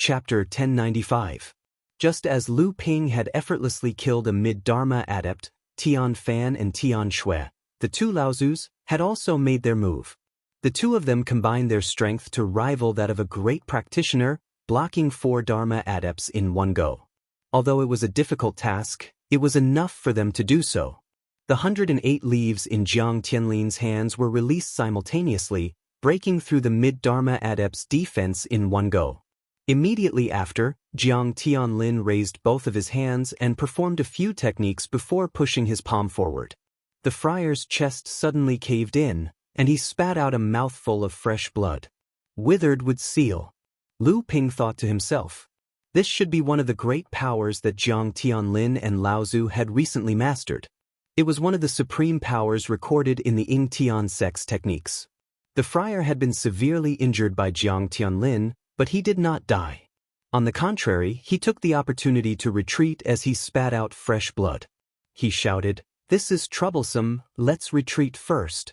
Chapter 1095. Just as Lu Ping had effortlessly killed a mid-Dharma adept, Tian Fan and Tian Shui, the two Laozus had also made their move. The two of them combined their strength to rival that of a great practitioner, blocking 4 Dharma adepts in one go. Although it was a difficult task, it was enough for them to do so. The 108 leaves in Jiang Tianlin's hands were released simultaneously, breaking through the mid-Dharma adept's defense in one go. Immediately after, Jiang Tianlin raised both of his hands and performed a few techniques before pushing his palm forward. The friar's chest suddenly caved in, and he spat out a mouthful of fresh blood. Withered would seal. Lu Ping thought to himself. This should be one of the great powers that Jiang Tianlin and Laozu had recently mastered. It was one of the supreme powers recorded in the Ying Tian sex techniques. The friar had been severely injured by Jiang Tianlin, but he did not die. On the contrary, he took the opportunity to retreat as he spat out fresh blood. He shouted, "This is troublesome, let's retreat first."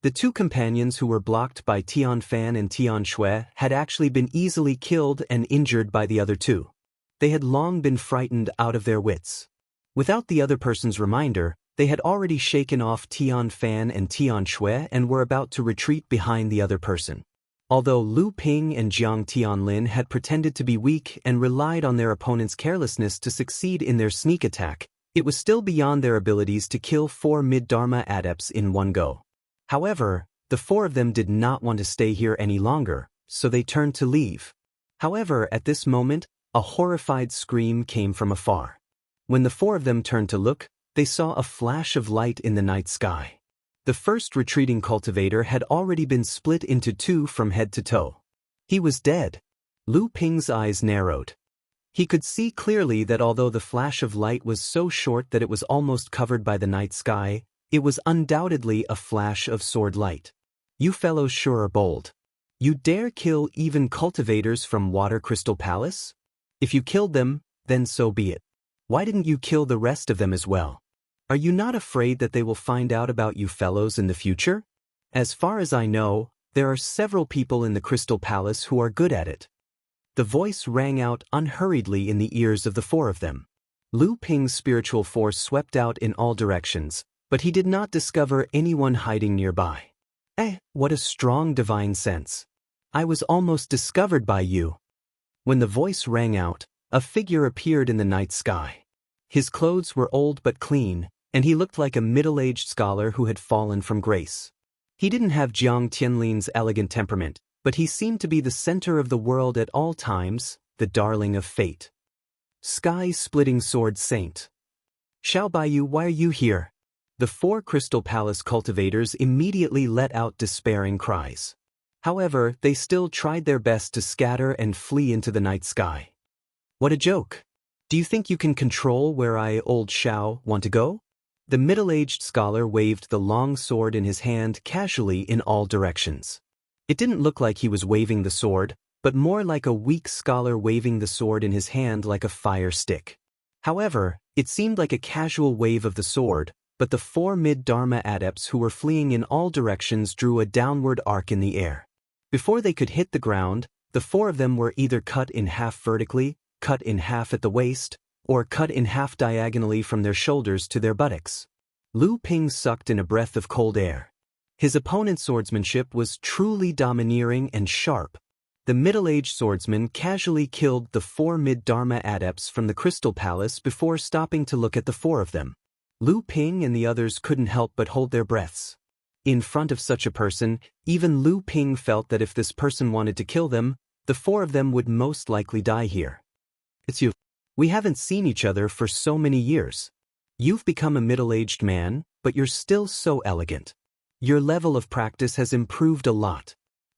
The two companions who were blocked by Tian Fan and Tian Shui had actually been easily killed and injured by the other two. They had long been frightened out of their wits. Without the other person's reminder, they had already shaken off Tian Fan and Tian Shui and were about to retreat behind the other person. Although Lu Ping and Jiang Tianlin had pretended to be weak and relied on their opponent's carelessness to succeed in their sneak attack, it was still beyond their abilities to kill 4 mid-Dharma adepts in one go. However, the 4 of them did not want to stay here any longer, so they turned to leave. However, at this moment, a horrified scream came from afar. When the 4 of them turned to look, they saw a flash of light in the night sky. The first retreating cultivator had already been split into 2 from head to toe. He was dead. Lu Ping's eyes narrowed. He could see clearly that although the flash of light was so short that it was almost covered by the night sky, it was undoubtedly a flash of sword light. "You fellows sure are bold. You dare kill even cultivators from Water Crystal Palace? If you killed them, then so be it. Why didn't you kill the rest of them as well? Are you not afraid that they will find out about you fellows in the future? As far as I know, there are several people in the Crystal Palace who are good at it." The voice rang out unhurriedly in the ears of the 4 of them. Lu Ping's spiritual force swept out in all directions, but he did not discover anyone hiding nearby. What a strong divine sense. I was almost discovered by you. When the voice rang out, a figure appeared in the night sky. His clothes were old but clean, and he looked like a middle-aged scholar who had fallen from grace. He didn't have Jiang Tianlin's elegant temperament, but he seemed to be the center of the world at all times, the darling of fate. Sky-splitting sword saint. "Xiao Baiyu, why are you here?" The 4 Crystal Palace cultivators immediately let out despairing cries. However, they still tried their best to scatter and flee into the night sky. "What a joke. Do you think you can control where I, old Xiao, want to go?" The middle-aged scholar waved the long sword in his hand casually in all directions. It didn't look like he was waving the sword, but more like a weak scholar waving the sword in his hand like a fire stick. However, it seemed like a casual wave of the sword, but the 4 mid-Dharma adepts who were fleeing in all directions drew a downward arc in the air. Before they could hit the ground, the 4 of them were either cut in half vertically, cut in half at the waist, or cut in half diagonally from their shoulders to their buttocks. Lu Ping sucked in a breath of cold air. His opponent's swordsmanship was truly domineering and sharp. The middle-aged swordsman casually killed the 4 mid-Dharma adepts from the Crystal Palace before stopping to look at the 4 of them. Lu Ping and the others couldn't help but hold their breaths. In front of such a person, even Lu Ping felt that if this person wanted to kill them, the 4 of them would most likely die here. "It's you. We haven't seen each other for so many years. You've become a middle-aged man, but you're still so elegant. Your level of practice has improved a lot."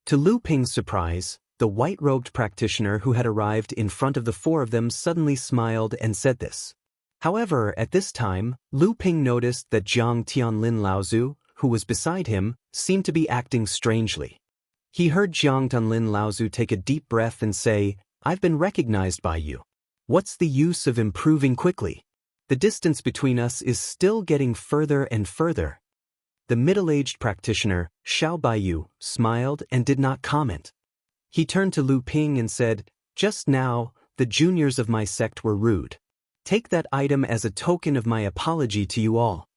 To Lu Ping's surprise, the white-robed practitioner who had arrived in front of the 4 of them suddenly smiled and said this. However, at this time, Lu Ping noticed that Jiang Tianlin Laozu, who was beside him, seemed to be acting strangely. He heard Jiang Tianlin Laozu take a deep breath and say, "I've been recognized by you. What's the use of improving quickly? The distance between us is still getting further and further." The middle-aged practitioner, Xiao Baiyu, smiled and did not comment. He turned to Lu Ping and said, Just now, the juniors of my sect were rude. Take that item as a token of my apology to you all.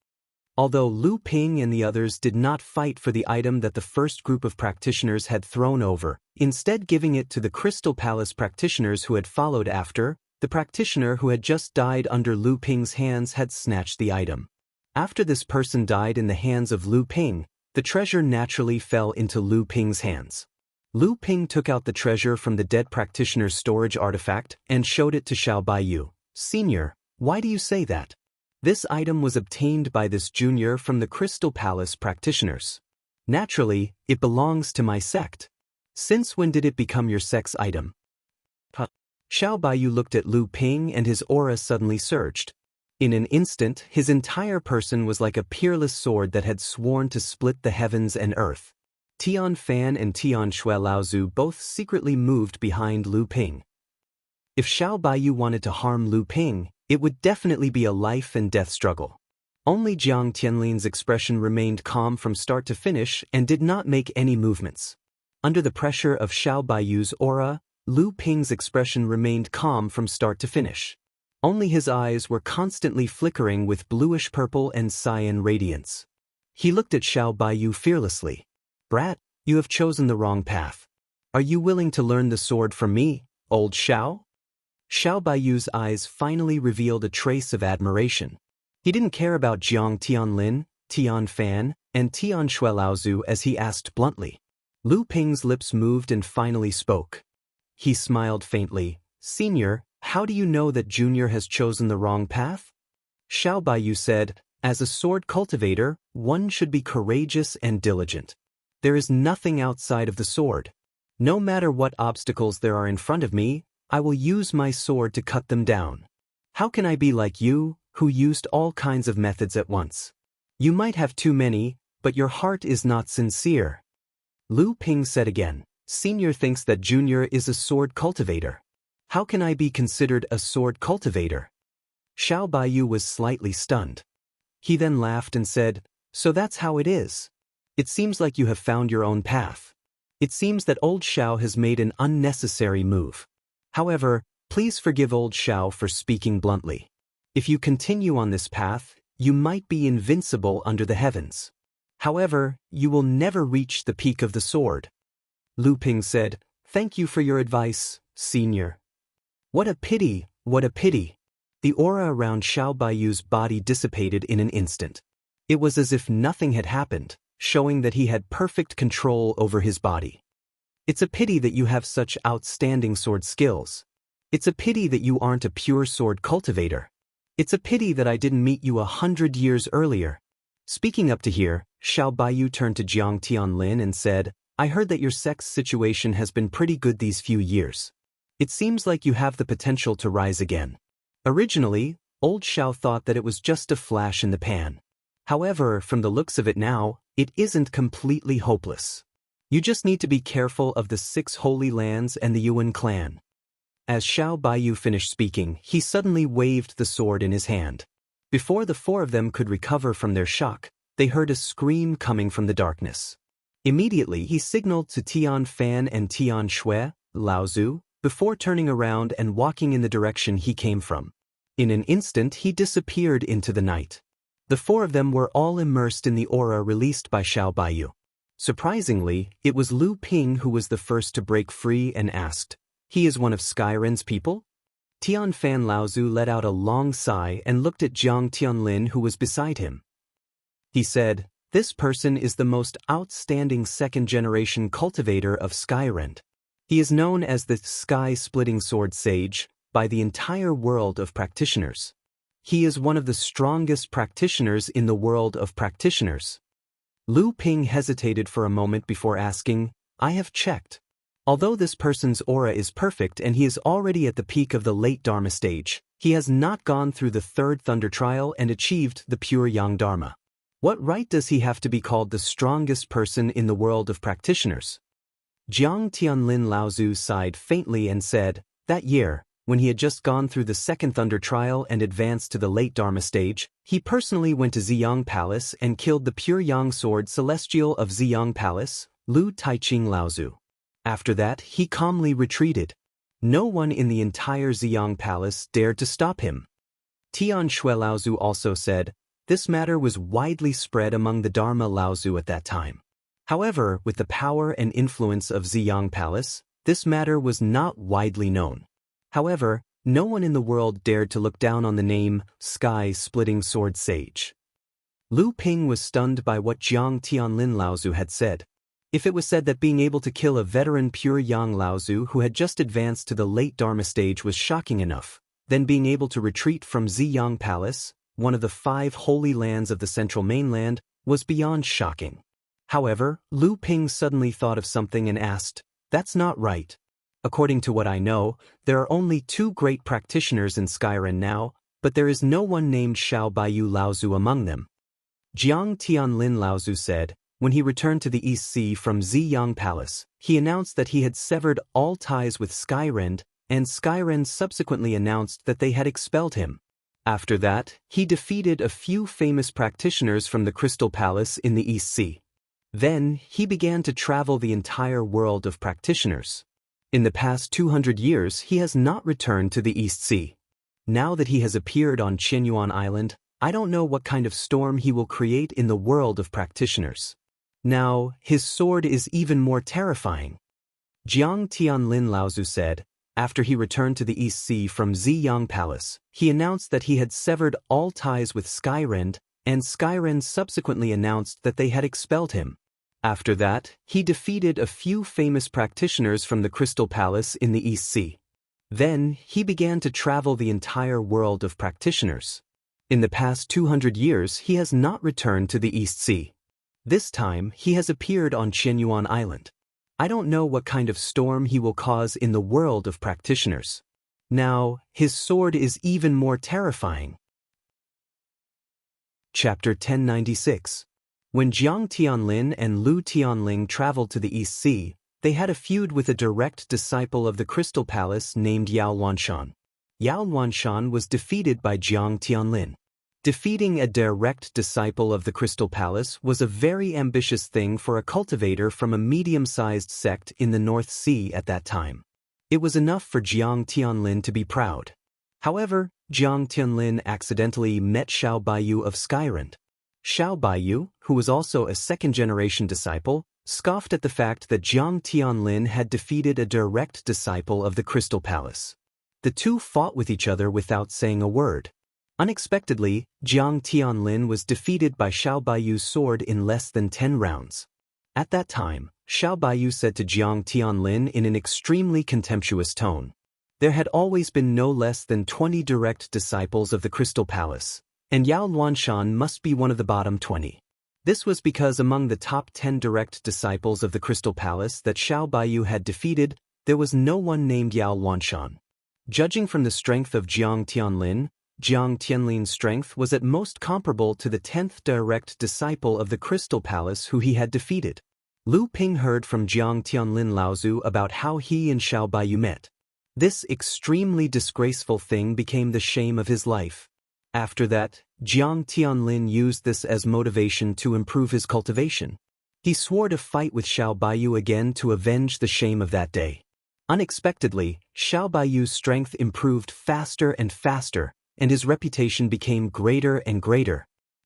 Although Lu Ping and the others did not fight for the item that the first group of practitioners had thrown over, instead giving it to the Crystal Palace practitioners who had followed after, the practitioner who had just died under Lu Ping's hands had snatched the item. After this person died in the hands of Lu Ping, the treasure naturally fell into Lu Ping's hands. Lu Ping took out the treasure from the dead practitioner's storage artifact and showed it to Xiao Baiyu. Senior, why do you say that? This item was obtained by this junior from the Crystal Palace practitioners. Naturally, it belongs to my sect. Since when did it become your sect's item? Xiao Baiyu looked at Lu Ping and his aura suddenly surged. In an instant, his entire person was like a peerless sword that had sworn to split the heavens and earth. Tian Fan and Tian Shui Laozu both secretly moved behind Lu Ping. If Xiao Baiyu wanted to harm Lu Ping, it would definitely be a life and death struggle. Only Jiang Tianlin's expression remained calm from start to finish and did not make any movements. Under the pressure of Xiao Baiyu's aura, Lu Ping's expression remained calm from start to finish. Only his eyes were constantly flickering with bluish-purple and cyan radiance. He looked at Xiao Baiyu fearlessly. Brat, you have chosen the wrong path. Are you willing to learn the sword from me, old Xiao? Xiao Baiyu's eyes finally revealed a trace of admiration. He didn't care about Jiang Tianlin, Tian Fan, and Tian Shui Laozu as he asked bluntly. Lu Ping's lips moved and finally spoke. He smiled faintly. Senior, how do you know that Junior has chosen the wrong path? Xiao Baiyu said, as a sword cultivator, one should be courageous and diligent. There is nothing outside of the sword. No matter what obstacles there are in front of me, I will use my sword to cut them down. How can I be like you, who used all kinds of methods at once? You might have too many, but your heart is not sincere. Lu Ping said again, Senior thinks that Junior is a sword cultivator. How can I be considered a sword cultivator? Xiao Baiyu was slightly stunned. He then laughed and said, So that's how it is. It seems like you have found your own path. It seems that old Xiao has made an unnecessary move. However, please forgive old Xiao for speaking bluntly. If you continue on this path, you might be invincible under the heavens. However, you will never reach the peak of the sword. Lu Ping said, Thank you for your advice, Senior. What a pity, what a pity. The aura around Xiao Baiyu's body dissipated in an instant. It was as if nothing had happened, showing that he had perfect control over his body. It's a pity that you have such outstanding sword skills. It's a pity that you aren't a pure sword cultivator. It's a pity that I didn't meet you 100 years earlier. Speaking up to here, Xiao Baiyu turned to Jiang Tianlin and said, I heard that your sect's situation has been pretty good these few years. It seems like you have the potential to rise again. Originally, old Xiao thought that it was just a flash in the pan. However, from the looks of it now, it isn't completely hopeless. You just need to be careful of the 6 Holy Lands and the Yuan clan. As Xiao Baiyu finished speaking, he suddenly waved the sword in his hand. Before the 4 of them could recover from their shock, they heard a scream coming from the darkness. Immediately he signaled to Tian Fan and Tian Shui, Laozu, before turning around and walking in the direction he came from. In an instant he disappeared into the night. The 4 of them were all immersed in the aura released by Xiao Baiyu. Surprisingly, it was Lu Ping who was the first to break free and asked, He is one of Skyren's people? Tian Fan Laozu let out a long sigh and looked at Jiang Tianlin who was beside him. He said, This person is the most outstanding second-generation cultivator of Skyren. He is known as the Sky-Splitting Sword Sage by the entire world of practitioners. He is one of the strongest practitioners in the world of practitioners. Lu Ping hesitated for a moment before asking, I have checked. Although this person's aura is perfect and he is already at the peak of the late Dharma stage, he has not gone through the 3rd Thunder Trial and achieved the pure Yang Dharma. What right does he have to be called the strongest person in the world of practitioners? Jiang Tianlin Laozu sighed faintly and said, That year, when he had just gone through the 2nd Thunder Trial and advanced to the late Dharma stage, he personally went to Ziyang Palace and killed the pure Yang Sword Celestial of Ziyang Palace, Lu Taiqing Laozu. After that, he calmly retreated. No one in the entire Ziyang Palace dared to stop him. Tian Shui Laozu also said, this matter was widely spread among the Dharma Laozu at that time. However, with the power and influence of Ziyang Palace, this matter was not widely known. However, no one in the world dared to look down on the name Sky-Splitting Sword Sage. Lu Ping was stunned by what Jiang Tianlin Laozu had said. If it was said that being able to kill a veteran pure Yang Laozu who had just advanced to the late Dharma stage was shocking enough, then being able to retreat from Ziyang Palace, one of the 5 holy lands of the central mainland, was beyond shocking. However, Lu Ping suddenly thought of something and asked, that's not right. According to what I know, there are only 2 great practitioners in Skyren now, but there is no one named Xiao Baiyu Laozu among them. Jiang Tianlin Laozu said, when he returned to the East Sea from Ziyang Palace, he announced that he had severed all ties with Skyren, and Skyren subsequently announced that they had expelled him. After that, he defeated a few famous practitioners from the Crystal Palace in the East Sea. Then, he began to travel the entire world of practitioners. In the past 200 years, he has not returned to the East Sea. Now that he has appeared on Qianyuan Island, I don't know what kind of storm he will create in the world of practitioners. Now, his sword is even more terrifying. Jiang Tianlin Laozu said, after he returned to the East Sea from Ziyang Palace, he announced that he had severed all ties with Skyren, and Skyren subsequently announced that they had expelled him. After that, he defeated a few famous practitioners from the Crystal Palace in the East Sea. Then, he began to travel the entire world of practitioners. In the past 200 years, he has not returned to the East Sea. This time, he has appeared on Qianyuan Island. I don't know what kind of storm he will cause in the world of practitioners. Now, his sword is even more terrifying. Chapter 1096. When Jiang Tianlin and Lu Tianling traveled to the East Sea, they had a feud with a direct disciple of the Crystal Palace named Yao Luanshan. Yao Luanshan was defeated by Jiang Tianlin. Defeating a direct disciple of the Crystal Palace was a very ambitious thing for a cultivator from a medium-sized sect in the North Sea at that time. It was enough for Jiang Tianlin to be proud. However, Jiang Tianlin accidentally met Xiao Baiyu of Skyren. Xiao Baiyu, who was also a second-generation disciple, scoffed at the fact that Jiang Tianlin had defeated a direct disciple of the Crystal Palace. The two fought with each other without saying a word. Unexpectedly, Jiang Tianlin was defeated by Xiao Baiyu's sword in less than 10 rounds. At that time, Xiao Baiyu said to Jiang Tianlin in an extremely contemptuous tone, there had always been no less than 20 direct disciples of the Crystal Palace, and Yao Luanshan must be one of the bottom 20. This was because among the top 10 direct disciples of the Crystal Palace that Xiao Baiyu had defeated, there was no one named Yao Luanshan. Judging from the strength of Jiang Tianlin's strength was at most comparable to the 10th direct disciple of the Crystal Palace who he had defeated. Lu Ping heard from Jiang Tianlin Laozu about how he and Xiao Baiyu met. This extremely disgraceful thing became the shame of his life. After that, Jiang Tianlin used this as motivation to improve his cultivation. He swore to fight with Xiao Baiyu again to avenge the shame of that day. Unexpectedly, Xiao Baiyu's strength improved faster and faster, and his reputation became greater and greater.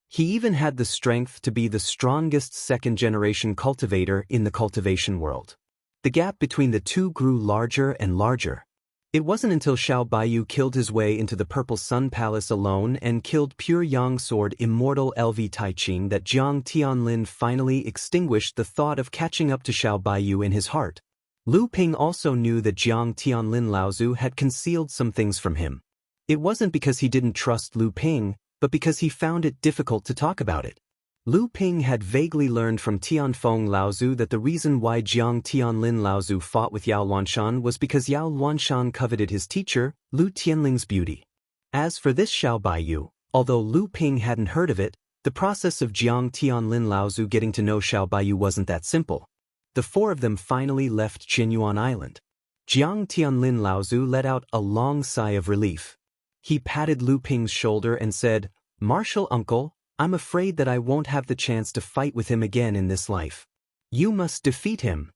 He even had the strength to be the strongest second-generation cultivator in the cultivation world. The gap between the two grew larger and larger. It wasn't until Xiao Baiyu killed his way into the Purple Sun Palace alone and killed Pure Yang Sword Immortal LV Taiqing that Jiang Tianlin finally extinguished the thought of catching up to Xiao Baiyu in his heart. Lu Ping also knew that Jiang Tianlin Laozu had concealed some things from him. It wasn't because he didn't trust Lu Ping, but because he found it difficult to talk about it. Lu Ping had vaguely learned from Tianfeng Laozu that the reason why Jiang Tianlin Laozu fought with Yao Luanshan was because Yao Luanshan coveted his teacher, Lu Tianling's beauty. As for this Xiao Baiyu, although Lu Ping hadn't heard of it, the process of Jiang Tianlin Laozu getting to know Xiao Baiyu wasn't that simple. The 4 of them finally left Qianyuan Island. Jiang Tianlin Laozu let out a long sigh of relief. He patted Lu Ping's shoulder and said, "Martial uncle, I'm afraid that I won't have the chance to fight with him again in this life. You must defeat him."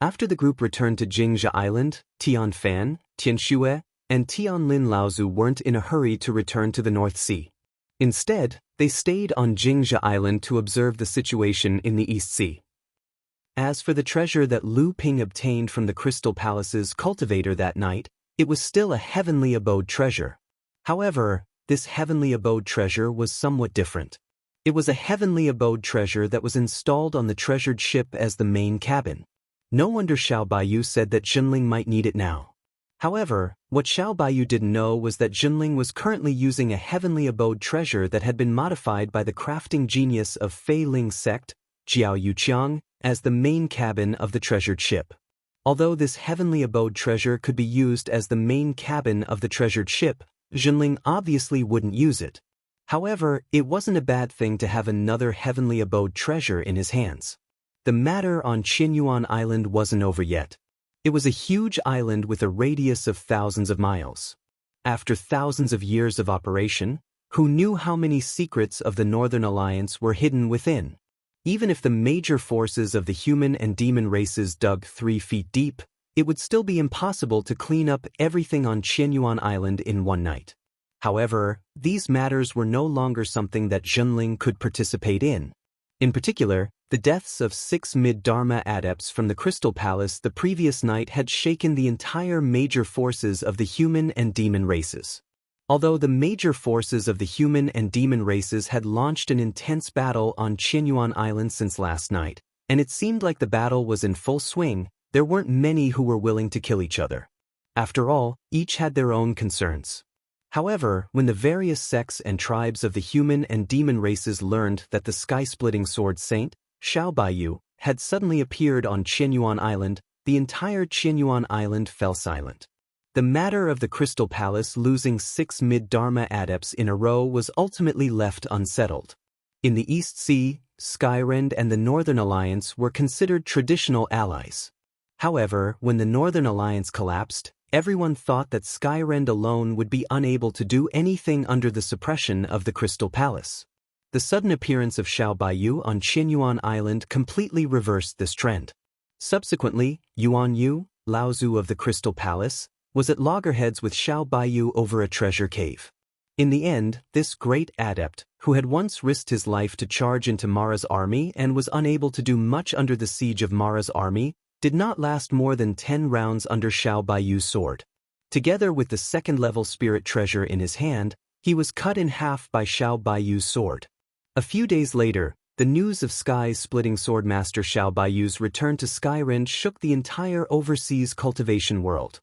After the group returned to Jingzha Island, Tianfan, Tianxue, and Tianlin Laozu weren't in a hurry to return to the North Sea. Instead, they stayed on Jingzhe Island to observe the situation in the East Sea. As for the treasure that Lu Ping obtained from the Crystal Palace's cultivator that night, it was still a heavenly abode treasure. However, this heavenly abode treasure was somewhat different. It was a heavenly abode treasure that was installed on the treasured ship as the main cabin. No wonder Xiao Baiyu said that Junling might need it now. However, what Xiao Baiyu didn't know was that Junling was currently using a heavenly abode treasure that had been modified by the crafting genius of Fei Ling sect, Jiao Yuqiang, as the main cabin of the treasured ship. Although this heavenly abode treasure could be used as the main cabin of the treasured ship, Junling obviously wouldn't use it. However, it wasn't a bad thing to have another heavenly abode treasure in his hands. The matter on Qianyuan Island wasn't over yet. It was a huge island with a radius of thousands of miles. After thousands of years of operation, who knew how many secrets of the Northern Alliance were hidden within? Even if the major forces of the human and demon races dug 3 feet deep, it would still be impossible to clean up everything on Qianyuan Island in one night. However, these matters were no longer something that Junling could participate in. In particular, the deaths of 6 mid-Dharma adepts from the Crystal Palace the previous night had shaken the entire major forces of the human and demon races. Although the major forces of the human and demon races had launched an intense battle on Qianyuan Island since last night, and it seemed like the battle was in full swing, there weren't many who were willing to kill each other. After all, each had their own concerns. However, when the various sects and tribes of the human and demon races learned that the sky-splitting sword saint, Xiao Baiyu, had suddenly appeared on Qianyuan Island, the entire Qianyuan Island fell silent. The matter of the Crystal Palace losing 6 mid-Dharma adepts in a row was ultimately left unsettled. In the East Sea, Skyrend and the Northern Alliance were considered traditional allies. However, when the Northern Alliance collapsed, everyone thought that Skyrend alone would be unable to do anything under the suppression of the Crystal Palace. The sudden appearance of Xiao Baiyu on Qianyuan Island completely reversed this trend. Subsequently, Yuan Yu, Laozu of the Crystal Palace, was at loggerheads with Xiao Baiyu over a treasure cave. In the end, this great adept, who had once risked his life to charge into Mara's army and was unable to do much under the siege of Mara's army, did not last more than 10 rounds under Xiao Baiyu's sword. Together with the second-level spirit treasure in his hand, he was cut in half by Xiao Baiyu's sword. A few days later, the news of sky-splitting swordmaster Xiao Baiyu's return to Skyrend shook the entire overseas cultivation world.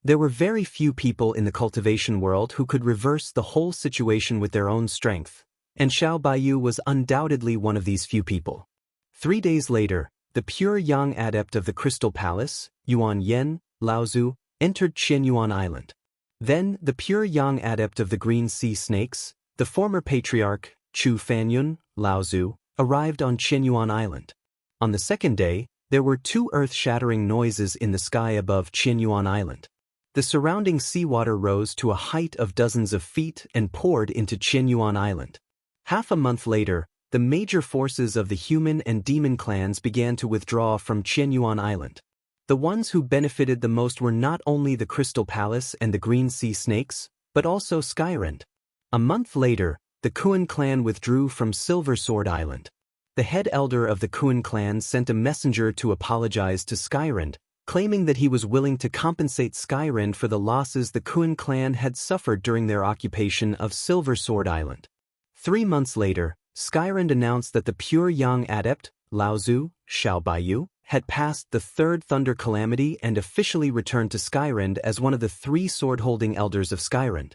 There were very few people in the cultivation world who could reverse the whole situation with their own strength, and Xiao Baiyu was undoubtedly one of these few people. 3 days later, the pure yang adept of the Crystal Palace, Yuan Yen, Laozu, entered Qianyuan Island. Then, the pure yang adept of the Green Sea Snakes, the former patriarch, Chu Fanyun, Laozu, arrived on Qianyuan Island. On the second day, there were 2 earth-shattering noises in the sky above Qianyuan Island. The surrounding seawater rose to a height of dozens of feet and poured into Qianyuan Island. Half a month later, the major forces of the human and demon clans began to withdraw from Qianyuan Island. The ones who benefited the most were not only the Crystal Palace and the Green Sea Snakes, but also Skyrend. A month later, the Kuan clan withdrew from Silver Sword Island. The head elder of the Kuan clan sent a messenger to apologize to Skyrend, claiming that he was willing to compensate Skyrend for the losses the Kuan clan had suffered during their occupation of Silver Sword Island. 3 months later, Skyrend announced that the pure yang adept, Laozu, Xiao Baiyu, had passed the 3rd Thunder Calamity and officially returned to Skyrend as one of the 3 sword-holding elders of Skyrend.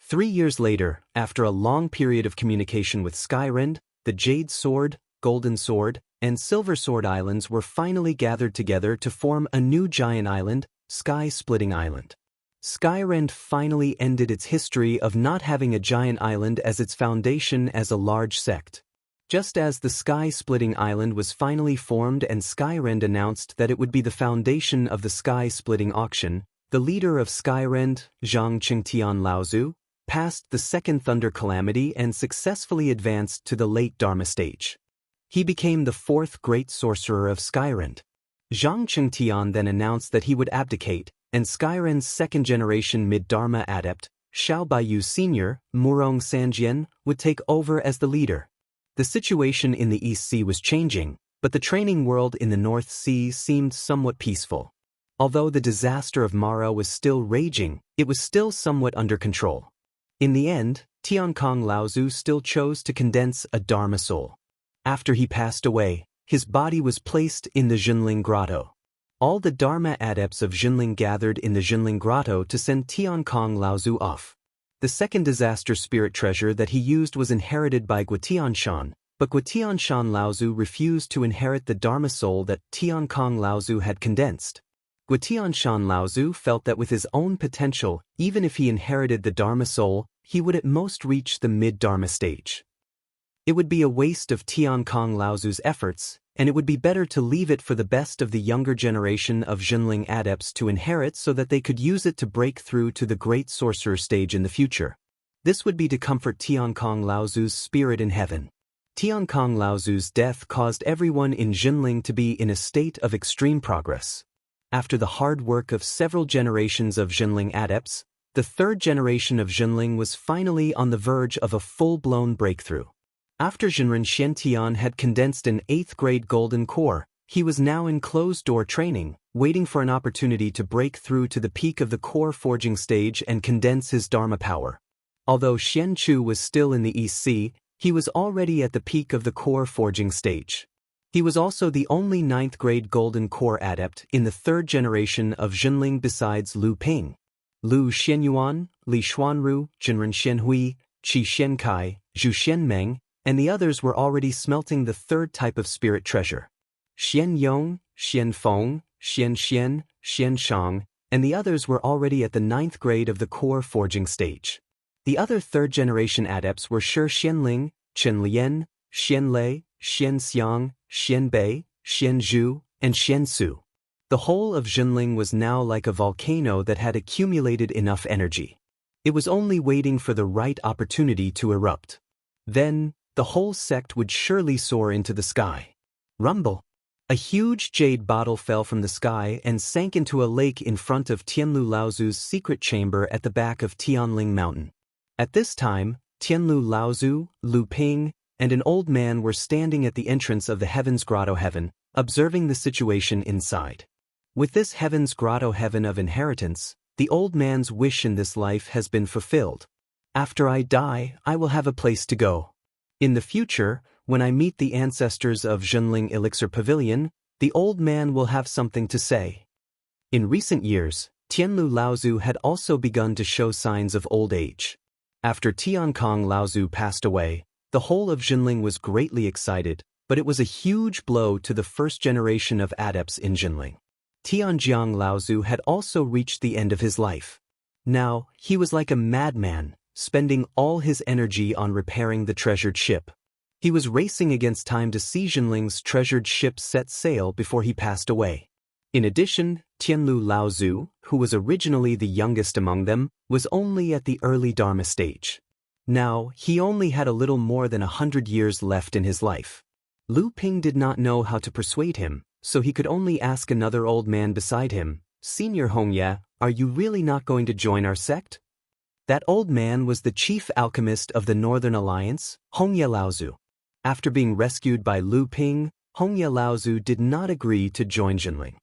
3 years later, after a long period of communication with Skyrend, the Jade Sword, Golden Sword, and Silver Sword Islands were finally gathered together to form a new giant island, Sky-Splitting Island. Skyrend finally ended its history of not having a giant island as its foundation as a large sect. Just as the Sky-Splitting Island was finally formed and Skyrend announced that it would be the foundation of the Sky-Splitting Auction, the leader of Skyrend, Zhang Qingtian Laozu, passed the 2nd Thunder Calamity and successfully advanced to the late Dharma stage. He became the 4th great sorcerer of Skyrend. Zhang Qingtian then announced that he would abdicate, and Skyren's second-generation mid-Dharma adept, Xiao Baiyu Sr., Murong Sanjian, would take over as the leader. The situation in the East Sea was changing, but the training world in the North Sea seemed somewhat peaceful. Although the disaster of Mara was still raging, it was still somewhat under control. In the end, Tiankong Laozu still chose to condense a Dharma soul. After he passed away, his body was placed in the Jinling Grotto. All the Dharma adepts of Jinling gathered in the Jinling Grotto to send Tiankong Laozu off. The second disaster spirit treasure that he used was inherited by Guotianshan, but Guotianshan Laozu refused to inherit the Dharma soul that Tiankong Laozu had condensed. Guotianshan Laozu felt that with his own potential, even if he inherited the Dharma soul, he would at most reach the mid-Dharma stage. It would be a waste of Tiankong Laozu's efforts, and it would be better to leave it for the best of the younger generation of Jinling adepts to inherit so that they could use it to break through to the great sorcerer stage in the future. This would be to comfort Tiankong Laozu's spirit in heaven. Tiankong Laozu's death caused everyone in Jinling to be in a state of extreme progress. After the hard work of several generations of Jinling adepts, the third generation of Jinling was finally on the verge of a full-blown breakthrough. After Jinren Xiantian had condensed an 8th-grade golden core, he was now in closed-door training, waiting for an opportunity to break through to the peak of the core forging stage and condense his Dharma power. Although Xian Chu was still in the East Sea, he was already at the peak of the core forging stage. He was also the only 9th-grade golden core adept in the third generation of Jinling besides Lu Ping. Lu Xianyuan, Li Xuanru, Jinren Xianhui, Qi Xiankai, Zhu Xianmeng, and the others were already smelting the third type of spirit treasure. Xian Yong, Xian Feng, Xian Xian, Xian Shang, and the others were already at the 9th grade of the core forging stage. The other third-generation adepts were Shi Xianling, Chen Lian, Xian Lei, Xian Xiang, Xian Bei, Xian Zhu, and Xian Su. The whole of Jinling was now like a volcano that had accumulated enough energy. It was only waiting for the right opportunity to erupt. Then, the whole sect would surely soar into the sky. Rumble! A huge jade bottle fell from the sky and sank into a lake in front of Tianlu Laozu's secret chamber at the back of Tianling Mountain. At this time, Tianlu Laozu, Lu Ping, and an old man were standing at the entrance of the Heaven's Grotto Heaven, observing the situation inside. With this Heaven's Grotto Heaven of inheritance, the old man's wish in this life has been fulfilled. After I die, I will have a place to go. In the future, when I meet the ancestors of Jinling Elixir Pavilion, the old man will have something to say. In recent years, Tianlu Laozu had also begun to show signs of old age. After Tiankong Laozu passed away, the whole of Jinling was greatly excited, but it was a huge blow to the first generation of adepts in Jinling. Tianjiang Laozu had also reached the end of his life. Now, he was like a madman, spending all his energy on repairing the treasured ship. He was racing against time to see Jinling's treasured ship set sail before he passed away. In addition, Tianlu Laozu, who was originally the youngest among them, was only at the early Dharma stage. Now, he only had a little more than 100 years left in his life. Lu Ping did not know how to persuade him, so he could only ask another old man beside him, "Senior Hongye, are you really not going to join our sect?" That old man was the chief alchemist of the Northern Alliance, Hongye Laozu. After being rescued by Lu Ping, Hongye Laozu did not agree to join Jinling.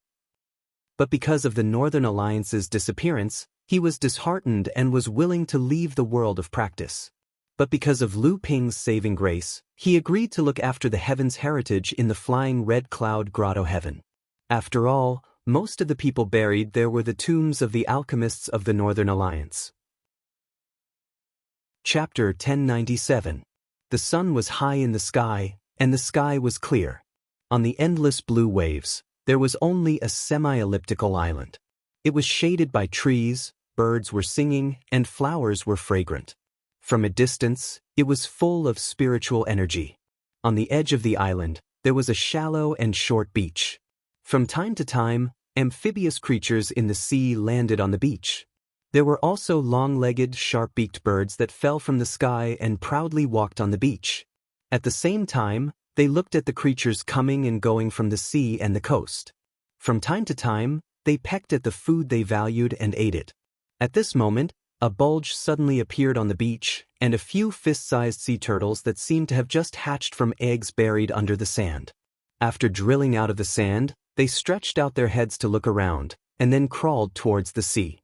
But because of the Northern Alliance's disappearance, he was disheartened and was willing to leave the world of practice. But because of Lu Ping's saving grace, he agreed to look after the heaven's heritage in the flying red cloud grotto heaven. After all, most of the people buried there were the tombs of the alchemists of the Northern Alliance. Chapter 1097. The sun was high in the sky, and the sky was clear. On the endless blue waves, there was only a semi-elliptical island. It was shaded by trees, birds were singing, and flowers were fragrant. From a distance, it was full of spiritual energy. On the edge of the island, there was a shallow and short beach. From time to time, amphibious creatures in the sea landed on the beach. There were also long-legged, sharp-beaked birds that fell from the sky and proudly walked on the beach. At the same time, they looked at the creatures coming and going from the sea and the coast. From time to time, they pecked at the food they valued and ate it. At this moment, a bulge suddenly appeared on the beach, and a few fist-sized sea turtles that seemed to have just hatched from eggs buried under the sand. After drilling out of the sand, they stretched out their heads to look around, and then crawled towards the sea.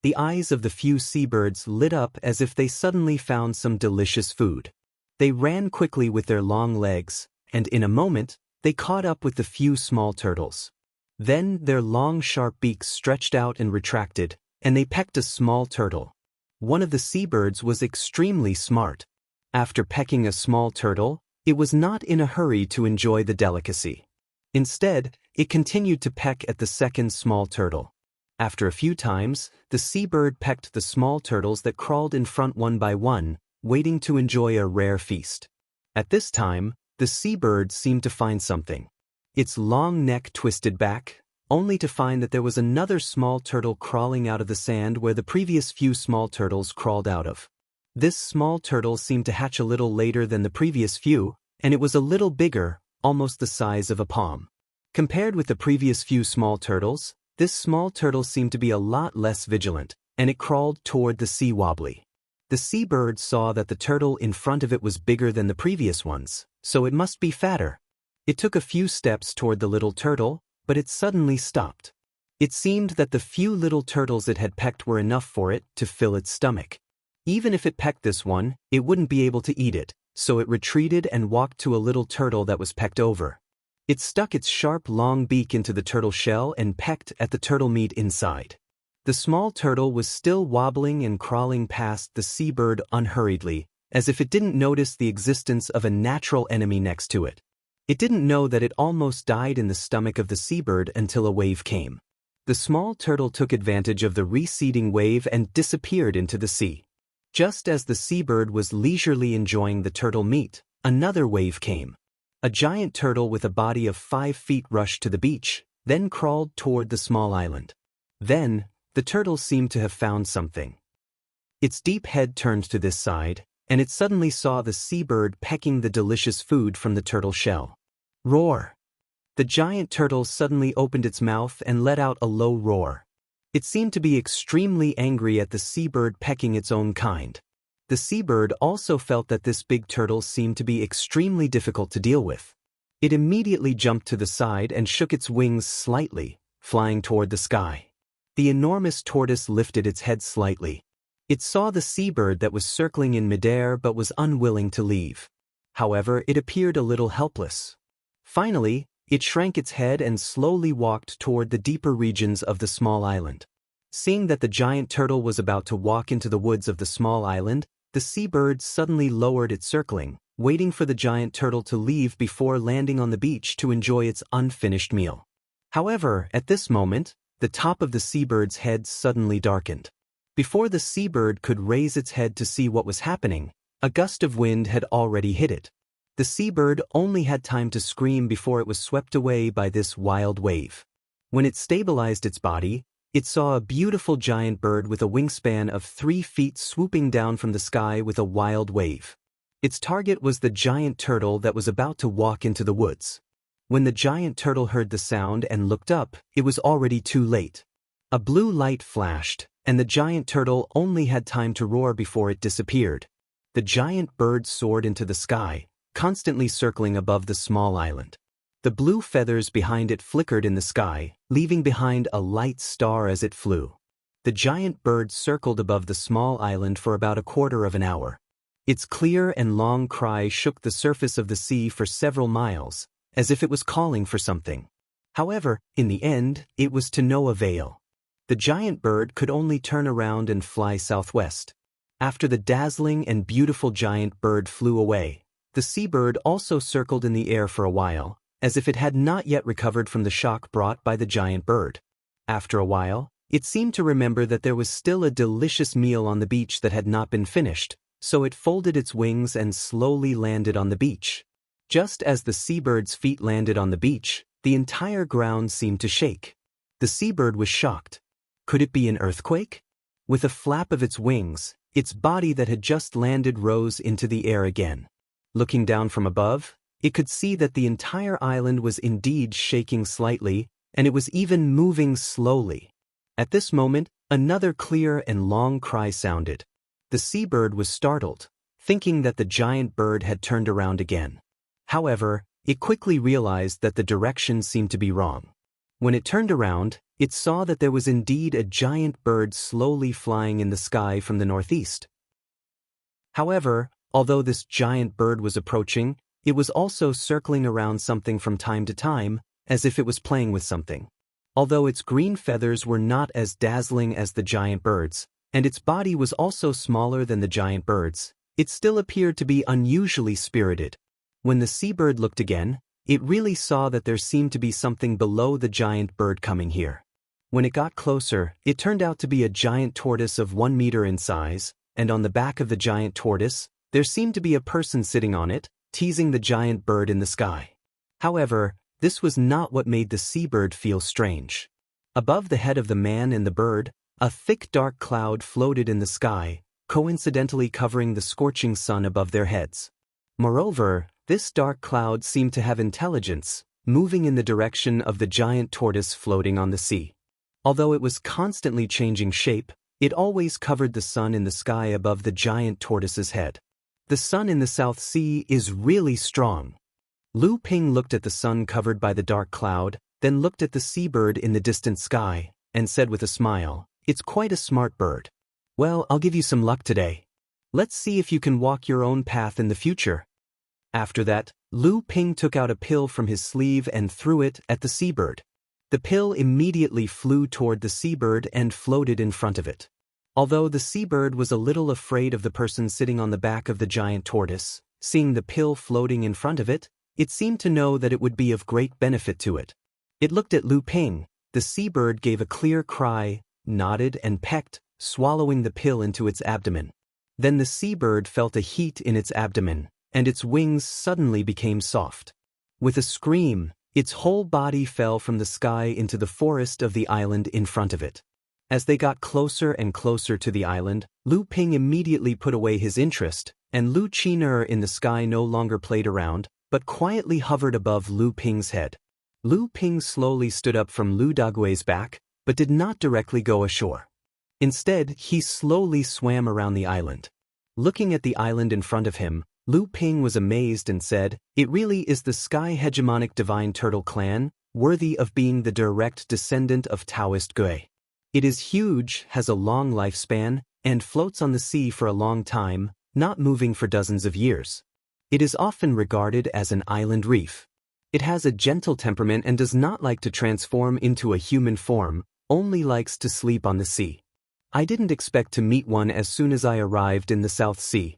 The eyes of the few seabirds lit up as if they suddenly found some delicious food. They ran quickly with their long legs, and in a moment, they caught up with the few small turtles. Then their long sharp beaks stretched out and retracted, and they pecked a small turtle. One of the seabirds was extremely smart. After pecking a small turtle, it was not in a hurry to enjoy the delicacy. Instead, it continued to peck at the second small turtle. After a few times, the seabird pecked the small turtles that crawled in front one by one, waiting to enjoy a rare feast. At this time, the seabird seemed to find something. Its long neck twisted back, only to find that there was another small turtle crawling out of the sand where the previous few small turtles crawled out of. This small turtle seemed to hatch a little later than the previous few, and it was a little bigger, almost the size of a palm. Compared with the previous few small turtles, this small turtle seemed to be a lot less vigilant, and it crawled toward the sea wobbly. The seabird saw that the turtle in front of it was bigger than the previous ones, so it must be fatter. It took a few steps toward the little turtle, but it suddenly stopped. It seemed that the few little turtles it had pecked were enough for it to fill its stomach. Even if it pecked this one, it wouldn't be able to eat it, so it retreated and walked to a little turtle that was pecked over. It stuck its sharp long beak into the turtle shell and pecked at the turtle meat inside. The small turtle was still wobbling and crawling past the seabird unhurriedly, as if it didn't notice the existence of a natural enemy next to it. It didn't know that it almost died in the stomach of the seabird until a wave came. The small turtle took advantage of the receding wave and disappeared into the sea. Just as the seabird was leisurely enjoying the turtle meat, another wave came. A giant turtle with a body of 5 feet rushed to the beach, then crawled toward the small island. Then, the turtle seemed to have found something. Its deep head turned to this side, and it suddenly saw the seabird pecking the delicious food from the turtle shell. Roar! The giant turtle suddenly opened its mouth and let out a low roar. It seemed to be extremely angry at the seabird pecking its own kind. The seabird also felt that this big turtle seemed to be extremely difficult to deal with. It immediately jumped to the side and shook its wings slightly, flying toward the sky. The enormous tortoise lifted its head slightly. It saw the seabird that was circling in midair but was unwilling to leave. However, it appeared a little helpless. Finally, it shrank its head and slowly walked toward the deeper regions of the small island. Seeing that the giant turtle was about to walk into the woods of the small island, the seabird suddenly lowered its circling, waiting for the giant turtle to leave before landing on the beach to enjoy its unfinished meal. However, at this moment, the top of the seabird's head suddenly darkened. Before the seabird could raise its head to see what was happening, a gust of wind had already hit it. The seabird only had time to scream before it was swept away by this wild wave. When it stabilized its body, it saw a beautiful giant bird with a wingspan of 3 feet swooping down from the sky with a wild wave. Its target was the giant turtle that was about to walk into the woods. When the giant turtle heard the sound and looked up, it was already too late. A blue light flashed, and the giant turtle only had time to roar before it disappeared. The giant bird soared into the sky, constantly circling above the small island. The blue feathers behind it flickered in the sky, leaving behind a light star as it flew. The giant bird circled above the small island for about a quarter of an hour. Its clear and long cry shook the surface of the sea for several miles, as if it was calling for something. However, in the end, it was to no avail. The giant bird could only turn around and fly southwest. After the dazzling and beautiful giant bird flew away, the seabird also circled in the air for a while, as if it had not yet recovered from the shock brought by the giant bird. After a while, it seemed to remember that there was still a delicious meal on the beach that had not been finished, so it folded its wings and slowly landed on the beach. Just as the seabird's feet landed on the beach, the entire ground seemed to shake. The seabird was shocked. Could it be an earthquake? With a flap of its wings, its body that had just landed rose into the air again. Looking down from above, it could see that the entire island was indeed shaking slightly, and it was even moving slowly. At this moment, another clear and long cry sounded. The seabird was startled, thinking that the giant bird had turned around again. However, it quickly realized that the direction seemed to be wrong. When it turned around, it saw that there was indeed a giant bird slowly flying in the sky from the northeast. However, although this giant bird was approaching, it was also circling around something from time to time, as if it was playing with something. Although its green feathers were not as dazzling as the giant bird's, and its body was also smaller than the giant bird's, it still appeared to be unusually spirited. When the seabird looked again, it really saw that there seemed to be something below the giant bird coming here. When it got closer, it turned out to be a giant tortoise of 1 meter in size, and on the back of the giant tortoise, there seemed to be a person sitting on it, teasing the giant bird in the sky. However, this was not what made the seabird feel strange. Above the head of the man and the bird, a thick dark cloud floated in the sky, coincidentally covering the scorching sun above their heads. Moreover, this dark cloud seemed to have intelligence, moving in the direction of the giant tortoise floating on the sea. Although it was constantly changing shape, it always covered the sun in the sky above the giant tortoise's head. The sun in the South Sea is really strong. Lu Ping looked at the sun covered by the dark cloud, then looked at the seabird in the distant sky, and said with a smile, "It's quite a smart bird. Well, I'll give you some luck today. Let's see if you can walk your own path in the future." After that, Lu Ping took out a pill from his sleeve and threw it at the seabird. The pill immediately flew toward the seabird and floated in front of it. Although the seabird was a little afraid of the person sitting on the back of the giant tortoise, seeing the pill floating in front of it, it seemed to know that it would be of great benefit to it. It looked at Lu Ping. The seabird gave a clear cry, nodded and pecked, swallowing the pill into its abdomen. Then the seabird felt a heat in its abdomen, and its wings suddenly became soft. With a scream, its whole body fell from the sky into the forest of the island in front of it. As they got closer and closer to the island, Lu Ping immediately put away his interest, and Lu Qiner in the sky no longer played around, but quietly hovered above Lu Ping's head. Lu Ping slowly stood up from Lu Dague's back, but did not directly go ashore. Instead, he slowly swam around the island. Looking at the island in front of him, Lu Ping was amazed and said, "It really is the sky-hegemonic divine turtle clan, worthy of being the direct descendant of Taoist Gui. It is huge, has a long lifespan, and floats on the sea for a long time, not moving for dozens of years. It is often regarded as an island reef. It has a gentle temperament and does not like to transform into a human form, only likes to sleep on the sea. I didn't expect to meet one as soon as I arrived in the South Sea."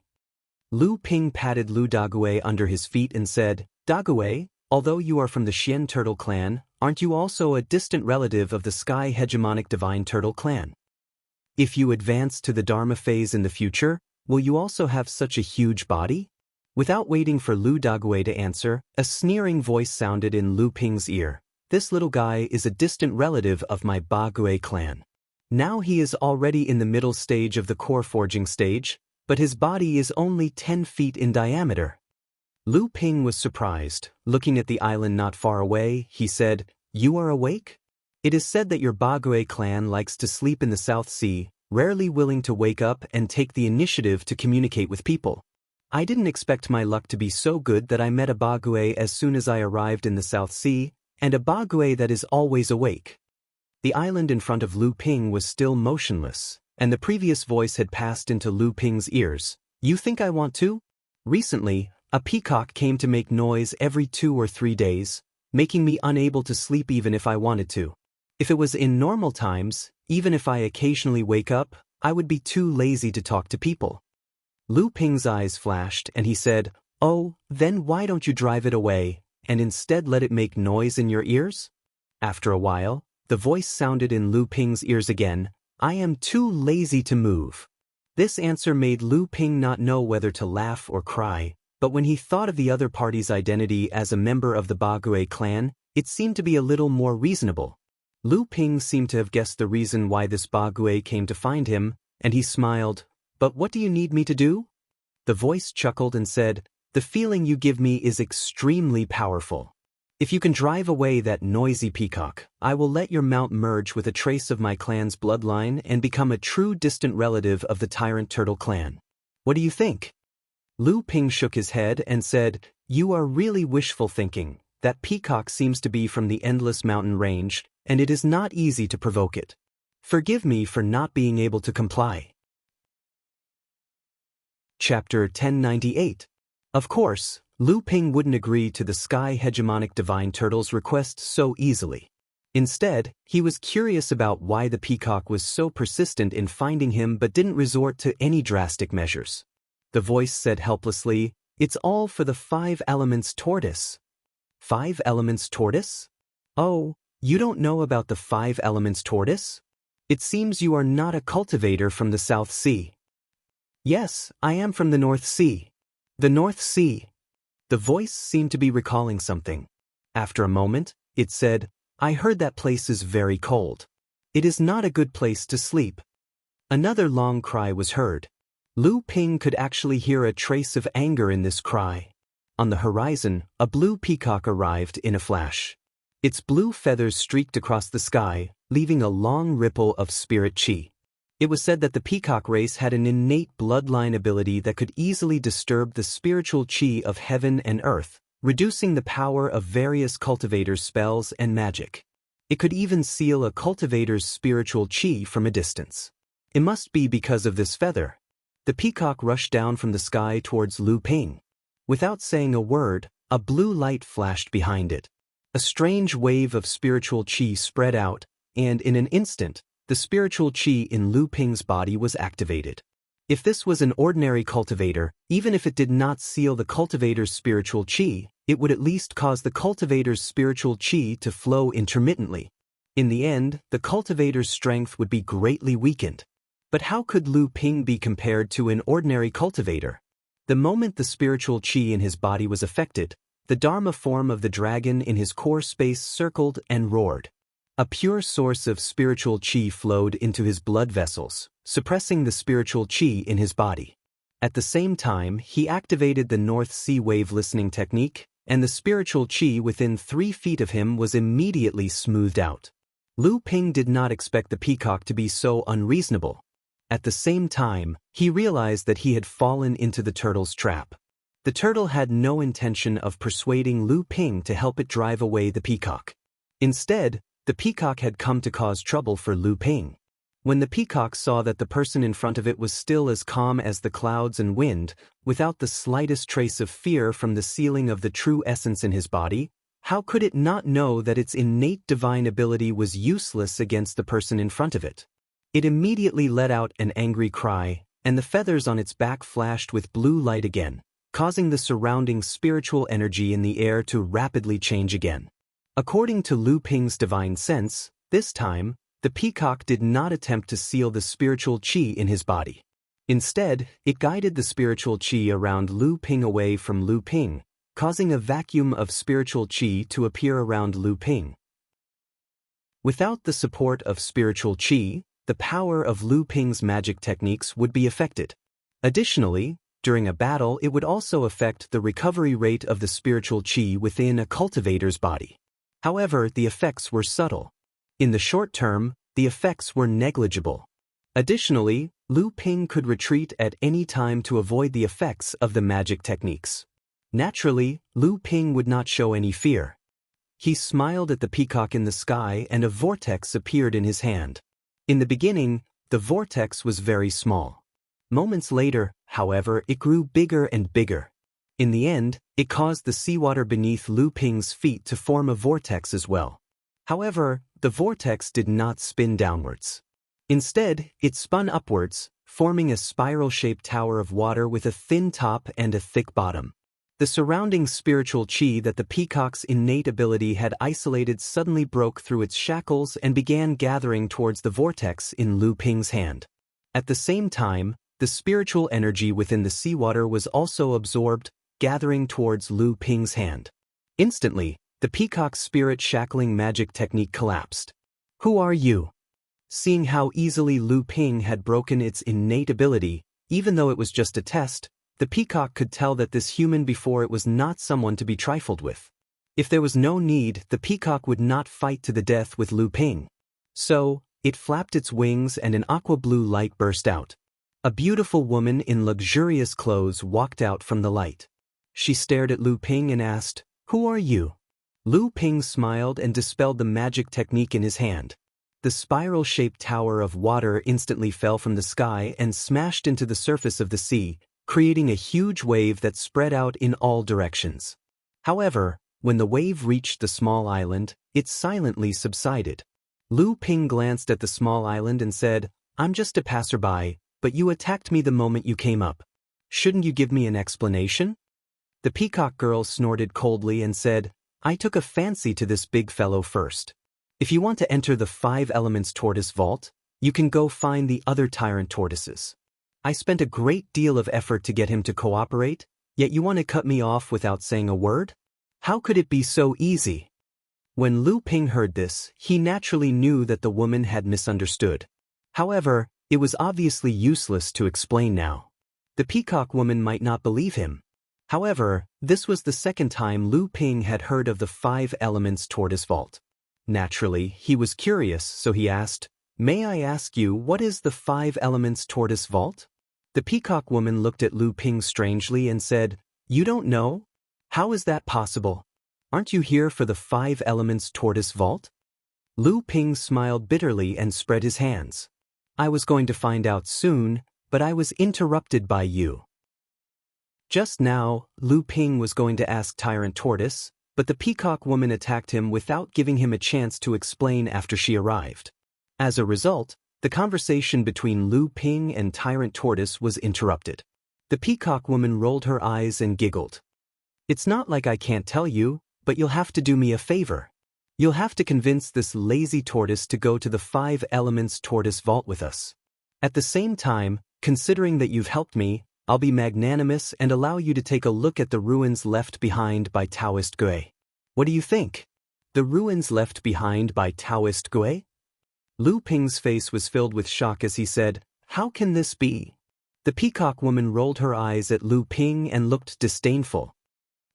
Lu Ping patted Lu Dague under his feet and said, "Dague, although you are from the Xian turtle clan, aren't you also a distant relative of the sky-hegemonic divine turtle clan? If you advance to the Dharma phase in the future, will you also have such a huge body?" Without waiting for Lu Dague to answer, a sneering voice sounded in Lu Ping's ear. "This little guy is a distant relative of my Ba Gui clan. Now he is already in the middle stage of the core forging stage, but his body is only 10 feet in diameter." Lu Ping was surprised. Looking at the island not far away, he said, "You are awake? It is said that your Ba Gui clan likes to sleep in the South Sea, rarely willing to wake up and take the initiative to communicate with people. I didn't expect my luck to be so good that I met a Ba Gui as soon as I arrived in the South Sea, and a Ba Gui that is always awake." The island in front of Lu Ping was still motionless, and the previous voice had passed into Lu Ping's ears. "You think I want to? Recently, a peacock came to make noise every 2 or 3 days, making me unable to sleep even if I wanted to. If it was in normal times, even if I occasionally wake up, I would be too lazy to talk to people." Lu Ping's eyes flashed and he said, "Oh, then why don't you drive it away, and instead let it make noise in your ears?" After a while, the voice sounded in Lu Ping's ears again, "I am too lazy to move." This answer made Lu Ping not know whether to laugh or cry, but when he thought of the other party's identity as a member of the Ba Gui clan, it seemed to be a little more reasonable. Lu Ping seemed to have guessed the reason why this Ba Gui came to find him, and he smiled. "But what do you need me to do?" The voice chuckled and said, "The feeling you give me is extremely powerful. If you can drive away that noisy peacock, I will let your mount merge with a trace of my clan's bloodline and become a true distant relative of the tyrant turtle clan. What do you think? Lu Ping shook his head and said, "You are really wishful thinking. That peacock seems to be from the endless mountain range, and it is not easy to provoke it. Forgive me for not being able to comply." Chapter 1098. Of course, Lu Ping wouldn't agree to the Sky Hegemonic Divine Turtle's request so easily. Instead, he was curious about why the peacock was so persistent in finding him but didn't resort to any drastic measures. The voice said helplessly, "It's all for the 5 elements tortoise." 5 elements tortoise? Oh, you don't know about the 5 elements tortoise? It seems you are not a cultivator from the South Sea. Yes, I am from the North Sea. The North Sea. The voice seemed to be recalling something. After a moment, it said, "I heard that place is very cold. It is not a good place to sleep." Another long cry was heard. Lu Ping could actually hear a trace of anger in this cry. On the horizon, a blue peacock arrived in a flash. Its blue feathers streaked across the sky, leaving a long ripple of spirit chi. It was said that the peacock race had an innate bloodline ability that could easily disturb the spiritual chi of heaven and earth, reducing the power of various cultivators' spells and magic. It could even seal a cultivator's spiritual chi from a distance. It must be because of this feather. The peacock rushed down from the sky towards Lu Ping. Without saying a word, a blue light flashed behind it. A strange wave of spiritual chi spread out, and in an instant, the spiritual chi in Lu Ping's body was activated. If this was an ordinary cultivator, even if it did not seal the cultivator's spiritual chi, it would at least cause the cultivator's spiritual chi to flow intermittently. In the end, the cultivator's strength would be greatly weakened. But how could Lu Ping be compared to an ordinary cultivator? The moment the spiritual chi in his body was affected, the Dharma form of the dragon in his core space circled and roared. A pure source of spiritual chi flowed into his blood vessels, suppressing the spiritual chi in his body. At the same time, he activated the North Sea wave listening technique, and the spiritual chi within 3 feet of him was immediately smoothed out. Lu Ping did not expect the peacock to be so unreasonable. At the same time, he realized that he had fallen into the turtle's trap. The turtle had no intention of persuading Lu Ping to help it drive away the peacock. Instead, the peacock had come to cause trouble for Lu Ping. When the peacock saw that the person in front of it was still as calm as the clouds and wind, without the slightest trace of fear from the sealing of the true essence in his body, how could it not know that its innate divine ability was useless against the person in front of it? It immediately let out an angry cry, and the feathers on its back flashed with blue light again, causing the surrounding spiritual energy in the air to rapidly change again. According to Lu Ping's divine sense, this time, the peacock did not attempt to seal the spiritual chi in his body. Instead, it guided the spiritual chi around Lu Ping away from Lu Ping, causing a vacuum of spiritual chi to appear around Lu Ping. Without the support of spiritual chi, the power of Lu Ping's magic techniques would be affected. Additionally, during a battle it would also affect the recovery rate of the spiritual chi within a cultivator's body. However, the effects were subtle. In the short term, the effects were negligible. Additionally, Lu Ping could retreat at any time to avoid the effects of the magic techniques. Naturally, Lu Ping would not show any fear. He smiled at the peacock in the sky and a vortex appeared in his hand. In the beginning, the vortex was very small. Moments later, however, it grew bigger and bigger. In the end, it caused the seawater beneath Lu Ping's feet to form a vortex as well. However, the vortex did not spin downwards. Instead, it spun upwards, forming a spiral-shaped tower of water with a thin top and a thick bottom. The surrounding spiritual chi that the peacock's innate ability had isolated suddenly broke through its shackles and began gathering towards the vortex in Lu Ping's hand. At the same time, the spiritual energy within the seawater was also absorbed, gathering towards Lu Ping's hand. Instantly, the peacock's spirit shackling magic technique collapsed. "Who are you?" Seeing how easily Lu Ping had broken its innate ability, even though it was just a test, the peacock could tell that this human before it was not someone to be trifled with. If there was no need, the peacock would not fight to the death with Lu Ping. So, it flapped its wings and an aqua blue light burst out. A beautiful woman in luxurious clothes walked out from the light. She stared at Lu Ping and asked, "Who are you?" Lu Ping smiled and dispelled the magic technique in his hand. The spiral-shaped tower of water instantly fell from the sky and smashed into the surface of the sea, creating a huge wave that spread out in all directions. However, when the wave reached the small island, it silently subsided. Lu Ping glanced at the small island and said, "I'm just a passerby, but you attacked me the moment you came up. Shouldn't you give me an explanation?" The peacock girl snorted coldly and said, "I took a fancy to this big fellow first. If you want to enter the 5 Elements Tortoise Vault, you can go find the other tyrant tortoises. I spent a great deal of effort to get him to cooperate, yet you want to cut me off without saying a word? How could it be so easy?" When Lu Ping heard this, he naturally knew that the woman had misunderstood. However, it was obviously useless to explain now. The peacock woman might not believe him. However, this was the second time Lu Ping had heard of the 5 Elements Tortoise Vault. Naturally, he was curious, so he asked, "May I ask you, what is the 5 Elements Tortoise Vault?" The peacock woman looked at Lu Ping strangely and said, "You don't know? How is that possible? Aren't you here for the 5 Elements Tortoise Vault?" Lu Ping smiled bitterly and spread his hands. "I was going to find out soon, but I was interrupted by you." Just now, Lu Ping was going to ask Tyrant Tortoise, but the peacock woman attacked him without giving him a chance to explain after she arrived. As a result, the conversation between Lu Ping and Tyrant Tortoise was interrupted. The peacock woman rolled her eyes and giggled. "It's not like I can't tell you, but you'll have to do me a favor. You'll have to convince this lazy tortoise to go to the 5 Elements Tortoise Vault with us. At the same time, considering that you've helped me, I'll be magnanimous and allow you to take a look at the ruins left behind by Taoist Gui. What do you think?" "The ruins left behind by Taoist Gui?" Lu Ping's face was filled with shock as he said, "How can this be?" The peacock woman rolled her eyes at Lu Ping and looked disdainful.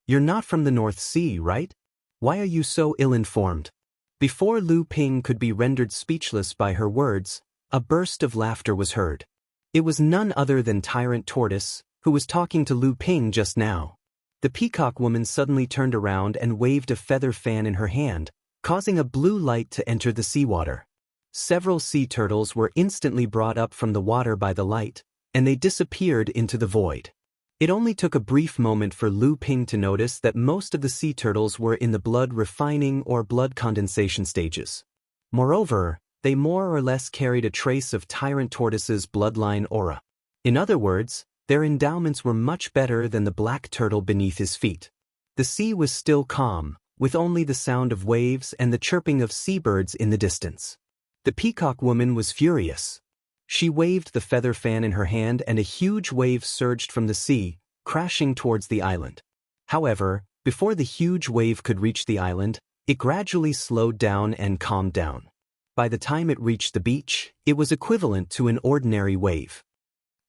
"You're not from the North Sea, right? Why are you so ill-informed?" Before Lu Ping could be rendered speechless by her words, a burst of laughter was heard. It was none other than Tyrant Tortoise, who was talking to Lu Ping just now. The peacock woman suddenly turned around and waved a feather fan in her hand, causing a blue light to enter the seawater. Several sea turtles were instantly brought up from the water by the light, and they disappeared into the void. It only took a brief moment for Lu Ping to notice that most of the sea turtles were in the blood refining or blood condensation stages. Moreover, they more or less carried a trace of Tyrant Tortoise's bloodline aura. In other words, their endowments were much better than the black turtle beneath his feet. The sea was still calm, with only the sound of waves and the chirping of seabirds in the distance. The peacock woman was furious. She waved the feather fan in her hand and a huge wave surged from the sea, crashing towards the island. However, before the huge wave could reach the island, it gradually slowed down and calmed down. By the time it reached the beach, it was equivalent to an ordinary wave.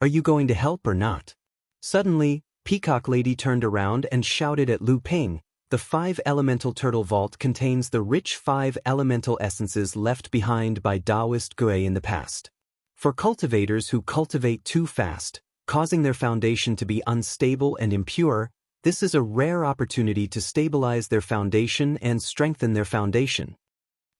"Are you going to help or not?" Suddenly, Peacock Lady turned around and shouted at Lu Ping, "The 5 Elemental Turtle Vault contains the rich 5 elemental essences left behind by Taoist Gui in the past. For cultivators who cultivate too fast, causing their foundation to be unstable and impure, this is a rare opportunity to stabilize their foundation and strengthen their foundation."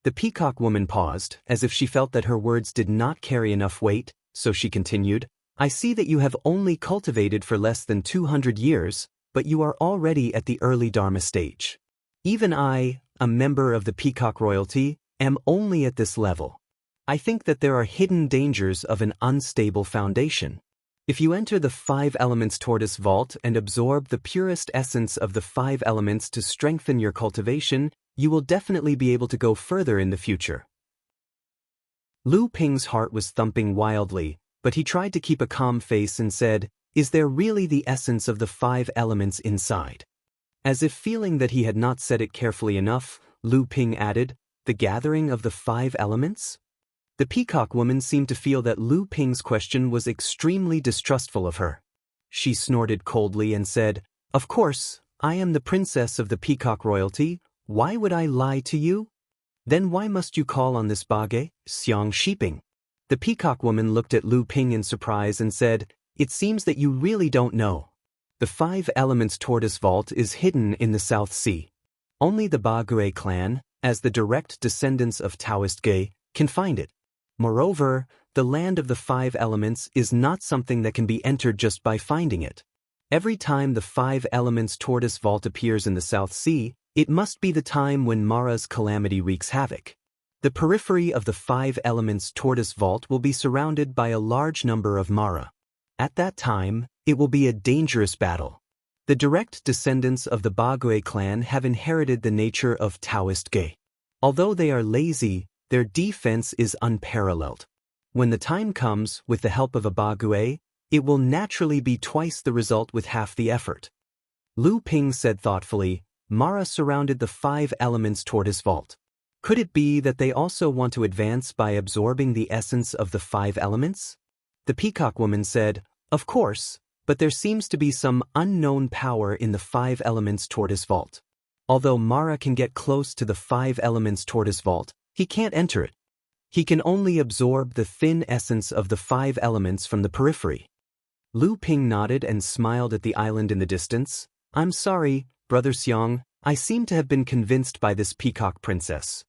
The peacock woman paused, as if she felt that her words did not carry enough weight, so she continued, "I see that you have only cultivated for less than 200 years, but you are already at the early Dharma stage. Even I, a member of the peacock royalty, am only at this level. I think that there are hidden dangers of an unstable foundation. If you enter the 5 Elements Tortoise Vault and absorb the purest essence of the 5 elements to strengthen your cultivation, you will definitely be able to go further in the future." Lu Ping's heart was thumping wildly, but he tried to keep a calm face and said, "Is there really the essence of the 5 elements inside?" As if feeling that he had not said it carefully enough, Lu Ping added, "The gathering of the 5 elements?" The peacock woman seemed to feel that Lu Ping's question was extremely distrustful of her. She snorted coldly and said, "Of course, I am the princess of the peacock royalty, Why would I lie to you? Then why must you call on this Bage, Xiang Shiping? The peacock woman looked at Lu Ping in surprise and said, It seems that you really don't know. The 5 Elements Tortoise Vault is hidden in the South Sea. Only the Bague clan, as the direct descendants of Taoist Ge, can find it. Moreover, the land of the 5 elements is not something that can be entered just by finding it. Every time the 5 Elements Tortoise Vault appears in the South Sea, it must be the time when Mara's calamity wreaks havoc. The periphery of the 5 Elements Tortoise Vault will be surrounded by a large number of Mara. At that time, it will be a dangerous battle. The direct descendants of the Bague clan have inherited the nature of Taoist Ge. Although they are lazy, their defense is unparalleled. When the time comes, with the help of a Bague, it will naturally be twice the result with half the effort. Lu Ping said thoughtfully, Mara surrounded the 5 Elements Tortoise Vault. Could it be that they also want to advance by absorbing the essence of the 5 elements? The peacock woman said, Of course, but there seems to be some unknown power in the 5 Elements Tortoise Vault. Although Mara can get close to the 5 Elements Tortoise Vault, he can't enter it. He can only absorb the thin essence of the 5 elements from the periphery. Lu Ping nodded and smiled at the island in the distance. I'm sorry, Brother Xiang, I seem to have been convinced by this peacock princess.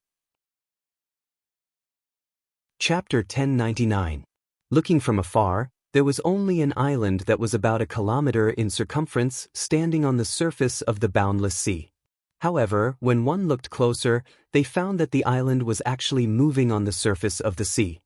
Chapter 1099. Looking from afar, there was only an island that was about 1 kilometer in circumference standing on the surface of the boundless sea. However, when one looked closer, they found that the island was actually moving on the surface of the sea.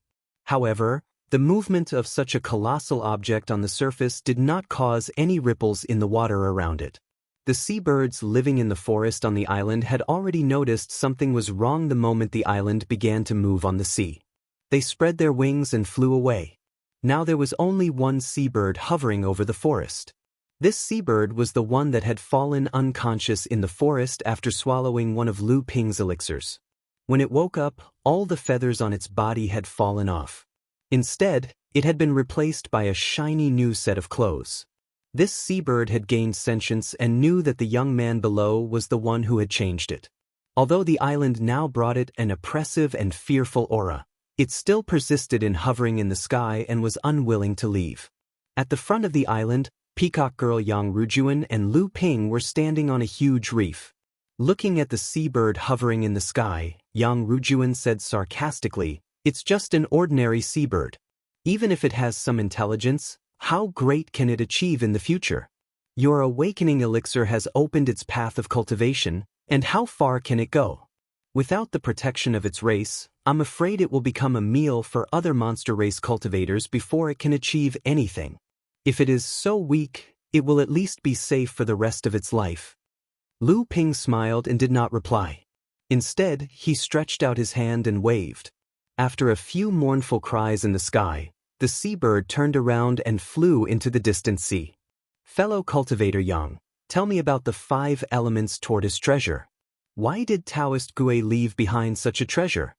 However, the movement of such a colossal object on the surface did not cause any ripples in the water around it. The seabirds living in the forest on the island had already noticed something was wrong the moment the island began to move on the sea. They spread their wings and flew away. Now there was only one seabird hovering over the forest. This seabird was the one that had fallen unconscious in the forest after swallowing one of Lu Ping's elixirs. When it woke up, all the feathers on its body had fallen off. Instead, it had been replaced by a shiny new set of clothes. This seabird had gained sentience and knew that the young man below was the one who had changed it. Although the island now brought it an oppressive and fearful aura, it still persisted in hovering in the sky and was unwilling to leave. At the front of the island, Peacock Girl Yang Rujuan and Lu Ping were standing on a huge reef. Looking at the seabird hovering in the sky, Yang Rujuan said sarcastically, It's just an ordinary seabird. Even if it has some intelligence, how great can it achieve in the future? Your awakening elixir has opened its path of cultivation, and how far can it go? Without the protection of its race, I'm afraid it will become a meal for other monster race cultivators before it can achieve anything. If it is so weak, it will at least be safe for the rest of its life. Lu Ping smiled and did not reply. Instead, he stretched out his hand and waved. After a few mournful cries in the sky, the seabird turned around and flew into the distant sea. Fellow cultivator Yang, tell me about the 5 Elements Tortoise treasure. Why did Taoist Gue leave behind such a treasure?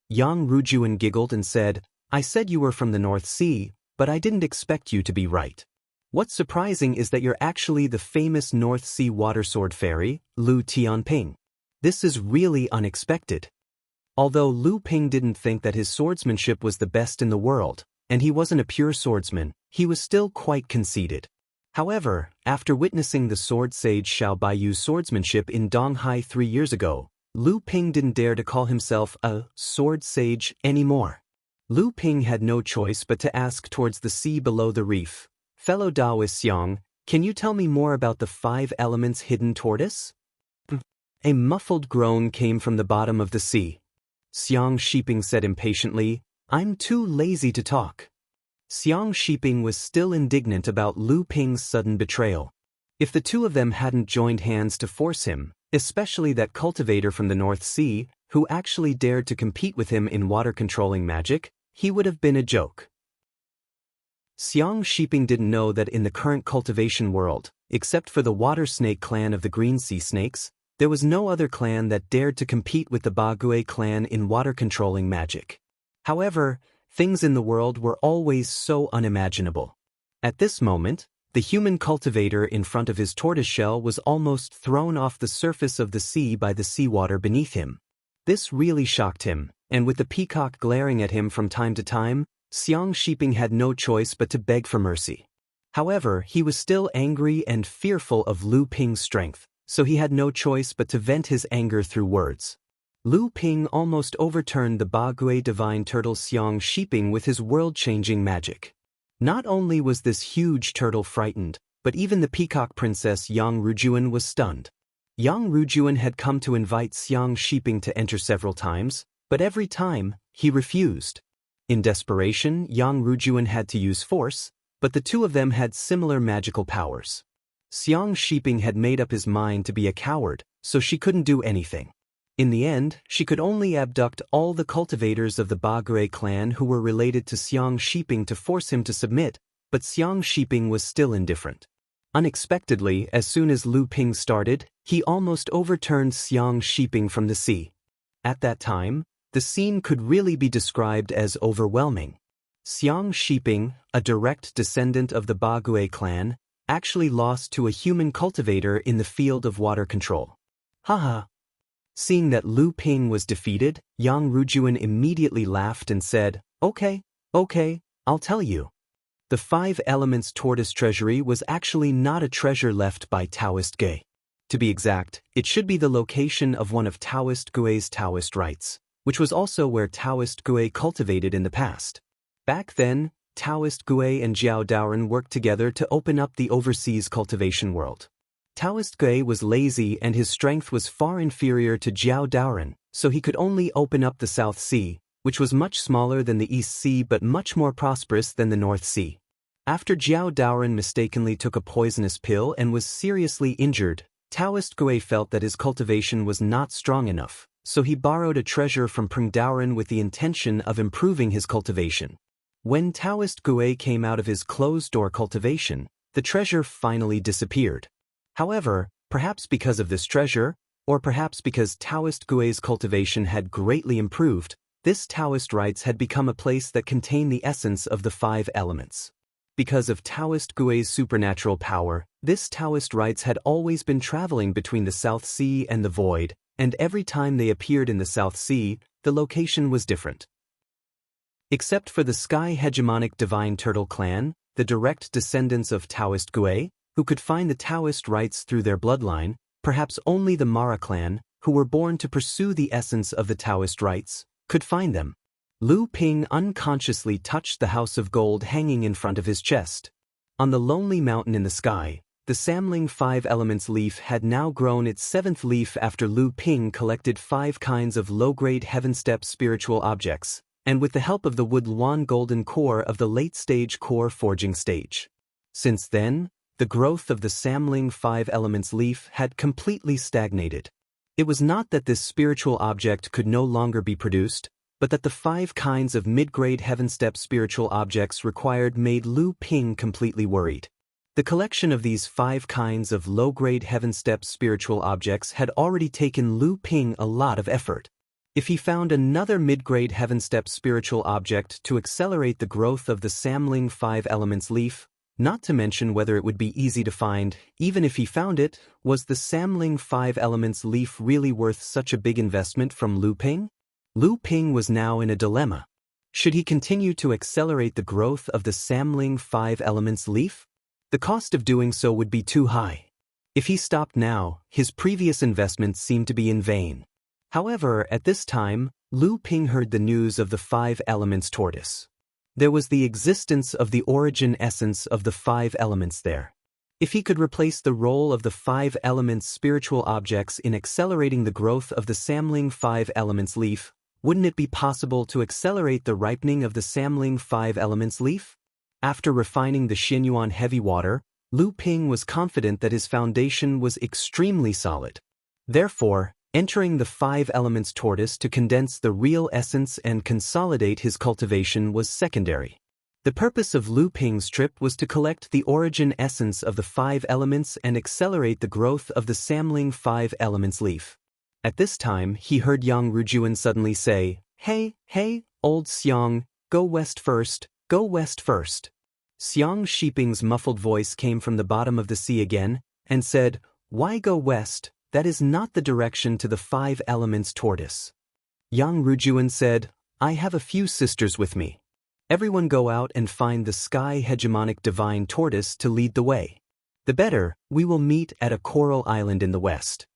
Yang Rujuan giggled and said, I said you were from the North Sea, but I didn't expect you to be right. What's surprising is that you're actually the famous North Sea water sword fairy, Lu Tianping. This is really unexpected. Although Lu Ping didn't think that his swordsmanship was the best in the world, and he wasn't a pure swordsman, he was still quite conceited. However, after witnessing the sword sage Xiao Baiyu's swordsmanship in Donghai 3 years ago, Lu Ping didn't dare to call himself a sword sage anymore. Lu Ping had no choice but to ask towards the sea below the reef, Fellow Taoist Xiang, can you tell me more about the 5 elements hidden tortoise? A muffled groan came from the bottom of the sea. Xiang Shiping said impatiently, I'm too lazy to talk. Xiang Shiping was still indignant about Lu Ping's sudden betrayal. If the two of them hadn't joined hands to force him, especially that cultivator from the North Sea, who actually dared to compete with him in water-controlling magic, he would have been a joke. Xiang Shiping didn't know that in the current cultivation world, except for the water snake clan of the green sea snakes, there was no other clan that dared to compete with the Bague clan in water-controlling magic. However, things in the world were always so unimaginable. At this moment, The human cultivator in front of his tortoiseshell was almost thrown off the surface of the sea by the seawater beneath him. This really shocked him, and with the peacock glaring at him from time to time, Xiang Shiping had no choice but to beg for mercy. However, he was still angry and fearful of Lu Ping's strength, so he had no choice but to vent his anger through words. Lu Ping almost overturned the Bagui divine turtle Xiang Shiping with his world-changing magic. Not only was this huge turtle frightened, but even the peacock princess Yang Rujuan was stunned. Yang Rujuan had come to invite Xiang Shiping to enter several times, but every time, he refused. In desperation, Yang Rujuan had to use force, but the two of them had similar magical powers. Xiang Shiping had made up his mind to be a coward, so she couldn't do anything. In the end, she could only abduct all the cultivators of the Bagui clan who were related to Xiang Shiping to force him to submit, but Xiang Shiping was still indifferent. Unexpectedly, as soon as Lu Ping started, he almost overturned Xiang Shiping from the sea. At that time, the scene could really be described as overwhelming. Xiang Shiping, a direct descendant of the Bagui clan, actually lost to a human cultivator in the field of water control. Haha. Seeing that Lu Ping was defeated, Yang Rujuan immediately laughed and said, Okay, I'll tell you. The 5 Elements Tortoise Treasury was actually not a treasure left by Taoist Gui. To be exact, it should be the location of one of Taoist Gui's Taoist rites, which was also where Taoist Gui cultivated in the past. Back then, Taoist Gui and Jiao Daoren worked together to open up the overseas cultivation world. Taoist Gui was lazy and his strength was far inferior to Jiao Daoren, so he could only open up the South Sea, which was much smaller than the East Sea but much more prosperous than the North Sea. After Jiao Daoren mistakenly took a poisonous pill and was seriously injured, Taoist Gui felt that his cultivation was not strong enough, so he borrowed a treasure from Peng Daoren with the intention of improving his cultivation. When Taoist Gui came out of his closed-door cultivation, the treasure finally disappeared. However, perhaps because of this treasure, or perhaps because Taoist Gui's cultivation had greatly improved, this Taoist rites had become a place that contained the essence of the 5 elements. Because of Taoist Gui's supernatural power, this Taoist rites had always been traveling between the South Sea and the Void, and every time they appeared in the South Sea, the location was different. Except for the Sky Hegemonic Divine Turtle Clan, the direct descendants of Taoist Gui, who could find the Taoist rites through their bloodline, perhaps only the Mara clan, who were born to pursue the essence of the Taoist rites, could find them. Lu Ping unconsciously touched the house of gold hanging in front of his chest. On the lonely mountain in the sky, the Samling 5 Elements leaf had now grown its 7th leaf after Lu Ping collected 5 kinds of low-grade heaven-step spiritual objects, and with the help of the Wood Luan golden core of the late-stage core forging stage. Since then, the growth of the Samling 5 Elements leaf had completely stagnated. It was not that this spiritual object could no longer be produced, but that the 5 kinds of mid-grade heaven-step spiritual objects required made Lu Ping completely worried. The collection of these 5 kinds of low-grade heaven-step spiritual objects had already taken Lu Ping a lot of effort. If he found another mid-grade heaven-step spiritual object to accelerate the growth of the Samling 5 Elements leaf, not to mention whether it would be easy to find, even if he found it, was the Samling 5 Elements leaf really worth such a big investment from Lu Ping? Lu Ping was now in a dilemma. Should he continue to accelerate the growth of the Samling 5 Elements leaf? The cost of doing so would be too high. If he stopped now, his previous investments seemed to be in vain. However, at this time, Lu Ping heard the news of the 5 Elements tortoise. There was the existence of the origin essence of the 5 elements there. If he could replace the role of the 5 elements spiritual objects in accelerating the growth of the Samling 5 Elements leaf, wouldn't it be possible to accelerate the ripening of the Samling 5 Elements leaf? After refining the Xinyuan heavy water, Lu Ping was confident that his foundation was extremely solid. Therefore, entering the 5 Elements tortoise to condense the real essence and consolidate his cultivation was secondary. The purpose of Lu Ping's trip was to collect the origin essence of the 5 elements and accelerate the growth of the Samling 5 Elements leaf. At this time, he heard Yang Rujuan suddenly say, Hey, old Xiang, go west first, go west first. Xiang Shiping's muffled voice came from the bottom of the sea again, and said, "Why go west? That is not the direction to the 5 elements tortoise." Yang Rujuan said, "I have a few sisters with me. Everyone go out and find the sky hegemonic divine tortoise to lead the way. The better, we will meet at a coral island in the west."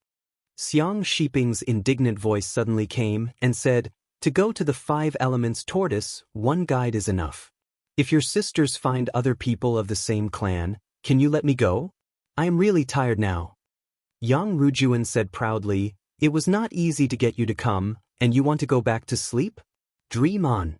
Xiang Shiping's indignant voice suddenly came and said, "To go to the 5 elements tortoise, one guide is enough. If your sisters find other people of the same clan, can you let me go? I am really tired now." Yang Rujuan said proudly, "It was not easy to get you to come, and you want to go back to sleep? Dream on."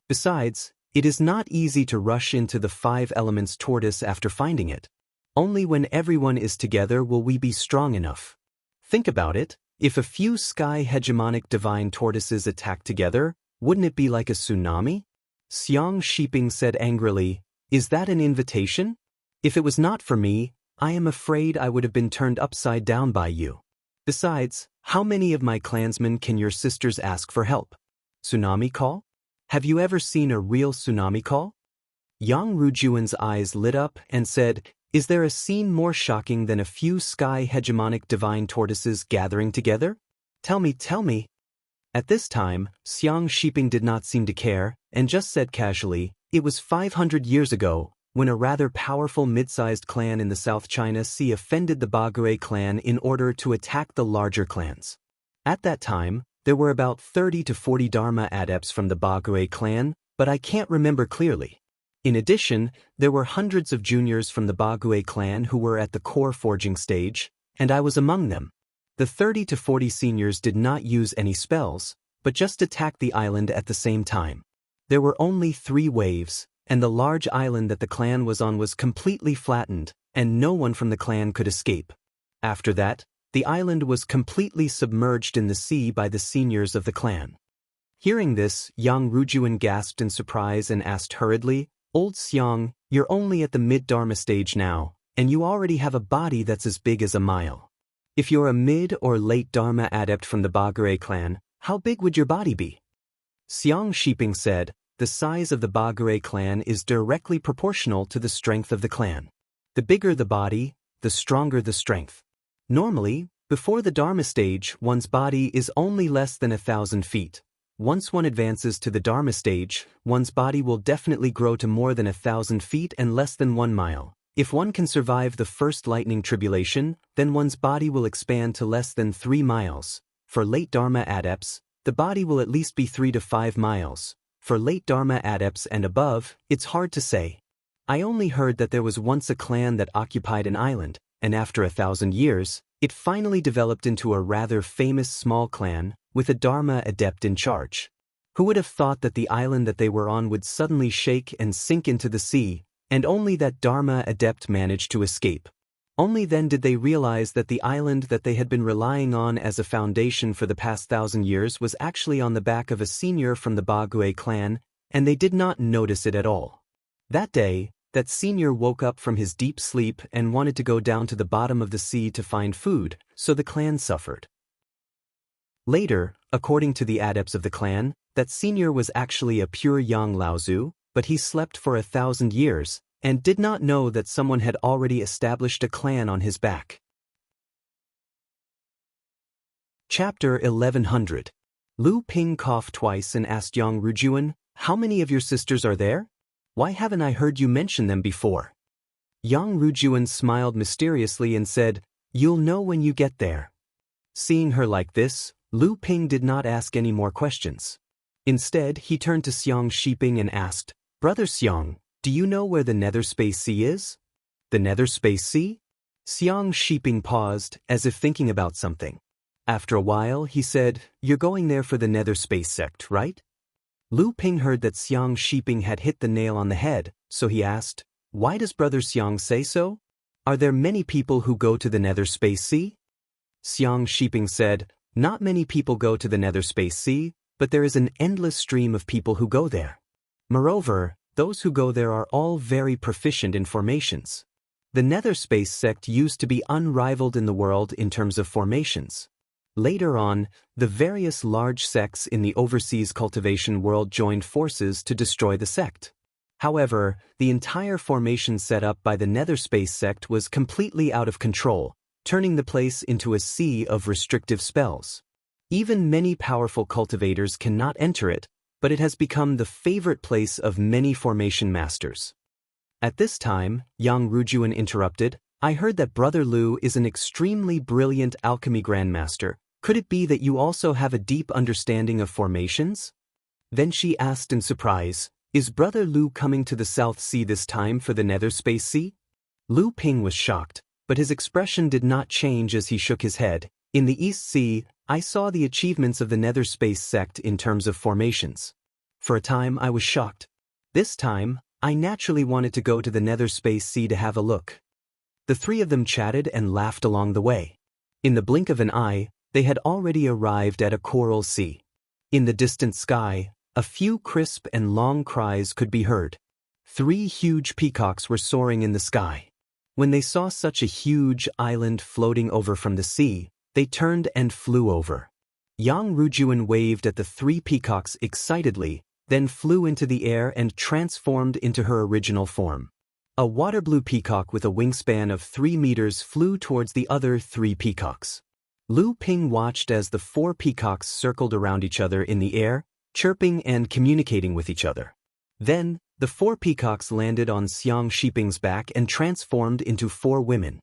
Besides, it is not easy to rush into the 5 elements tortoise after finding it. Only when everyone is together will we be strong enough. Think about it, if a few sky hegemonic divine tortoises attack together, wouldn't it be like a tsunami? Xiang Shiping said angrily, "Is that an invitation? If it was not for me, I am afraid I would have been turned upside down by you. Besides, how many of my clansmen can your sisters ask for help? Tsunami call? Have you ever seen a real tsunami call?" Yang Rujuan's eyes lit up and said, "Is there a scene more shocking than a few sky hegemonic divine tortoises gathering together? Tell me, tell me." At this time, Xiang Shiping did not seem to care, and just said casually, "It was 500 years ago, when a rather powerful mid-sized clan in the South China Sea offended the Bagui clan in order to attack the larger clans. At that time, there were about 30 to 40 Dharma adepts from the Bagui clan, but I can't remember clearly. In addition, there were hundreds of juniors from the Bagui clan who were at the core forging stage, and I was among them. The 30 to 40 seniors did not use any spells, but just attacked the island at the same time. There were only 3 waves, and the large island that the clan was on was completely flattened, and no one from the clan could escape. After that, the island was completely submerged in the sea by the seniors of the clan." Hearing this, Yang Rujuan gasped in surprise and asked hurriedly, "Old Xiang, you're only at the mid-Dharma stage now, and you already have a body that's as big as a mile. If you're a mid or late Dharma adept from the Bagure clan, how big would your body be?" Xiang Shiping said, "The size of the Bagure clan is directly proportional to the strength of the clan. The bigger the body, the stronger the strength. Normally, before the Dharma stage, one's body is only less than 1,000 feet. Once one advances to the Dharma stage, one's body will definitely grow to more than 1,000 feet and less than 1 mile. If one can survive the first lightning tribulation, then one's body will expand to less than 3 miles. For late Dharma adepts, the body will at least be 3 to 5 miles. For late Dharma adepts and above, it's hard to say. I only heard that there was once a clan that occupied an island, and after 1,000 years, it finally developed into a rather famous small clan, with a Dharma adept in charge. Who would have thought that the island that they were on would suddenly shake and sink into the sea, and only that Dharma adept managed to escape. Only then did they realize that the island that they had been relying on as a foundation for the past 1,000 years was actually on the back of a senior from the Bagui clan, and they did not notice it at all. That day, that senior woke up from his deep sleep and wanted to go down to the bottom of the sea to find food, so the clan suffered. Later, according to the adepts of the clan, that senior was actually a pure Yang Laozu, but he slept for 1,000 years, and did not know that someone had already established a clan on his back. Chapter 1100. Lu Ping coughed twice and asked Yang Rujuan, "How many of your sisters are there? Why haven't I heard you mention them before?" Yang Rujuan smiled mysteriously and said, "You'll know when you get there." Seeing her like this, Lu Ping did not ask any more questions. Instead, he turned to Xiang Shiping and asked, "Brother Xiang, do you know where the Nether Space Sea is?" "The Nether Space Sea?" Xiang Shiping paused, as if thinking about something. After a while, he said, "You're going there for the Nether Space sect, right?" Lu Ping heard that Xiang Shiping had hit the nail on the head, so he asked, "Why does Brother Xiang say so? Are there many people who go to the Nether Space Sea?" Xiang Shiping said, "Not many people go to the Nether Space Sea, but there is an endless stream of people who go there. Moreover, those who go there are all very proficient in formations. The Nether Space sect used to be unrivaled in the world in terms of formations. Later on, the various large sects in the overseas cultivation world joined forces to destroy the sect. However, the entire formation set up by the Netherspace sect was completely out of control, turning the place into a sea of restrictive spells. Even many powerful cultivators cannot enter it, but it has become the favorite place of many formation masters. At this time, Yang Rujuan interrupted, I heard that Brother Lu is an extremely brilliant alchemy grandmaster. Could it be that you also have a deep understanding of formations? Then she asked in surprise, is Brother Lu coming to the South Sea this time for the Netherspace Sea? Lu Ping was shocked, but his expression did not change as he shook his head. In the East Sea, I saw the achievements of the Netherspace sect in terms of formations. For a time I was shocked. This time, I naturally wanted to go to the Netherspace Sea to have a look. The three of them chatted and laughed along the way. In the blink of an eye, they had already arrived at a coral sea. In the distant sky, a few crisp and long cries could be heard. 3 huge peacocks were soaring in the sky. When they saw such a huge island floating over from the sea, they turned and flew over. Yang Rujuan waved at the 3 peacocks excitedly, then flew into the air and transformed into her original form. A water-blue peacock with a wingspan of 3 meters flew towards the other 3 peacocks. Lu Ping watched as the 4 peacocks circled around each other in the air, chirping and communicating with each other. Then, the 4 peacocks landed on Xiang Shiping's back and transformed into 4 women.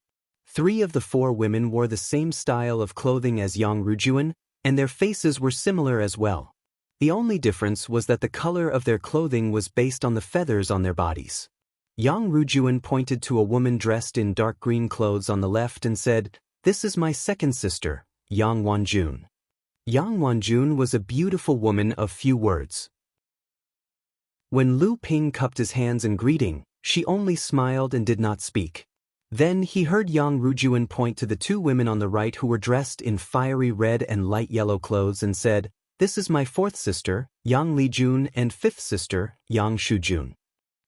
3 of the 4 women wore the same style of clothing as Yang Rujuan, and their faces were similar as well. The only difference was that the color of their clothing was based on the feathers on their bodies. Yang Rujuan pointed to a woman dressed in dark green clothes on the left and said, This is my second sister, Yang Wanjun. Yang Wanjun was a beautiful woman of few words. When Lu Ping cupped his hands in greeting, she only smiled and did not speak. Then he heard Yang Rujuan point to the 2 women on the right who were dressed in fiery red and light yellow clothes and said, This is my 4th sister, Yang Lijun, and 5th sister, Yang Shujun.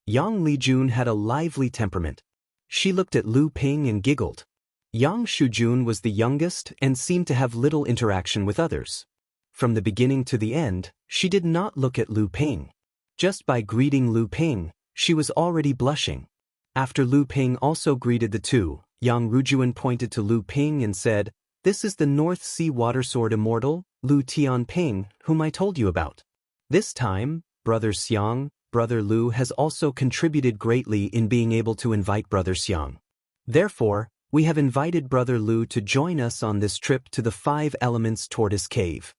Yang Lijun had a lively temperament. She looked at Lu Ping and giggled. Yang Shujun was the youngest and seemed to have little interaction with others. From the beginning to the end, she did not look at Lu Ping. Just by greeting Lu Ping, she was already blushing. After Lu Ping also greeted the 2, Yang Rujuan pointed to Lu Ping and said, This is the North Sea Water Sword Immortal, Lu Tianping, whom I told you about. This time, Brother Xiang, Brother Lu has also contributed greatly in being able to invite Brother Xiang. Therefore, we have invited Brother Lu to join us on this trip to the 5 Elements Tortoise Cave.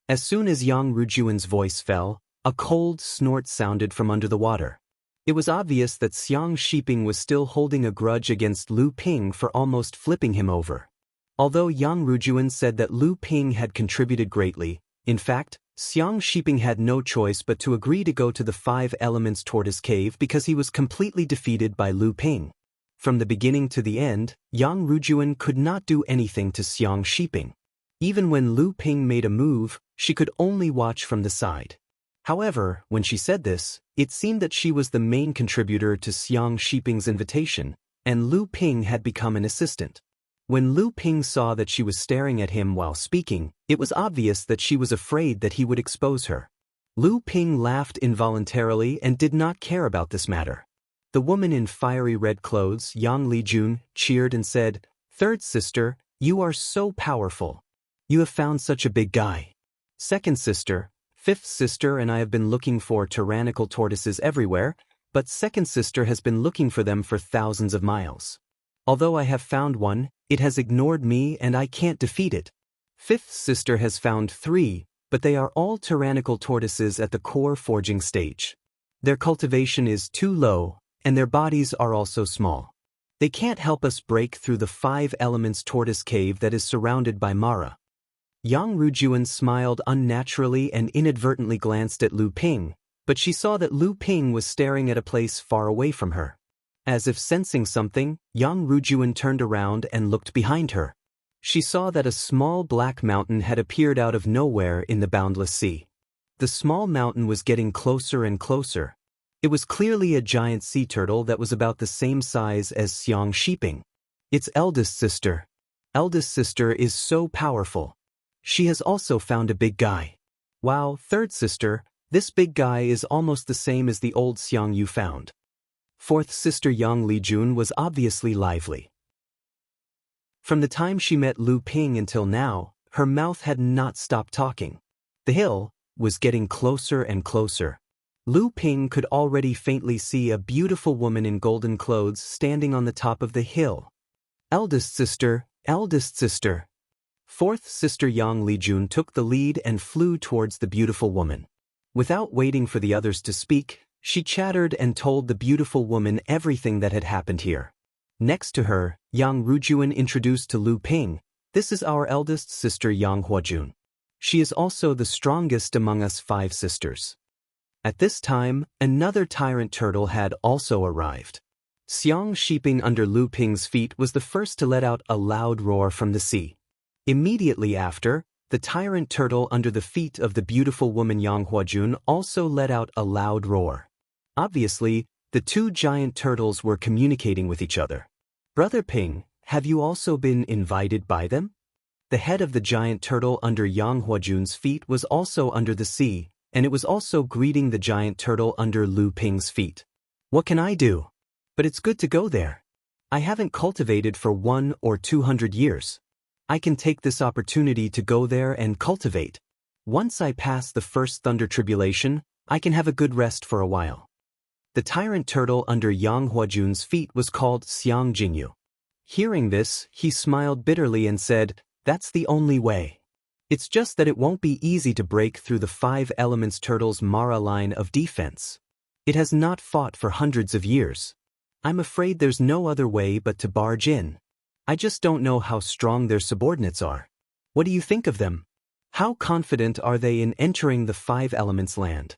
As soon as Yang Rujuan's voice fell, a cold snort sounded from under the water. It was obvious that Xiang Shiping was still holding a grudge against Lu Ping for almost flipping him over. Although Yang Rujuan said that Lu Ping had contributed greatly, in fact, Xiang Shiping had no choice but to agree to go to the 5 Elements Tortoise Cave because he was completely defeated by Lu Ping. From the beginning to the end, Yang Rujuan could not do anything to Xiang Shiping. Even when Lu Ping made a move, she could only watch from the side. However, when she said this, it seemed that she was the main contributor to Xiang Shiping's invitation, and Lu Ping had become an assistant. When Lu Ping saw that she was staring at him while speaking, it was obvious that she was afraid that he would expose her. Lu Ping laughed involuntarily and did not care about this matter. The woman in fiery red clothes, Yang Lijun, cheered and said, "Third sister, you are so powerful. You have found such a big guy. Second sister, fifth sister and I have been looking for tyrannical tortoises everywhere, but second sister has been looking for them for thousands of miles. Although I have found one, it has ignored me and I can't defeat it. Fifth sister has found 3, but they are all tyrannical tortoises at the core forging stage. Their cultivation is too low, and their bodies are also small. They can't help us break through the 5 elements tortoise cave that is surrounded by Mara." Yang Rujuan smiled unnaturally and inadvertently glanced at Lu Ping, but she saw that Lu Ping was staring at a place far away from her. As if sensing something, Yang Rujuan turned around and looked behind her. She saw that a small black mountain had appeared out of nowhere in the boundless sea. The small mountain was getting closer and closer. It was clearly a giant sea turtle that was about the same size as Xiang Shiping. Its eldest sister. Eldest sister is so powerful. She has also found a big guy. Wow, third sister, This big guy is almost the same as the old Xiang you found. Fourth sister Yang Lijun was obviously lively. From the time she met Lu Ping until now, her mouth had not stopped talking. The hill was getting closer and closer. Lu Ping could already faintly see a beautiful woman in golden clothes standing on the top of the hill. Eldest sister, eldest sister. Fourth sister Yang Lijun took the lead and flew towards the beautiful woman. Without waiting for the others to speak, she chattered and told the beautiful woman everything that had happened here. Next to her, Yang Rujuan introduced to Lu Ping, "This is our eldest sister Yang Huajun. She is also the strongest among us 5 sisters." At this time, another tyrant turtle had also arrived. Xiang sheeping under Lu Ping's feet was the first to let out a loud roar from the sea. Immediately after, the tyrant turtle under the feet of the beautiful woman Yang Huajun also let out a loud roar. Obviously, the 2 giant turtles were communicating with each other. "Brother Ping, have you also been invited by them?" The head of the giant turtle under Yang Huajun's feet was also under the sea, and it was also greeting the giant turtle under Lu Ping's feet. "What can I do? But it's good to go there. I haven't cultivated for 100 or 200 years. I can take this opportunity to go there and cultivate. Once I pass the first thunder tribulation, I can have a good rest for a while." The tyrant turtle under Yang Huajun's feet was called Xiang Jingyu. Hearing this, he smiled bitterly and said, "That's the only way. It's just that it won't be easy to break through the 5 elements turtle's Mara line of defense. It has not fought for hundreds of years. I'm afraid there's no other way but to barge in. I just don't know how strong their subordinates are. What do you think of them? How confident are they in entering the 5 elements land?"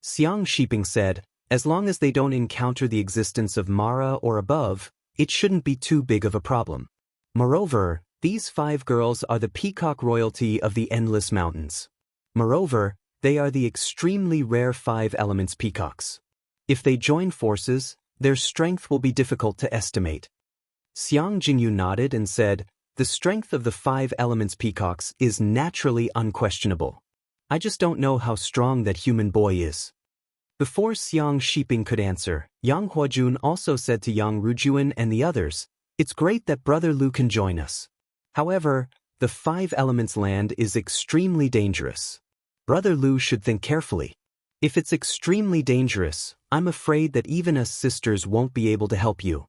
Xiang Sheeping said, "As long as they don't encounter the existence of Mara or above, it shouldn't be too big of a problem. Moreover, these 5 girls are the peacock royalty of the endless mountains. Moreover, they are the extremely rare 5 elements peacocks. If they join forces, their strength will be difficult to estimate." Xiang Jingyu nodded and said, "The strength of the 5 elements peacocks is naturally unquestionable. I just don't know how strong that human boy is." Before Xiang Sheeping could answer, Yang Huajun also said to Yang Rujuan and the others, "It's great that Brother Lu can join us. However, the 5 elements land is extremely dangerous. Brother Lu should think carefully. If it's extremely dangerous, I'm afraid that even us sisters won't be able to help you."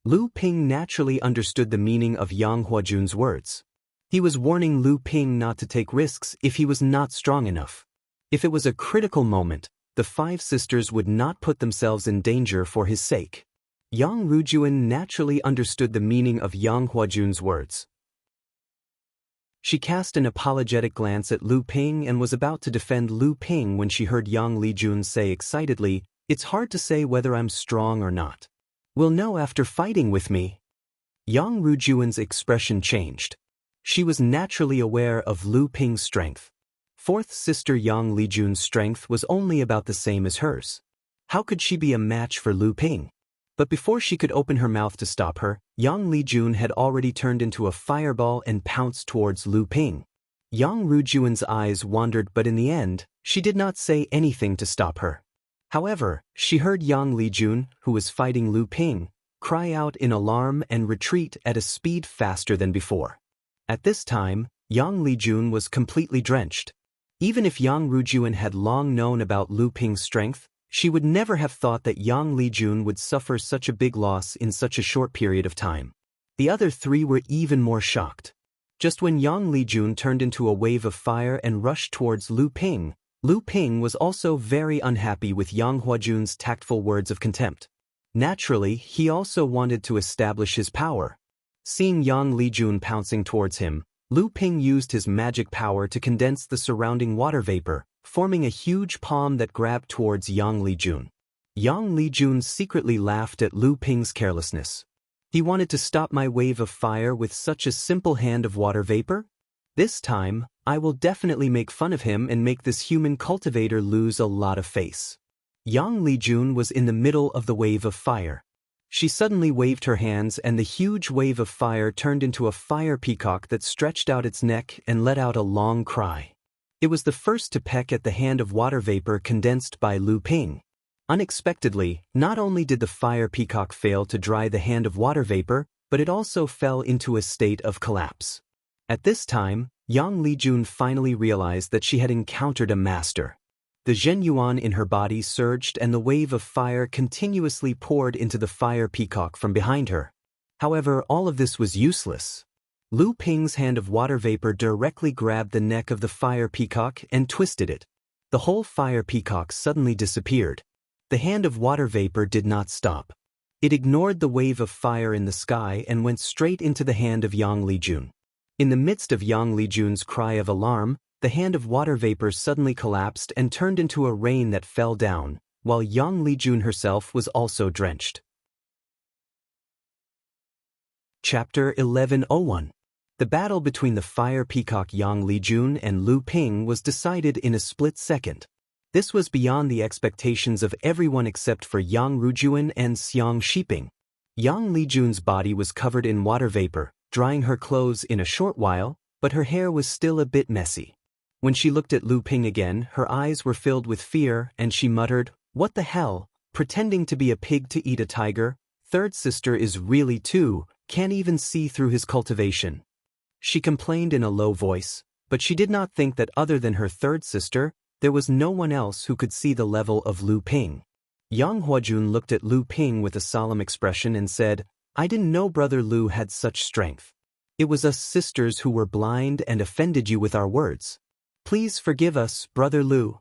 Lu Ping naturally understood the meaning of Yang Huajun's words. He was warning Lu Ping not to take risks if he was not strong enough. If it was a critical moment, the 5 sisters would not put themselves in danger for his sake. Yang Rujuan naturally understood the meaning of Yang Huajun's words. She cast an apologetic glance at Lu Ping and was about to defend Lu Ping when she heard Yang Lijun say excitedly, "It's hard to say whether I'm strong or not. We'll know after fighting with me." Yang Rujuan's expression changed. She was naturally aware of Lu Ping's strength. Fourth sister Yang Lijun's strength was only about the same as hers. How could she be a match for Lu Ping? But before she could open her mouth to stop her, Yang Lijun had already turned into a fireball and pounced towards Lu Ping. Yang Rujuan's eyes wandered, but in the end, she did not say anything to stop her. However, she heard Yang Lijun, who was fighting Lu Ping, cry out in alarm and retreat at a speed faster than before. At this time, Yang Lijun was completely drenched. Even if Yang Rujuan had long known about Lu Ping's strength, she would never have thought that Yang Lijun would suffer such a big loss in such a short period of time. The other 3 were even more shocked. Just when Yang Lijun turned into a wave of fire and rushed towards Lu Ping was also very unhappy with Yang Huajun's tactful words of contempt. Naturally, he also wanted to establish his power. Seeing Yang Lijun pouncing towards him, Lu Ping used his magic power to condense the surrounding water vapor, forming a huge palm that grabbed towards Yang Lijun. Yang Lijun secretly laughed at Lu Ping's carelessness. He wanted to stop my wave of fire with such a simple hand of water vapor? This time, I will definitely make fun of him and make this human cultivator lose a lot of face. Yang Lijun was in the middle of the wave of fire. She suddenly waved her hands and the huge wave of fire turned into a fire peacock that stretched out its neck and let out a long cry. It was the first to peck at the hand of water vapor condensed by Lu Ping. Unexpectedly, not only did the fire peacock fail to dry the hand of water vapor, but it also fell into a state of collapse. At this time, Yang Lijun finally realized that she had encountered a master. The Zhen Yuan in her body surged and the wave of fire continuously poured into the fire peacock from behind her. However, all of this was useless. Lu Ping's hand of water vapor directly grabbed the neck of the fire peacock and twisted it. The whole fire peacock suddenly disappeared. The hand of water vapor did not stop. It ignored the wave of fire in the sky and went straight into the hand of Yang Lijun. In the midst of Yang Lijun's cry of alarm, the hand of water vapor suddenly collapsed and turned into a rain that fell down, while Yang Lijun herself was also drenched. Chapter 1101. The battle between the fire peacock Yang Lijun and Lu Ping was decided in a split second. This was beyond the expectations of everyone except for Yang Rujuan and Xiang Shiping. Yang Lijun's body was covered in water vapor, drying her clothes in a short while, but her hair was still a bit messy. When she looked at Lu Ping again, her eyes were filled with fear and she muttered, "What the hell, pretending to be a pig to eat a tiger? Third sister is really too, can't even see through his cultivation." She complained in a low voice, but she did not think that other than her third sister, there was no one else who could see the level of Lu Ping. Yang Huajun looked at Lu Ping with a solemn expression and said, "I didn't know Brother Lu had such strength. It was us sisters who were blind and offended you with our words. Please forgive us, Brother Lu."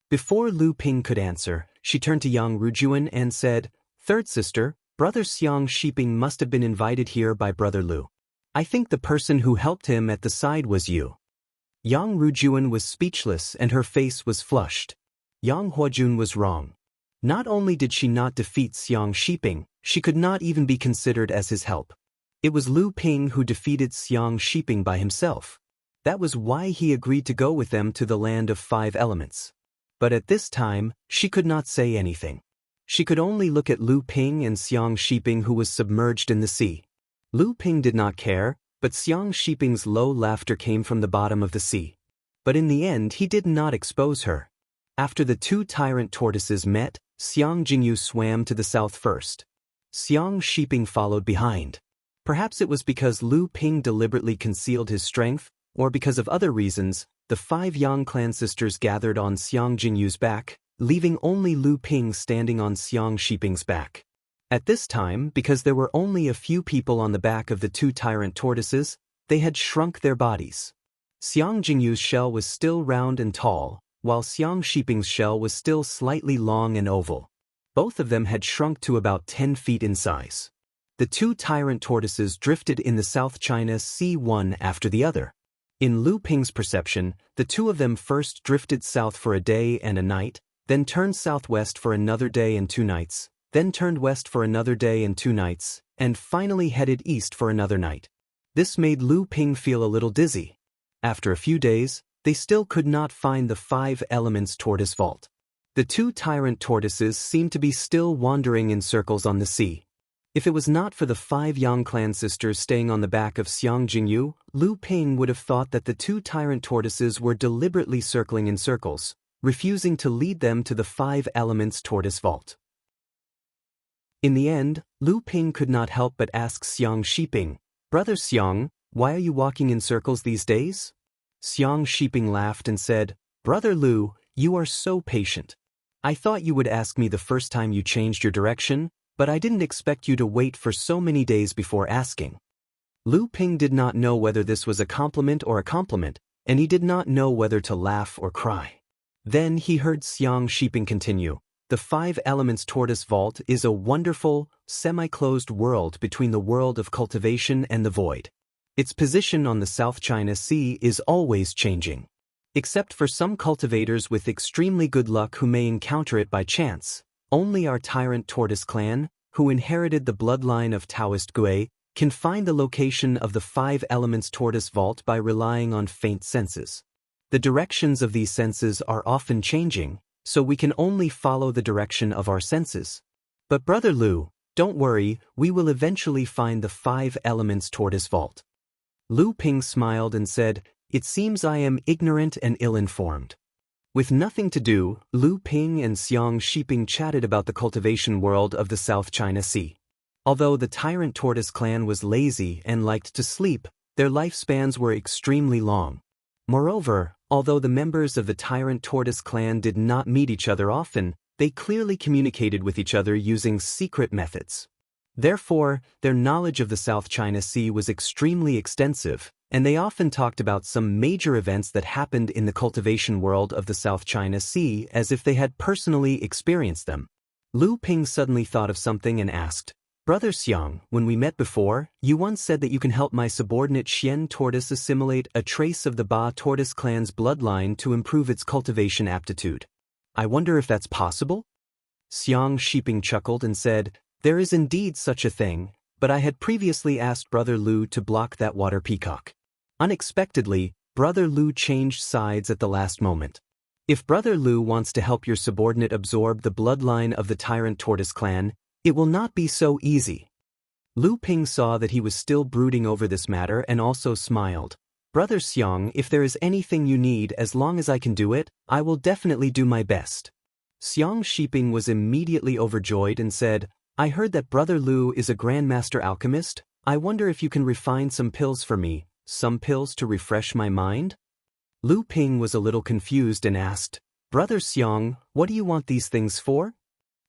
Before Lu Ping could answer, she turned to Yang Rujuan and said, "Third sister, Brother Xiang Shiping must have been invited here by Brother Lu. I think the person who helped him at the side was you." Yang Rujuan was speechless and her face was flushed. Yang Huajun was wrong. Not only did she not defeat Xiang Shiping, she could not even be considered as his help. It was Lu Ping who defeated Xiang Shiping by himself. That was why he agreed to go with them to the land of 5 elements. But at this time, she could not say anything. She could only look at Lu Ping and Xiang Shiping, who was submerged in the sea. Lu Ping did not care, but Xiang Shiping's low laughter came from the bottom of the sea. But in the end he did not expose her. After the 2 tyrant tortoises met, Xiang Jingyu swam to the south first. Xiang Shiping followed behind. Perhaps it was because Lu Ping deliberately concealed his strength, or because of other reasons, the 5 Yang clan sisters gathered on Xiang Jingyu's back, leaving only Lu Ping standing on Xiang Shiping's back. At this time, because there were only a few people on the back of the 2 tyrant tortoises, they had shrunk their bodies. Xiang Jingyu's shell was still round and tall, while Xiang Shiping's shell was still slightly long and oval. Both of them had shrunk to about 10 feet in size. The 2 tyrant tortoises drifted in the South China Sea one after the other. In Lu Ping's perception, the 2 of them first drifted south for a day and a night, then turned southwest for another day and 2 nights, then turned west for another day and 2 nights, and finally headed east for another night. This made Lu Ping feel a little dizzy. After a few days, they still could not find the 5 elements tortoise vault. The 2 tyrant tortoises seemed to be still wandering in circles on the sea. If it was not for the 5 Yang clan sisters staying on the back of Xiang Jingyu, Lu Ping would have thought that the 2 tyrant tortoises were deliberately circling in circles, refusing to lead them to the 5 elements tortoise vault. In the end, Lu Ping could not help but ask Xiang Shiping, "Brother Xiang, why are you walking in circles these days?" Xiang Shiping laughed and said, "Brother Lu, you are so patient. I thought you would ask me the first time you changed your direction, but I didn't expect you to wait for so many days before asking." Lu Ping did not know whether this was a compliment or a compliment, and he did not know whether to laugh or cry. Then he heard Xiang Shiping continue, "The 5 elements tortoise vault is a wonderful, semi-closed world between the world of cultivation and the void. Its position on the South China Sea is always changing. Except for some cultivators with extremely good luck who may encounter it by chance, only our tyrant tortoise clan, who inherited the bloodline of Taoist Gui, can find the location of the 5 elements tortoise vault by relying on faint senses. The directions of these senses are often changing, so we can only follow the direction of our senses. But Brother Lu, don't worry, we will eventually find the 5 elements tortoise vault." Lu Ping smiled and said, it seems I am ignorant and ill-informed. With nothing to do, Lu Ping and Xiang Shiping chatted about the cultivation world of the South China Sea. Although the Tyrant Tortoise clan was lazy and liked to sleep, their lifespans were extremely long. Moreover, although the members of the Tyrant Tortoise clan did not meet each other often, they clearly communicated with each other using secret methods. Therefore, their knowledge of the South China Sea was extremely extensive, and they often talked about some major events that happened in the cultivation world of the South China Sea as if they had personally experienced them. Lu Ping suddenly thought of something and asked, "Brother Xiang, when we met before, you once said that you can help my subordinate Xian Tortoise assimilate a trace of the Ba Tortoise clan's bloodline to improve its cultivation aptitude. I wonder if that's possible?" Xiang Shiping chuckled and said, "There is indeed such a thing, but I had previously asked Brother Lu to block that water peacock." Unexpectedly, Brother Lu changed sides at the last moment. If Brother Lu wants to help your subordinate absorb the bloodline of the Tyrant Tortoise clan, it will not be so easy. Lu Ping saw that he was still brooding over this matter and also smiled. "Brother Xiang, if there is anything you need, as long as I can do it, I will definitely do my best." Xiang Shiping was immediately overjoyed and said, "I heard that Brother Lu is a grandmaster alchemist. I wonder if you can refine some pills for me, some pills to refresh my mind?" Lu Ping was a little confused and asked, "Brother Xiang, what do you want these things for?"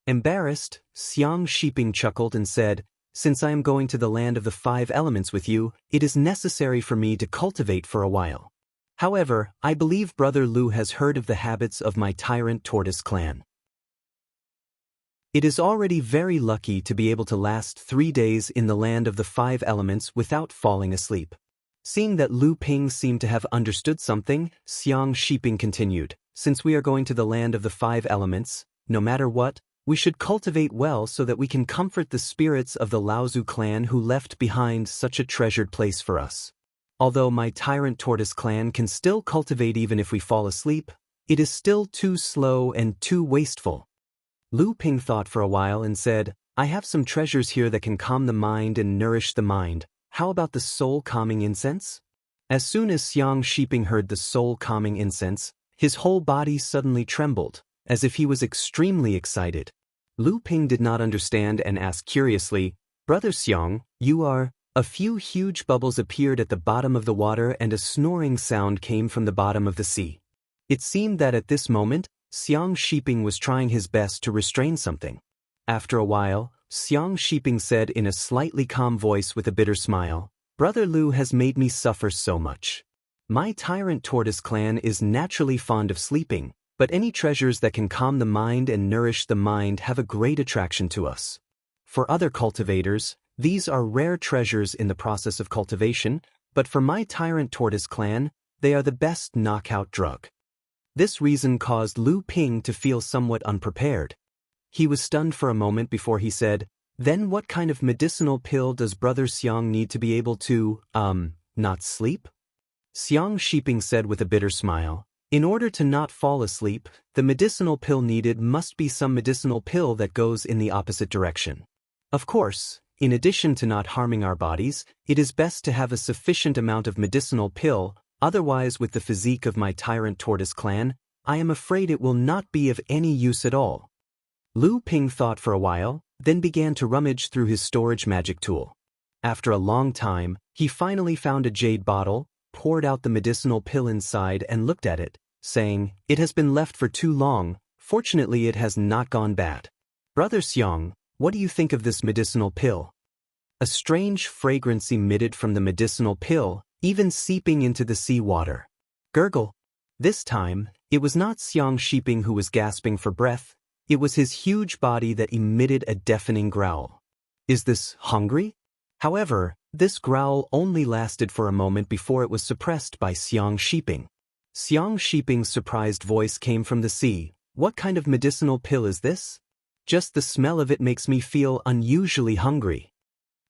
Embarrassed, Xiang Shiping chuckled and said, "Since I am going to the land of the 5 elements with you, it is necessary for me to cultivate for a while. However, I believe Brother Lu has heard of the habits of my Tyrant Tortoise clan. It is already very lucky to be able to last 3 days in the land of the 5 elements without falling asleep." Seeing that Lu Ping seemed to have understood something, Xiang Shiping continued, "Since we are going to the land of the 5 elements, no matter what, we should cultivate well so that we can comfort the spirits of the Laozu clan who left behind such a treasured place for us. Although my Tyrant Tortoise clan can still cultivate even if we fall asleep, it is still too slow and too wasteful." Lu Ping thought for a while and said, "I have some treasures here that can calm the mind and nourish the mind. How about the soul-calming incense?" As soon as Xiang Shiping heard the soul-calming incense, his whole body suddenly trembled, as if he was extremely excited. Lu Ping did not understand and asked curiously, "Brother Xiang, you are—" A few huge bubbles appeared at the bottom of the water and a snoring sound came from the bottom of the sea. It seemed that at this moment, Xiang Shiping was trying his best to restrain something. After a while, Xiang Shiping said in a slightly calm voice with a bitter smile, "Brother Lu has made me suffer so much. My Tyrant Tortoise clan is naturally fond of sleeping, but any treasures that can calm the mind and nourish the mind have a great attraction to us. For other cultivators, these are rare treasures in the process of cultivation, but for my Tyrant Tortoise clan, they are the best knockout drug." This reason caused Lu Ping to feel somewhat unprepared. He was stunned for a moment before he said, "Then what kind of medicinal pill does Brother Xiang need to be able to, not sleep?" Xiang Shiping said with a bitter smile, "In order to not fall asleep, the medicinal pill needed must be some medicinal pill that goes in the opposite direction. Of course, in addition to not harming our bodies, it is best to have a sufficient amount of medicinal pill, otherwise with the physique of my Tyrant Tortoise clan, I am afraid it will not be of any use at all." Lu Ping thought for a while, then began to rummage through his storage magic tool. After a long time, he finally found a jade bottle, poured out the medicinal pill inside and looked at it, saying, "It has been left for too long, fortunately it has not gone bad. Brother Xiang, what do you think of this medicinal pill?" A strange fragrance emitted from the medicinal pill, even seeping into the sea water. Gurgle. This time, it was not Xiang Shiping who was gasping for breath, it was his huge body that emitted a deafening growl. Is this hungry? However, this growl only lasted for a moment before it was suppressed by Xiang Shiping. Xiang Shiping's surprised voice came from the sea. "What kind of medicinal pill is this? Just the smell of it makes me feel unusually hungry."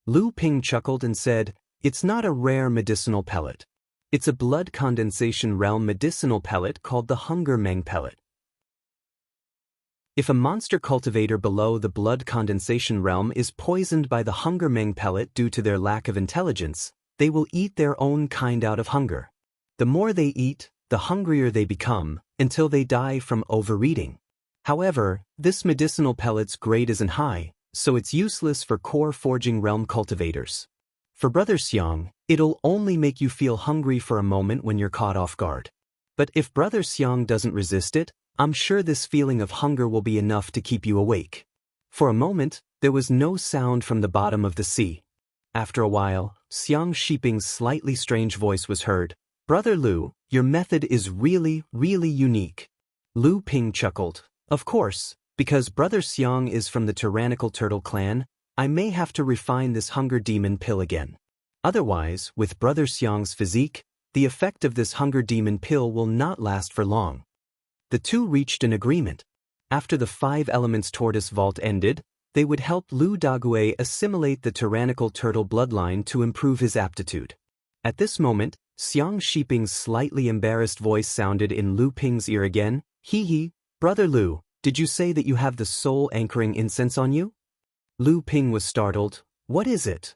Lu Ping chuckled and said, "It's not a rare medicinal pellet. It's a blood condensation realm medicinal pellet called the Hunger Meng pellet. If a monster cultivator below the blood condensation realm is poisoned by the Hunger Meng pellet due to their lack of intelligence, they will eat their own kind out of hunger. The more they eat, the hungrier they become, until they die from overeating. However, this medicinal pellet's grade isn't high, so it's useless for core forging realm cultivators. For Brother Xiang, it'll only make you feel hungry for a moment when you're caught off guard. But if Brother Xiang doesn't resist it, I'm sure this feeling of hunger will be enough to keep you awake. For a moment, there was no sound from the bottom of the sea. After a while, Xiang Shiping's slightly strange voice was heard. Brother Lu, your method is really, really unique. Lu Ping chuckled. Of course, because Brother Xiang is from the tyrannical turtle clan, I may have to refine this hunger demon pill again. Otherwise, with Brother Xiang's physique, the effect of this hunger demon pill will not last for long. The two reached an agreement. After the 5 elements tortoise vault ended, they would help Lu Dagui assimilate the tyrannical turtle bloodline to improve his aptitude. At this moment, Xiang Shiping's slightly embarrassed voice sounded in Lu Ping's ear again. Hee, Brother Lu, did you say that you have the soul anchoring incense on you? Lu Ping was startled. What is it?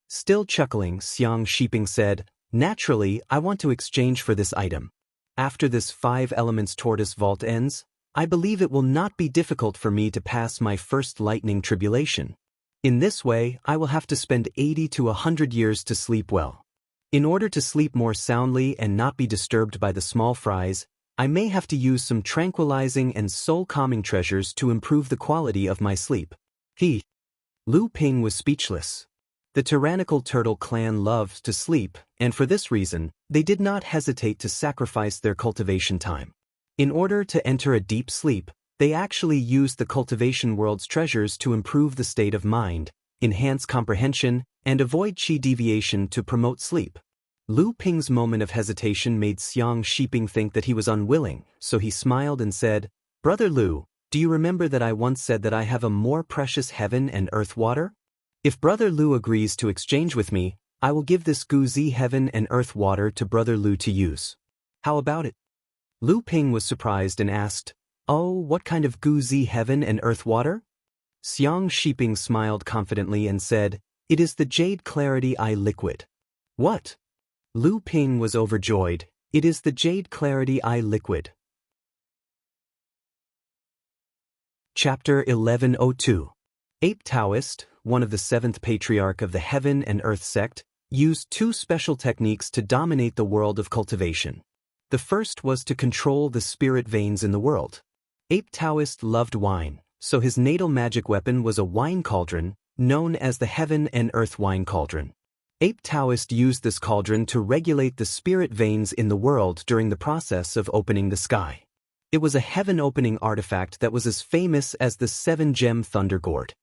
Still chuckling, Xiang Shiping said, naturally, I want to exchange for this item. After this 5 elements tortoise vault ends, I believe it will not be difficult for me to pass my first lightning tribulation. In this way, I will have to spend 80 to 100 years to sleep well. In order to sleep more soundly and not be disturbed by the small fries, I may have to use some tranquilizing and soul-calming treasures to improve the quality of my sleep. Lu Ping was speechless. The tyrannical turtle clan loves to sleep, and for this reason, they did not hesitate to sacrifice their cultivation time. In order to enter a deep sleep, they actually used the cultivation world's treasures to improve the state of mind, enhance comprehension, and avoid qi deviation to promote sleep. Lu Ping's moment of hesitation made Xiang Shiping think that he was unwilling, so he smiled and said, Brother Lu, do you remember that I once said that I have a more precious heaven and earth water? If Brother Lu agrees to exchange with me, I will give this Guzi heaven and earth water to Brother Lu to use. How about it? Lu Ping was surprised and asked, Oh, what kind of Guzi heaven and earth water? Xiang Shiping smiled confidently and said, It is the Jade Clarity Eye liquid. What? Lu Ping was overjoyed. It is the Jade Clarity Eye liquid. Chapter 1102. Ape Taoist, one of the 7th patriarch of the Heaven and Earth sect, used 2 special techniques to dominate the world of cultivation. The first was to control the spirit veins in the world. Ape Taoist loved wine, so his natal magic weapon was a wine cauldron, known as the Heaven and Earth Wine Cauldron. Ape Taoist used this cauldron to regulate the spirit veins in the world during the process of opening the sky. It was a heaven-opening artifact that was as famous as the 7-gem Thunder Gourd.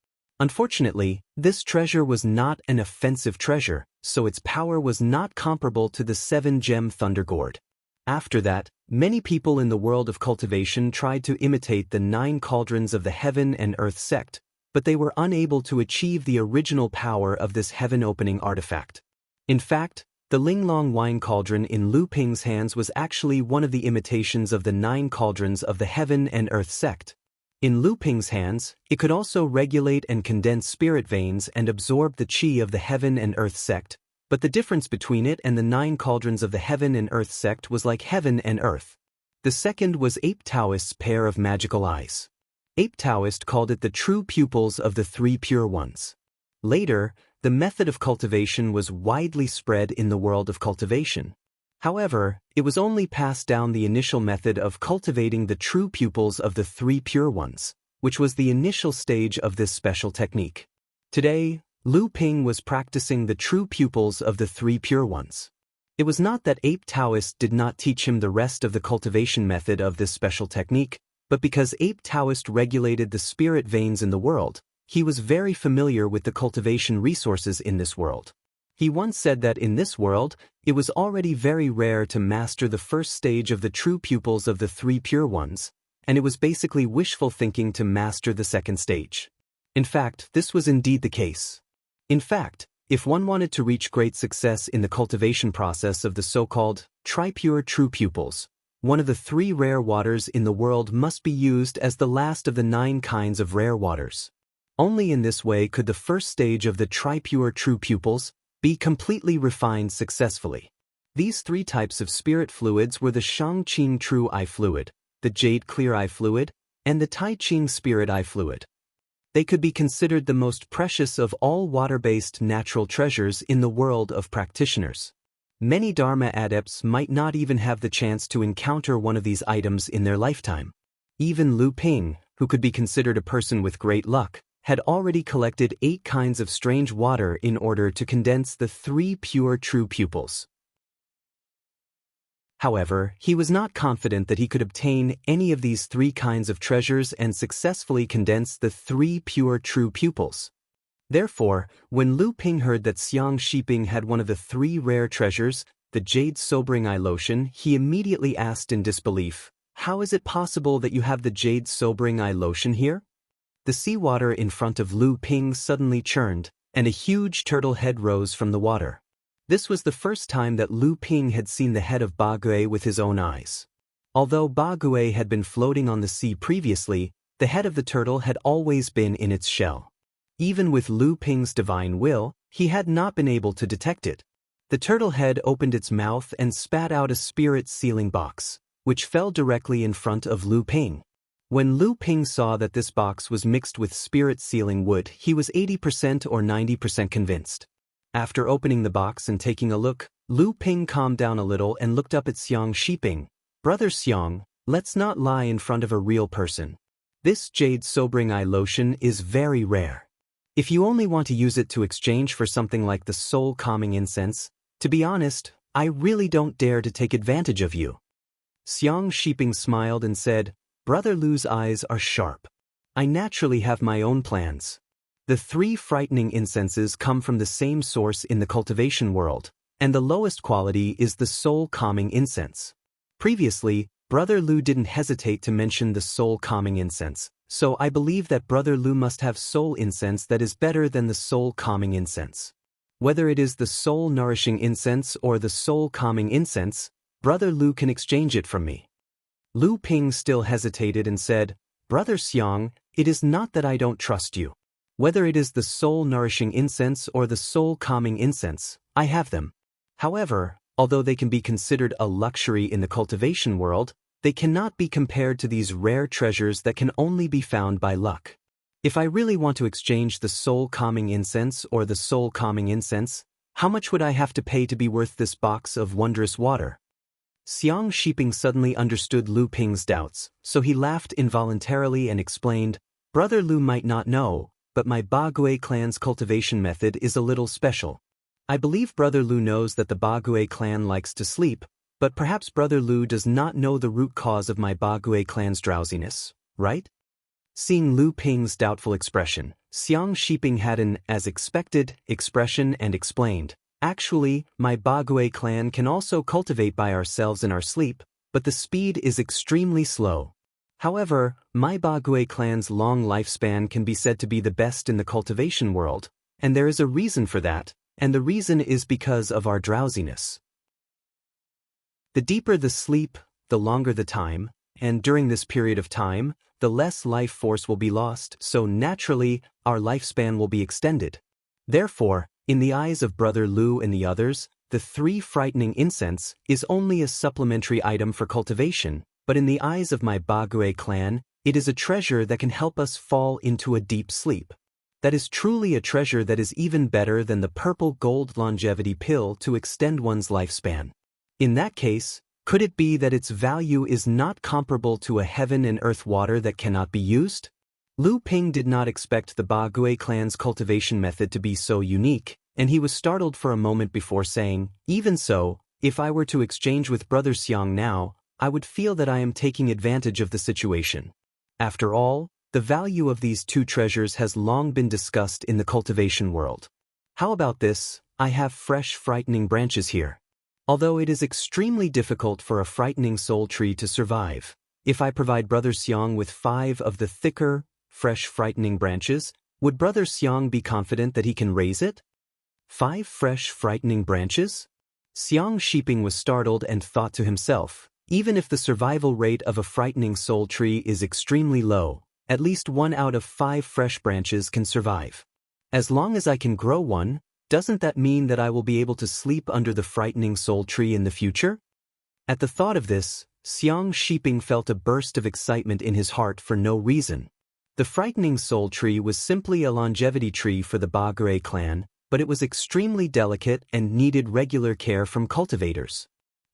Unfortunately, this treasure was not an offensive treasure, so its power was not comparable to the 7-gem Thunder Gourd. After that, many people in the world of cultivation tried to imitate the 9 cauldrons of the Heaven and Earth sect, but they were unable to achieve the original power of this heaven-opening artifact. In fact, the Linglong wine cauldron in Lu Ping's hands was actually one of the imitations of the 9 cauldrons of the Heaven and Earth sect. In Lu Ping's hands, it could also regulate and condense spirit veins and absorb the qi of the Heaven and Earth sect, but the difference between it and the 9 cauldrons of the Heaven and Earth sect was like heaven and earth. The second was Ape Taoist's pair of magical eyes. Ape Taoist called it the true pupils of the 3 pure ones. Later, the method of cultivation was widely spread in the world of cultivation. However, it was only passed down the initial method of cultivating the true pupils of the 3 pure ones, which was the initial stage of this special technique. Today, Lu Ping was practicing the true pupils of the 3 pure ones. It was not that Ape Taoist did not teach him the rest of the cultivation method of this special technique, but because Ape Taoist regulated the spirit veins in the world, he was very familiar with the cultivation resources in this world. He once said that in this world, it was already very rare to master the first stage of the true pupils of the 3 pure ones, and it was basically wishful thinking to master the second stage. In fact, this was indeed the case. In fact, if one wanted to reach great success in the cultivation process of the so-called tri-pure true pupils, one of the 3 rare waters in the world must be used as the last of the 9 kinds of rare waters. Only in this way could the first stage of the tri-pure true pupils be completely refined successfully. These three types of spirit fluids were the Shangqing True Eye Fluid, the Jade Clear Eye Fluid, and the Tai Ching Spirit Eye Fluid. They could be considered the most precious of all water-based natural treasures in the world of practitioners. Many Dharma adepts might not even have the chance to encounter one of these items in their lifetime. Even Lu Ping, who could be considered a person with great luck, had already collected 8 kinds of strange water in order to condense the 3 pure true pupils. However, he was not confident that he could obtain any of these 3 kinds of treasures and successfully condense the 3 pure true pupils. Therefore, when Lu Ping heard that Xiang Shiping had one of the 3 rare treasures, the Jade Sobering Eye Lotion, he immediately asked in disbelief, "How is it possible that you have the Jade Sobering Eye Lotion here?" The seawater in front of Lu Ping suddenly churned, and a huge turtle head rose from the water. This was the first time that Lu Ping had seen the head of Ba Gui with his own eyes. Although Ba Gui had been floating on the sea previously, the head of the turtle had always been in its shell. Even with Lu Ping's divine will, he had not been able to detect it. The turtle head opened its mouth and spat out a spirit sealing box, which fell directly in front of Lu Ping. When Lu Ping saw that this box was mixed with spirit sealing wood, he was 80% or 90% convinced. After opening the box and taking a look, Lu Ping calmed down a little and looked up at Xiang Shiping. "Brother Xiang, let's not lie in front of a real person. This Jade Sobering Eye Lotion is very rare. If you only want to use it to exchange for something like the soul calming incense, to be honest, I really don't dare to take advantage of you." Xiang Shiping smiled and said, "Brother Lu's eyes are sharp. I naturally have my own plans. The 3 frightening incenses come from the same source in the cultivation world, and the lowest quality is the soul-calming incense. Previously, Brother Lu didn't hesitate to mention the soul-calming incense, so I believe that Brother Lu must have soul incense that is better than the soul-calming incense. Whether it is the soul-nourishing incense or the soul-calming incense, Brother Lu can exchange it from me." Lu Ping still hesitated and said, "Brother Xiang, it is not that I don't trust you. Whether it is the soul-nourishing incense or the soul-calming incense, I have them. However, although they can be considered a luxury in the cultivation world, they cannot be compared to these rare treasures that can only be found by luck. If I really want to exchange the soul-calming incense or the soul-calming incense, how much would I have to pay to be worth this box of wondrous water?" Xiang Shiping suddenly understood Lu Ping's doubts, so he laughed involuntarily and explained, "Brother Lu might not know, but my Ba Gui clan's cultivation method is a little special. I believe Brother Lu knows that the Ba Gui clan likes to sleep, but perhaps Brother Lu does not know the root cause of my Ba Gui clan's drowsiness, right?" Seeing Lu Ping's doubtful expression, Xiang Shiping had an as expected expression and explained, "Actually, my Ba Gui clan can also cultivate by ourselves in our sleep, but the speed is extremely slow. However, my Ba Gui clan's long lifespan can be said to be the best in the cultivation world, and there is a reason for that, and the reason is because of our drowsiness. The deeper the sleep, the longer the time, and during this period of time, the less life force will be lost, so naturally, our lifespan will be extended. Therefore, in the eyes of Brother Lu and the others, the 3 frightening incense is only a supplementary item for cultivation, but in the eyes of my Ba Gui clan, it is a treasure that can help us fall into a deep sleep. That is truly a treasure that is even better than the purple gold longevity pill to extend one's lifespan. In that case, could it be that its value is not comparable to a heaven and earth water that cannot be used?" Lu Ping did not expect the Ba Gui clan's cultivation method to be so unique, and he was startled for a moment before saying, "Even so, if I were to exchange with Brother Xiang now, I would feel that I am taking advantage of the situation. After all, the value of these 2 treasures has long been discussed in the cultivation world. How about this? I have fresh frightening branches here. Although it is extremely difficult for a frightening soul tree to survive, if I provide Brother Xiang with 5 of the thicker, fresh frightening branches, would Brother Xiang be confident that he can raise it? 5 fresh frightening branches?" Xiang Shiping was startled and thought to himself, even if the survival rate of a frightening soul tree is extremely low, at least 1 out of 5 fresh branches can survive. As long as I can grow one, Doesn't that mean that I will be able to sleep under the frightening soul tree in the future? At the thought of this, Xiang Shiping felt a burst of excitement in his heart for no reason. The frightening soul tree was simply a longevity tree for the Bagre clan, but it was extremely delicate and needed regular care from cultivators.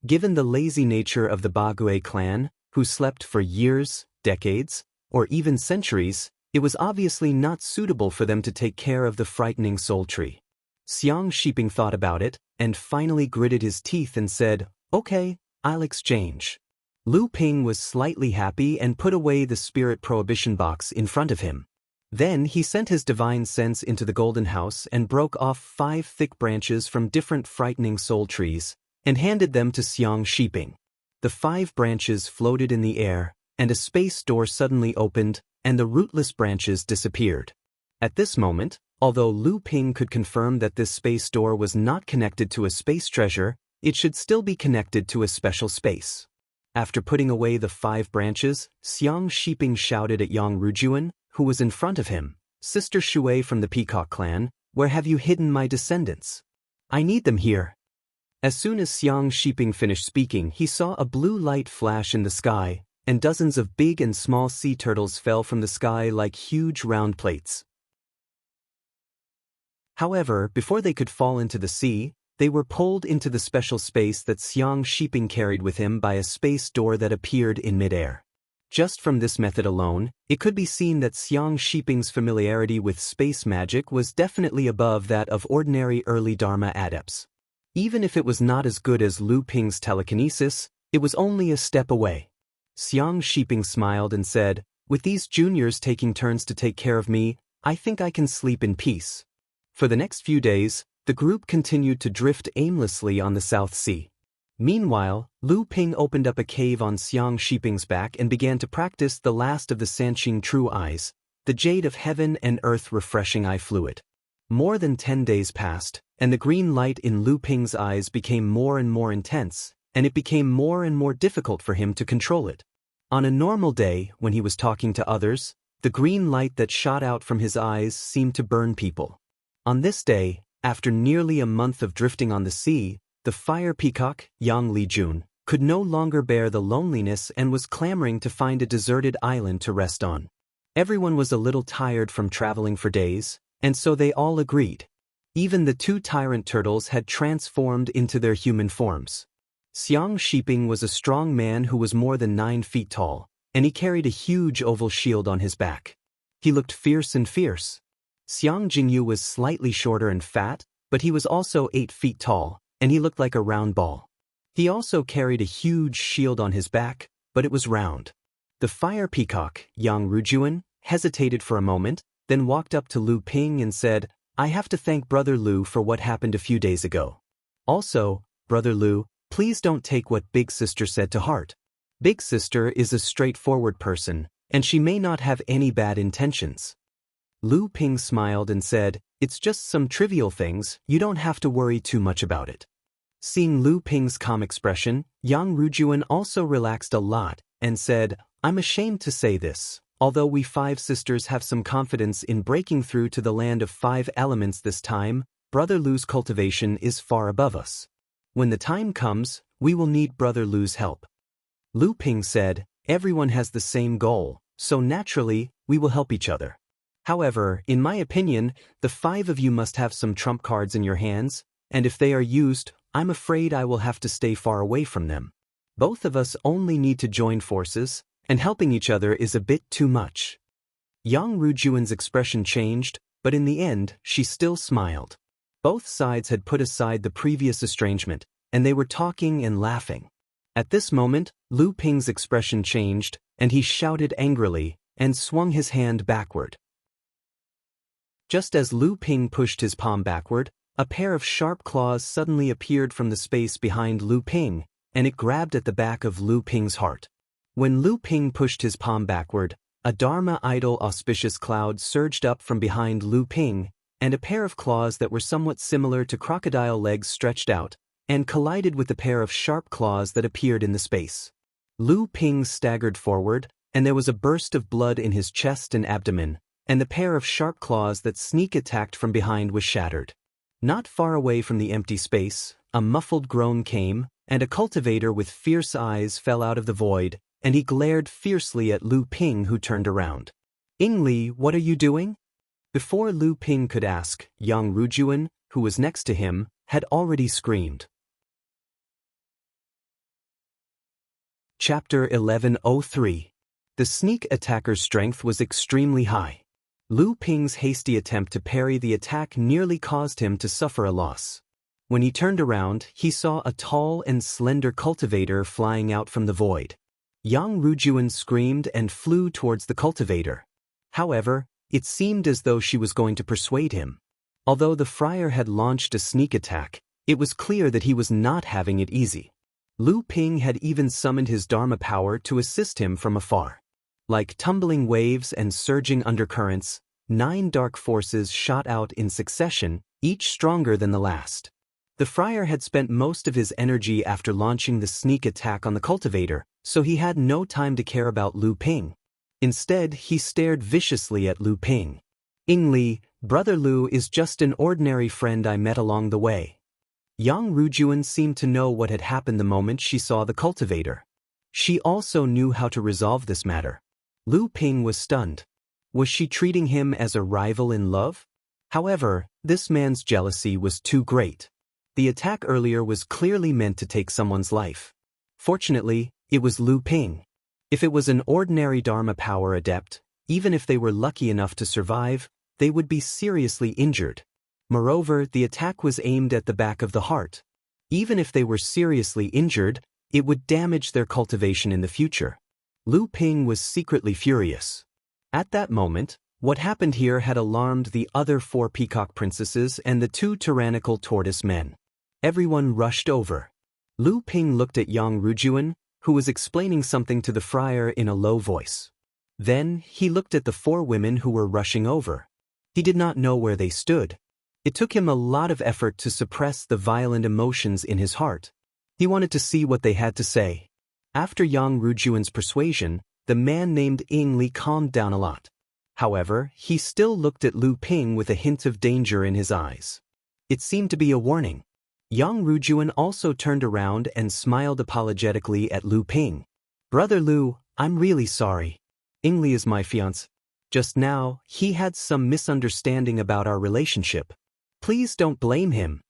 Given the lazy nature of the Bagre clan, who slept for years, decades, or even centuries, it was obviously not suitable for them to take care of the frightening soul tree. Xiang Shiping thought about it, and finally gritted his teeth and said, "Okay, I'll exchange." Lu Ping was slightly happy and put away the spirit prohibition box in front of him. Then he sent his divine sense into the golden house and broke off 5 thick branches from different frightening soul trees, and handed them to Xiang Shiping. The 5 branches floated in the air, and a space door suddenly opened, and the rootless branches disappeared. At this moment, although Lu Ping could confirm that this space door was not connected to a space treasure, it should still be connected to a special space. After putting away the 5 branches, Xiang Shiping shouted at Yang Rujuan, who was in front of him, "Sister Shui from the Peacock clan, where have you hidden my descendants? I need them here." As soon as Xiang Shiping finished speaking, he saw a blue light flash in the sky, and dozens of big and small sea turtles fell from the sky like huge round plates. However, before they could fall into the sea, they were pulled into the special space that Xiang Shiping carried with him by a space door that appeared in midair. Just from this method alone, it could be seen that Xiang Shiping's familiarity with space magic was definitely above that of ordinary early Dharma adepts. Even if it was not as good as Lu Ping's telekinesis, it was only a step away. Xiang Shiping smiled and said, "With these juniors taking turns to take care of me, I think I can sleep in peace." For the next few days, the group continued to drift aimlessly on the South Sea. Meanwhile, Lu Ping opened up a cave on Xiang Shiping's back and began to practice the last of the Sanqing True Eyes, the jade of heaven and earth refreshing eye fluid. More than 10 days passed, and the green light in Lu Ping's eyes became more and more intense, and it became more and more difficult for him to control it. On a normal day, when he was talking to others, the green light that shot out from his eyes seemed to burn people. On this day, after nearly a month of drifting on the sea, the fire peacock, Yang Lijun, could no longer bear the loneliness and was clamoring to find a deserted island to rest on. Everyone was a little tired from traveling for days, and so they all agreed. Even the 2 tyrant turtles had transformed into their human forms. Xiang Shiping was a strong man who was more than 9 feet tall, and he carried a huge oval shield on his back. He looked fierce and fierce. Xiang Jingyu was slightly shorter and fat, but he was also 8 feet tall, and he looked like a round ball. He also carried a huge shield on his back, but it was round. The fire peacock, Yang Rujuan, hesitated for a moment, then walked up to Lu Ping and said, "I have to thank Brother Lu for what happened a few days ago. Also, Brother Lu, please don't take what Big Sister said to heart. Big Sister is a straightforward person, and she may not have any bad intentions." Lu Ping smiled and said, "It's just some trivial things, you don't have to worry too much about it." Seeing Lu Ping's calm expression, Yang Rujuan also relaxed a lot and said, "I'm ashamed to say this, although we 5 sisters have some confidence in breaking through to the land of 5 elements this time, Brother Lu's cultivation is far above us. When the time comes, we will need Brother Lu's help." Lu Ping said, "Everyone has the same goal, so naturally, we will help each other. However, in my opinion, the 5 of you must have some trump cards in your hands, and if they are used, I'm afraid I will have to stay far away from them. Both of us only need to join forces, and helping each other is a bit too much." Yang Rujuan's expression changed, but in the end, she still smiled. Both sides had put aside the previous estrangement, and they were talking and laughing. At this moment, Lu Ping's expression changed, and he shouted angrily, and swung his hand backward. Just as Lu Ping pushed his palm backward, a pair of sharp claws suddenly appeared from the space behind Lu Ping, and it grabbed at the back of Lu Ping's heart. When Lu Ping pushed his palm backward, a Dharma idol auspicious cloud surged up from behind Lu Ping, and a pair of claws that were somewhat similar to crocodile legs stretched out, and collided with the pair of sharp claws that appeared in the space. Lu Ping staggered forward, and there was a burst of blood in his chest and abdomen, and the pair of sharp claws that sneak attacked from behind was shattered. Not far away from the empty space, a muffled groan came, and a cultivator with fierce eyes fell out of the void, and he glared fiercely at Lu Ping, who turned around. "Ingli, what are you doing?" Before Lu Ping could ask, Yang Rujuan, who was next to him, had already screamed. Chapter 1103. The sneak attacker's strength was extremely high. Lu Ping's hasty attempt to parry the attack nearly caused him to suffer a loss. When he turned around, he saw a tall and slender cultivator flying out from the void. Yang Rujuan screamed and flew towards the cultivator. However, it seemed as though she was going to persuade him. Although the friar had launched a sneak attack, it was clear that he was not having it easy. Lu Ping had even summoned his Dharma power to assist him from afar. Like tumbling waves and surging undercurrents, 9 dark forces shot out in succession, each stronger than the last. The friar had spent most of his energy after launching the sneak attack on the cultivator, so he had no time to care about Lu Ping. Instead, he stared viciously at Lu Ping. "Ingli, Brother Lu is just an ordinary friend I met along the way." Yang Rujuan seemed to know what had happened the moment she saw the cultivator. She also knew how to resolve this matter. Lu Ping was stunned. Was she treating him as a rival in love? However, this man's jealousy was too great. The attack earlier was clearly meant to take someone's life. Fortunately, it was Lu Ping. If it was an ordinary Dharma power adept, even if they were lucky enough to survive, they would be seriously injured. Moreover, the attack was aimed at the back of the heart. Even if they were seriously injured, it would damage their cultivation in the future. Lu Ping was secretly furious. At that moment, what happened here had alarmed the other 4 peacock princesses and the 2 tyrannical tortoise men. Everyone rushed over. Lu Ping looked at Yang Rujuan, who was explaining something to the friar in a low voice. Then, he looked at the 4 women who were rushing over. He did not know where they stood. It took him a lot of effort to suppress the violent emotions in his heart. He wanted to see what they had to say. After Yang Rujuan's persuasion, the man named Ingli calmed down a lot. However, he still looked at Lu Ping with a hint of danger in his eyes. It seemed to be a warning. Yang Rujuan also turned around and smiled apologetically at Lu Ping. "Brother Lu, I'm really sorry. Ingli is my fiancé. Just now, he had some misunderstanding about our relationship. Please don't blame him."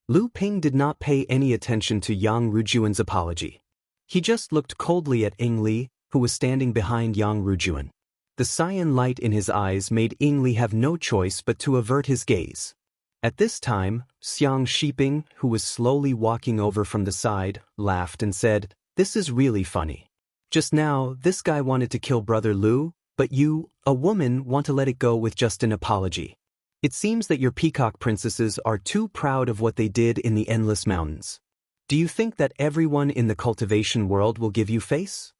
Lu Ping did not pay any attention to Yang Rujuan's apology. He just looked coldly at Ingli, who was standing behind Yang Rujuan. The cyan light in his eyes made Ingli have no choice but to avert his gaze. At this time, Xiang Shiping, who was slowly walking over from the side, laughed and said, "This is really funny. Just now, this guy wanted to kill Brother Lu, but you, a woman, want to let it go with just an apology. It seems that your peacock princesses are too proud of what they did in the Endless Mountains. Do you think that everyone in the cultivation world will give you face?"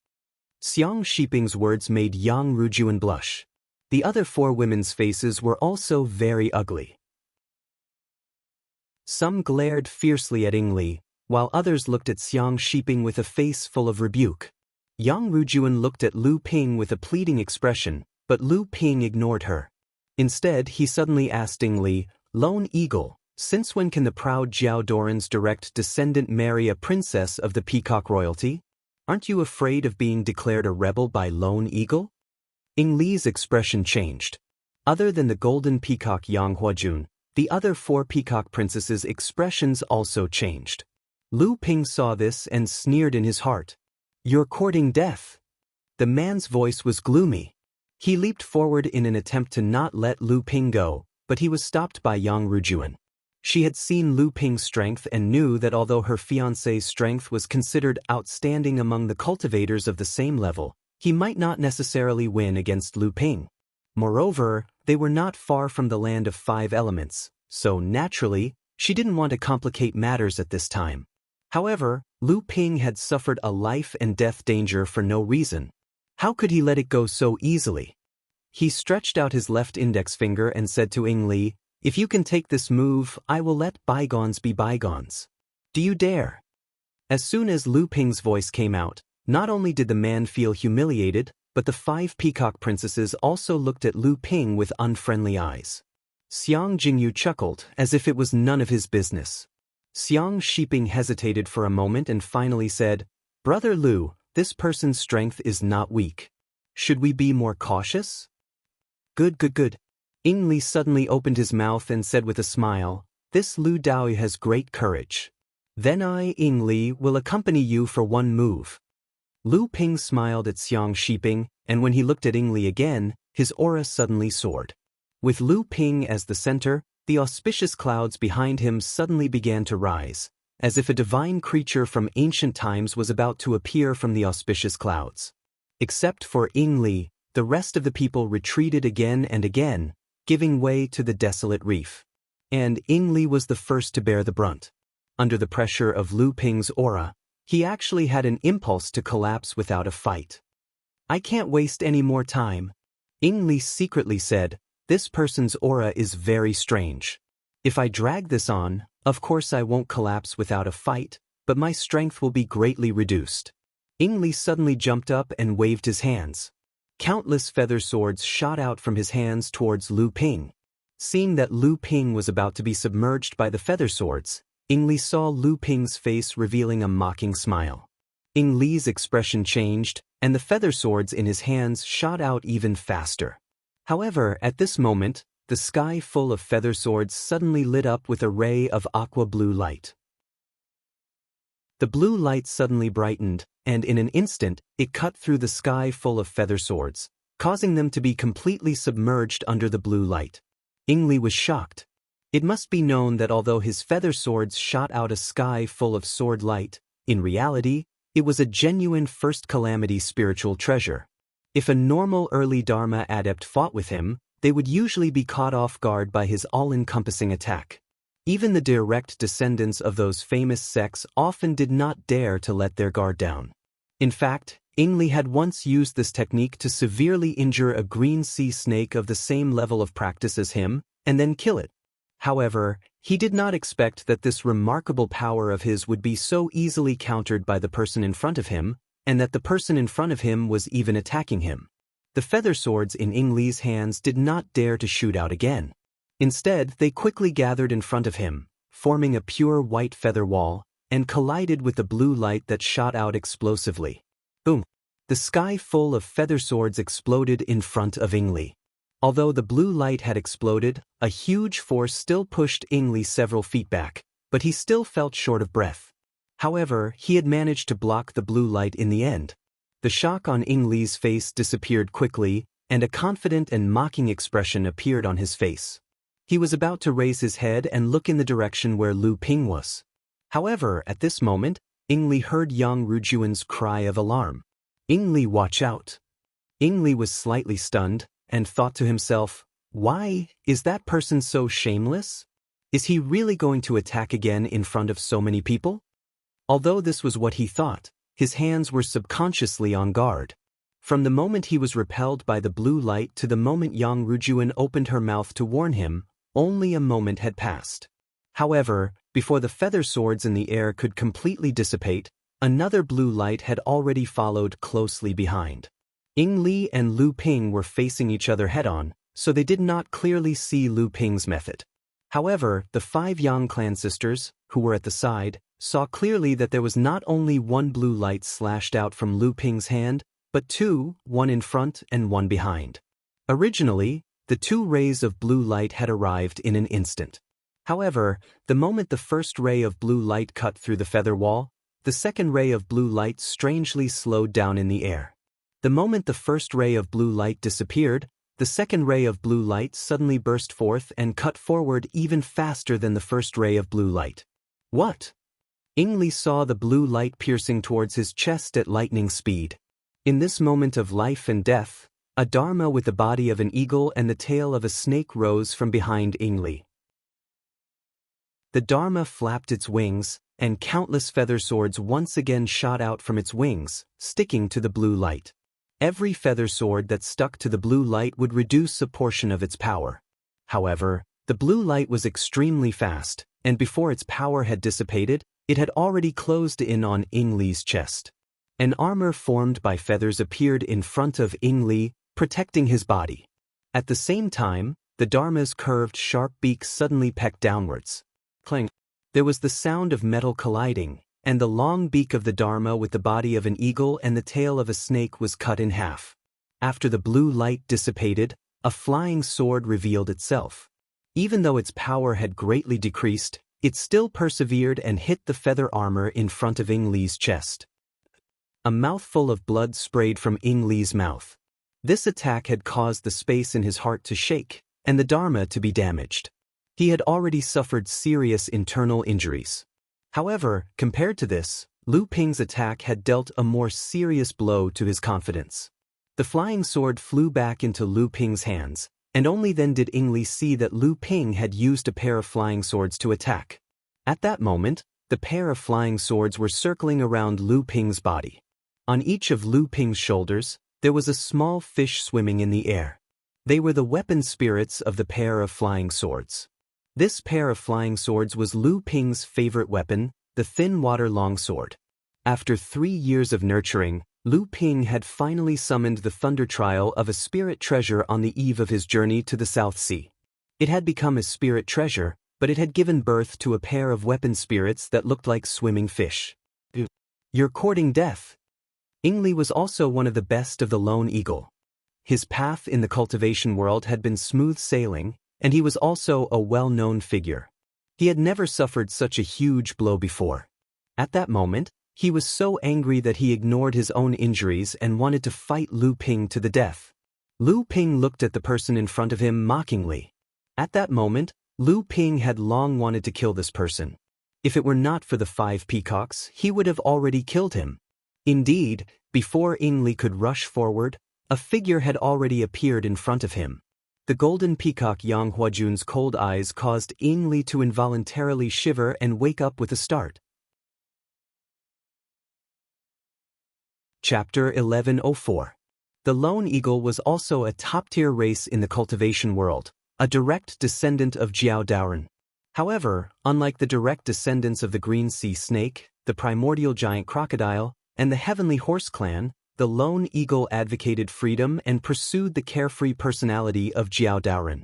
Xiang Shiping's words made Yang Rujuan blush. The other 4 women's faces were also very ugly. Some glared fiercely at Ingli, while others looked at Xiang Shiping with a face full of rebuke. Yang Rujuan looked at Lu Ping with a pleading expression, but Lu Ping ignored her. Instead, he suddenly asked Ingli, "Lone Eagle, since when can the proud Jiao Doran's direct descendant marry a princess of the peacock royalty? Aren't you afraid of being declared a rebel by Lone Eagle?" Ingli's expression changed. Other than the golden peacock Yang Huajun, the other 4 peacock princesses' expressions also changed. Lu Ping saw this and sneered in his heart. "You're courting death." The man's voice was gloomy. He leaped forward in an attempt to not let Lu Ping go, but he was stopped by Yang Rujuan. She had seen Lu Ping's strength and knew that although her fiancé's strength was considered outstanding among the cultivators of the same level, he might not necessarily win against Lu Ping. Moreover, they were not far from the land of 5 elements, so naturally, she didn't want to complicate matters at this time. However, Lu Ping had suffered a life and death danger for no reason. How could he let it go so easily? He stretched out his left index finger and said to Ingli, "If you can take this move, I will let bygones be bygones. Do you dare?" As soon as Lu Ping's voice came out, not only did the man feel humiliated, but the 5 peacock princesses also looked at Lu Ping with unfriendly eyes. Xiang Jingyu chuckled, as if it was none of his business. Xiang Shiping hesitated for a moment and finally said, "Brother Lu, this person's strength is not weak. Should we be more cautious?" Good. Ying Li suddenly opened his mouth and said with a smile, "This Lu Dao has great courage. Then I, Ying Li, will accompany you for one move." Lu Ping smiled at Xiang Shiping, and when he looked at Ying Li again, his aura suddenly soared. With Lu Ping as the center, the auspicious clouds behind him suddenly began to rise, as if a divine creature from ancient times was about to appear from the auspicious clouds. Except for Ying Li, the rest of the people retreated again and again, giving way to the desolate reef. And Ying Li was the first to bear the brunt. Under the pressure of Lu Ping's aura, he actually had an impulse to collapse without a fight. "I can't waste any more time," Ying Li secretly said. "This person's aura is very strange. If I drag this on, of course I won't collapse without a fight, but my strength will be greatly reduced." Ying Li suddenly jumped up and waved his hands. Countless feather swords shot out from his hands towards Lu Ping. Seeing that Lu Ping was about to be submerged by the feather swords, Ying Li saw Lu Ping's face revealing a mocking smile. Ying Li's expression changed, and the feather swords in his hands shot out even faster. However, at this moment, the sky full of feather swords suddenly lit up with a ray of aqua-blue light. The blue light suddenly brightened, and in an instant, it cut through the sky full of feather swords, causing them to be completely submerged under the blue light. Ying Li was shocked. It must be known that although his feather swords shot out a sky full of sword light, in reality, it was a genuine first calamity spiritual treasure. If a normal early Dharma adept fought with him, they would usually be caught off guard by his all-encompassing attack. Even the direct descendants of those famous sects often did not dare to let their guard down. In fact, Ying Li had once used this technique to severely injure a green sea snake of the same level of practice as him, and then kill it. However, he did not expect that this remarkable power of his would be so easily countered by the person in front of him, and that the person in front of him was even attacking him. The feather swords in Ying Li's hands did not dare to shoot out again. Instead, they quickly gathered in front of him, forming a pure white feather wall, and collided with the blue light that shot out explosively. Boom! The sky full of feather swords exploded in front of Ying Li. Although the blue light had exploded, a huge force still pushed Ying Li several feet back, but he still felt short of breath. However, he had managed to block the blue light in the end. The shock on Ying Li's face disappeared quickly, and a confident and mocking expression appeared on his face. He was about to raise his head and look in the direction where Lu Ping was. However, at this moment, Ying Li heard Yang Rujuan's cry of alarm. "Ying Li, watch out!" Ying Li was slightly stunned, and thought to himself, "Why is that person so shameless? Is he really going to attack again in front of so many people?" Although this was what he thought, his hands were subconsciously on guard. From the moment he was repelled by the blue light to the moment Yang Rujuan opened her mouth to warn him, only a moment had passed. However, before the feather swords in the air could completely dissipate, another blue light had already followed closely behind. Ying Li and Lu Ping were facing each other head-on, so they did not clearly see Lu Ping's method. However, the 5 Yang clan sisters, who were at the side, saw clearly that there was not only one blue light slashed out from Lu Ping's hand, but 2, one in front and one behind. Originally, the 2 rays of blue light had arrived in an instant. However, the moment the first ray of blue light cut through the feather wall, the second ray of blue light strangely slowed down in the air. The moment the first ray of blue light disappeared, the second ray of blue light suddenly burst forth and cut forward even faster than the first ray of blue light. What? Ying Li saw the blue light piercing towards his chest at lightning speed. In this moment of life and death, a Dharma with the body of an eagle and the tail of a snake rose from behind Ying Li. The Dharma flapped its wings, and countless feather swords once again shot out from its wings, sticking to the blue light. Every feather sword that stuck to the blue light would reduce a portion of its power. However, the blue light was extremely fast, and before its power had dissipated, it had already closed in on Ying Li's chest. An armor formed by feathers appeared in front of Ying Li, protecting his body. At the same time, the Dharma's curved sharp beak suddenly pecked downwards. Clang! There was the sound of metal colliding, and the long beak of the Dharma with the body of an eagle and the tail of a snake was cut in half. After the blue light dissipated, a flying sword revealed itself. Even though its power had greatly decreased, it still persevered and hit the feather armor in front of Ing Li's chest. A mouthful of blood sprayed from Ing Li's mouth. This attack had caused the space in his heart to shake, and the Dharma to be damaged. He had already suffered serious internal injuries. However, compared to this, Lu Ping's attack had dealt a more serious blow to his confidence. The flying sword flew back into Lu Ping's hands, and only then did Ing Li see that Lu Ping had used a pair of flying swords to attack. At that moment, the pair of flying swords were circling around Lu Ping's body. On each of Lu Ping's shoulders, there was a small fish swimming in the air. They were the weapon spirits of the pair of flying swords. This pair of flying swords was Lu Ping's favorite weapon, the thin water longsword. After 3 years of nurturing, Lu Ping had finally summoned the thunder trial of a spirit treasure on the eve of his journey to the South Sea. It had become a spirit treasure, but it had given birth to a pair of weapon spirits that looked like swimming fish. You're courting death. Ing Li was also one of the best of the Lone Eagle. His path in the cultivation world had been smooth sailing, and he was also a well-known figure. He had never suffered such a huge blow before. At that moment, he was so angry that he ignored his own injuries and wanted to fight Lu Ping to the death. Lu Ping looked at the person in front of him mockingly. At that moment, Lu Ping had long wanted to kill this person. If it were not for the 5 peacocks, he would have already killed him. Indeed, before Ing Li could rush forward, a figure had already appeared in front of him. The golden peacock Yang Huajun's cold eyes caused Ing Li to involuntarily shiver and wake up with a start. Chapter 1104. The Lone Eagle was also a top-tier race in the cultivation world, a direct descendant of Jiao Daoren. However, unlike the direct descendants of the Green Sea Snake, the primordial giant crocodile, and the Heavenly Horse clan, the Lone Eagle advocated freedom and pursued the carefree personality of Jiao Daoren.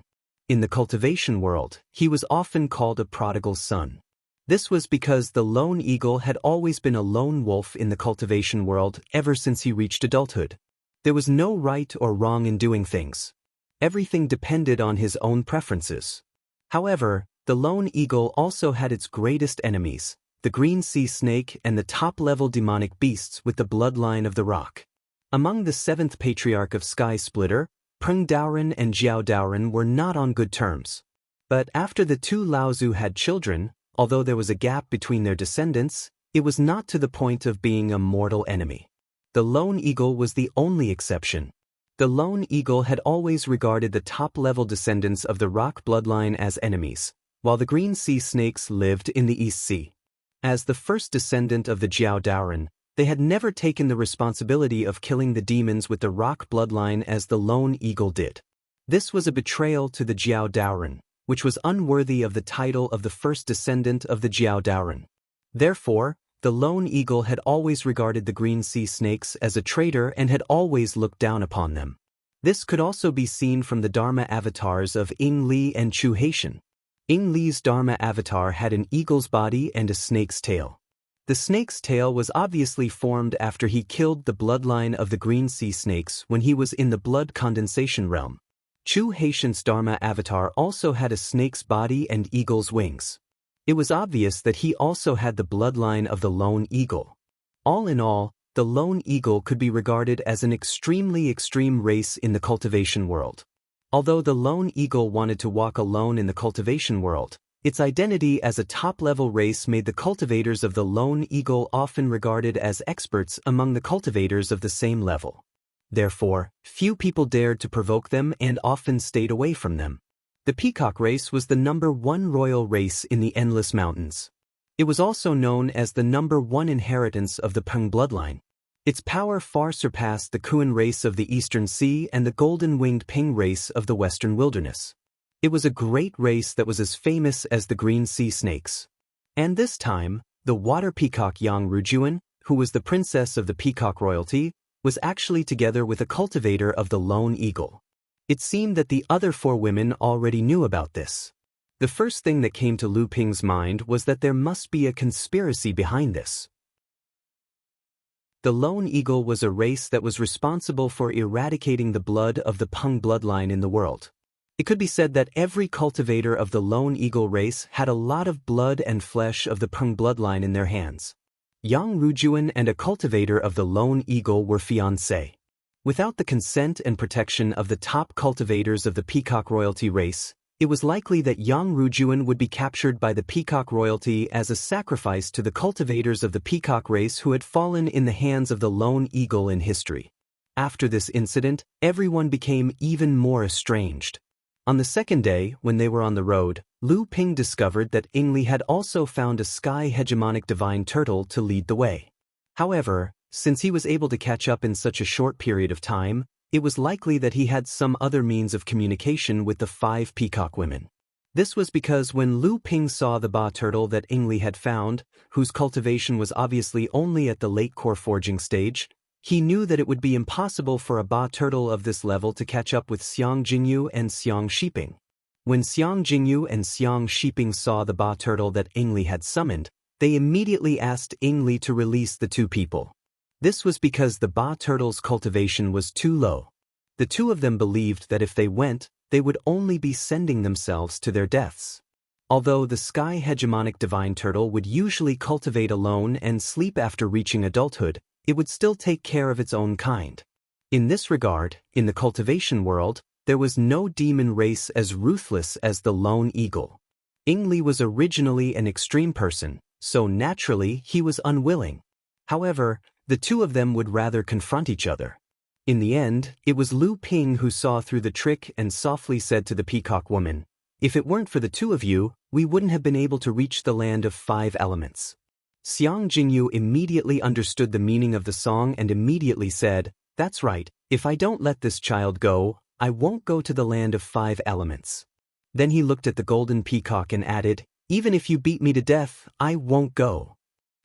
In the cultivation world, he was often called a prodigal son. This was because the Lone Eagle had always been a lone wolf in the cultivation world ever since he reached adulthood. There was no right or wrong in doing things. Everything depended on his own preferences. However, the Lone Eagle also had its greatest enemies, the Green Sea Snake and the top-level demonic beasts with the bloodline of the rock. Among the 7th patriarch of Sky Splitter, Peng Daoren and Jiao Daoren were not on good terms. But after the 2 Laozu had children, although there was a gap between their descendants, it was not to the point of being a mortal enemy. The Lone Eagle was the only exception. The Lone Eagle had always regarded the top-level descendants of the rock bloodline as enemies, while the Green Sea Snakes lived in the East Sea. As the first descendant of the Jiao Daoren, they had never taken the responsibility of killing the demons with the rock bloodline as the Lone Eagle did. This was a betrayal to the Jiao Daoren, which was unworthy of the title of the first descendant of the Jiao Daoren. Therefore, the Lone Eagle had always regarded the Green Sea Snakes as a traitor and had always looked down upon them. This could also be seen from the Dharma avatars of Ing Li and Chu Haitian. Ing Li's Dharma avatar had an eagle's body and a snake's tail. The snake's tail was obviously formed after he killed the bloodline of the Green Sea Snakes when he was in the blood condensation realm. Chu Haitian's Dharma avatar also had a snake's body and eagle's wings. It was obvious that he also had the bloodline of the Lone Eagle. All in all, the Lone Eagle could be regarded as an extremely extreme race in the cultivation world. Although the Lone Eagle wanted to walk alone in the cultivation world, its identity as a top-level race made the cultivators of the Lone Eagle often regarded as experts among the cultivators of the same level. Therefore, few people dared to provoke them and often stayed away from them. The peacock race was the #1 royal race in the Endless Mountains. It was also known as the #1 inheritance of the Peng bloodline. Its power far surpassed the Kuan race of the Eastern Sea and the golden-winged Ping race of the Western Wilderness. It was a great race that was as famous as the Green Sea Snakes. And this time, the water peacock Yang Rujuan, who was the princess of the peacock royalty, was actually together with a cultivator of the Lone Eagle. It seemed that the other 4 women already knew about this. The first thing that came to Lu Ping's mind was that there must be a conspiracy behind this. The Lone Eagle was a race that was responsible for eradicating the blood of the Peng bloodline in the world. It could be said that every cultivator of the Lone Eagle race had a lot of blood and flesh of the Peng bloodline in their hands. Yang Rujuan and a cultivator of the Lone Eagle were fiancé. Without the consent and protection of the top cultivators of the Peacock royalty race, it was likely that Yang Rujuan would be captured by the Peacock royalty as a sacrifice to the cultivators of the Peacock race who had fallen in the hands of the Lone Eagle in history. After this incident, everyone became even more estranged. On the second day, when they were on the road, Lu Ping discovered that Ingli had also found a sky hegemonic divine turtle to lead the way. However, since he was able to catch up in such a short period of time, it was likely that he had some other means of communication with the 5 Peacock women. This was because when Lu Ping saw the Ba turtle that Ingli had found, whose cultivation was obviously only at the late core forging stage, he knew that it would be impossible for a Ba turtle of this level to catch up with Xiang Jingyu and Xiang Shiping. When Xiang Jingyu and Xiang Shiping saw the Ba turtle that Ingli had summoned, they immediately asked Ingli to release the 2 people. This was because the Ba turtle's cultivation was too low. The 2 of them believed that if they went, they would only be sending themselves to their deaths. Although the sky hegemonic divine turtle would usually cultivate alone and sleep after reaching adulthood, it would still take care of its own kind. In this regard, in the cultivation world, there was no demon race as ruthless as the Lone Eagle. Ingli was originally an extreme person, so naturally he was unwilling. However, the 2 of them would rather confront each other. In the end, it was Lu Ping who saw through the trick and softly said to the Peacock woman, "If it weren't for the 2 of you, we wouldn't have been able to reach the land of 5 elements." Xiang Jingyu immediately understood the meaning of the song and immediately said, "That's right, if I don't let this child go, I won't go to the land of 5 elements." Then he looked at the golden peacock and added, "Even if you beat me to death, I won't go."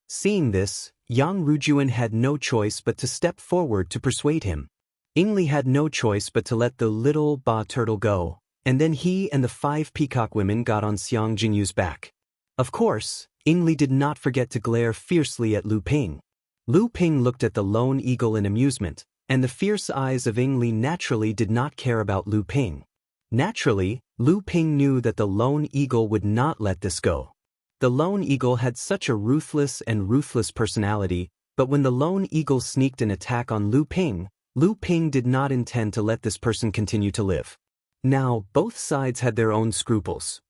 Seeing this, Yang Rujuan had no choice but to step forward to persuade him. Ingli had no choice but to let the little Ba turtle go, and then he and the 5 Peacock women got on Xiang Jingyu's back. Of course, Ingli did not forget to glare fiercely at Lu Ping. Lu Ping looked at the Lone Eagle in amusement, and the fierce eyes of Ingli naturally did not care about Lu Ping. Naturally, Lu Ping knew that the Lone Eagle would not let this go. The Lone Eagle had such a ruthless personality, but when the Lone Eagle sneaked an attack on Lu Ping did not intend to let this person continue to live. Now, both sides had their own scruples.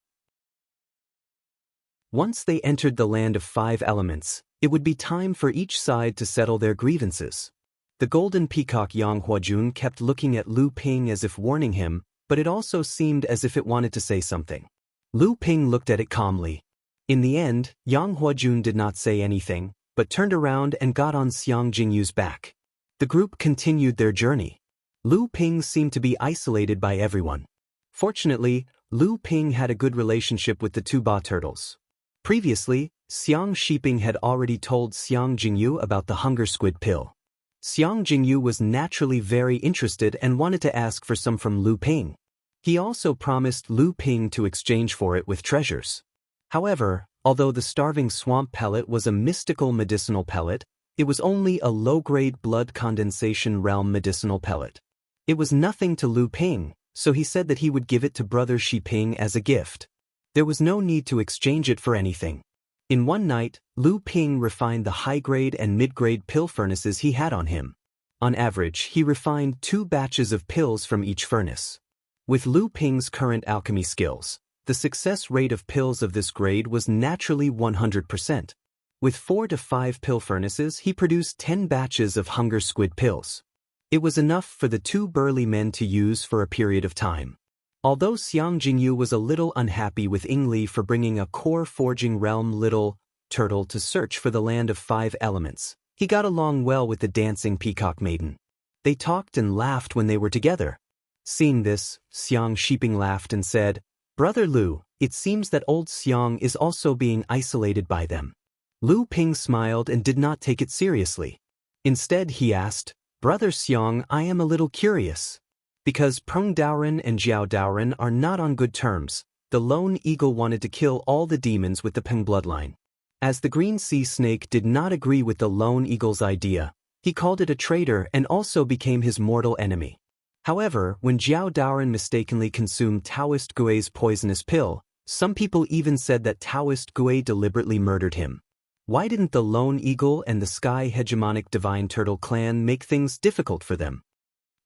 Once they entered the land of 5 elements, it would be time for each side to settle their grievances. The golden peacock Yang Huajun kept looking at Lu Ping as if warning him, but it also seemed as if it wanted to say something. Lu Ping looked at it calmly. In the end, Yang Huajun did not say anything, but turned around and got on Xiang Jingyu's back. The group continued their journey. Lu Ping seemed to be isolated by everyone. Fortunately, Lu Ping had a good relationship with the 2 Ba turtles. Previously, Xiang Shiping had already told Xiang Jingyu about the hunger squid pill. Xiang Jingyu was naturally very interested and wanted to ask for some from Lu Ping. He also promised Lu Ping to exchange for it with treasures. However, although the starving swamp pellet was a mystical medicinal pellet, it was only a low-grade blood condensation realm medicinal pellet. It was nothing to Lu Ping, so he said that he would give it to brother Shiping as a gift. There was no need to exchange it for anything. In one night, Lu Ping refined the high-grade and mid-grade pill furnaces he had on him. On average, he refined 2 batches of pills from each furnace. With Lu Ping's current alchemy skills, the success rate of pills of this grade was naturally 100%. With 4 to 5 pill furnaces, he produced 10 batches of hunger squid pills. It was enough for the 2 burly men to use for a period of time. Although Xiang Jingyu was a little unhappy with Ingli for bringing a core forging realm little turtle to search for the land of 5 elements, he got along well with the dancing peacock maiden. They talked and laughed when they were together. Seeing this, Xiang Shiping laughed and said, "Brother Lu, it seems that old Xiang is also being isolated by them." Lu Ping smiled and did not take it seriously. Instead, he asked, "Brother Xiang, I am a little curious. Because Peng Daoren and Jiao Daoren are not on good terms, the lone eagle wanted to kill all the demons with the Peng bloodline. As the green sea snake did not agree with the lone eagle's idea, he called it a traitor and also became his mortal enemy. However, when Jiao Daoren mistakenly consumed Taoist Gui's poisonous pill, some people even said that Taoist Gui deliberately murdered him. Why didn't the lone eagle and the sky hegemonic divine turtle clan make things difficult for them?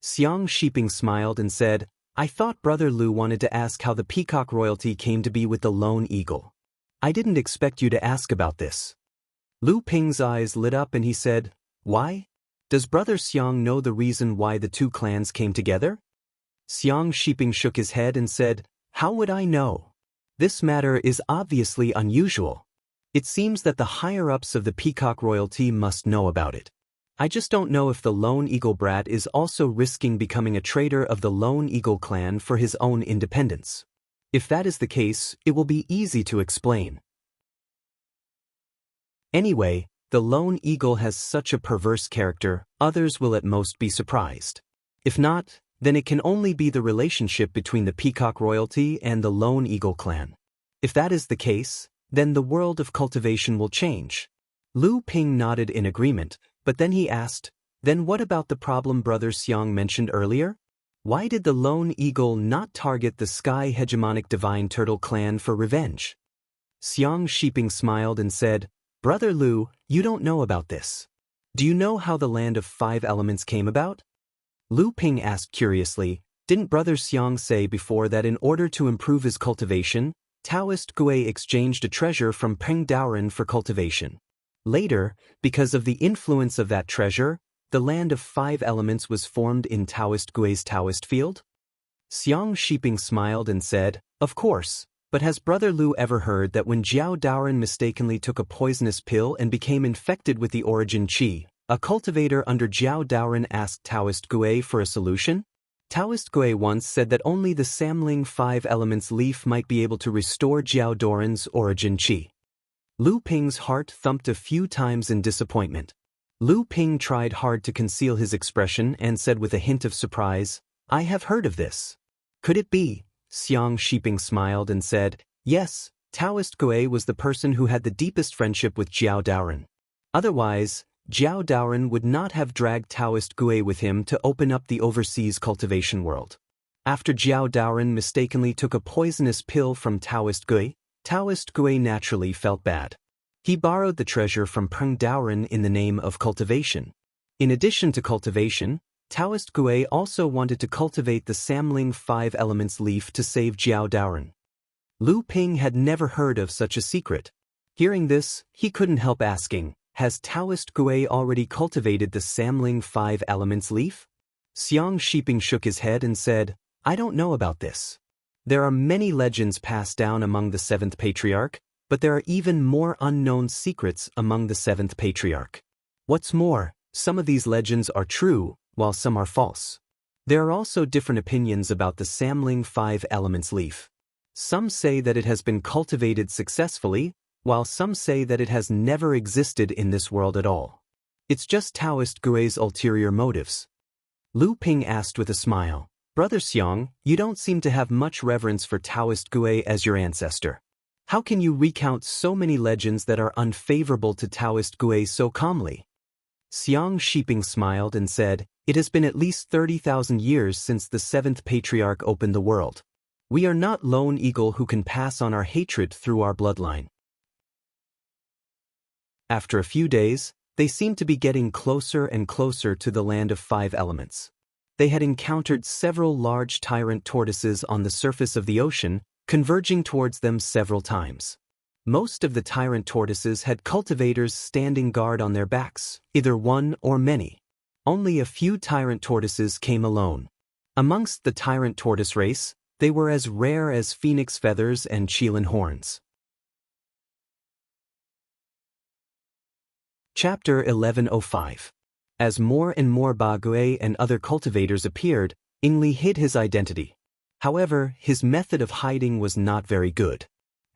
Xiang Shiping smiled and said, I thought Brother Lu wanted to ask how the peacock royalty came to be with the lone eagle. I didn't expect you to ask about this. Lu Ping's eyes lit up and he said, Why? Does Brother Xiang know the reason why the two clans came together? Xiang Shiping shook his head and said, How would I know? This matter is obviously unusual. It seems that the higher-ups of the peacock royalty must know about it. I just don't know if the lone eagle brat is also risking becoming a traitor of the lone eagle clan for his own independence. If that is the case, it will be easy to explain. Anyway, the lone eagle has such a perverse character, others will at most be surprised. If not, then it can only be the relationship between the peacock royalty and the lone eagle clan. If that is the case, then the world of cultivation will change. Lu Ping nodded in agreement, but then he asked, Then what about the problem Brother Xiang mentioned earlier? Why did the lone eagle not target the sky hegemonic divine turtle clan for revenge? Xiang Shiping smiled and said, Brother Lu, you don't know about this. Do you know how the land of 5 elements came about? Lu Ping asked curiously, Didn't Brother Xiang say before that in order to improve his cultivation, Taoist Gui exchanged a treasure from Peng Daoren for cultivation? Later, because of the influence of that treasure, the land of 5 elements was formed in Taoist Gui's Taoist field? Xiang Shiping smiled and said, Of course, but has Brother Lu ever heard that when Jiao Daoren mistakenly took a poisonous pill and became infected with the origin qi, a cultivator under Jiao Daoren asked Taoist Gui for a solution? Taoist Gui once said that only the Samling 5 elements leaf might be able to restore Jiao Daoren's origin qi. Lu Ping's heart thumped a few times in disappointment. Lu Ping tried hard to conceal his expression and said with a hint of surprise, I have heard of this. Could it be? Xiang Shiping smiled and said, Yes, Taoist Gui was the person who had the deepest friendship with Jiao Daoren. Otherwise, Jiao Daoren would not have dragged Taoist Gui with him to open up the overseas cultivation world. After Jiao Daoren mistakenly took a poisonous pill from Taoist Gui naturally felt bad. He borrowed the treasure from Peng Daoren in the name of cultivation. In addition to cultivation, Taoist Gui also wanted to cultivate the Samling 5 elements leaf to save Jiao Daoren. Lu Ping had never heard of such a secret. Hearing this, he couldn't help asking, Has Taoist Gui already cultivated the Samling 5 elements leaf? Xiang Shiping shook his head and said, I don't know about this. There are many legends passed down among the 7th Patriarch, but there are even more unknown secrets among the 7th Patriarch. What's more, some of these legends are true, while some are false. There are also different opinions about the Samling 5 elements leaf. Some say that it has been cultivated successfully, while some say that it has never existed in this world at all. It's just Taoist Gui's ulterior motives. Lu Ping asked with a smile, Brother Xiang, you don't seem to have much reverence for Taoist Gui as your ancestor. How can you recount so many legends that are unfavorable to Taoist Gui so calmly? Xiang Shiping smiled and said, It has been at least 30,000 years since the 7th Patriarch opened the world. We are not lone eagle who can pass on our hatred through our bloodline. After a few days, they seemed to be getting closer and closer to the land of 5 elements. They had encountered several large tyrant tortoises on the surface of the ocean, converging towards them several times. Most of the tyrant tortoises had cultivators standing guard on their backs, either one or many. Only a few tyrant tortoises came alone. Amongst the tyrant tortoise race, they were as rare as phoenix feathers and Qilin horns. Chapter 1105. As more and more Bagui and other cultivators appeared, Ingli hid his identity. However, his method of hiding was not very good.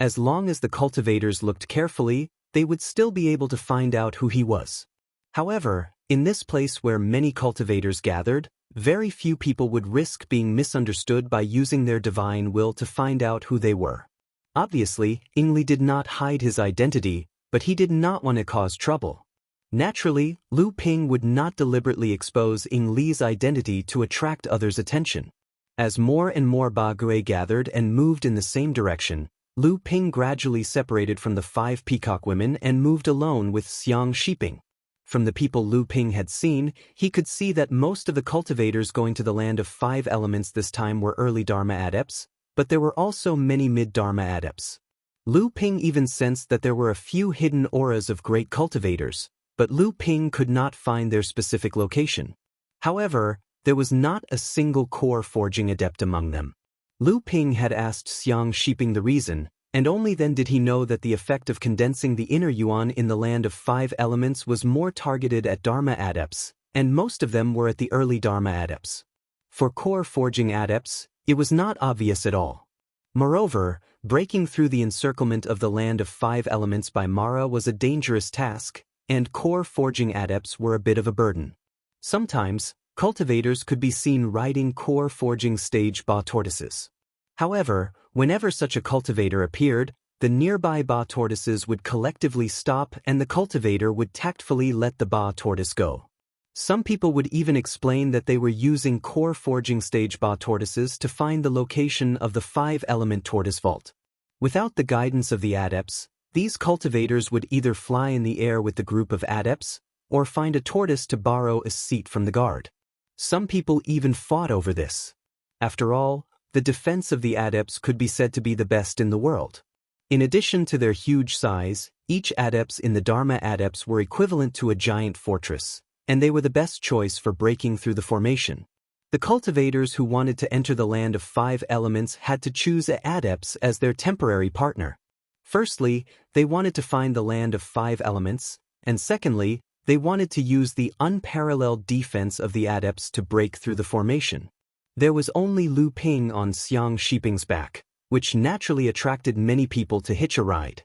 As long as the cultivators looked carefully, they would still be able to find out who he was. However, in this place where many cultivators gathered, Very few people would risk being misunderstood by using their divine will to find out who they were. Obviously, Li did not hide his identity, but he did not want to cause trouble. Naturally, Lu Ping would not deliberately expose Li's identity to attract others' attention. As more and more Ba Gui gathered and moved in the same direction, Lu Ping gradually separated from the 5 peacock women and moved alone with Xiang Shiping. From the people Lu Ping had seen, he could see that most of the cultivators going to the land of 5 elements this time were early Dharma adepts, but there were also many mid-Dharma adepts. Lu Ping even sensed that there were a few hidden auras of great cultivators, but Lu Ping could not find their specific location. However, there was not a single core forging adept among them. Lu Ping had asked Xiang Shiping the reason, and only then did he know that the effect of condensing the inner yuan in the land of 5 elements was more targeted at Dharma adepts, and most of them were at the early Dharma adepts. For core forging adepts, it was not obvious at all. Moreover, breaking through the encirclement of the land of 5 elements by Mara was a dangerous task, and core forging adepts were a bit of a burden. Sometimes, cultivators could be seen riding core forging stage Ba tortoises. However, whenever such a cultivator appeared, the nearby Ba tortoises would collectively stop and the cultivator would tactfully let the Ba tortoise go. Some people would even explain that they were using core forging stage Ba tortoises to find the location of the 5-element tortoise vault. Without the guidance of the adepts, these cultivators would either fly in the air with the group of adepts, or find a tortoise to borrow a seat from the guard. Some people even fought over this. After all, the defense of the adepts could be said to be the best in the world. In addition to their huge size, each adepts in the Dharma adepts were equivalent to a giant fortress, and they were the best choice for breaking through the formation. The cultivators who wanted to enter the land of 5 elements had to choose adepts as their temporary partner. Firstly, they wanted to find the land of 5 elements, and secondly, they wanted to use the unparalleled defense of the adepts to break through the formation. There was only Lu Ping on Xiang Shiping's back, which naturally attracted many people to hitch a ride.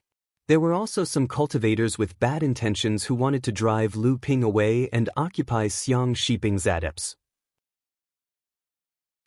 There were also some cultivators with bad intentions who wanted to drive Lu Ping away and occupy Xiang Shiping's adepts.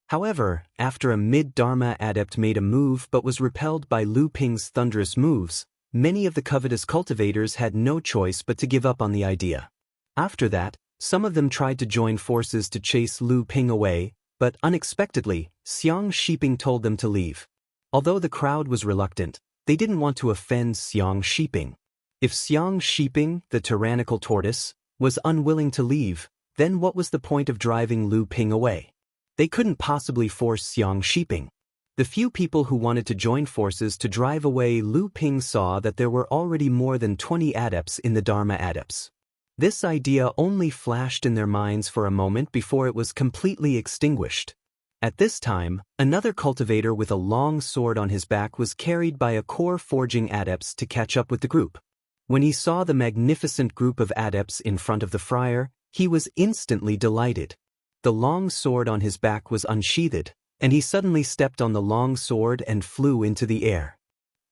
However, after a mid-Dharma adept made a move but was repelled by Lu Ping's thunderous moves, many of the covetous cultivators had no choice but to give up on the idea. After that, some of them tried to join forces to chase Lu Ping away, but unexpectedly, Xiang Shiping told them to leave. Although the crowd was reluctant, they didn't want to offend Xiang Shiping. If Xiang Shiping, the tyrannical tortoise, was unwilling to leave, then what was the point of driving Lu Ping away? They couldn't possibly force Xiang Shiping. The few people who wanted to join forces to drive away Lu Ping saw that there were already more than 20 adepts in the Dharma adepts. This idea only flashed in their minds for a moment before it was completely extinguished. At this time, another cultivator with a long sword on his back was carried by a core forging adepts to catch up with the group. When he saw the magnificent group of adepts in front of the friar, he was instantly delighted. The long sword on his back was unsheathed, and he suddenly stepped on the long sword and flew into the air.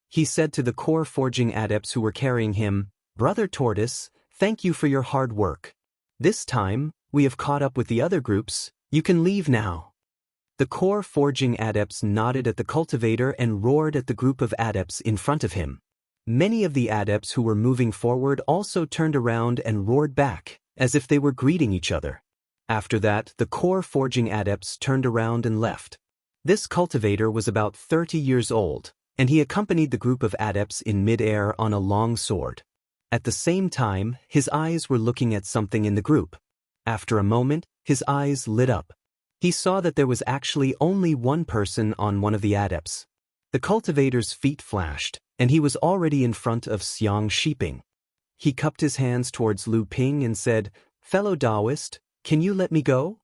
He said to the core forging adepts who were carrying him, "Brother Tortoise, thank you for your hard work. This time, we have caught up with the other groups, you can leave now." The core forging adepts nodded at the cultivator and roared at the group of adepts in front of him. Many of the adepts who were moving forward also turned around and roared back, as if they were greeting each other. After that, the core forging adepts turned around and left. This cultivator was about 30 years old, and he accompanied the group of adepts in mid-air on a long sword. At the same time, his eyes were looking at something in the group. After a moment, his eyes lit up. He saw that there was actually only one person on one of the adepts. The cultivator's feet flashed, and he was already in front of Xiang Shiping. He cupped his hands towards Lu Ping and said, "Fellow Taoist, can you let me go?"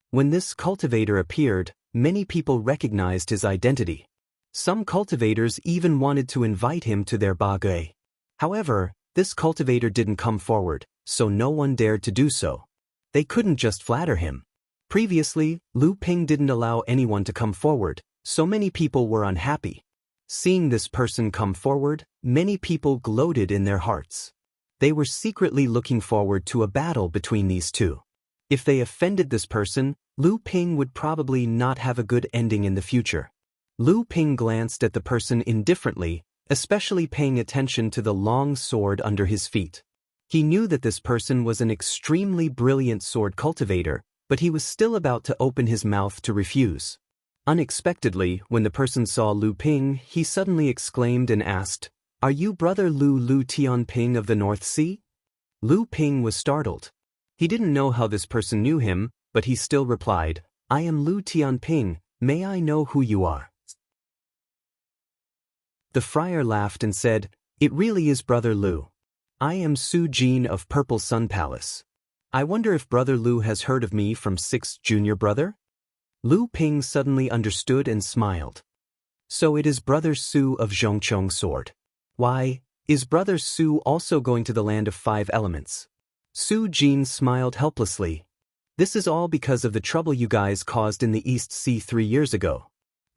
When this cultivator appeared, many people recognized his identity. Some cultivators even wanted to invite him to their bagui. However, this cultivator didn't come forward, so no one dared to do so. They couldn't just flatter him. Previously, Lu Ping didn't allow anyone to come forward, so many people were unhappy. Seeing this person come forward, many people gloated in their hearts. They were secretly looking forward to a battle between these two. If they offended this person, Lu Ping would probably not have a good ending in the future. Lu Ping glanced at the person indifferently, especially paying attention to the long sword under his feet. He knew that this person was an extremely brilliant sword cultivator, but he was still about to open his mouth to refuse. Unexpectedly, when the person saw Lu Ping, he suddenly exclaimed and asked, "Are you brother Lu Tianping of the North Sea?" Lu Ping was startled. He didn't know how this person knew him, but he still replied, "I am Lu Tianping, may I know who you are?" The friar laughed and said, "It really is brother Lu. I am Su Jin of Purple Sun Palace. I wonder if brother Lu has heard of me from 6th junior brother?" Lu Ping suddenly understood and smiled. "So it is brother Su of Zhongchong Sword. Why, is brother Su also going to the land of 5 elements?" Su Jin smiled helplessly. "This is all because of the trouble you guys caused in the East Sea 3 years ago.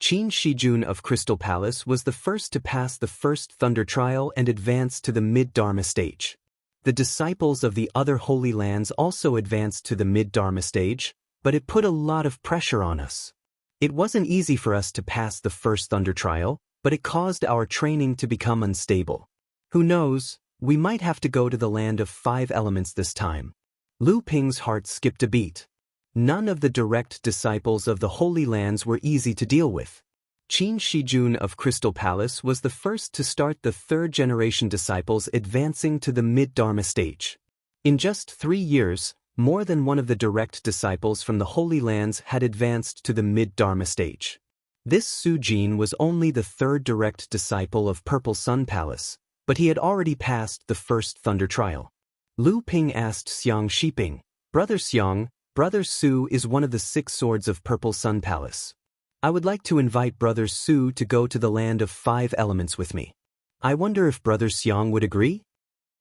Qin Shijun of Crystal Palace was the first to pass the first Thunder Trial and advance to the Mid-Dharma stage. The disciples of the other Holy Lands also advanced to the Mid-Dharma stage, but it put a lot of pressure on us. It wasn't easy for us to pass the first Thunder Trial, but it caused our training to become unstable. Who knows, we might have to go to the land of 5 elements this time." Lu Ping's heart skipped a beat. None of the direct disciples of the Holy Lands were easy to deal with. Qin Shijun of Crystal Palace was the first to start the 3rd-generation disciples advancing to the Mid-Dharma stage. In just 3 years, more than one of the direct disciples from the Holy Lands had advanced to the Mid-Dharma stage. This Su Jin was only the 3rd direct disciple of Purple Sun Palace, but he had already passed the first Thunder Trial. Lu Ping asked Xiang Shiping, "Brother Xiang, brother Su is one of the 6 swords of Purple Sun Palace. I would like to invite brother Su to go to the land of 5 elements with me. I wonder if brother Xiang would agree?"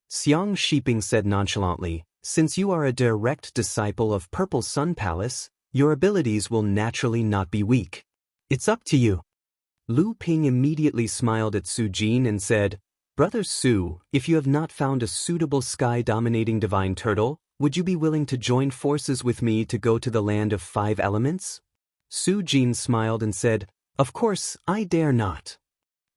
Xiang Shiping said nonchalantly, "Since you are a direct disciple of Purple Sun Palace, your abilities will naturally not be weak. It's up to you." Lu Ping immediately smiled at Su Jin and said, "Brother Su, if you have not found a suitable sky-dominating divine turtle, would you be willing to join forces with me to go to the land of 5 elements?" Su Jin smiled and said, "Of course, I dare not."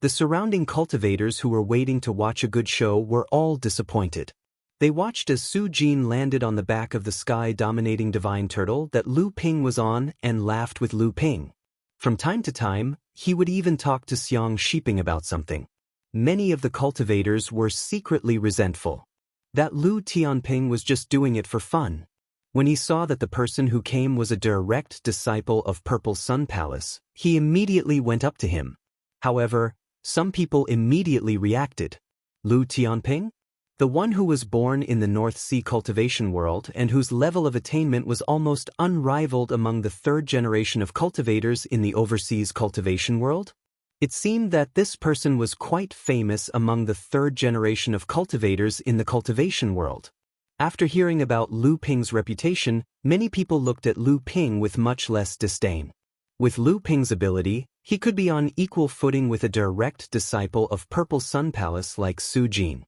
The surrounding cultivators who were waiting to watch a good show were all disappointed. They watched as Su Jin landed on the back of the sky-dominating divine turtle that Lu Ping was on and laughed with Lu Ping. From time to time, he would even talk to Xiang Shiping about something. Many of the cultivators were secretly resentful. That Lu Tianping was just doing it for fun. When he saw that the person who came was a direct disciple of Purple Sun Palace, he immediately went up to him. However, some people immediately reacted. Lu Tianping? The one who was born in the North Sea cultivation world and whose level of attainment was almost unrivaled among the 3rd generation of cultivators in the overseas cultivation world? It seemed that this person was quite famous among the 3rd generation of cultivators in the cultivation world. After hearing about Lu Ping's reputation, many people looked at Lu Ping with much less disdain. With Lu Ping's ability, he could be on equal footing with a direct disciple of Purple Sun Palace like Su Jin.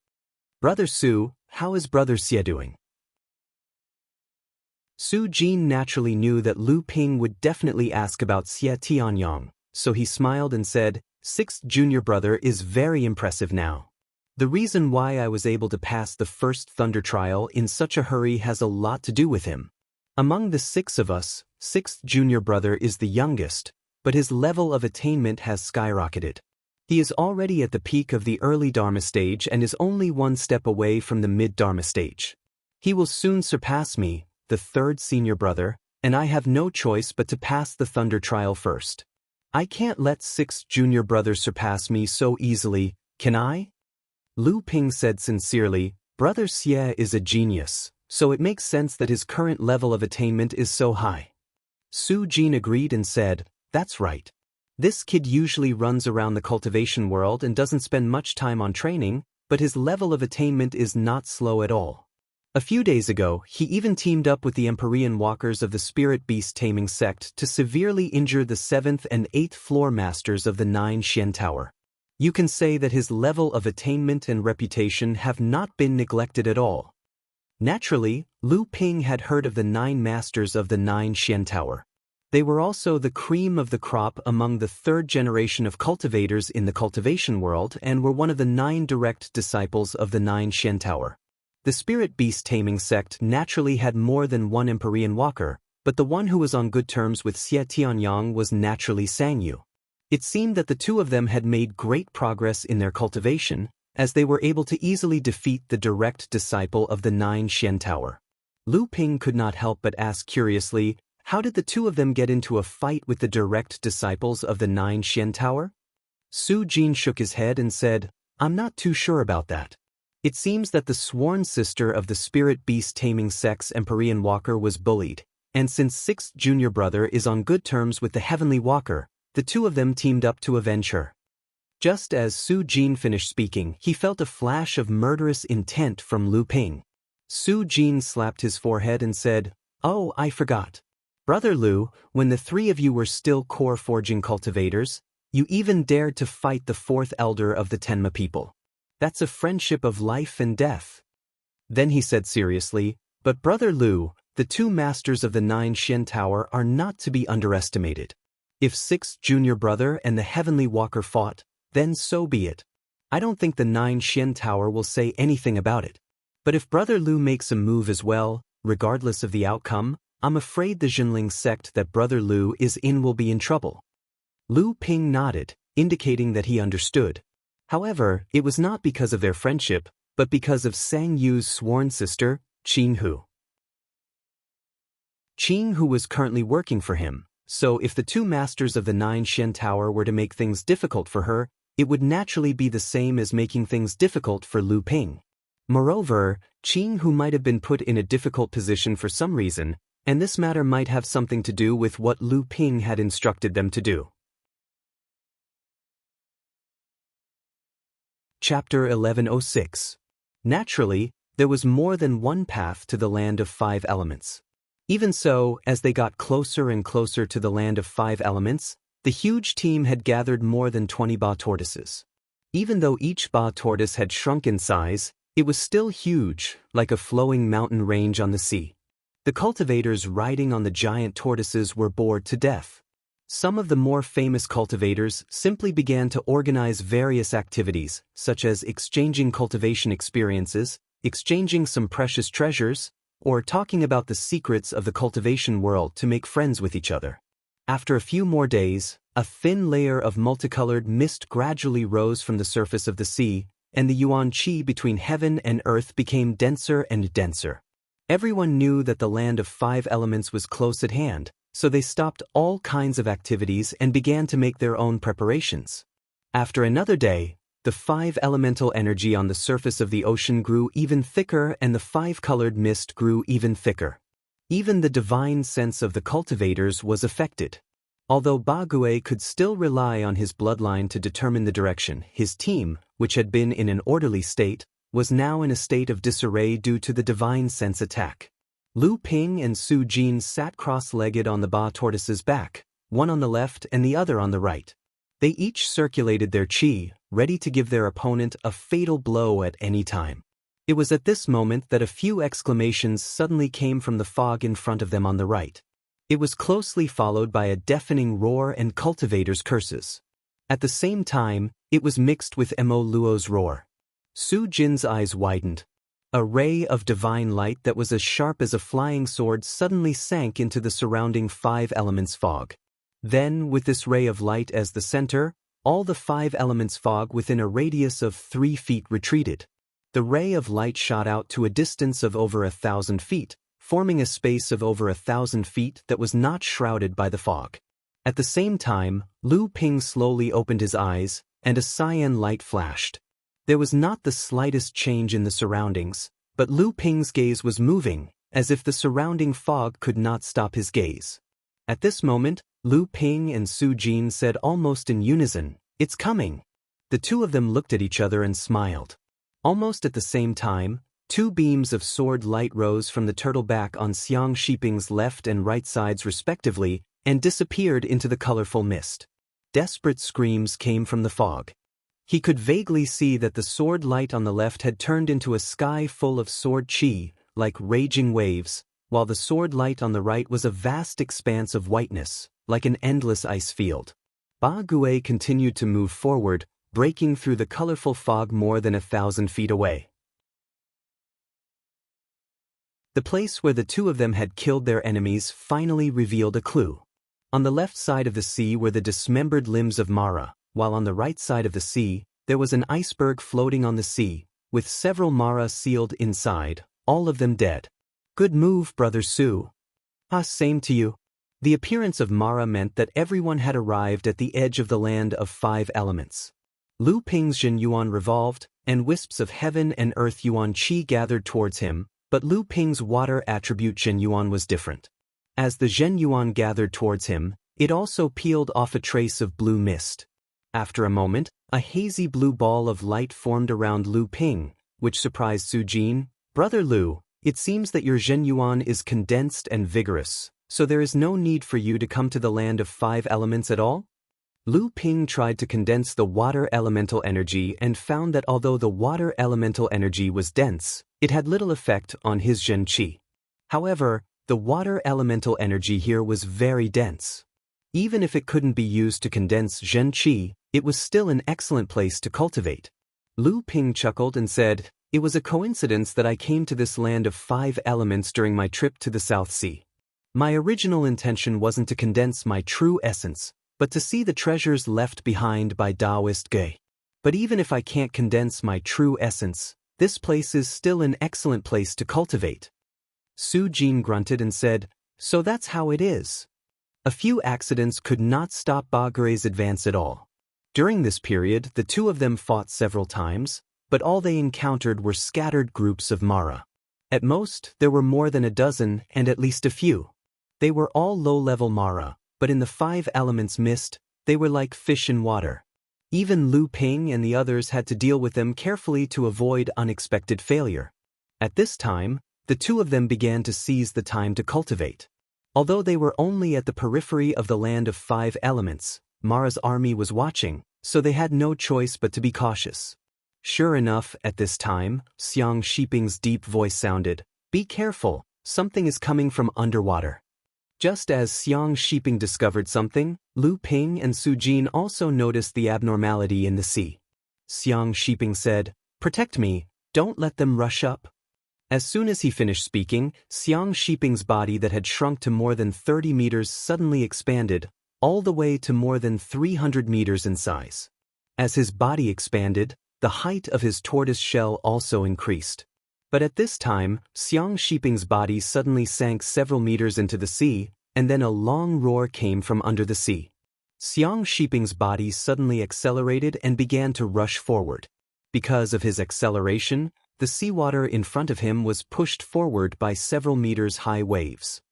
"Brother Su, how is brother Xie doing?" Su Jin naturally knew that Lu Ping would definitely ask about Xie Tianyang, so he smiled and said, "6th junior brother is very impressive now. The reason why I was able to pass the first Thunder Trial in such a hurry has a lot to do with him. Among the 6 of us, 6th junior brother is the youngest, but his level of attainment has skyrocketed. He is already at the peak of the early Dharma stage and is only 1 step away from the mid-Dharma stage. He will soon surpass me, the 3rd senior brother, and I have no choice but to pass the Thunder Trial first. I can't let 6th junior brother surpass me so easily, can I?" Lu Ping said sincerely, "Brother Xie is a genius, so it makes sense that his current level of attainment is so high." Su Jin agreed and said, "That's right. This kid usually runs around the cultivation world and doesn't spend much time on training, but his level of attainment is not slow at all. A few days ago, he even teamed up with the Empyrean walkers of the Spirit Beast Taming Sect to severely injure the 7th and 8th floor masters of the 9 Xian Tower. You can say that his level of attainment and reputation have not been neglected at all." Naturally, Lu Ping had heard of the 9 masters of the 9 Xian Tower. They were also the cream of the crop among the 3rd generation of cultivators in the cultivation world and were one of the 9 direct disciples of the 9 Xian Tower. The spirit beast taming sect naturally had more than one Empyrean walker, but the one who was on good terms with Xie Tianyang was naturally Sang Yu. It seemed that the two of them had made great progress in their cultivation, as they were able to easily defeat the direct disciple of the 9 Xian Tower. Lu Ping could not help but ask curiously, how did the two of them get into a fight with the direct disciples of the 9 Xian Tower? Su Jin shook his head and said, I'm not too sure about that. It seems that the sworn sister of the spirit beast taming sect's Empyrean walker was bullied, and since 6th junior brother is on good terms with the heavenly walker, the two of them teamed up to avenge her. Just as Su Jin finished speaking, he felt a flash of murderous intent from Lu Ping. Su Jin slapped his forehead and said, Oh, I forgot. Brother Lu, when the 3 of you were still core forging cultivators, you even dared to fight the 4th elder of the Tenma people. That's a friendship of life and death. Then he said seriously, but Brother Lu, the 2 masters of the 9 Xian Tower are not to be underestimated. If 6th junior brother and the heavenly walker fought, then so be it. I don't think the 9 Xian Tower will say anything about it. But if Brother Lu makes a move as well, regardless of the outcome, I'm afraid the Jinling sect that Brother Lu is in will be in trouble. Lu Ping nodded, indicating that he understood. However, it was not because of their friendship, but because of Sang Yu's sworn sister, Qing Hu. Qing Hu was currently working for him, so if the 2 masters of the 9 Xian Tower were to make things difficult for her, it would naturally be the same as making things difficult for Lu Ping. Moreover, Qing Hu might have been put in a difficult position for some reason, and this matter might have something to do with what Lu Ping had instructed them to do. Chapter 1106. Naturally, there was more than one path to the land of 5 elements. Even so, as they got closer and closer to the land of 5 elements, the huge team had gathered more than 20 Ba tortoises. Even though each Ba tortoise had shrunk in size, it was still huge, like a flowing mountain range on the sea. The cultivators riding on the giant tortoises were bored to death. Some of the more famous cultivators simply began to organize various activities, such as exchanging cultivation experiences, exchanging some precious treasures, or talking about the secrets of the cultivation world to make friends with each other. After a few more days, a thin layer of multicolored mist gradually rose from the surface of the sea, and the yuan qi between heaven and earth became denser and denser. Everyone knew that the land of 5 elements was close at hand, so they stopped all kinds of activities and began to make their own preparations. After another day, the 5 elemental energy on the surface of the ocean grew even thicker and the 5-colored mist grew even thicker. Even the divine sense of the cultivators was affected. Although Ba Gue could still rely on his bloodline to determine the direction, his team, which had been in an orderly state, was now in a state of disarray due to the divine sense attack. Lu Ping and Su Jin sat cross-legged on the Ba tortoise's back, one on the left and the other on the right. They each circulated their qi, ready to give their opponent a fatal blow at any time. It was at this moment that a few exclamations suddenly came from the fog in front of them on the right. It was closely followed by a deafening roar and cultivators' curses. At the same time, it was mixed with Mo Luo's roar. Su Jin's eyes widened. A ray of divine light that was as sharp as a flying sword suddenly sank into the surrounding 5 elements fog. Then, with this ray of light as the center, all the 5 elements fog within a radius of 3 feet retreated. The ray of light shot out to a distance of over 1,000 feet, forming a space of over 1,000 feet that was not shrouded by the fog. At the same time, Lu Ping slowly opened his eyes, and a cyan light flashed. There was not the slightest change in the surroundings, but Lu Ping's gaze was moving, as if the surrounding fog could not stop his gaze. At this moment, Lu Ping and Su Jin said almost in unison, "It's coming." The two of them looked at each other and smiled. Almost at the same time, 2 beams of sword light rose from the turtle back on Xiang Shiping's left and right sides respectively and disappeared into the colorful mist. Desperate screams came from the fog. He could vaguely see that the sword light on the left had turned into a sky full of sword qi, like raging waves, while the sword light on the right was a vast expanse of whiteness, like an endless ice field. Ba Gue continued to move forward, breaking through the colorful fog more than 1,000 feet away. The place where the two of them had killed their enemies finally revealed a clue. On the left side of the sea were the dismembered limbs of Mara, while on the right side of the sea, there was an iceberg floating on the sea, with several Mara sealed inside, all of them dead. Good move, Brother Su. Ah, same to you. The appearance of Mara meant that everyone had arrived at the edge of the land of 5 elements. Lu Ping's Zhen Yuan revolved, and wisps of heaven and earth Yuan Qi gathered towards him, but Lu Ping's water attribute Zhen Yuan was different. As the Zhen Yuan gathered towards him, it also peeled off a trace of blue mist. After a moment, a hazy blue ball of light formed around Lu Ping, which surprised Su Jin. Brother Lu, it seems that your Zhen Yuan is condensed and vigorous, so there is no need for you to come to the land of 5 elements at all? Lu Ping tried to condense the water elemental energy and found that although the water elemental energy was dense, it had little effect on his Zhen Qi. However, the water elemental energy here was very dense. Even if it couldn't be used to condense Zhen Qi, it was still an excellent place to cultivate. Lu Ping chuckled and said, "It was a coincidence that I came to this land of 5 elements during my trip to the South Sea. My original intention wasn't to condense my true essence, but to see the treasures left behind by Taoist Ge. But even if I can't condense my true essence, this place is still an excellent place to cultivate." Su Jin grunted and said, "So that's how it is." A few accidents could not stop Ba Gui's advance at all. During this period, the two of them fought several times, but all they encountered were scattered groups of Mara. At most, there were more than a dozen and at least a few. They were all low-level Mara, but in the 5 elements mist, they were like fish in water. Even Lu Ping and the others had to deal with them carefully to avoid unexpected failure. At this time, the two of them began to seize the time to cultivate. Although they were only at the periphery of the land of 5 elements, Mara's army was watching, so they had no choice but to be cautious. Sure enough, at this time, Xiang Shiping's deep voice sounded, "Be careful, something is coming from underwater." Just as Xiang Shiping discovered something, Lu Ping and Su Jin also noticed the abnormality in the sea. Xiang Shiping said, "Protect me, don't let them rush up." As soon as he finished speaking, Xiang Shiping's body that had shrunk to more than 30 meters suddenly expanded, all the way to more than 300 meters in size. As his body expanded, the height of his tortoise shell also increased. But at this time, Xiang Shiping's body suddenly sank several meters into the sea, and then a long roar came from under the sea. Xiang Shiping's body suddenly accelerated and began to rush forward. Because of his acceleration, the seawater in front of him was pushed forward by several meters high waves.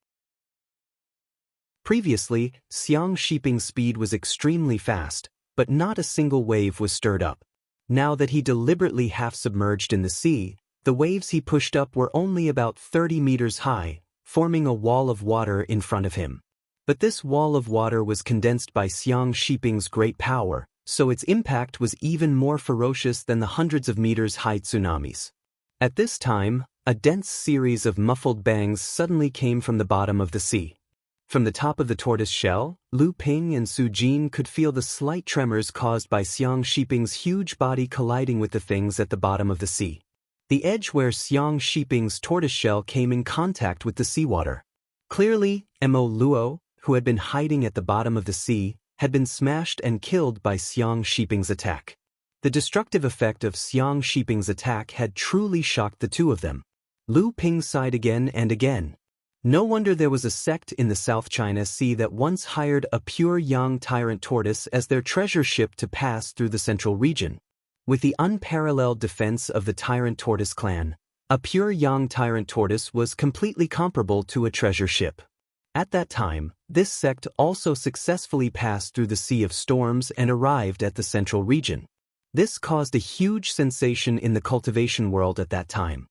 Previously, Xiang Shiping's speed was extremely fast, but not a single wave was stirred up. Now that he deliberately half-submerged in the sea, the waves he pushed up were only about 30 meters high, forming a wall of water in front of him. But this wall of water was condensed by Xiang Shiping's great power, so its impact was even more ferocious than the hundreds of meters high tsunamis. At this time, a dense series of muffled bangs suddenly came from the bottom of the sea. From the top of the tortoise shell, Lu Ping and Su Jin could feel the slight tremors caused by Xiang Shiping's huge body colliding with the things at the bottom of the sea. The edge where Xiang Shiping's tortoise shell came in contact with the seawater. Clearly, Mo Luo, who had been hiding at the bottom of the sea, had been smashed and killed by Xiang Shiping's attack. The destructive effect of Xiang Shiping's attack had truly shocked the two of them. Lu Ping sighed again and again. No wonder there was a sect in the South China Sea that once hired a pure young tyrant tortoise as their treasure ship to pass through the central region. With the unparalleled defense of the tyrant tortoise clan, a pure young tyrant tortoise was completely comparable to a treasure ship. At that time, this sect also successfully passed through the Sea of Storms and arrived at the central region. This caused a huge sensation in the cultivation world at that time.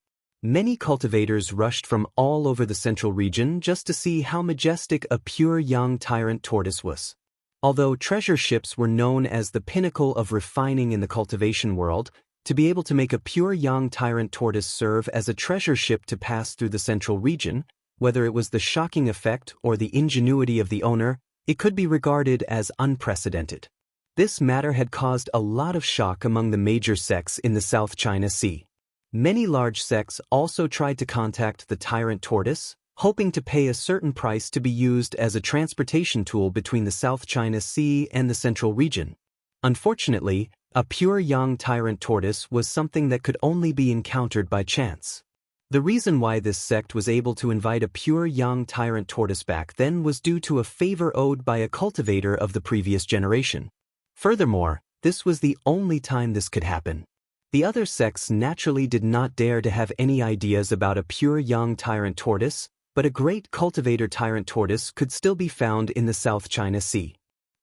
Many cultivators rushed from all over the central region just to see how majestic a pure young tyrant tortoise was. Although treasure ships were known as the pinnacle of refining in the cultivation world, To be able to make a pure young tyrant tortoise serve as a treasure ship to pass through the central region, whether it was the shocking effect or the ingenuity of the owner, it could be regarded as unprecedented. This matter had caused a lot of shock among the major sects in the South China Sea. Many large sects also tried to contact the tyrant tortoise, hoping to pay a certain price to be used as a transportation tool between the South China Sea and the central region. Unfortunately, a pure young tyrant tortoise was something that could only be encountered by chance. The reason why this sect was able to invite a pure young tyrant tortoise back then was due to a favor owed by a cultivator of the previous generation. Furthermore, this was the only time this could happen. The other sects naturally did not dare to have any ideas about a pure young tyrant tortoise, but a great cultivator tyrant tortoise could still be found in the South China Sea.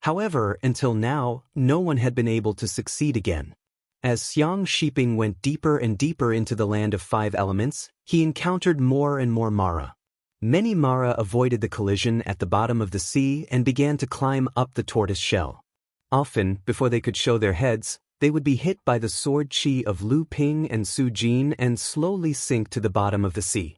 However, until now, no one had been able to succeed again. As Xiang Shiping went deeper and deeper into the land of 5 elements, he encountered more and more Mara. Many Mara avoided the collision at the bottom of the sea and began to climb up the tortoise shell. Often, before they could show their heads, they would be hit by the sword chi of Lu Ping and Su Jin and slowly sink to the bottom of the sea.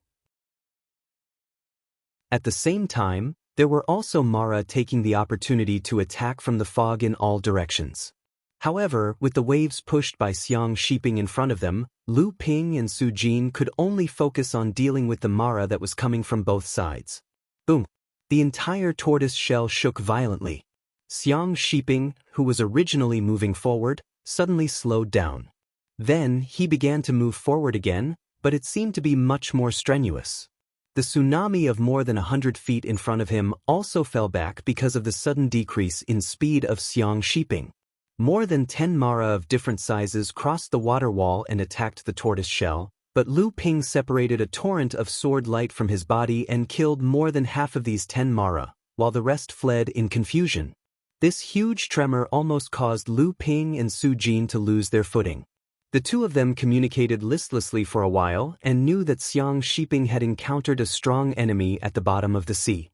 At the same time, there were also Mara taking the opportunity to attack from the fog in all directions. However, with the waves pushed by Xiang Shiping in front of them, Lu Ping and Su Jin could only focus on dealing with the Mara that was coming from both sides. Boom! The entire tortoise shell shook violently. Xiang Shiping, who was originally moving forward, suddenly slowed down. Then, he began to move forward again, but it seemed to be much more strenuous. The tsunami of more than 100 feet in front of him also fell back because of the sudden decrease in speed of Xiang Shiping. More than 10 Mara of different sizes crossed the water wall and attacked the tortoise shell, but Lu Ping separated a torrent of sword light from his body and killed more than half of these 10 Mara, while the rest fled in confusion. This huge tremor almost caused Lu Ping and Su Jin to lose their footing. The two of them communicated listlessly for a while and knew that Xiang Shiping had encountered a strong enemy at the bottom of the sea.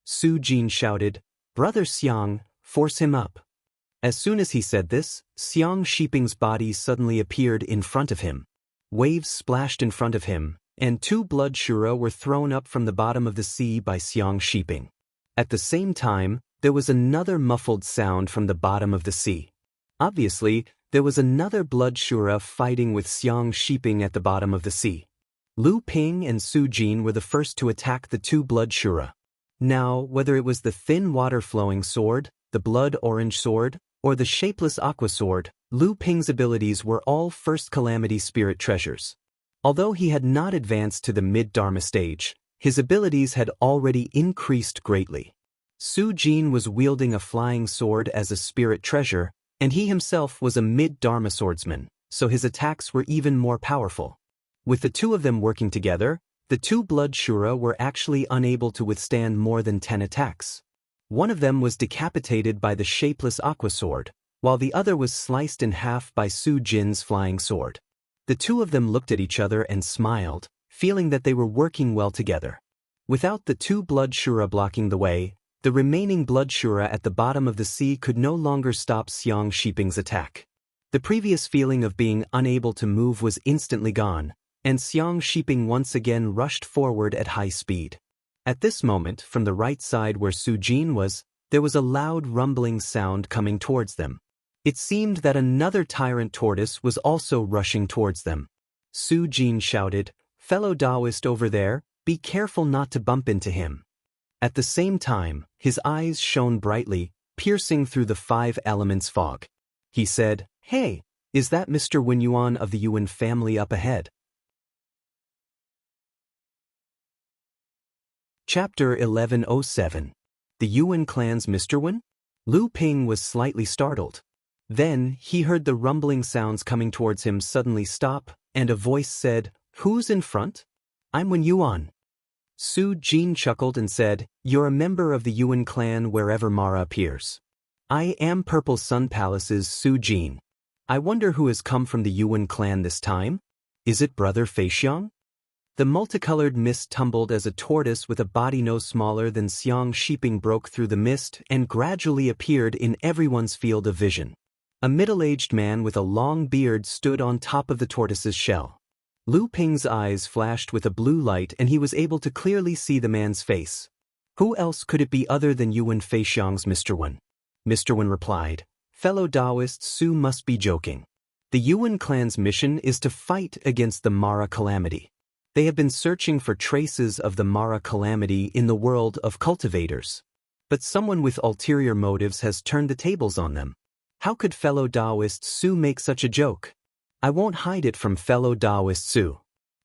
Su Jin shouted, "Brother Xiang, force him up." As soon as he said this, Xiang Shiping's body suddenly appeared in front of him. Waves splashed in front of him, and 2 blood shura were thrown up from the bottom of the sea by Xiang Shiping. At the same time, there was another muffled sound from the bottom of the sea. Obviously, there was another blood shura fighting with Xiang Shiping at the bottom of the sea. Lu Ping and Su Jin were the first to attack the 2 blood shura. Now, whether it was the thin water-flowing sword, the blood-orange sword, or the shapeless aqua sword, Lu Ping's abilities were all first calamity spirit treasures. Although he had not advanced to the mid-Dharma stage, his abilities had already increased greatly. Su Jin was wielding a flying sword as a spirit treasure, and he himself was a mid-Dharma swordsman, so his attacks were even more powerful. With the two of them working together, the 2 blood shura were actually unable to withstand more than 10 attacks. One of them was decapitated by the shapeless aqua sword, while the other was sliced in half by Su Jin's flying sword. The two of them looked at each other and smiled, feeling that they were working well together. Without the 2 blood shura blocking the way, the remaining blood shura at the bottom of the sea could no longer stop Xiang Shiping's attack. The previous feeling of being unable to move was instantly gone, and Xiang Shiping once again rushed forward at high speed. At this moment, from the right side where Su Jin was, there was a loud rumbling sound coming towards them. It seemed that another tyrant tortoise was also rushing towards them. Su Jin shouted, "Fellow Taoist over there, be careful not to bump into him." At the same time, his eyes shone brightly, piercing through the 5 elements fog. He said, "Hey, is that Mr. Wen Yuan of the Yuan family up ahead?" Chapter 1107. The Yuan clan's Mr. Wen? Lu Ping was slightly startled. Then, he heard the rumbling sounds coming towards him suddenly stop, and a voice said, "Who's in front?" "I'm Wen Yuan." Su Jin chuckled and said, "You're a member of the Yuan clan wherever Mara appears." "I am Purple Sun Palace's Su Jin. I wonder who has come from the Yuan clan this time? Is it Brother Feixiang?" The multicolored mist tumbled as a tortoise with a body no smaller than Xiang Shiping broke through the mist and gradually appeared in everyone's field of vision. A middle-aged man with a long beard stood on top of the tortoise's shell. Lu Ping's eyes flashed with a blue light and he was able to clearly see the man's face. Who else could it be other than Yuan Feixiang's Mr. Wen? Mr. Wen replied, "Fellow Taoist Su must be joking. The Yuan clan's mission is to fight against the Mara calamity. They have been searching for traces of the Mara calamity in the world of cultivators. But someone with ulterior motives has turned the tables on them. How could fellow Taoist Su make such a joke? I won't hide it from fellow Taoist Su.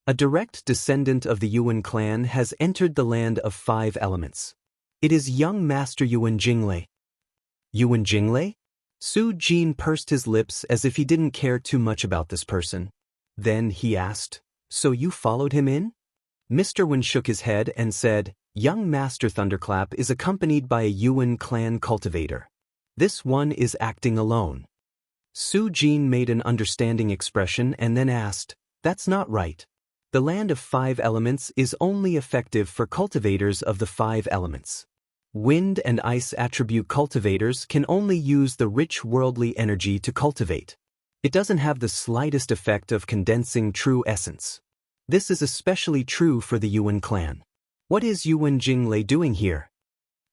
A direct descendant of the Yuan clan has entered the land of 5 elements. It is young Master Yuan Jinglei." Yuan Jinglei? Su Jin pursed his lips as if he didn't care too much about this person. Then he asked, "So you followed him in?" Mr. Wen shook his head and said, "Young Master Thunderclap is accompanied by a Yuan clan cultivator. This one is acting alone." Su Jin made an understanding expression and then asked, "That's not right. The land of 5 elements is only effective for cultivators of the 5 elements. Wind and ice attribute cultivators can only use the rich worldly energy to cultivate. It doesn't have the slightest effect of condensing true essence. This is especially true for the Yuan clan. What is Yuan Jinglei doing here?"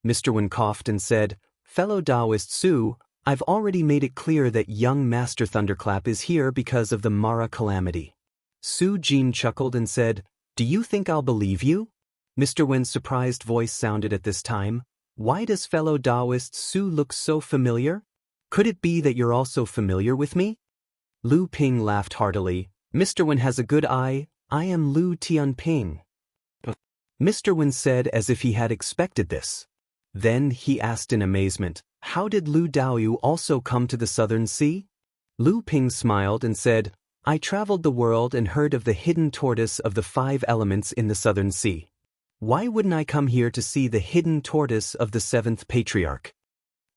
Mr. Wen coughed and said, "Fellow Taoist Su, I've already made it clear that young Master Thunderclap is here because of the Mara calamity." Su Jin chuckled and said, "Do you think I'll believe you?" Mr. Wen's surprised voice sounded at this time. "Why does fellow Taoist Su look so familiar? Could it be that you're also familiar with me?" Lu Ping laughed heartily. "Mr. Wen has a good eye. I am Lu Tianping." Mr. Wen said as if he had expected this. Then he asked in amazement, "How did Lu Daoyu also come to the Southern Sea?" Lu Ping smiled and said, "I traveled the world and heard of the hidden tortoise of the 5 elements in the Southern Sea. Why wouldn't I come here to see the hidden tortoise of the 7th patriarch?"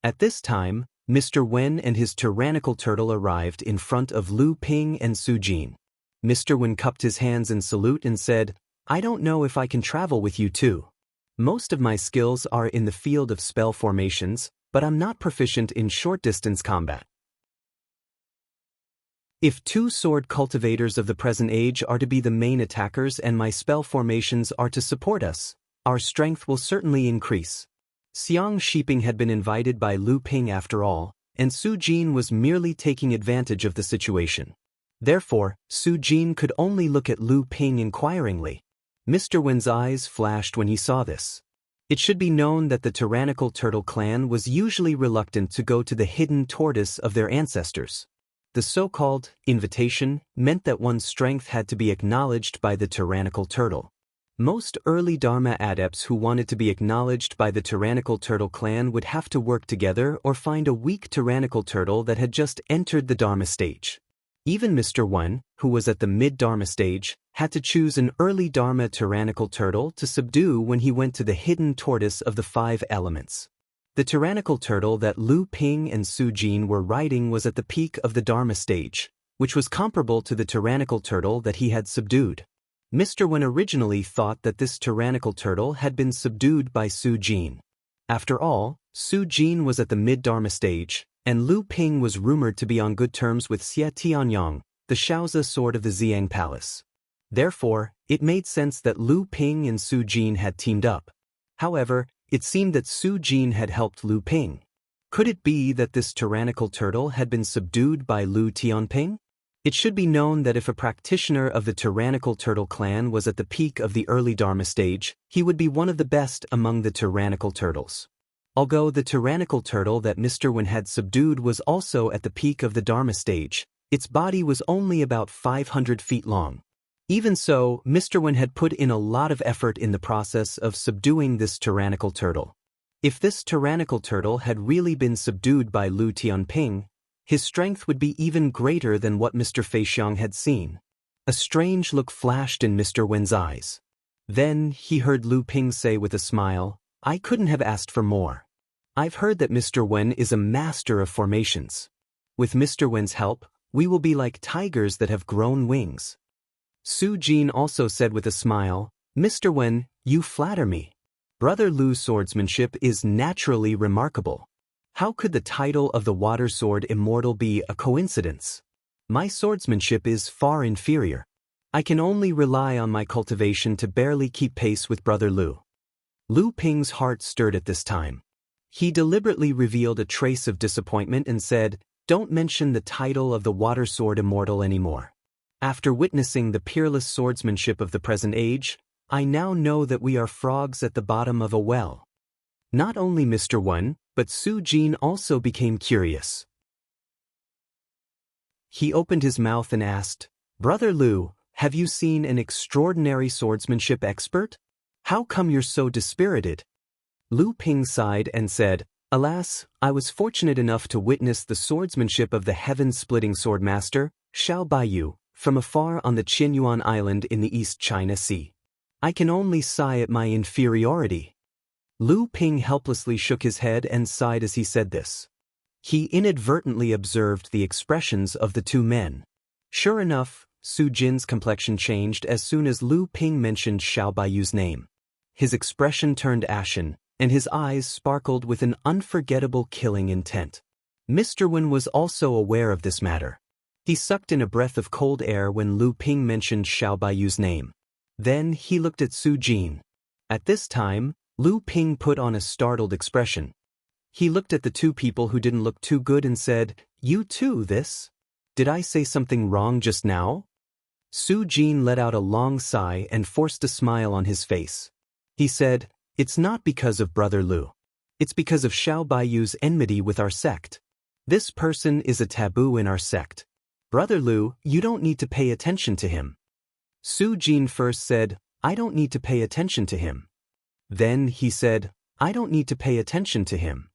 At this time, Mr. Wen and his tyrannical turtle arrived in front of Lu Ping and Su Jin. Mr. Wen cupped his hands in salute and said, "I don't know if I can travel with you too. Most of my skills are in the field of spell formations, but I'm not proficient in short-distance combat. If 2 sword cultivators of the present age are to be the main attackers and my spell formations are to support us, our strength will certainly increase." Xiang Shiping had been invited by Lu Ping after all, and Su Jin was merely taking advantage of the situation. Therefore, Su Jin could only look at Lu Ping inquiringly. Mr. Wen's eyes flashed when he saw this. It should be known that the tyrannical turtle clan was usually reluctant to go to the hidden tortoise of their ancestors. The so-called invitation meant that one's strength had to be acknowledged by the tyrannical turtle. Most early Dharma adepts who wanted to be acknowledged by the tyrannical turtle clan would have to work together or find a weak tyrannical turtle that had just entered the Dharma stage. Even Mr. Wen, who was at the mid-Dharma stage, had to choose an early Dharma tyrannical turtle to subdue when he went to the hidden tortoise of the 5 elements. The tyrannical turtle that Lu Ping and Su Jin were riding was at the peak of the Dharma stage, which was comparable to the tyrannical turtle that he had subdued. Mr. Wen originally thought that this tyrannical turtle had been subdued by Su Jin. After all, Su Jin was at the mid-Dharma stage, and Lu Ping was rumored to be on good terms with Xie Tianyang, the Shaozi sword of the Xiang Palace. Therefore, it made sense that Lu Ping and Su Jin had teamed up. However, it seemed that Su Jin had helped Lu Ping. Could it be that this tyrannical turtle had been subdued by Lu Tianping? It should be known that if a practitioner of the tyrannical turtle clan was at the peak of the early Dharma stage, he would be one of the best among the tyrannical turtles. Although the tyrannical turtle that Mr. Wen had subdued was also at the peak of the Dharma stage, its body was only about 500 feet long. Even so, Mr. Wen had put in a lot of effort in the process of subduing this tyrannical turtle. If this tyrannical turtle had really been subdued by Lu Tianping, his strength would be even greater than what Mr. Feixiang had seen. A strange look flashed in Mr. Wen's eyes. Then he heard Lu Ping say with a smile, "I couldn't have asked for more. I've heard that Mr. Wen is a master of formations. With Mr. Wen's help, we will be like tigers that have grown wings." Su Jin also said with a smile, "Mr. Wen, you flatter me. Brother Lu's swordsmanship is naturally remarkable. How could the title of the water sword immortal be a coincidence? My swordsmanship is far inferior. I can only rely on my cultivation to barely keep pace with Brother Lu. Lu Ping's heart stirred at this time. He deliberately revealed a trace of disappointment and said, "Don't mention the title of the water sword immortal anymore. After witnessing the peerless swordsmanship of the present age, I now know that we are frogs at the bottom of a well." Not only Mr. Wen, but Su Jin also became curious. He opened his mouth and asked, "Brother Lu, have you seen an extraordinary swordsmanship expert? How come you're so dispirited?" Lu Ping sighed and said, "Alas, I was fortunate enough to witness the swordsmanship of the heaven-splitting swordmaster, Xiao Baiyu, from afar on the Qinyuan Island in the East China Sea. I can only sigh at my inferiority." Lu Ping helplessly shook his head and sighed as he said this. He inadvertently observed the expressions of the two men. Sure enough, Su Jin's complexion changed as soon as Lu Ping mentioned Xiao Baiyu's name. His expression turned ashen, and his eyes sparkled with an unforgettable killing intent. Mr. Wen was also aware of this matter. He sucked in a breath of cold air when Lu Ping mentioned Xiao Baiyu's name. Then he looked at Su Jin. At this time, Lu Ping put on a startled expression. He looked at the two people who didn't look too good and said, "You too, this? Did I say something wrong just now?" Su Jin let out a long sigh and forced a smile on his face. He said, "It's not because of Brother Lu. It's because of Xiao Baiyu's enmity with our sect. This person is a taboo in our sect. Brother Lu, you don't need to pay attention to him." Su Jin first said, "I don't need to pay attention to him." Then he said, "I don't need to pay attention to him."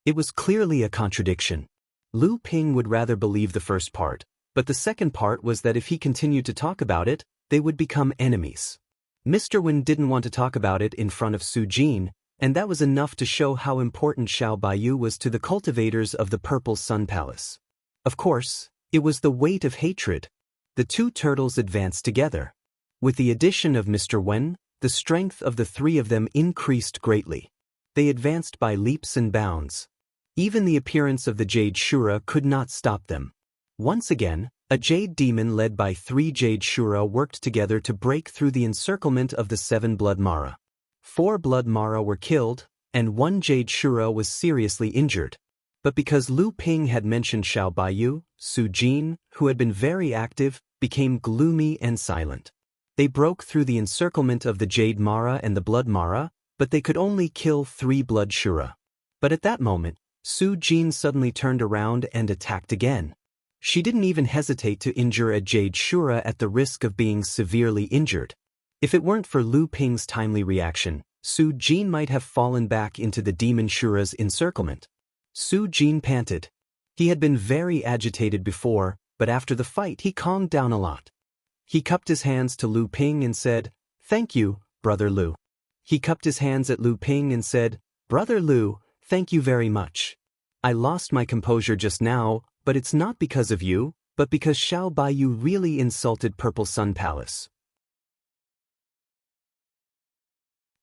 It was clearly a contradiction. Lu Ping would rather believe the first part, but the second part was that if he continued to talk about it, they would become enemies. Mr. Wen didn't want to talk about it in front of Su Jin, and that was enough to show how important Xiao Baiyu was to the cultivators of the Purple Sun Palace. Of course, it was the weight of hatred. The two turtles advanced together. With the addition of Mr. Wen, the strength of the three of them increased greatly. They advanced by leaps and bounds. Even the appearance of the Jade Shura could not stop them. Once again, a Jade Demon led by 3 Jade Shura worked together to break through the encirclement of the 7 Blood Mara. 4 Blood Mara were killed, and 1 Jade Shura was seriously injured. But because Lu Ping had mentioned Xiao Baiyu, Su Jin, who had been very active, became gloomy and silent. They broke through the encirclement of the Jade Mara and the Blood Mara, but they could only kill 3 Blood Shura. But at that moment, Su Jin suddenly turned around and attacked again. She didn't even hesitate to injure a Jade Shura at the risk of being severely injured. If it weren't for Lu Ping's timely reaction, Su Jin might have fallen back into the Demon Shura's encirclement. Su Jin panted. He had been very agitated before, but after the fight he calmed down a lot. He cupped his hands to Lu Ping and said, "Thank you, Brother Lu." He cupped his hands at Lu Ping and said, "Brother Lu, thank you very much. I lost my composure just now, but it's not because of you, but because Xiao Baiyu really insulted Purple Sun Palace."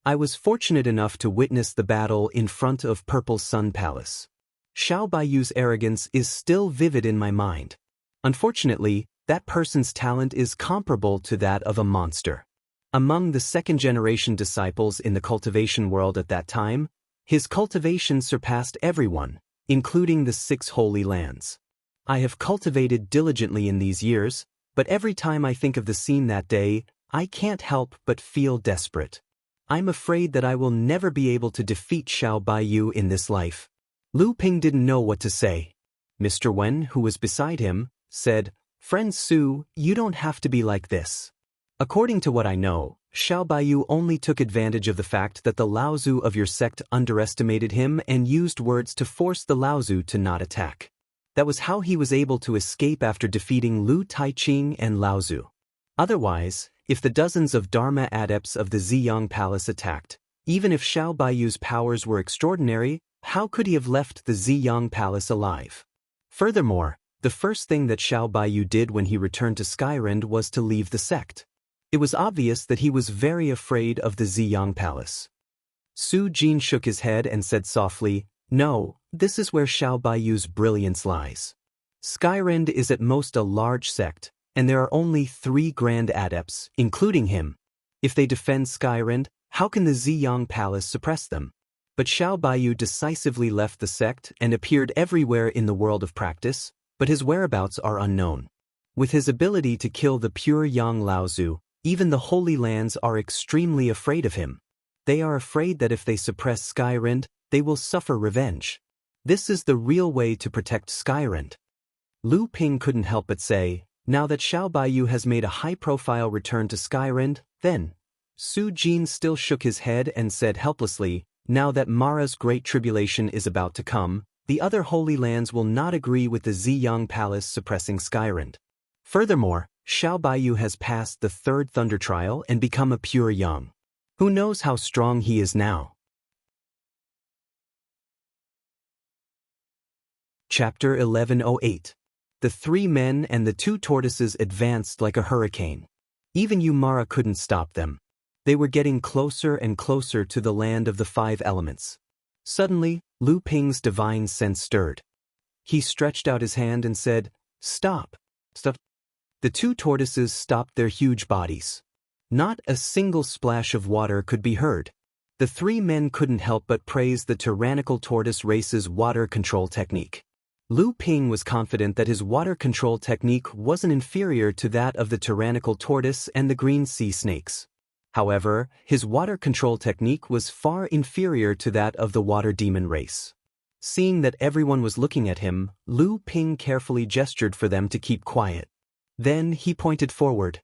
I was fortunate enough to witness the battle in front of Purple Sun Palace. Xiao Baiyu's arrogance is still vivid in my mind. Unfortunately, that person's talent is comparable to that of a monster. Among the second-generation disciples in the cultivation world at that time, his cultivation surpassed everyone, including the 6 holy lands. I have cultivated diligently in these years, but every time I think of the scene that day, I can't help but feel desperate. I'm afraid that I will never be able to defeat Xiao Baiyu in this life. Lu Ping didn't know what to say. Mr. Wen, who was beside him, said, "Friend Su, you don't have to be like this. According to what I know, Xiao Baiyu only took advantage of the fact that the Laozu of your sect underestimated him and used words to force the Laozu to not attack. That was how he was able to escape after defeating Lu Taiqing and Laozu. Otherwise, if the dozens of Dharma adepts of the Ziyang Palace attacked, even if Xiao Baiyu's powers were extraordinary, how could he have left the Ziyang Palace alive? Furthermore, the first thing that Xiao Baiyu did when he returned to Skyrend was to leave the sect. It was obvious that he was very afraid of the Ziyang Palace." Su Jin shook his head and said softly, No, this is where Xiao Baiyu's brilliance lies. Skyrend is at most a large sect, and there are only 3 grand adepts, including him. If they defend Skyrend, how can the Ziyang Palace suppress them? But Xiao Baiyu decisively left the sect and appeared everywhere in the world of practice, but his whereabouts are unknown. With his ability to kill the pure Yang Laozu, even the Holy Lands are extremely afraid of him. They are afraid that if they suppress Skyrend, they will suffer revenge. This is the real way to protect Skyrend. Lu Ping couldn't help but say, now that Xiao Baiyu has made a high-profile return to Skyrend, then. Su Jin still shook his head and said helplessly, now that Mara's great tribulation is about to come, the other Holy Lands will not agree with the Ziyang Palace suppressing Skyrend. Furthermore, Xiao Baiyu has passed the 3rd Thunder Trial and become a pure Yang. Who knows how strong he is now? Chapter 1108. The 3 men and the 2 tortoises advanced like a hurricane. Even Umara couldn't stop them. They were getting closer and closer to the land of the 5 elements. Suddenly, Lu Ping's divine sense stirred. He stretched out his hand and said, "Stop! Stop!" The 2 tortoises stopped their huge bodies. Not a single splash of water could be heard. The 3 men couldn't help but praise the tyrannical tortoise race's water control technique. Lu Ping was confident that his water control technique wasn't inferior to that of the tyrannical tortoise and the green sea snakes. However, his water control technique was far inferior to that of the water demon race. Seeing that everyone was looking at him, Lu Ping carefully gestured for them to keep quiet. Then he pointed forward.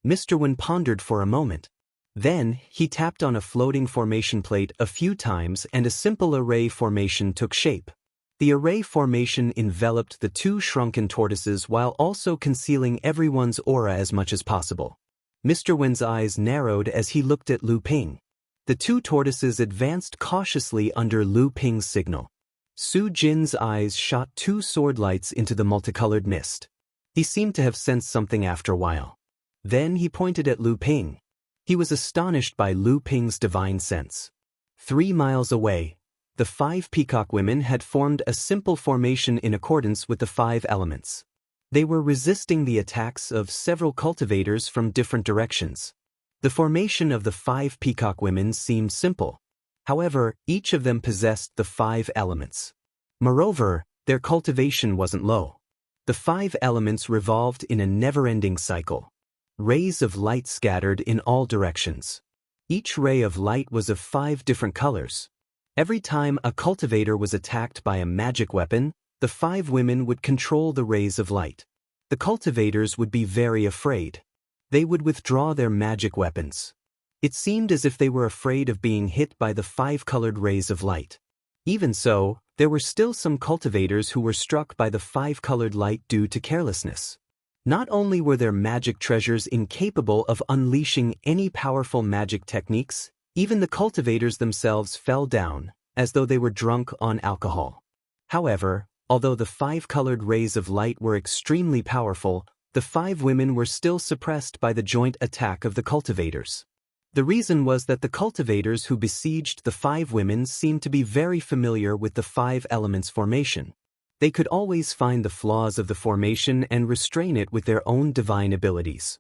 Mr. Wen pondered for a moment. Then he tapped on a floating formation plate a few times and a simple array formation took shape. The array formation enveloped the 2 shrunken tortoises while also concealing everyone's aura as much as possible. Mr. Wen's eyes narrowed as he looked at Lu Ping. The 2 tortoises advanced cautiously under Lu Ping's signal. Su Jin's eyes shot 2 sword lights into the multicolored mist. He seemed to have sensed something after a while. Then he pointed at Lu Ping. He was astonished by Lu Ping's divine sense. 3 miles away, the 5 peacock women had formed a simple formation in accordance with the 5 elements. They were resisting the attacks of several cultivators from different directions. The formation of the 5 peacock women seemed simple. However, each of them possessed the 5 elements. Moreover, their cultivation wasn't low. The 5 elements revolved in a never-ending cycle. Rays of light scattered in all directions. Each ray of light was of 5 different colors. Every time a cultivator was attacked by a magic weapon, the 5 women would control the rays of light. The cultivators would be very afraid. They would withdraw their magic weapons. It seemed as if they were afraid of being hit by the 5-colored rays of light. Even so, there were still some cultivators who were struck by the 5-colored light due to carelessness. Not only were their magic treasures incapable of unleashing any powerful magic techniques, even the cultivators themselves fell down, as though they were drunk on alcohol. However, although the 5-colored rays of light were extremely powerful, the 5 women were still suppressed by the joint attack of the cultivators. The reason was that the cultivators who besieged the 5 women seemed to be very familiar with the 5 elements formation. They could always find the flaws of the formation and restrain it with their own divine abilities.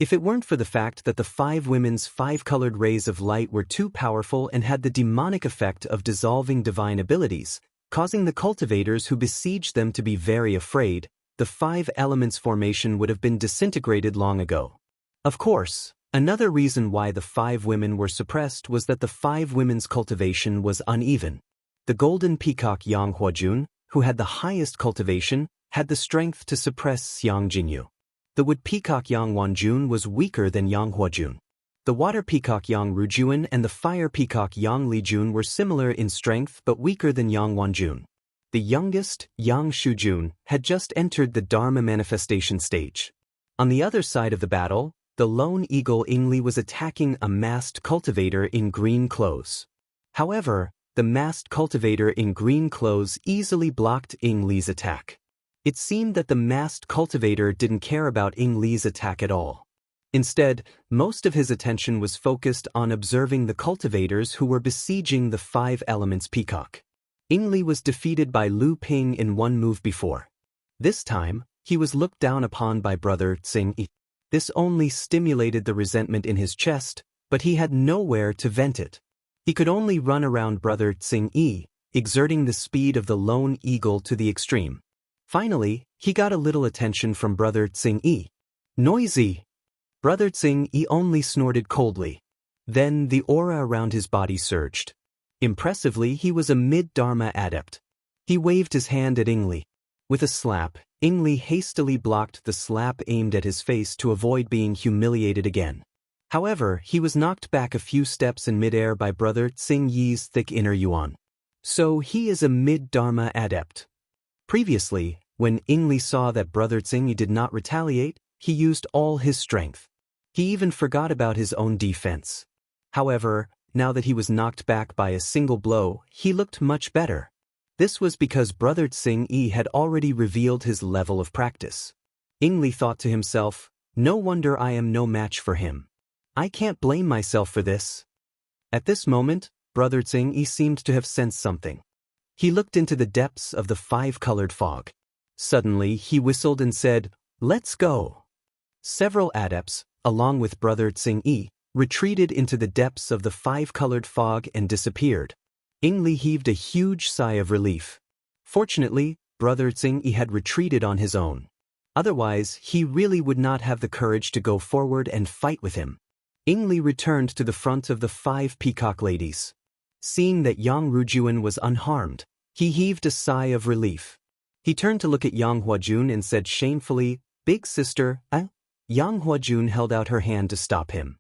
If it weren't for the fact that the 5 women's 5-colored rays of light were too powerful and had the demonic effect of dissolving divine abilities, causing the cultivators who besieged them to be very afraid, the 5 elements formation would have been disintegrated long ago. Of course, another reason why the 5 women were suppressed was that the 5 women's cultivation was uneven. The golden peacock Yang Huajun, who had the highest cultivation, had the strength to suppress Xiang Jinyu. The wood peacock Yang Wanjun was weaker than Yang Huajun. The water peacock Yang Rujuan and the fire peacock Yang Lijun were similar in strength but weaker than Yang Wanjun. The youngest, Yang Shujun, had just entered the Dharma manifestation stage. On the other side of the battle, the lone eagle Ingli was attacking a masked cultivator in green clothes. However, the masked cultivator in green clothes easily blocked Ingli's attack. It seemed that the masked cultivator didn't care about Ingli's attack at all. Instead, most of his attention was focused on observing the cultivators who were besieging the Five Elements peacock. Yingli was defeated by Lu Ping in one move before. This time, he was looked down upon by brother Tsing-yi. This only stimulated the resentment in his chest, but he had nowhere to vent it. He could only run around brother Tsing-yi, exerting the speed of the lone eagle to the extreme. Finally, he got a little attention from brother Tsing-yi. Noisy! Brother Tsing-yi only snorted coldly. Then the aura around his body surged. Impressively, he was a mid-dharma adept. He waved his hand at Yingli. With a slap, Yingli hastily blocked the slap aimed at his face to avoid being humiliated again. However, he was knocked back a few steps in midair by brother Tsing-yi's thick inner yuan. So he is a mid-dharma adept. Previously, when Yingli saw that brother Tsing-yi did not retaliate, he used all his strength. He even forgot about his own defense. However, now that he was knocked back by a single blow, he looked much better. This was because brother Tsing-yi had already revealed his level of practice. Yingli thought to himself, no wonder I am no match for him. I can't blame myself for this. At this moment, brother Tsing-yi seemed to have sensed something. He looked into the depths of the five-colored fog. Suddenly, he whistled and said, "Let's go." Several adepts, along with brother Tsing-yi, retreated into the depths of the five-colored fog and disappeared. Yingli heaved a huge sigh of relief. Fortunately, brother Tsing-yi had retreated on his own. Otherwise, he really would not have the courage to go forward and fight with him. Yingli returned to the front of the five peacock ladies. Seeing that Yang Rujuan was unharmed, he heaved a sigh of relief. He turned to look at Yang Huajun and said shamefully, "Big sister, Yang Huajun held out her hand to stop him.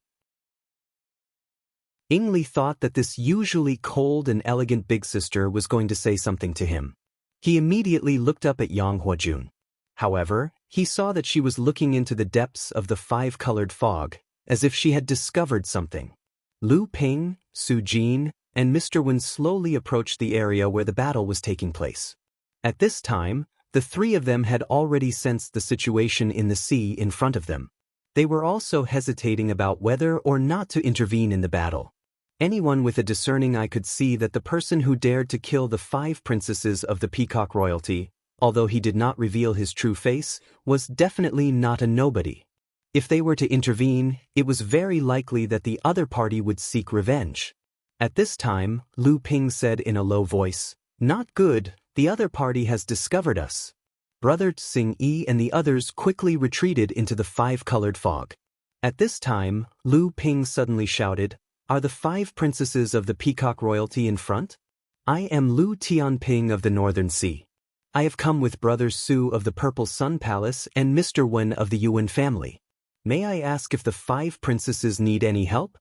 Yingli thought that this usually cold and elegant big sister was going to say something to him. He immediately looked up at Yang Huajun. However, he saw that she was looking into the depths of the five-colored fog, as if she had discovered something. Lu Ping, Su Jin, and Mr. Wen slowly approached the area where the battle was taking place. At this time, the three of them had already sensed the situation in the sea in front of them. They were also hesitating about whether or not to intervene in the battle. Anyone with a discerning eye could see that the person who dared to kill the five princesses of the peacock royalty, although he did not reveal his true face, was definitely not a nobody. If they were to intervene, it was very likely that the other party would seek revenge. At this time, Lu Ping said in a low voice, "Not good, the other party has discovered us." Brother Tsing-yi and the others quickly retreated into the five-colored fog. At this time, Lu Ping suddenly shouted, "Are the five princesses of the peacock royalty in front? I am Lu Tianping of the Northern Sea. I have come with Brother Su of the Purple Sun Palace and Mr. Wen of the Yuan family. May I ask if the five princesses need any help?"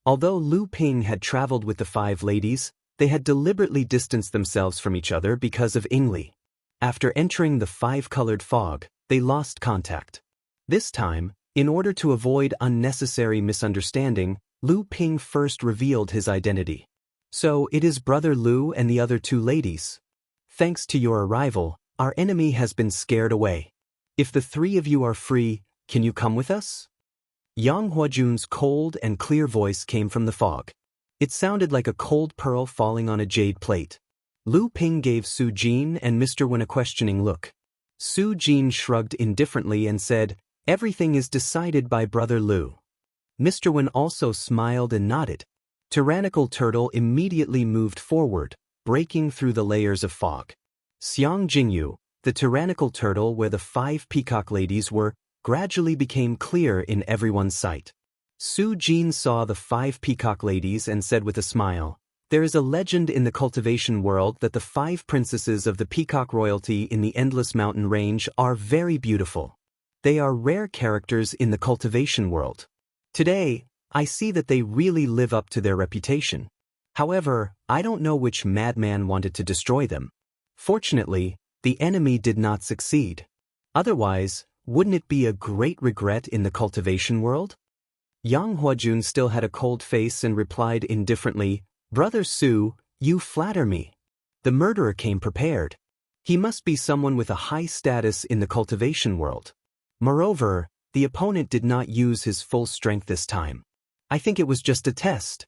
Although Lu Ping had traveled with the five ladies, they had deliberately distanced themselves from each other because of Yingli. After entering the five-colored fog, they lost contact. This time, in order to avoid unnecessary misunderstanding, Lu Ping first revealed his identity. "So it is Brother Lu and the other two ladies. Thanks to your arrival, our enemy has been scared away. If the three of you are free, can you come with us?" Yang Huajun's cold and clear voice came from the fog. It sounded like a cold pearl falling on a jade plate. Lu Ping gave Su Jin and Mr. Wen a questioning look. Su Jin shrugged indifferently and said, "Everything is decided by Brother Lu." Mr. Wen also smiled and nodded. Tyrannical Turtle immediately moved forward, breaking through the layers of fog. Xiang Jingyu, the Tyrannical Turtle where the five peacock ladies were, gradually became clear in everyone's sight. Su Jin saw the five peacock ladies and said with a smile, "There is a legend in the cultivation world that the five princesses of the peacock royalty in the Endless Mountain Range are very beautiful. They are rare characters in the cultivation world. Today, I see that they really live up to their reputation. However, I don't know which madman wanted to destroy them. Fortunately, the enemy did not succeed. Otherwise, wouldn't it be a great regret in the cultivation world?" Yang Huajun still had a cold face and replied indifferently, "Brother Su, you flatter me. The murderer came prepared. He must be someone with a high status in the cultivation world. Moreover, the opponent did not use his full strength this time. I think it was just a test.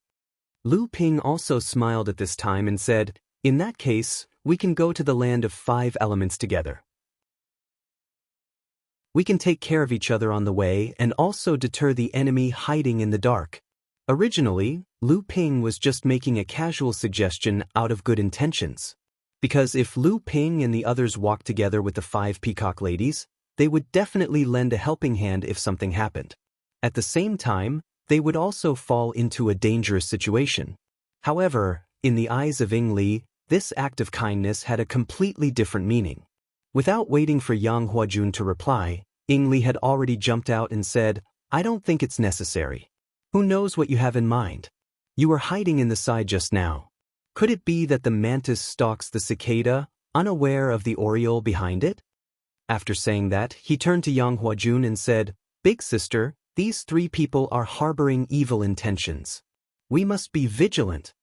Lu Ping also smiled at this time and said, "In that case, we can go to the land of 5 elements together. We can take care of each other on the way and also deter the enemy hiding in the dark." Originally, Lu Ping was just making a casual suggestion out of good intentions. Because if Lu Ping and the others walked together with the 5 peacock ladies, they would definitely lend a helping hand if something happened. At the same time, they would also fall into a dangerous situation. However, in the eyes of Ying Li, this act of kindness had a completely different meaning. Without waiting for Yang Huajun to reply, Ying Li had already jumped out and said, "I don't think it's necessary. Who knows what you have in mind? You were hiding in the side just now. Could it be that the mantis stalks the cicada, unaware of the oriole behind it?" After saying that, he turned to Yang Huajun and said, "Big sister, these 3 people are harboring evil intentions. We must be vigilant."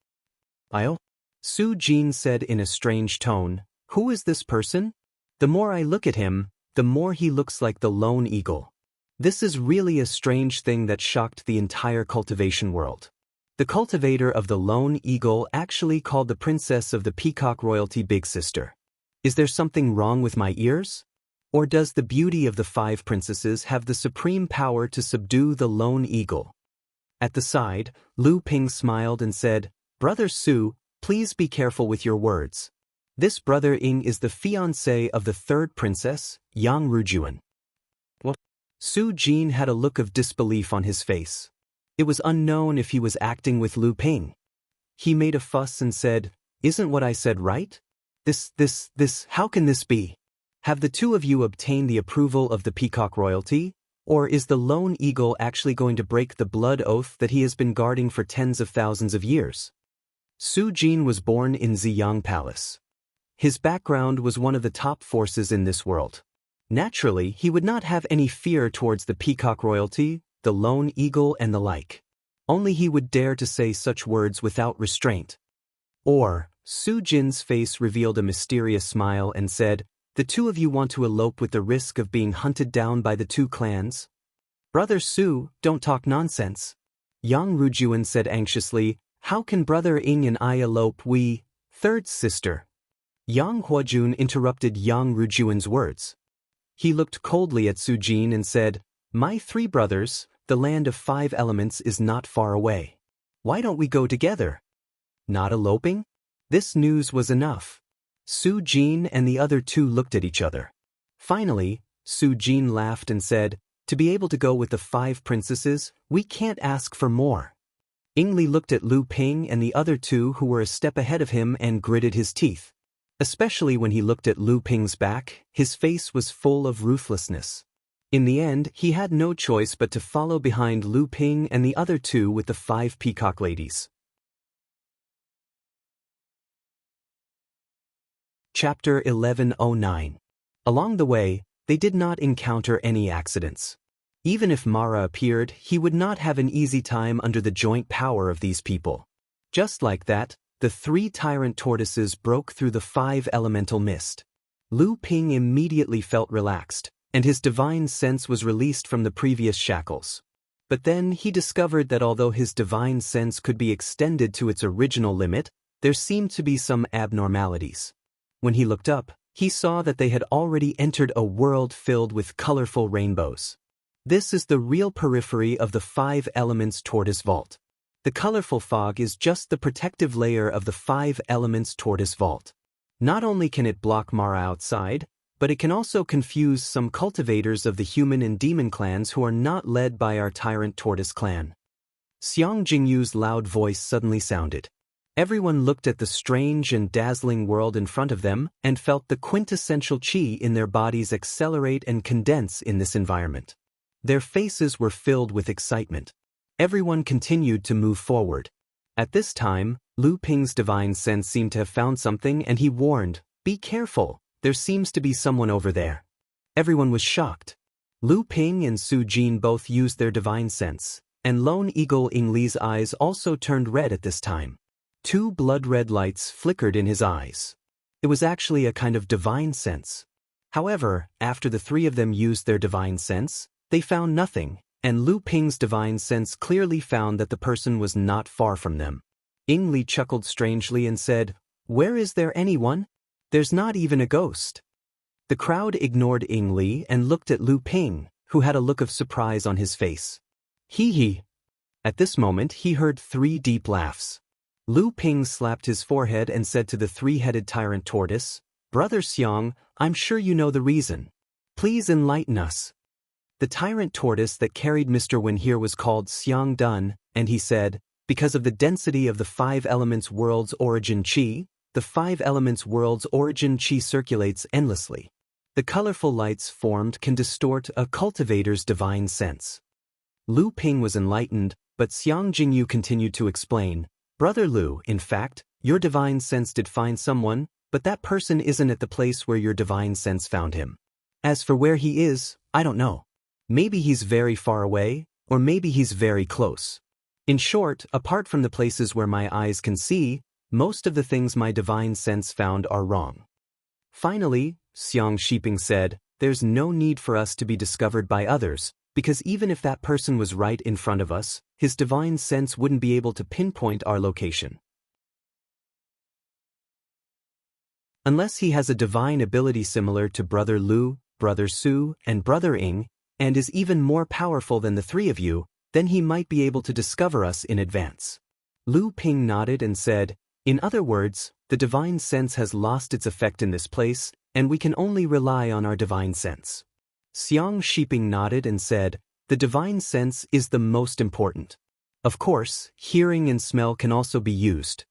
"I'll?" Su Jin said in a strange tone, "Who is this person? The more I look at him, the more he looks like the lone eagle." This is really a strange thing that shocked the entire cultivation world. The cultivator of the lone eagle actually called the princess of the peacock royalty big sister. Is there something wrong with my ears? Or does the beauty of the 5 princesses have the supreme power to subdue the lone eagle? At the side, Lu Ping smiled and said, "Brother Su, please be careful with your words. This brother Ying is the fiancé of the 3rd princess, Yang Rujuan." What? Su Jin had a look of disbelief on his face. It was unknown if he was acting with Lu Ping. He made a fuss and said, "Isn't what I said right? How can this be? Have the 2 of you obtained the approval of the peacock royalty? Or is the lone eagle actually going to break the blood oath that he has been guarding for tens of thousands of years?" Su Jin was born in Ziyang Palace. His background was one of the top forces in this world. Naturally, he would not have any fear towards the peacock royalty, the lone eagle and the like. Only he would dare to say such words without restraint. Or, Su Jin's face revealed a mysterious smile and said, "The 2 of you want to elope with the risk of being hunted down by the 2 clans? Brother Su, don't talk nonsense." Yang Rujuan said anxiously, "How can Brother Ying and I elope? We, 3rd sister." Yang Huajun interrupted Yang Rujuan's words. He looked coldly at Su Jin and said, "My 3 brothers, the land of 5 elements is not far away. Why don't we go together?" Not eloping? This news was enough. Su Jin and the other 2 looked at each other. Finally, Su Jin laughed and said, "To be able to go with the 5 princesses, we can't ask for more." Ying Li looked at Lu Ping and the other 2 who were a step ahead of him and gritted his teeth. Especially when he looked at Lu Ping's back, his face was full of ruthlessness. In the end, he had no choice but to follow behind Lu Ping and the other 2 with the 5 peacock ladies. Chapter 1109. Along the way, they did not encounter any accidents. Even if Mara appeared, he would not have an easy time under the joint power of these people. Just like that, the 3 tyrant tortoises broke through the 5 elemental mist. Lu Ping immediately felt relaxed, and his divine sense was released from the previous shackles. But then he discovered that although his divine sense could be extended to its original limit, there seemed to be some abnormalities. When he looked up, he saw that they had already entered a world filled with colorful rainbows. This is the real periphery of the 5 elements tortoise vault. The colorful fog is just the protective layer of the 5 elements tortoise vault. Not only can it block Mara outside, but it can also confuse some cultivators of the human and demon clans who are not led by our tyrant tortoise clan. Xiang Jingyu's loud voice suddenly sounded. Everyone looked at the strange and dazzling world in front of them and felt the quintessential qi in their bodies accelerate and condense in this environment. Their faces were filled with excitement. Everyone continued to move forward. At this time, Lu Ping's divine sense seemed to have found something and he warned, "Be careful, there seems to be someone over there." Everyone was shocked. Lu Ping and Su Jin both used their divine sense, and Lone Eagle Ying Li's eyes also turned red at this time. 2 blood-red lights flickered in his eyes. It was actually a kind of divine sense. However, after the 3 of them used their divine sense, they found nothing, and Lu Ping's divine sense clearly found that the person was not far from them. Ying Li chuckled strangely and said, "Where is there anyone? There's not even a ghost." The crowd ignored Ying Li and looked at Lu Ping, who had a look of surprise on his face. Hee hee. At this moment he heard 3 deep laughs. Lu Ping slapped his forehead and said to the 3-headed tyrant tortoise, "Brother Xiang, I'm sure you know the reason. Please enlighten us." The tyrant tortoise that carried Mr. Wen here was called Xiang Dun, and he said, "Because of the density of the 5 elements world's origin qi, the 5 elements world's origin qi circulates endlessly. The colorful lights formed can distort a cultivator's divine sense." Lu Ping was enlightened, but Xiang Jingyu continued to explain, "Brother Lu, in fact, your divine sense did find someone, but that person isn't at the place where your divine sense found him. As for where he is, I don't know. Maybe he's very far away, or maybe he's very close. In short, apart from the places where my eyes can see, most of the things my divine sense found are wrong." Finally, Xiang Shiping said, "There's no need for us to be discovered by others, because even if that person was right in front of us, his divine sense wouldn't be able to pinpoint our location. Unless he has a divine ability similar to Brother Lu, Brother Su, and Brother Ying, and is even more powerful than the 3 of you, then he might be able to discover us in advance." Lu Ping nodded and said, "In other words, the divine sense has lost its effect in this place, and we can only rely on our divine sense." Xiang Shiping nodded and said, "The divine sense is the most important. Of course, hearing and smell can also be used."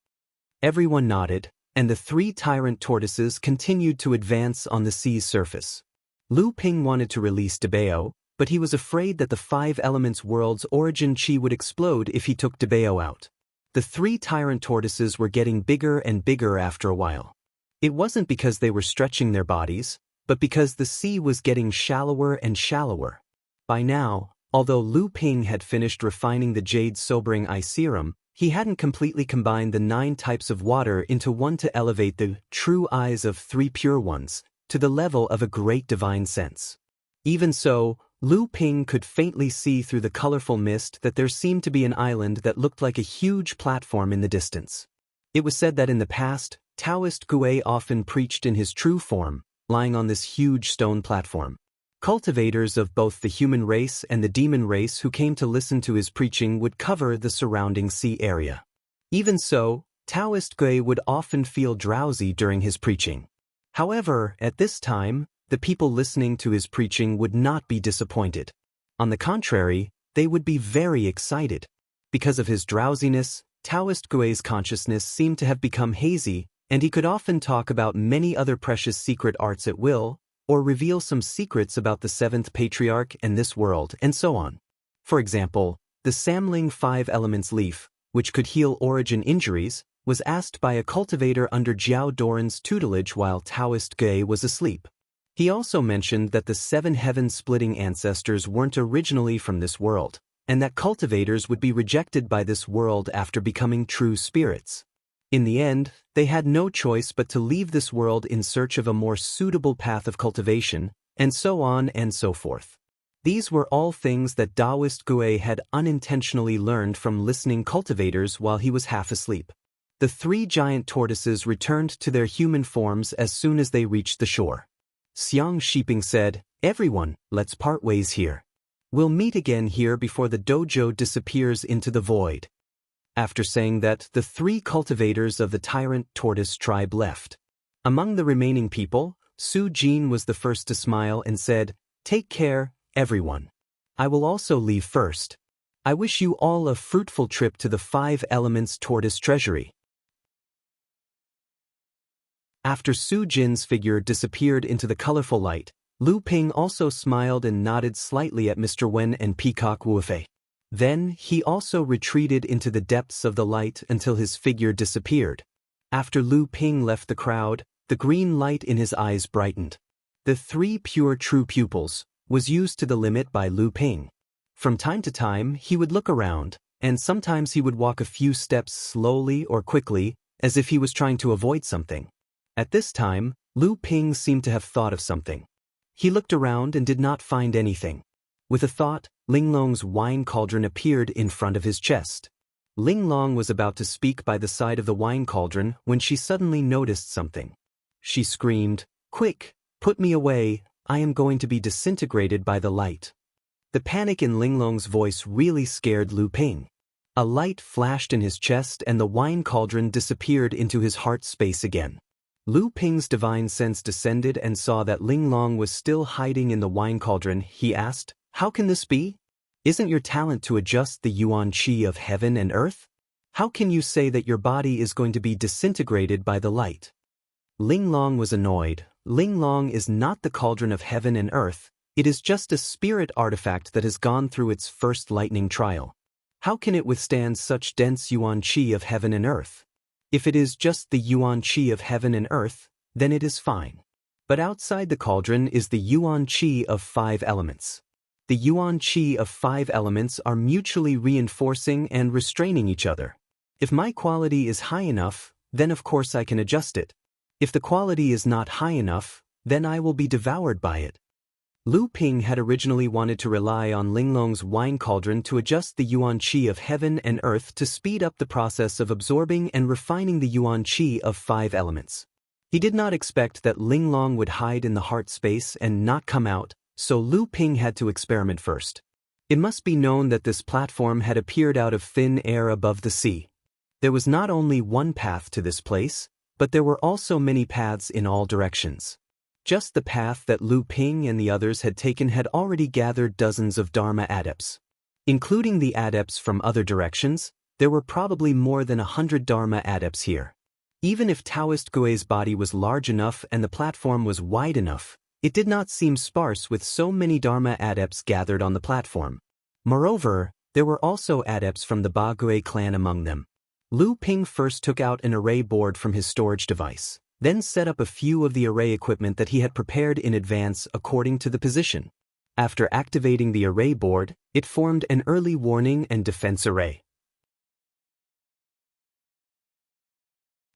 Everyone nodded, and the 3 tyrant tortoises continued to advance on the sea's surface. Lu Ping wanted to release Debao, but he was afraid that the 5 elements world's origin qi would explode if he took Debao out. The 3 tyrant tortoises were getting bigger and bigger after a while. It wasn't because they were stretching their bodies, but because the sea was getting shallower and shallower. By now, although Lu Ping had finished refining the Jade Sobering Eye Serum, he hadn't completely combined the 9 types of water into one to elevate the true eyes of 3 pure ones to the level of a great divine sense. Even so, Lu Ping could faintly see through the colorful mist that there seemed to be an island that looked like a huge platform in the distance. It was said that in the past, Taoist Gui often preached in his true form, lying on this huge stone platform. Cultivators of both the human race and the demon race who came to listen to his preaching would cover the surrounding sea area. Even so, Taoist Gui would often feel drowsy during his preaching. However, at this time, the people listening to his preaching would not be disappointed. On the contrary, they would be very excited. Because of his drowsiness, Taoist Gui's consciousness seemed to have become hazy, and he could often talk about many other precious secret arts at will, or reveal some secrets about the 7th patriarch and this world, and so on. For example, the Samling 5 Elements leaf, which could heal origin injuries, was asked by a cultivator under Jiao Doran's tutelage while Taoist Gui was asleep. He also mentioned that the 7 heaven-splitting ancestors weren't originally from this world, and that cultivators would be rejected by this world after becoming true spirits. In the end, they had no choice but to leave this world in search of a more suitable path of cultivation, and so on and so forth. These were all things that Taoist Gui had unintentionally learned from listening cultivators while he was half asleep. The 3 giant tortoises returned to their human forms as soon as they reached the shore. Xiang Shiping said, "Everyone, let's part ways here. We'll meet again here before the dojo disappears into the void." After saying that, the 3 cultivators of the tyrant tortoise tribe left. Among the remaining people, Su Jin was the first to smile and said, "Take care, everyone. I will also leave first. I wish you all a fruitful trip to the 5 Elements Tortoise Treasury." After Su Jin's figure disappeared into the colorful light, Lu Ping also smiled and nodded slightly at Mr. Wen and Peacock Wuofei. Then, he also retreated into the depths of the light until his figure disappeared. After Lu Ping left the crowd, the green light in his eyes brightened. The 3 pure true pupils was used to the limit by Lu Ping. From time to time, he would look around, and sometimes he would walk a few steps slowly or quickly, as if he was trying to avoid something. At this time, Lu Ping seemed to have thought of something. He looked around and did not find anything. With a thought, Linglong's wine cauldron appeared in front of his chest. Linglong was about to speak by the side of the wine cauldron when she suddenly noticed something. She screamed, "Quick, put me away, I am going to be disintegrated by the light." The panic in Linglong's voice really scared Lu Ping. A light flashed in his chest and the wine cauldron disappeared into his heart space again. Lu Ping's divine sense descended and saw that Linglong was still hiding in the wine cauldron. He asked, "How can this be? Isn't your talent to adjust the yuan qi of heaven and earth? How can you say that your body is going to be disintegrated by the light?" Linglong was annoyed. Linglong is not the cauldron of heaven and earth, it is just a spirit artifact that has gone through its first lightning trial. How can it withstand such dense yuan qi of heaven and earth? If it is just the yuan qi of heaven and earth, then it is fine. But outside the cauldron is the yuan qi of 5 elements. The yuan qi of 5 elements are mutually reinforcing and restraining each other. If my quality is high enough, then of course I can adjust it. If the quality is not high enough, then I will be devoured by it. Lu Ping had originally wanted to rely on Linglong's wine cauldron to adjust the yuan qi of heaven and earth to speed up the process of absorbing and refining the yuan qi of 5 elements. He did not expect that Linglong would hide in the heart space and not come out, so Lu Ping had to experiment first. It must be known that this platform had appeared out of thin air above the sea. There was not only one path to this place, but there were also many paths in all directions. Just the path that Lu Ping and the others had taken had already gathered dozens of Dharma adepts. Including the adepts from other directions, there were probably more than 100 Dharma adepts here. Even if Taoist Gui's body was large enough and the platform was wide enough, it did not seem sparse with so many Dharma adepts gathered on the platform. Moreover, there were also adepts from the Ba Gui clan among them. Lu Ping first took out an array board from his storage device, then set up a few of the array equipment that he had prepared in advance according to the position. After activating the array board, it formed an early warning and defense array.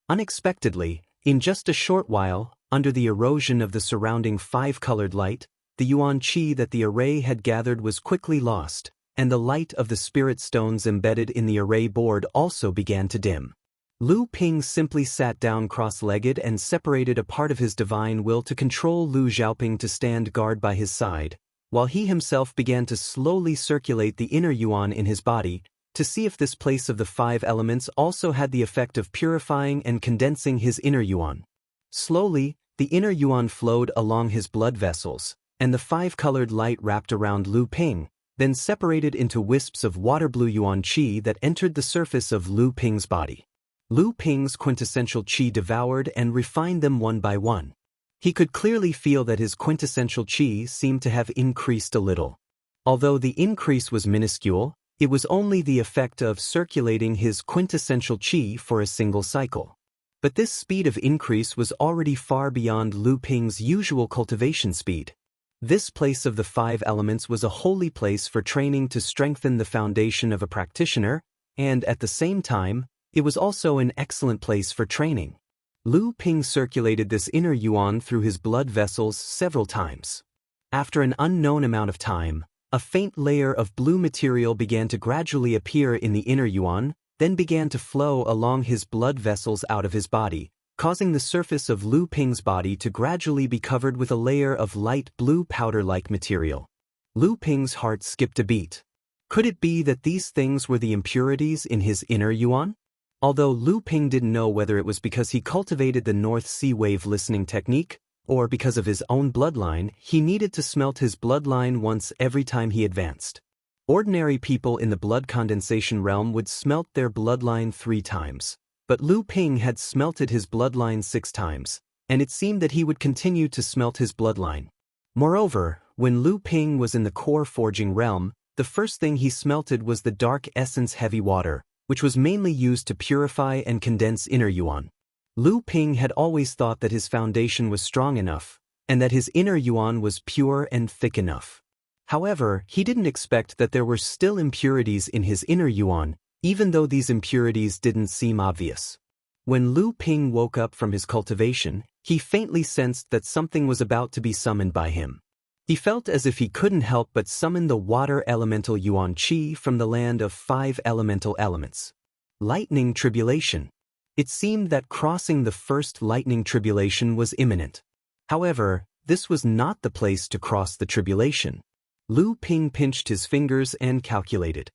Unexpectedly, in just a short while, under the erosion of the surrounding 5-colored light, the yuan qi that the array had gathered was quickly lost, and the light of the spirit stones embedded in the array board also began to dim. Lu Ping simply sat down cross-legged and separated a part of his divine will to control Lu Xiaoping to stand guard by his side, while he himself began to slowly circulate the inner yuan in his body, to see if this place of the 5 elements also had the effect of purifying and condensing his inner yuan. Slowly, the inner yuan flowed along his blood vessels, and the 5-colored light wrapped around Lu Ping, then separated into wisps of water blue yuan qi that entered the surface of Lu Ping's body. Lu Ping's quintessential qi devoured and refined them one by one. He could clearly feel that his quintessential qi seemed to have increased a little. Although the increase was minuscule, it was only the effect of circulating his quintessential qi for a single cycle. But this speed of increase was already far beyond Lu Ping's usual cultivation speed. This place of the 5 elements was a holy place for training to strengthen the foundation of a practitioner, and at the same time, it was also an excellent place for training. Lu Ping circulated this inner yuan through his blood vessels several times. After an unknown amount of time, a faint layer of blue material began to gradually appear in the inner yuan, then began to flow along his blood vessels out of his body, causing the surface of Lu Ping's body to gradually be covered with a layer of light blue powder-like material. Lu Ping's heart skipped a beat. Could it be that these things were the impurities in his inner yuan? Although Lu Ping didn't know whether it was because he cultivated the North Sea wave listening technique, or because of his own bloodline, he needed to smelt his bloodline once every time he advanced. Ordinary people in the blood condensation realm would smelt their bloodline 3 times, but Lu Ping had smelted his bloodline 6 times, and it seemed that he would continue to smelt his bloodline. Moreover, when Lu Ping was in the core forging realm, the first thing he smelted was the dark essence heavy water, which was mainly used to purify and condense inner yuan. Lu Ping had always thought that his foundation was strong enough, and that his inner yuan was pure and thick enough. However, he didn't expect that there were still impurities in his inner yuan, even though these impurities didn't seem obvious. When Lu Ping woke up from his cultivation, he faintly sensed that something was about to be summoned by him. He felt as if he couldn't help but summon the water elemental Yuan Qi from the land of 5 elemental elements. Lightning tribulation. It seemed that crossing the first lightning tribulation was imminent. However, this was not the place to cross the tribulation. Lu Ping pinched his fingers and calculated.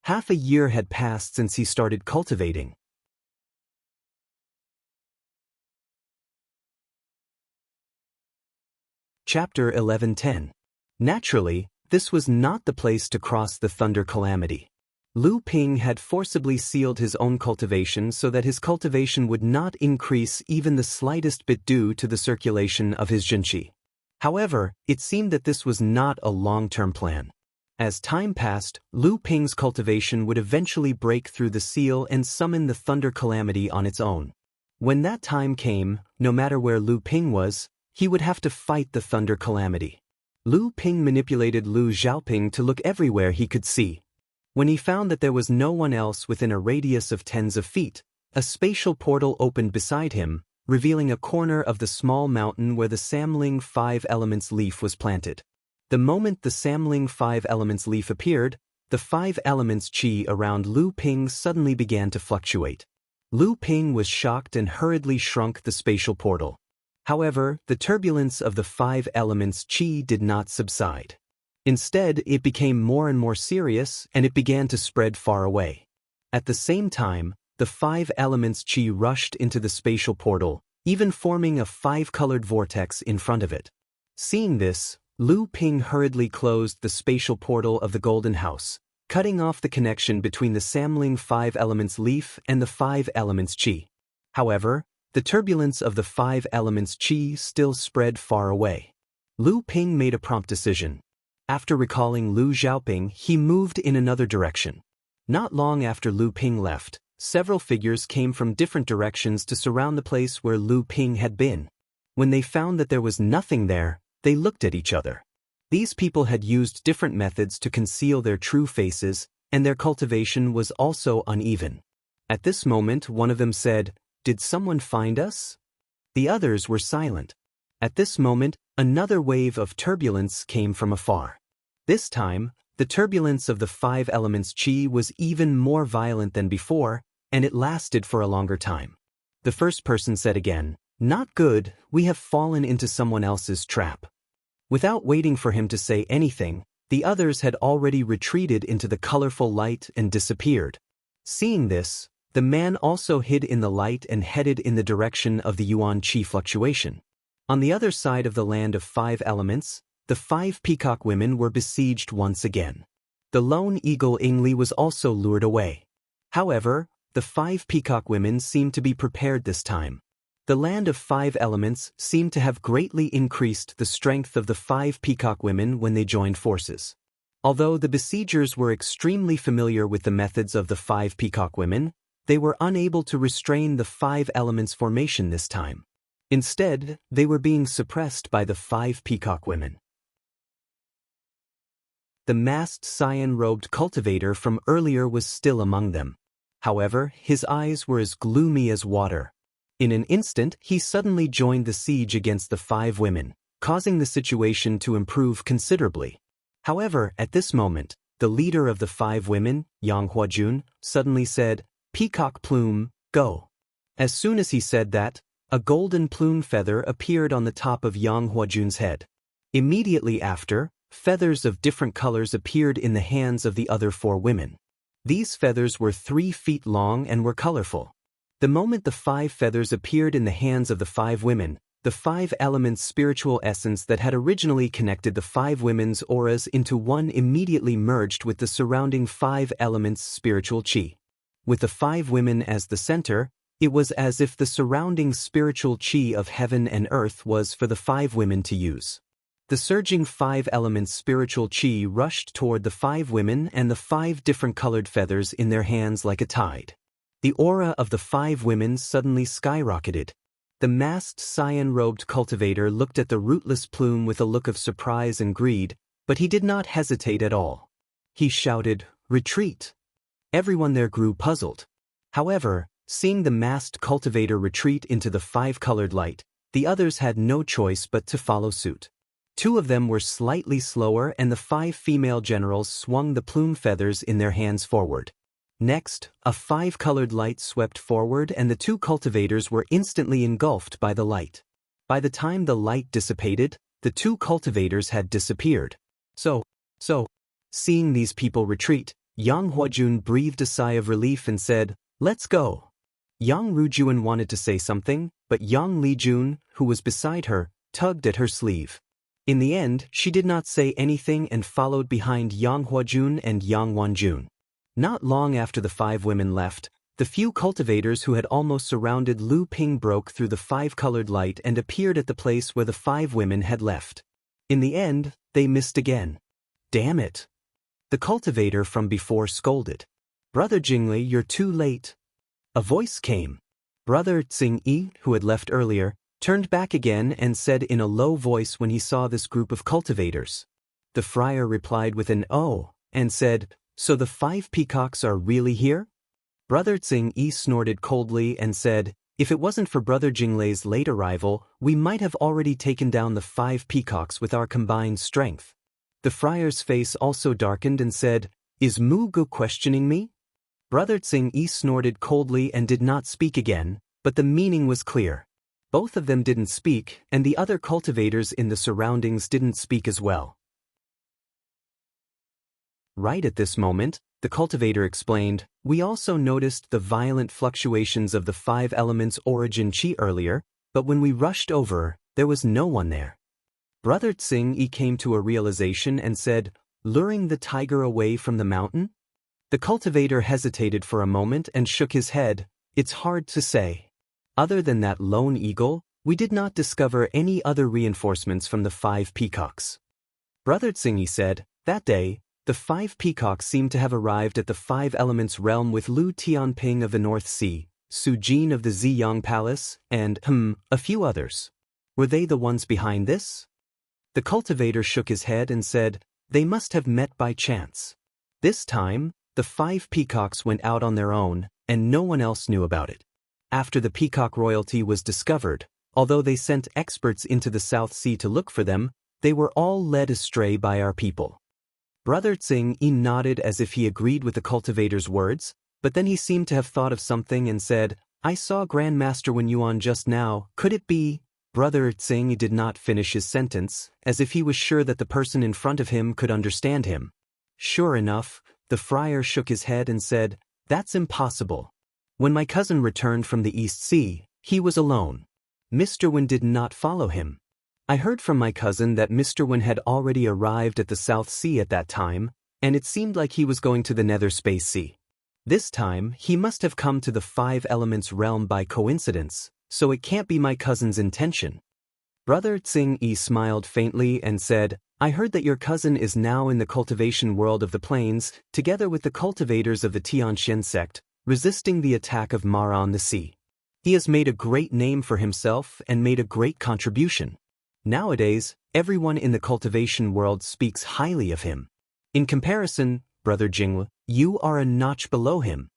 Half a year had passed since he started cultivating. Chapter 11:10. Naturally, this was not the place to cross the thunder calamity. Lu Ping had forcibly sealed his own cultivation so that his cultivation would not increase even the slightest bit due to the circulation of his Jinqi. However, it seemed that this was not a long-term plan. As time passed, Lu Ping's cultivation would eventually break through the seal and summon the thunder calamity on its own. When that time came, no matter where Lu Ping was, he would have to fight the thunder calamity. Lu Ping manipulated Lu Xiaoping to look everywhere he could see. When he found that there was no one else within a radius of tens of feet, a spatial portal opened beside him, revealing a corner of the small mountain where the Samling 5 Elements leaf was planted. The moment the Samling 5 Elements leaf appeared, the 5 Elements Qi around Lu Ping suddenly began to fluctuate. Lu Ping was shocked and hurriedly shrunk the spatial portal. However, the turbulence of the 5 Elements Qi did not subside. Instead, it became more and more serious, and it began to spread far away. At the same time, the 5 Elements Qi rushed into the spatial portal, even forming a 5-colored vortex in front of it. Seeing this, Lu Ping hurriedly closed the spatial portal of the Golden House, cutting off the connection between the Samling 5 Elements leaf and the 5 Elements Qi. However, the turbulence of the 5 Elements Qi still spread far away. Lu Ping made a prompt decision. After recalling Lu Xiaoping, he moved in another direction. Not long after Lu Ping left, several figures came from different directions to surround the place where Lu Ping had been. When they found that there was nothing there, they looked at each other. These people had used different methods to conceal their true faces, and their cultivation was also uneven. At this moment, one of them said, "Did someone find us?" The others were silent. At this moment, another wave of turbulence came from afar. This time, the turbulence of the 5 Elements Qi was even more violent than before, and it lasted for a longer time. The first person said again, "Not good, we have fallen into someone else's trap." Without waiting for him to say anything, the others had already retreated into the colorful light and disappeared. Seeing this, the man also hid in the light and headed in the direction of the Yuan Qi fluctuation. On the other side of the land of 5 elements, the 5 peacock women were besieged once again. The lone eagle Ingli was also lured away. However, the 5 peacock women seemed to be prepared this time. The land of 5 elements seemed to have greatly increased the strength of the 5 peacock women when they joined forces. Although the besiegers were extremely familiar with the methods of the 5 peacock women, they were unable to restrain the 5 elements formation this time. Instead, they were being suppressed by the 5 peacock women. The masked cyan-robed cultivator from earlier was still among them. However, his eyes were as gloomy as water. In an instant, he suddenly joined the siege against the 5 women, causing the situation to improve considerably. However, at this moment, the leader of the 5 women, Yang Huajun, suddenly said, "Peacock plume, go." As soon as he said that, a golden plume feather appeared on the top of Yang Huajun's head. Immediately after, feathers of different colors appeared in the hands of the other 4 women. These feathers were 3 feet long and were colorful. The moment the 5 feathers appeared in the hands of the 5 women, the 5 elements spiritual essence that had originally connected the 5 women's auras into one immediately merged with the surrounding 5 elements spiritual qi. With the 5 women as the center, it was as if the surrounding spiritual qi of heaven and earth was for the 5 women to use. The surging 5 elements spiritual qi rushed toward the 5 women and the 5 different colored feathers in their hands like a tide. The aura of the 5 women suddenly skyrocketed. The masked cyan-robed cultivator looked at the rootless plume with a look of surprise and greed, but he did not hesitate at all. He shouted, "Retreat!" Everyone there grew puzzled. However, seeing the masked cultivator retreat into the 5-colored light, the others had no choice but to follow suit. 2 of them were slightly slower and the 5 female generals swung the plume feathers in their hands forward. Next, a 5-colored light swept forward and the 2 cultivators were instantly engulfed by the light. By the time the light dissipated, the 2 cultivators had disappeared. So, seeing these people retreat, Yang Huajun breathed a sigh of relief and said, "Let's go." Yang Rujuan wanted to say something, but Yang Lijun, who was beside her, tugged at her sleeve. In the end, she did not say anything and followed behind Yang Huajun and Yang Wanjun. Not long after the 5 women left, the few cultivators who had almost surrounded Lu Ping broke through the 5-colored light and appeared at the place where the 5 women had left. In the end, they missed again. "Damn it!" the cultivator from before scolded. "Brother Jingli, you're too late." A voice came. Brother Tsing-yi, who had left earlier, turned back again and said in a low voice when he saw this group of cultivators. The friar replied with an "oh," and said, "So the 5 peacocks are really here?" Brother Tsing-yi snorted coldly and said, "If it wasn't for Brother Jinglei's late arrival, we might have already taken down the 5 peacocks with our combined strength." The friar's face also darkened and said, "Is Mu Gu questioning me?" Brother Tsing-yi snorted coldly and did not speak again, but the meaning was clear. Both of them didn't speak, and the other cultivators in the surroundings didn't speak as well. Right at this moment, the cultivator explained, "We also noticed the violent fluctuations of the 5 elements origin chi earlier, but when we rushed over, there was no one there." Brother Tsing-yi came to a realization and said, "Luring the tiger away from the mountain?" The cultivator hesitated for a moment and shook his head. "It's hard to say. Other than that lone eagle, we did not discover any other reinforcements from the 5 peacocks." Brother Tsing-yi said, "That day, the 5 peacocks seemed to have arrived at the 5 elements realm with Lu Tianping of the North Sea, Su Jin of the Ziyang Palace, and, a few others. Were they the ones behind this?" The cultivator shook his head and said, "They must have met by chance. This time, the 5 peacocks went out on their own, and no one else knew about it. After the peacock royalty was discovered, although they sent experts into the South Sea to look for them, they were all led astray by our people." Brother Tsing-yi nodded as if he agreed with the cultivator's words, but then he seemed to have thought of something and said, "I saw Grandmaster Wen Yuan just now, could it be?" Brother Tsing-yi did not finish his sentence, as if he was sure that the person in front of him could understand him. Sure enough, the friar shook his head and said, "That's impossible. When my cousin returned from the East Sea, he was alone. Mr. Wen did not follow him. I heard from my cousin that Mr. Wen had already arrived at the South Sea at that time, and it seemed like he was going to the Nether Space Sea. This time, he must have come to the 5 elements realm by coincidence, so it can't be my cousin's intention." Brother Tsing-yi smiled faintly and said, "I heard that your cousin is now in the cultivation world of the plains, together with the cultivators of the Tianxian sect, resisting the attack of Mara on the sea. He has made a great name for himself and made a great contribution. Nowadays, everyone in the cultivation world speaks highly of him. In comparison, Brother Jingli, you are a notch below him."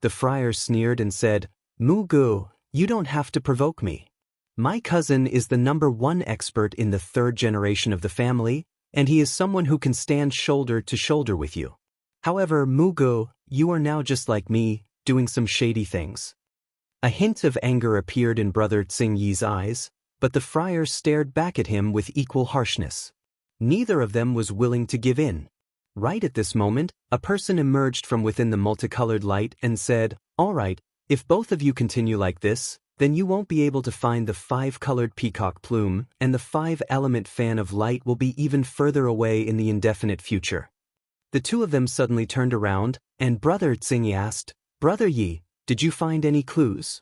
The friar sneered and said, "Mu Gu, you don't have to provoke me. My cousin is the #1 expert in the 3rd generation of the family, and he is someone who can stand shoulder to shoulder with you. However, Mu Gu, you are now just like me, doing some shady things." A hint of anger appeared in Brother Tsing-yi's eyes, but the friar stared back at him with equal harshness. Neither of them was willing to give in. Right at this moment, a person emerged from within the multicolored light and said, "All right, if both of you continue like this, then you won't be able to find the 5-colored peacock plume, and the 5-element fan of light will be even further away in the indefinite future." The 2 of them suddenly turned around, and Brother Tsing-yi asked, "Brother Yi, did you find any clues?"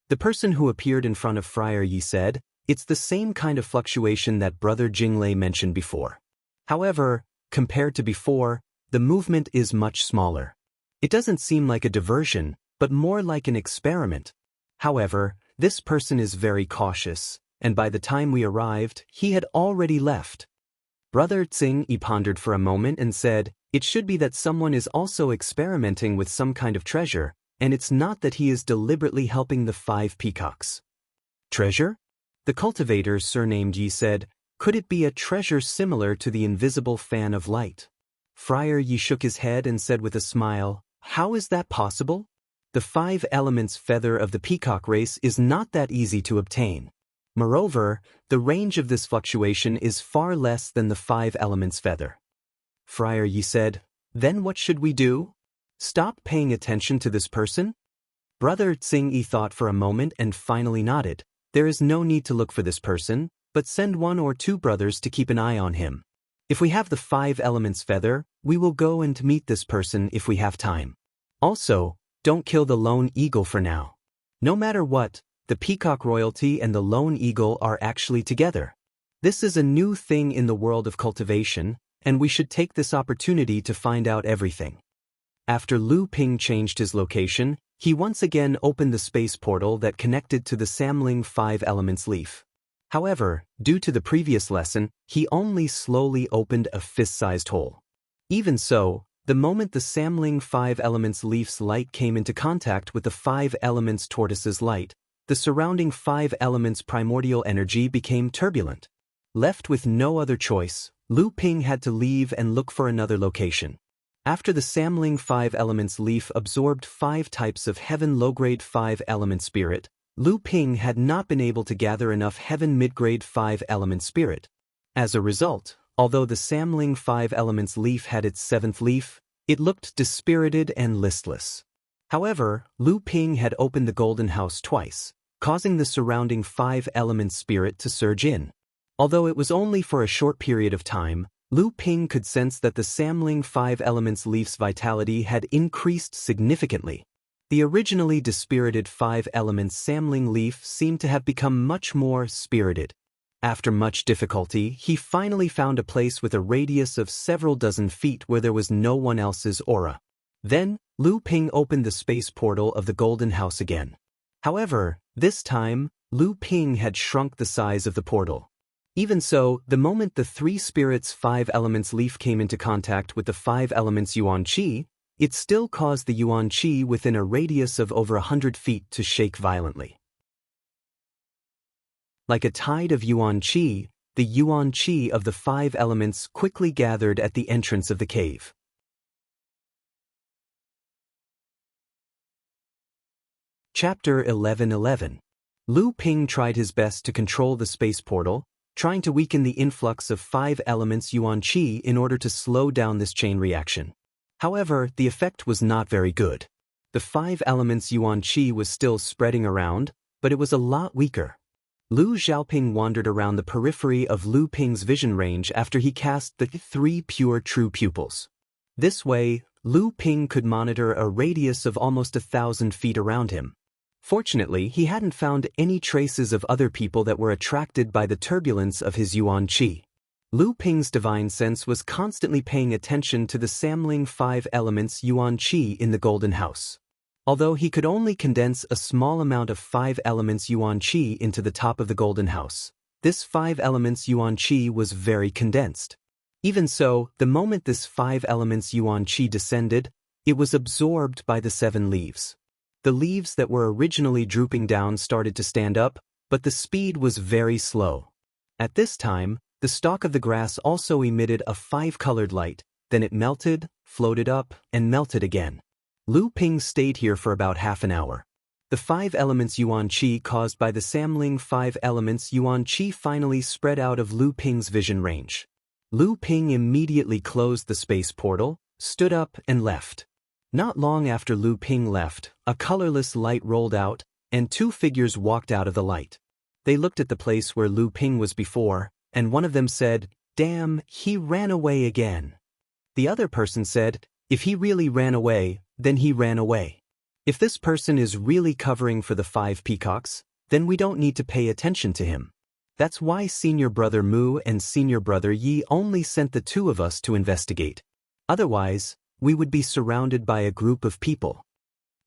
The person who appeared in front of Friar Yi said, "It's the same kind of fluctuation that Brother Jinglei mentioned before. However, compared to before, the movement is much smaller. It doesn't seem like a diversion, but more like an experiment. However, this person is very cautious, and by the time we arrived, he had already left." Brother Tsing-yi pondered for a moment and said, "It should be that someone is also experimenting with some kind of treasure, and it's not that he is deliberately helping the 5 peacocks. Treasure? The cultivator surnamed Yi said, could it be a treasure similar to the invisible fan of light? Friar Yi shook his head and said with a smile, how is that possible? The 5 elements feather of the peacock race is not that easy to obtain. Moreover, the range of this fluctuation is far less than the 5 elements feather. Friar Yi said, then what should we do? Stop paying attention to this person? Brother Tsing-yi thought for a moment and finally nodded. There is no need to look for this person, but send 1 or 2 brothers to keep an eye on him. If we have the 5 elements feather, we will go and meet this person if we have time. Also, don't kill the lone eagle for now. No matter what, the peacock royalty and the lone eagle are actually together. This is a new thing in the world of cultivation, and we should take this opportunity to find out everything. After Lu Ping changed his location, he once again opened the space portal that connected to the Samling 5 elements leaf. However, due to the previous lesson, he only slowly opened a fist-sized hole. Even so, the moment the Samling 5 elements leaf's light came into contact with the 5 elements tortoise's light, the surrounding 5 elements primordial energy became turbulent. Left with no other choice, Lu Ping had to leave and look for another location. After the Samling 5 elements leaf absorbed 5 types of heaven low-grade 5 element spirit, Lu Ping had not been able to gather enough heaven mid-grade 5 element spirit. As a result, although the Samling 5 elements leaf had its 7th leaf, it looked dispirited and listless. However, Lu Ping had opened the golden house twice, causing the surrounding 5 element spirit to surge in. Although it was only for a short period of time, Lu Ping could sense that the Samling 5 elements leaf's vitality had increased significantly. The originally dispirited 5 elements Samling leaf seemed to have become much more spirited. After much difficulty, he finally found a place with a radius of several dozen feet where there was no one else's aura. Then, Lu Ping opened the space portal of the golden house again. However, this time, Lu Ping had shrunk the size of the portal. Even so, the moment the 3 spirits 5 elements leaf came into contact with the 5 elements Yuan Qi, it still caused the Yuan Qi within a radius of over 100 feet to shake violently. Like a tide of Yuan Qi, the Yuan Qi of the 5 elements quickly gathered at the entrance of the cave. Chapter 11:11. Lu Ping tried his best to control the space portal, trying to weaken the influx of 5 elements Yuan Qi in order to slow down this chain reaction. However, the effect was not very good. The 5 elements Yuan Qi was still spreading around, but it was a lot weaker. Lu Xiaoping wandered around the periphery of Lu Ping's vision range after he cast the 3 pure true pupils. This way, Lu Ping could monitor a radius of almost 1,000 feet around him. Fortunately, he hadn't found any traces of other people that were attracted by the turbulence of his Yuan Qi. Lu Ping's divine sense was constantly paying attention to the Samling 5 elements Yuan Qi in the golden house. Although he could only condense a small amount of 5 elements Yuan Qi into the top of the golden house, this 5 elements Yuan Qi was very condensed. Even so, the moment this 5 elements Yuan Qi descended, it was absorbed by the 7 leaves. The leaves that were originally drooping down started to stand up, but the speed was very slow. At this time, the stalk of the grass also emitted a 5-colored light, then it melted, floated up, and melted again. Lu Ping stayed here for about half an hour. The 5 elements Yuan Qi caused by the Samling 5 elements Yuan Qi finally spread out of Lu Ping's vision range. Lu Ping immediately closed the space portal, stood up, and left. Not long after Lu Ping left, a colorless light rolled out, and 2 figures walked out of the light. They looked at the place where Lu Ping was before, and one of them said, "Damn, he ran away again." The other person said, "If he really ran away, then he ran away. If this person is really covering for the 5 peacocks, then we don't need to pay attention to him. That's why Senior Brother Mu and Senior Brother Yi only sent the 2 of us to investigate. Otherwise, we would be surrounded by a group of people."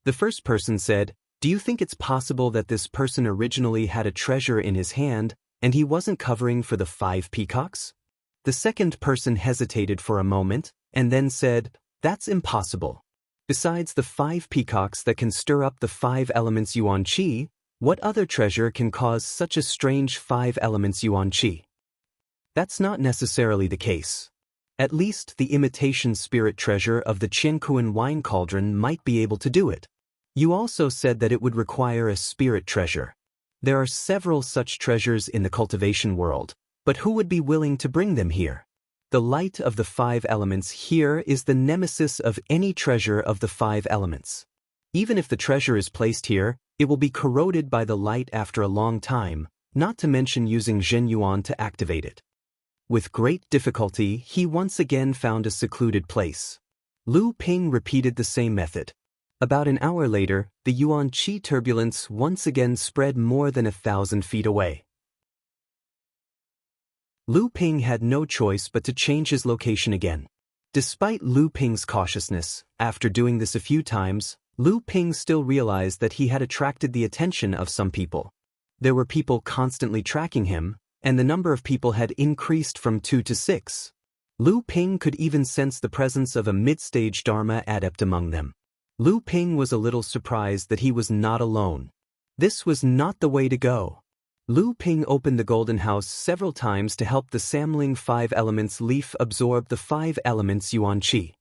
The first person said, "Do you think it's possible that this person originally had a treasure in his hand, and he wasn't covering for the 5 peacocks?" The second person hesitated for a moment, and then said, "That's impossible. Besides the 5 peacocks that can stir up the 5 elements yuan qi, what other treasure can cause such a strange 5 elements yuan qi? That's not necessarily the case. At least the imitation spirit treasure of the Qiankuan wine cauldron might be able to do it. You also said that it would require a spirit treasure. There are several such treasures in the cultivation world, but who would be willing to bring them here? The light of the 5 elements here is the nemesis of any treasure of the 5 elements. Even if the treasure is placed here, it will be corroded by the light after a long time, not to mention using Zhen Yuan to activate it. With great difficulty, he once again found a secluded place. Lu Ping repeated the same method. About an hour later, the yuan qi turbulence once again spread more than 1,000 feet away. Lu Ping had no choice but to change his location again. Despite Lu Ping's cautiousness, after doing this a few times, Lu Ping still realized that he had attracted the attention of some people. There were people constantly tracking him, and the number of people had increased from 2 to 6. Lu Ping could even sense the presence of a mid-stage Dharma adept among them. Lu Ping was a little surprised that he was not alone. This was not the way to go. Lu Ping opened the Golden House several times to help the Samling 5 Elements leaf absorb the 5 Elements Yuan Qi.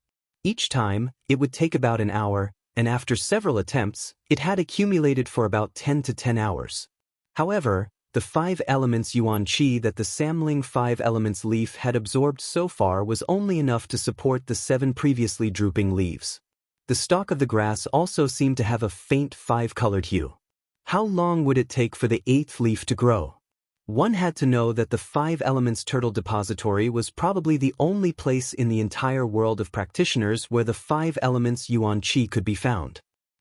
Each time, it would take about an hour, and after several attempts, it had accumulated for about 10 to 10 hours. However, the 5 elements yuan qi that the Samling 5 elements leaf had absorbed so far was only enough to support the 7 previously drooping leaves. The stalk of the grass also seemed to have a faint 5-colored hue. How long would it take for the 8th leaf to grow? One had to know that the 5 elements turtle depository was probably the only place in the entire world of practitioners where the 5 elements yuan qi could be found.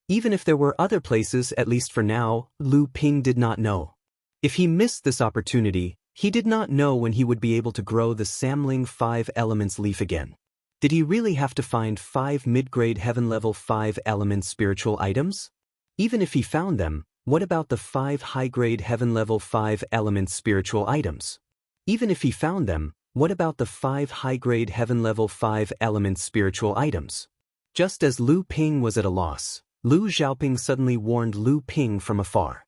Even if there were other places, at least for now, Lu Ping did not know. If he missed this opportunity, he did not know when he would be able to grow the Samling 5 elements leaf again. Did he really have to find 5 mid-grade heaven-level 5 elements spiritual items? Even if he found them, what about the 5 high-grade heaven-level 5 elements spiritual items? Even if he found them, what about the 5 high-grade heaven-level 5 elements spiritual items? Just as Lu Ping was at a loss, Lu Xiaoping suddenly warned Lu Ping from afar.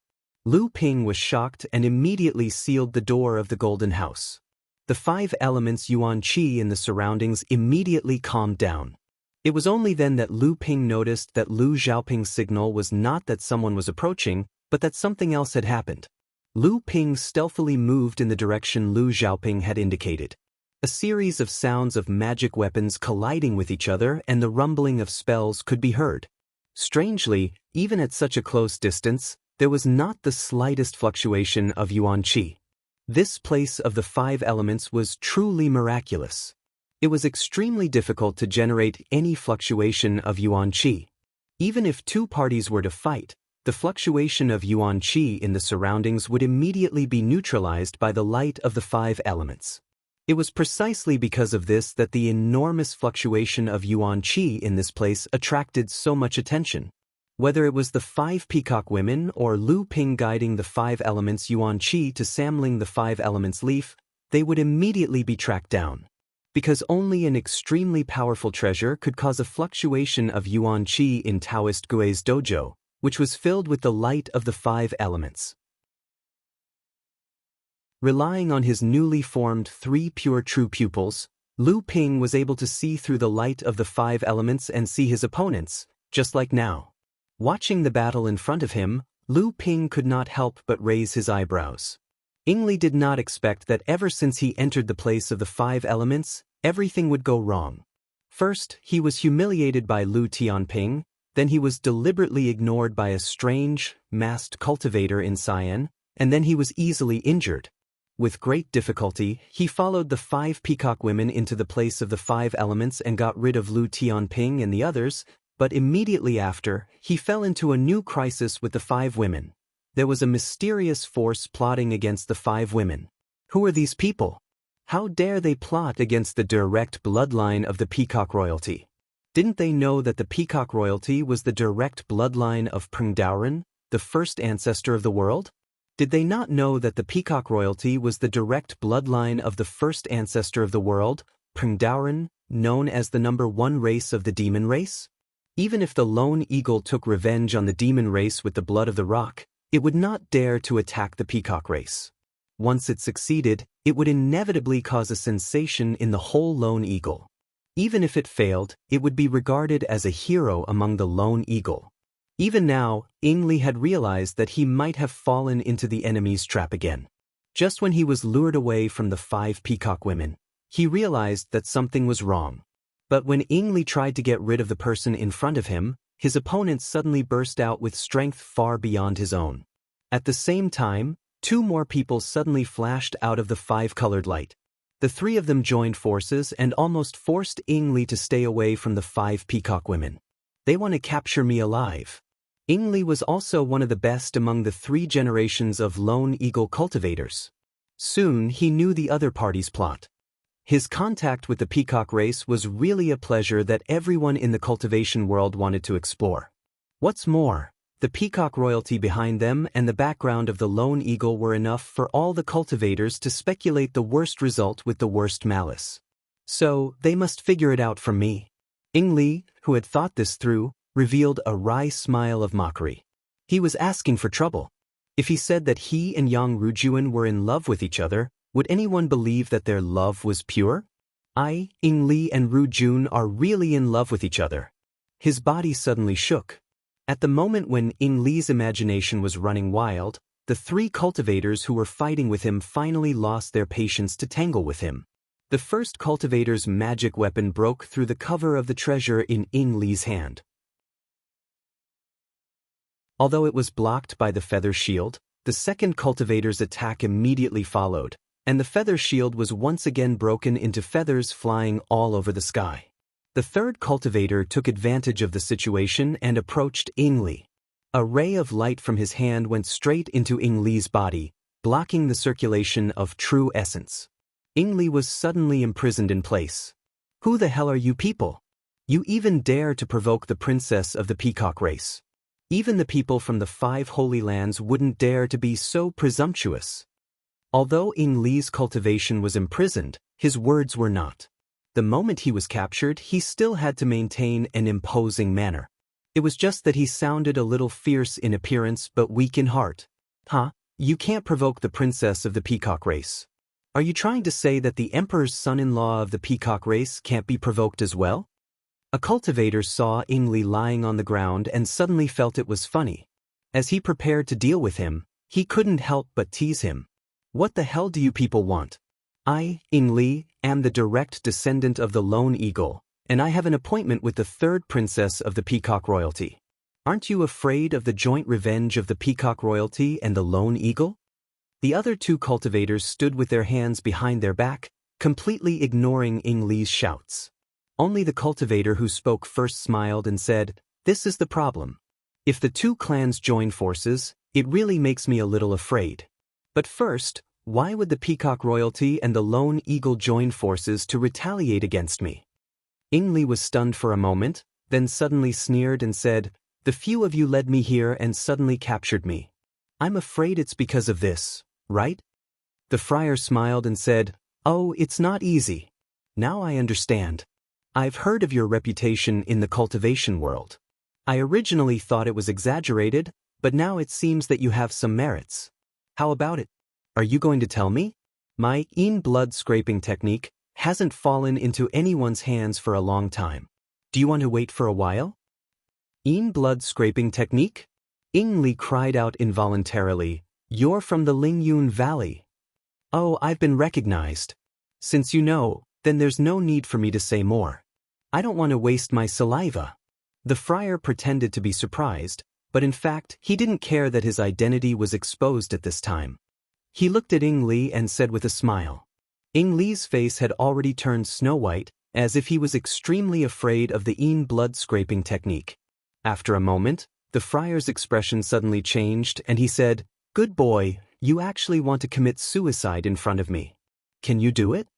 Lu Ping was shocked and immediately sealed the door of the Golden House. The 5 elements yuan qi in the surroundings immediately calmed down. It was only then that Lu Ping noticed that Lu Xiaoping's signal was not that someone was approaching, but that something else had happened. Lu Ping stealthily moved in the direction Lu Xiaoping had indicated. A series of sounds of magic weapons colliding with each other and the rumbling of spells could be heard. Strangely, even at such a close distance, there was not the slightest fluctuation of yuan qi. This place of the 5 elements was truly miraculous. It was extremely difficult to generate any fluctuation of yuan qi. Even if 2 parties were to fight, the fluctuation of yuan qi in the surroundings would immediately be neutralized by the light of the 5 elements. It was precisely because of this that the enormous fluctuation of yuan qi in this place attracted so much attention. Whether it was the 5 peacock women or Lu Ping guiding the 5 elements yuan qi to Samling the 5 elements leaf, they would immediately be tracked down. Because only an extremely powerful treasure could cause a fluctuation of yuan qi in Taoist Gui's dojo, which was filled with the light of the 5 elements. Relying on his newly formed 3 pure true pupils, Lu Ping was able to see through the light of the 5 elements and see his opponents, just like now. Watching the battle in front of him, Lu Ping could not help but raise his eyebrows. Ingli did not expect that ever since he entered the place of the 5 elements, everything would go wrong. First, he was humiliated by Lu Tianping, then he was deliberately ignored by a strange, masked cultivator in Sian, and then he was easily injured. With great difficulty, he followed the 5 peacock women into the place of the 5 elements and got rid of Lu Tianping and the others, but immediately after, he fell into a new crisis with the 5 women. There was a mysterious force plotting against the 5 women. Who are these people? How dare they plot against the direct bloodline of the peacock royalty? Didn't they know that the peacock royalty was the direct bloodline of Pengdaoren, the first ancestor of the world? Did they not know that the peacock royalty was the direct bloodline of the first ancestor of the world, Pengdaoren, known as the number 1 race of the demon race? Even if the lone eagle took revenge on the demon race with the blood of the rock, it would not dare to attack the peacock race. Once it succeeded, it would inevitably cause a sensation in the whole lone eagle. Even if it failed, it would be regarded as a hero among the lone eagle. Even now, Ing Li had realized that he might have fallen into the enemy's trap again. Just when he was lured away from the 5 peacock women, he realized that something was wrong. But when Ing Li tried to get rid of the person in front of him, his opponent suddenly burst out with strength far beyond his own. At the same time, 2 more people suddenly flashed out of the 5-colored light. The 3 of them joined forces and almost forced Ing Li to stay away from the 5 peacock women. They want to capture me alive. Ing Li was also one of the best among the 3 generations of lone eagle cultivators. Soon he knew the other party's plot. His contact with the peacock race was really a pleasure that everyone in the cultivation world wanted to explore. What's more, the peacock royalty behind them and the background of the lone eagle were enough for all the cultivators to speculate the worst result with the worst malice. So, they must figure it out from me. Ing Li, who had thought this through, revealed a wry smile of mockery. He was asking for trouble. If he said that he and Yang Rujuan were in love with each other, would anyone believe that their love was pure? Ing Li and Rujun are really in love with each other. His body suddenly shook. At the moment when Ing Li's imagination was running wild, the 3 cultivators who were fighting with him finally lost their patience to tangle with him. The first cultivator's magic weapon broke through the cover of the treasure in Ing Li's hand. Although it was blocked by the feather shield, the second cultivator's attack immediately followed, and the feather shield was once again broken into feathers flying all over the sky. The third cultivator took advantage of the situation and approached Ing Li. A ray of light from his hand went straight into Ing Li's body, blocking the circulation of true essence. Ing Li was suddenly imprisoned in place. Who the hell are you people? You even dare to provoke the princess of the peacock race. Even the people from the 5 Holy Lands wouldn't dare to be so presumptuous. Although Ing Li's cultivation was imprisoned, his words were not. The moment he was captured, he still had to maintain an imposing manner. It was just that he sounded a little fierce in appearance but weak in heart. You can't provoke the princess of the peacock race. Are you trying to say that the emperor's son-in-law of the peacock race can't be provoked as well? A cultivator saw Ing Li lying on the ground and suddenly felt it was funny. As he prepared to deal with him, he couldn't help but tease him. What the hell do you people want? I, Ing Li, am the direct descendant of the lone eagle, and I have an appointment with the 3rd princess of the peacock royalty. Aren't you afraid of the joint revenge of the peacock royalty and the lone eagle? The other 2 cultivators stood with their hands behind their back, completely ignoring Ing Li's shouts. Only the cultivator who spoke first smiled and said, "This is the problem. If the 2 clans join forces, it really makes me a little afraid. But first, why would the peacock royalty and the lone eagle join forces to retaliate against me?" Ing Li was stunned for a moment, then suddenly sneered and said, "The few of you led me here and suddenly captured me. I'm afraid it's because of this, right?" The friar smiled and said, "Oh, it's not easy. Now I understand. I've heard of your reputation in the cultivation world. I originally thought it was exaggerated, but now it seems that you have some merits. How about it? Are you going to tell me? My blood scraping technique hasn't fallen into anyone's hands for a long time. Do you want to wait for a while?" Blood scraping technique? Ing Li cried out involuntarily, "You're from the Lingyun Valley." "Oh, I've been recognized. Since you know, then there's no need for me to say more. I don't want to waste my saliva." The friar pretended to be surprised, but in fact, he didn't care that his identity was exposed at this time. He looked at Ing Li and said with a smile. Ing Li's face had already turned snow-white, as if he was extremely afraid of the blood scraping technique. After a moment, the friar's expression suddenly changed and he said, "Good boy, you actually want to commit suicide in front of me. Can you do it?"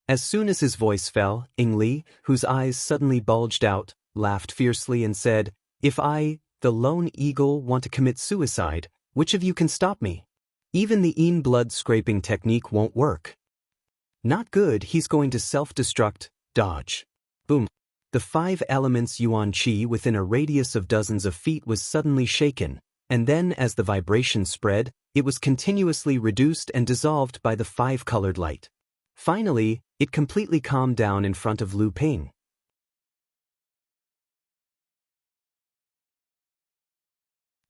As soon as his voice fell, Ing Li, whose eyes suddenly bulged out, laughed fiercely and said, "If I, the lone eagle, want to commit suicide, which of you can stop me? Even the blood scraping technique won't work. Not good, he's going to self-destruct, dodge." Boom. The 5 elements yuan qi within a radius of dozens of feet was suddenly shaken, and then as the vibration spread, it was continuously reduced and dissolved by the 5-colored light. Finally, it completely calmed down in front of Lu Ping.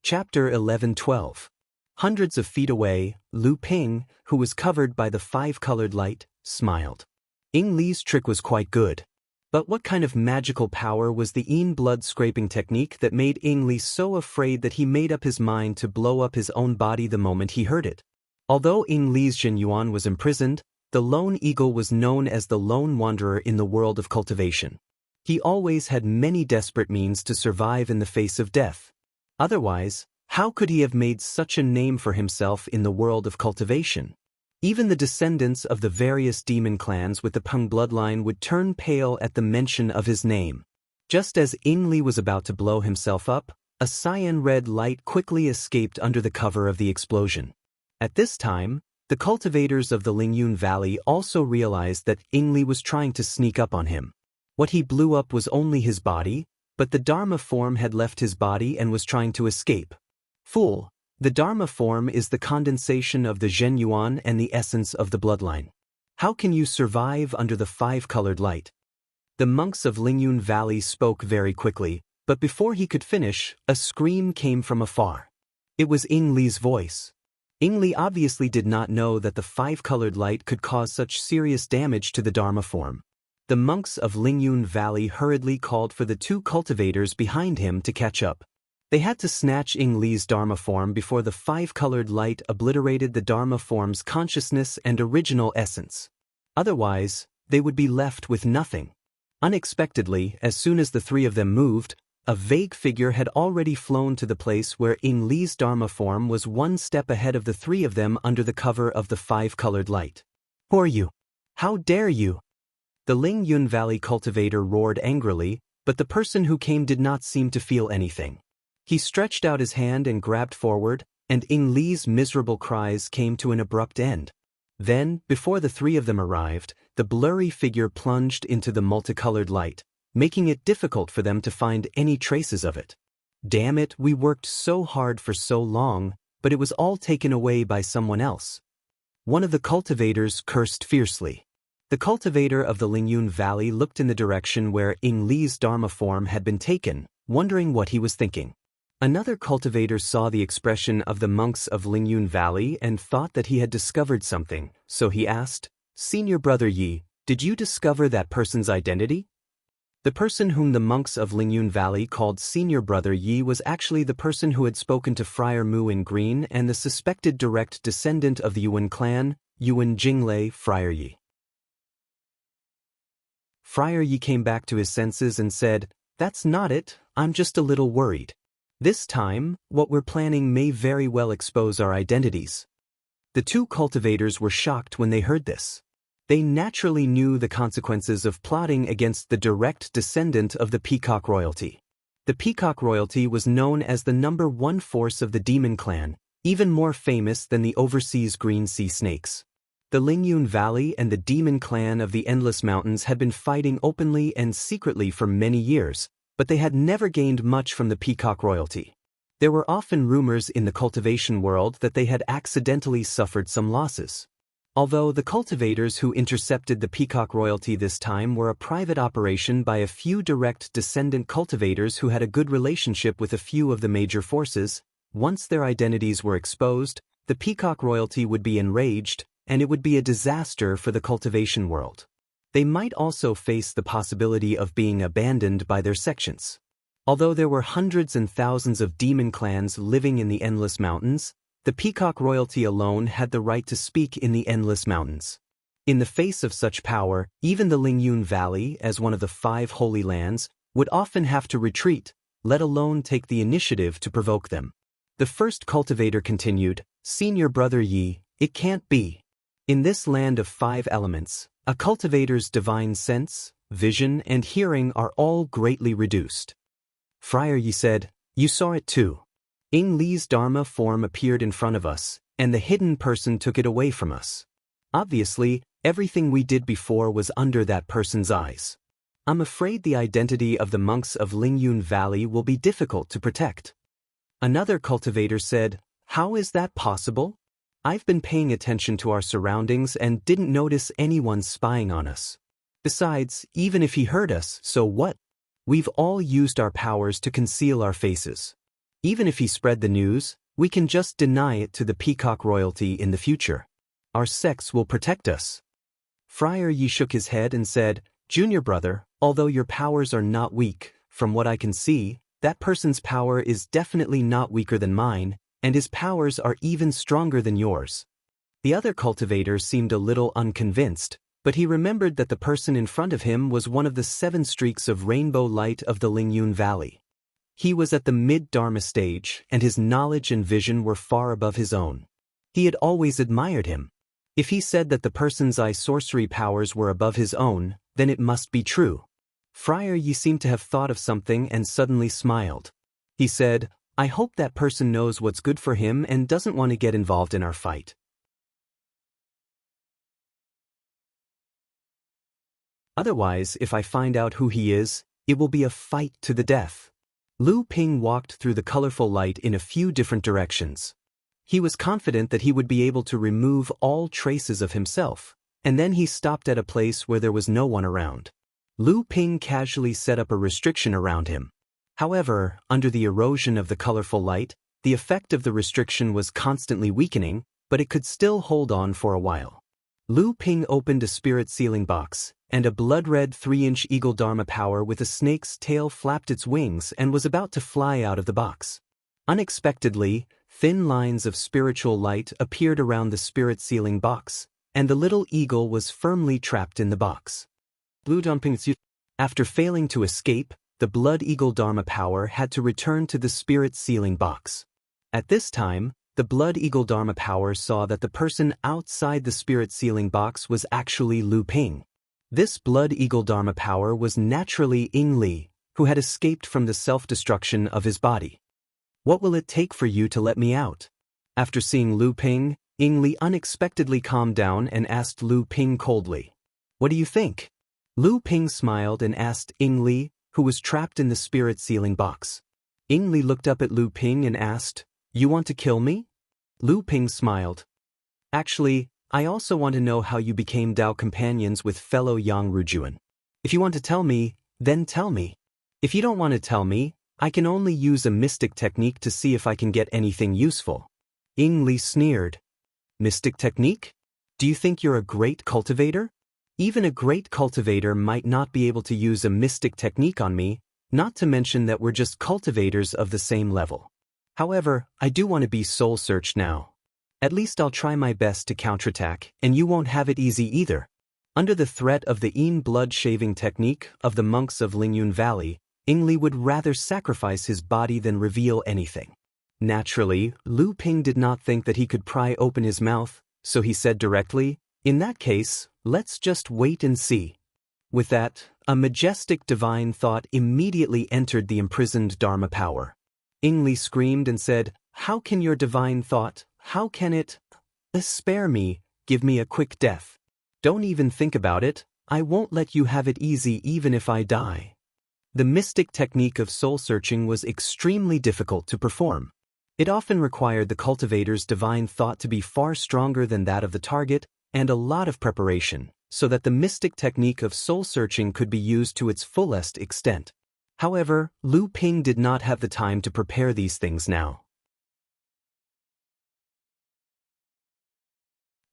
Chapter 11-12. Hundreds of feet away, Lu Ping, who was covered by the 5-colored light, smiled. Ying Li's trick was quite good. But what kind of magical power was the Yin blood-scraping technique that made Ying Li so afraid that he made up his mind to blow up his own body the moment he heard it? Although Ying Li's Jin Yuan was imprisoned, the lone eagle was known as the lone wanderer in the world of cultivation. He always had many desperate means to survive in the face of death. Otherwise, how could he have made such a name for himself in the world of cultivation? Even the descendants of the various demon clans with the Peng bloodline would turn pale at the mention of his name. Just as Ying Li was about to blow himself up, a cyan-red light quickly escaped under the cover of the explosion. At this time, the cultivators of the Lingyun Valley also realized that Ying Li was trying to sneak up on him. What he blew up was only his body, but the Dharma form had left his body and was trying to escape. Fool! The Dharma form is the condensation of the Zhen Yuan and the essence of the bloodline. How can you survive under the 5-colored light? The monks of Lingyun Valley spoke very quickly, but before he could finish, a scream came from afar. It was Ying Li's voice. Ying Li obviously did not know that the 5-colored light could cause such serious damage to the Dharma form. The monks of Lingyun Valley hurriedly called for the 2 cultivators behind him to catch up. They had to snatch Ying Li's Dharma form before the 5-colored light obliterated the Dharma form's consciousness and original essence. Otherwise, they would be left with nothing. Unexpectedly, as soon as the 3 of them moved, a vague figure had already flown to the place where Ying Li's Dharma form was 1 step ahead of the 3 of them under the cover of the 5-colored light. Who are you? How dare you? The Lingyun Valley cultivator roared angrily, but the person who came did not seem to feel anything. He stretched out his hand and grabbed forward, and Ying Li's miserable cries came to an abrupt end. Then, before the 3 of them arrived, the blurry figure plunged into the multicolored light, making it difficult for them to find any traces of it. Damn it, we worked so hard for so long, but it was all taken away by someone else. One of the cultivators cursed fiercely. The cultivator of the Lingyun Valley looked in the direction where Ying Li's Dharma form had been taken, wondering what he was thinking. Another cultivator saw the expression of the monks of Lingyun Valley and thought that he had discovered something, so he asked, "Senior Brother Yi, did you discover that person's identity?" The person whom the monks of Lingyun Valley called Senior Brother Yi was actually the person who had spoken to Friar Mu in green and the suspected direct descendant of the Yuan clan, Yuan Jinglei Friar Yi. Friar Yi came back to his senses and said, "That's not it, I'm just a little worried. This time, what we're planning may very well expose our identities." The 2 cultivators were shocked when they heard this. They naturally knew the consequences of plotting against the direct descendant of the Peacock royalty. The Peacock royalty was known as the number 1 force of the Demon Clan, even more famous than the overseas Green Sea Snakes. The Lingyun Valley and the Demon Clan of the Endless Mountains had been fighting openly and secretly for many years, but they had never gained much from the Peacock royalty. There were often rumors in the cultivation world that they had accidentally suffered some losses. Although the cultivators who intercepted the Peacock royalty this time were a private operation by a few direct descendant cultivators who had a good relationship with a few of the major forces, once their identities were exposed, the Peacock royalty would be enraged, and it would be a disaster for the cultivation world. They might also face the possibility of being abandoned by their sections. Although there were hundreds and thousands of demon clans living in the Endless Mountains, the Peacock royalty alone had the right to speak in the Endless Mountains. In the face of such power, even the Lingyun Valley, as one of the 5 holy lands, would often have to retreat, let alone take the initiative to provoke them. The first cultivator continued, "Senior Brother Yi, it can't be. In this land of 5 elements, a cultivator's divine sense, vision, and hearing are all greatly reduced." Friar Yi said, "You saw it too. Ying Li's Dharma form appeared in front of us, and the hidden person took it away from us. Obviously, everything we did before was under that person's eyes. I'm afraid the identity of the monks of Lingyun Valley will be difficult to protect. Another cultivator said, "How is that possible? I've been paying attention to our surroundings and didn't notice anyone spying on us. Besides, even if he heard us, so what? We've all used our powers to conceal our faces. Even if he spread the news, we can just deny it to the peacock royalty in the future. Our sects will protect us." Friar Yi shook his head and said, "Junior brother, although your powers are not weak, from what I can see, that person's power is definitely not weaker than mine, and his powers are even stronger than yours." The other cultivator seemed a little unconvinced, but he remembered that the person in front of him was one of the 7 streaks of rainbow light of the Lingyun Valley. He was at the mid-Dharma stage, and his knowledge and vision were far above his own. He had always admired him. If he said that the person's eye sorcery powers were above his own, then it must be true. Friar Yi seemed to have thought of something and suddenly smiled. He said, "I hope that person knows what's good for him and doesn't want to get involved in our fight. Otherwise, if I find out who he is, it will be a fight to the death." Lu Ping walked through the colorful light in a few different directions. He was confident that he would be able to remove all traces of himself, and then he stopped at a place where there was no one around. Lu Ping casually set up a restriction around him. However, under the erosion of the colorful light, the effect of the restriction was constantly weakening, but it could still hold on for a while. Lu Ping opened a spirit sealing box, and a blood-red 3-inch eagle dharma power with a snake's tail flapped its wings and was about to fly out of the box. Unexpectedly, thin lines of spiritual light appeared around the spirit sealing box, and the little eagle was firmly trapped in the box. After failing to escape, the blood eagle dharma power had to return to the spirit sealing box. At this time, the blood eagle dharma power saw that the person outside the spirit sealing box was actually Lu Ping. This blood eagle dharma power was naturally Ying Li, who had escaped from the self-destruction of his body. "What will it take for you to let me out?" After seeing Lu Ping, Ying Li unexpectedly calmed down and asked Lu Ping coldly, "What do you think?" Lu Ping smiled and asked Ying Li, who was trapped in the spirit sealing box. Ying Li looked up at Lu Ping and asked, "You want to kill me?" Lu Ping smiled. "Actually, I also want to know how you became Dao companions with fellow Yang Rujuan. If you want to tell me, then tell me. If you don't want to tell me, I can only use a mystic technique to see if I can get anything useful." Ying Li sneered. "Mystic technique? Do you think you're a great cultivator? Even a great cultivator might not be able to use a mystic technique on me, not to mention that we're just cultivators of the same level. However, I do want to be soul-searched now. At least I'll try my best to counterattack, and you won't have it easy either." Under the threat of the Yin blood-shaving technique of the monks of Lingyun Valley, Ying Li would rather sacrifice his body than reveal anything. Naturally, Lu Ping did not think that he could pry open his mouth, so he said directly, "In that case, let's just wait and see." With that, a majestic divine thought immediately entered the imprisoned Dharma power. Ying Li screamed and said, "How can your divine thought, how can it? Spare me, give me a quick death. Don't even think about it, I won't let you have it easy even if I die." The mystic technique of soul-searching was extremely difficult to perform. It often required the cultivator's divine thought to be far stronger than that of the target, and a lot of preparation, so that the mystic technique of soul-searching could be used to its fullest extent. However, Lu Ping did not have the time to prepare these things now.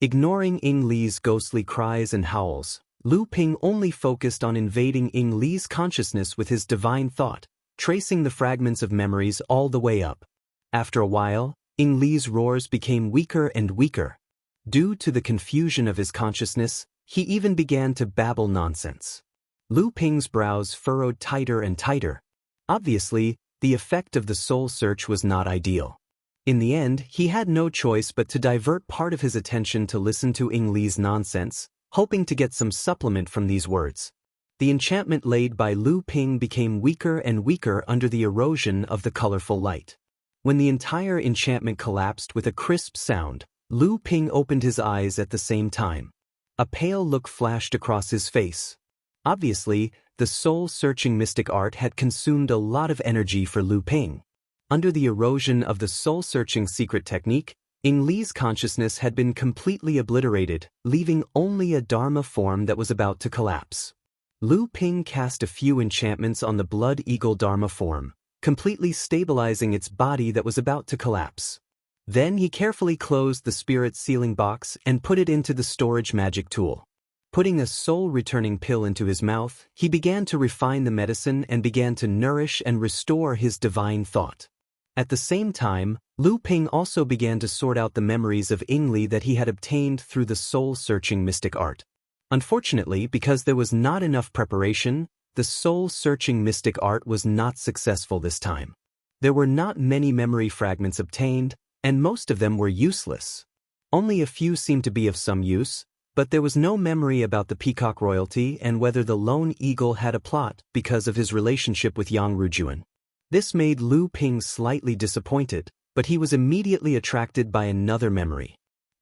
Ignoring Ying Li's ghostly cries and howls, Lu Ping only focused on invading Ying Li's consciousness with his divine thought, tracing the fragments of memories all the way up. After a while, Ying Li's roars became weaker and weaker. Due to the confusion of his consciousness, he even began to babble nonsense. Lu Ping's brows furrowed tighter and tighter. Obviously, the effect of the soul search was not ideal. In the end, he had no choice but to divert part of his attention to listen to Ying Li's nonsense, hoping to get some supplement from these words. The enchantment laid by Lu Ping became weaker and weaker under the erosion of the colorful light. When the entire enchantment collapsed with a crisp sound, Lu Ping opened his eyes at the same time. A pale look flashed across his face. Obviously, the soul-searching mystic art had consumed a lot of energy for Lu Ping. Under the erosion of the soul-searching secret technique, Ying Li's consciousness had been completely obliterated, leaving only a Dharma form that was about to collapse. Lu Ping cast a few enchantments on the Blood Eagle Dharma form, completely stabilizing its body that was about to collapse. Then he carefully closed the spirit sealing box and put it into the storage magic tool. Putting a soul-returning pill into his mouth, he began to refine the medicine and began to nourish and restore his divine thought. At the same time, Lu Ping also began to sort out the memories of Ying Li that he had obtained through the soul-searching mystic art. Unfortunately, because there was not enough preparation, the soul-searching mystic art was not successful this time. There were not many memory fragments obtained, and most of them were useless. Only a few seemed to be of some use, but there was no memory about the peacock royalty and whether the lone eagle had a plot because of his relationship with Yang Rujuan. This made Lu Ping slightly disappointed, but he was immediately attracted by another memory.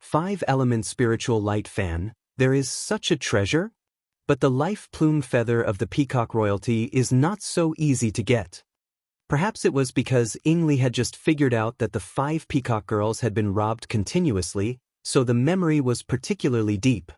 5-element spiritual light fan, there is such a treasure? But the life plume feather of the peacock royalty is not so easy to get. Perhaps it was because Ying Li had just figured out that the 5 peacock girls had been robbed continuously, so the memory was particularly deep.